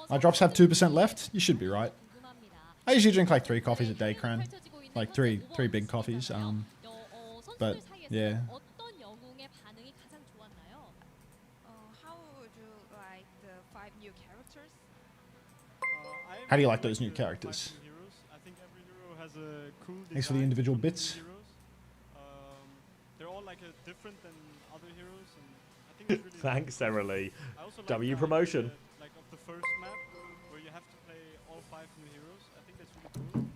S1: My drops have 2% left. You should be right. I usually drink like 3 coffees a day, Cran. Like three big coffees. But yeah.
S15: How would you like the 5 new characters?
S1: How do you like those new characters?
S10: I think every hero has a cool
S1: Thanks for the individual bits.
S10: They're all like different than other heroes, and I think it's really
S11: Thanks, Sarah Lee.
S10: I also like
S11: W
S10: the
S11: promotion.
S10: idea, like of the first map where you have to play all 5 new heroes. I think that's really cool.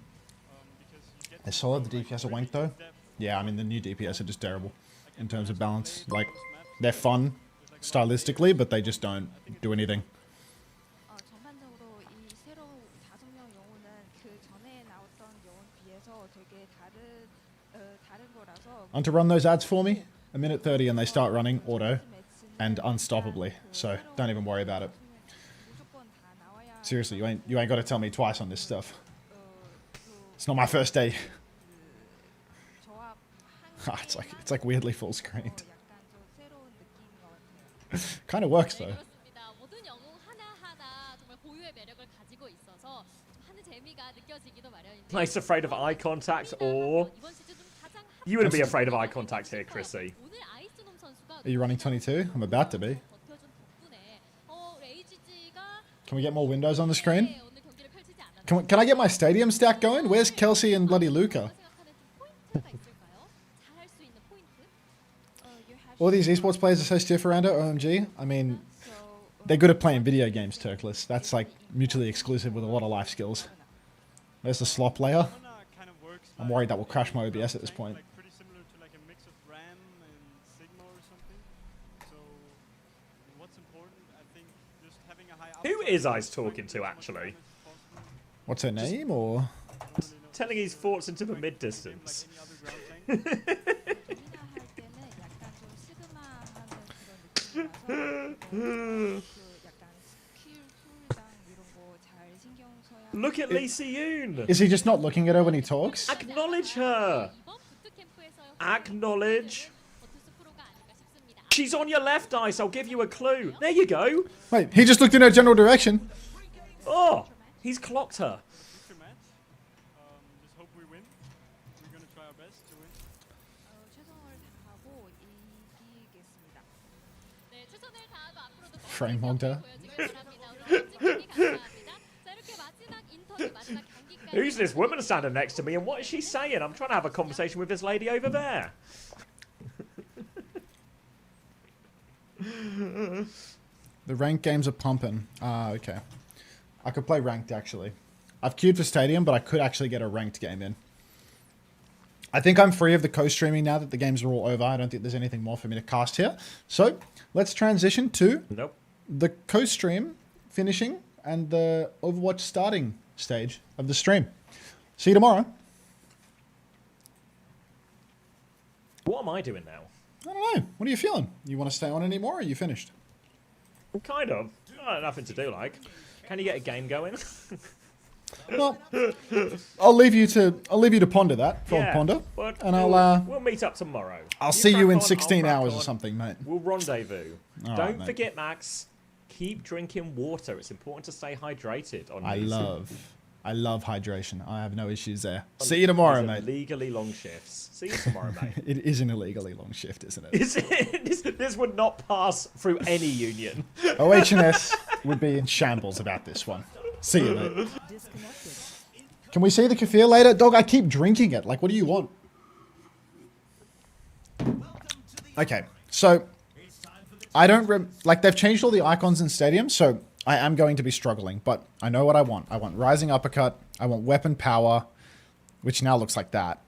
S10: Because you get
S1: They're solid. The DPS are wank though. Yeah, I mean the new DPS are just terrible in terms of balance. Like, they're fun stylistically, but they just don't do anything.
S15: 전반적으로 이 새로운 5명 영웅은 그 전에 나왔던 영웅 비해서 되게 다른 거라서
S1: To run those ads for me. 1:30 and they start running auto and unstoppably. So don't even worry about it. Seriously, you ain't got to tell me twice on this stuff. It's not my first day. It's like weirdly full screened. Kind of works though.
S11: Nice, afraid of eye contact, or you wouldn't be afraid of eye contact here, Chrissy.
S1: Are you running 22? I'm about to be. Can we get more windows on the screen? Can I get my stadium stack going? Where's Kelsey and bloody Luca? All these esports players are so stiff around it, OMG. I mean, they're good at playing video games, Turkless. That's like mutually exclusive with a lot of life skills. There's the slop layer. I'm worried that will crash my OBS at this point.
S11: Who is Ice talking to, actually?
S1: What's her name, or?
S11: Telling his thoughts into the mid-distance. Look at Lee Si-yoon!
S1: Is he just not looking at her when he talks?
S11: Acknowledge her! Acknowledge! She's on your left, Ice. I'll give you a clue. There you go.
S1: Wait, he just looked in her general direction.
S11: Oh, he's clocked her.
S10: just hope we win. We're gonna try our best to win.
S1: Frame hogged her.
S11: Who's this woman standing next to me, and what is she saying? I'm trying to have a conversation with this lady over there.
S1: The ranked games are pumping. Ah, okay. I could play ranked, actually. I've queued for Stadium, but I could actually get a ranked game in. I think I'm free of the co-streaming now that the games are all over. I don't think there's anything more for me to cast here. So, let's transition to the co-stream finishing and the Overwatch starting stage of the stream. See you tomorrow.
S11: What am I doing now?
S1: I don't know. What are you feeling? You want to stay on anymore, or are you finished?
S11: Kind of. Nothing to do, like. Can you get a game going?
S1: Well, I'll leave you to ponder that, Frog Ponder,
S11: but
S1: and
S11: we'll meet up tomorrow.
S1: I'll see you
S11: crack
S1: in
S11: on,
S1: 16
S11: I'll
S1: hours
S11: crack
S1: or
S11: on.
S1: something, mate.
S11: We'll rendezvous.
S1: All right,
S11: Don't
S1: mate.
S11: forget, Max, keep drinking water. It's important to stay hydrated. On
S1: I
S11: these.
S1: love hydration. I have no issues there. See you tomorrow,
S11: These
S1: mate.
S11: Illegally long shifts. See you tomorrow, mate.
S1: It is an illegally long shift, isn't it?
S11: Is it? This would not pass through any union.
S1: OHS would be in shambles about this one. See you, mate. Can we see the kefir later? Dog, I keep drinking it. Like, what do you want? Okay, so I don't... like, they've changed all the icons in Stadium, so I am going to be struggling, but I know what I want. I want Rising Uppercut. I want Weapon Power, which now looks like that.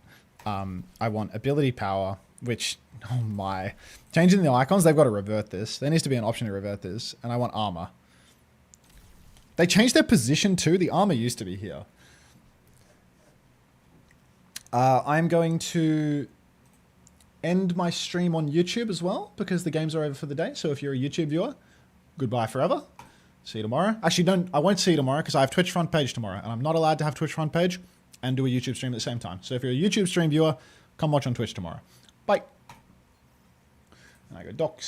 S1: I want Ability Power, which... oh my. Changing the icons, they've got to revert this. There needs to be an option to revert this. And I want Armor. They changed their position too. The Armor used to be here. I'm going to end my stream on YouTube as well, because the games are over for the day. So if you're a YouTube viewer, goodbye forever. See you tomorrow. Actually, I won't see you tomorrow because I have Twitch front page tomorrow, and I'm not allowed to have Twitch front page and do a YouTube stream at the same time. So if you're a YouTube stream viewer, come watch on Twitch tomorrow. Bye. And I go docs.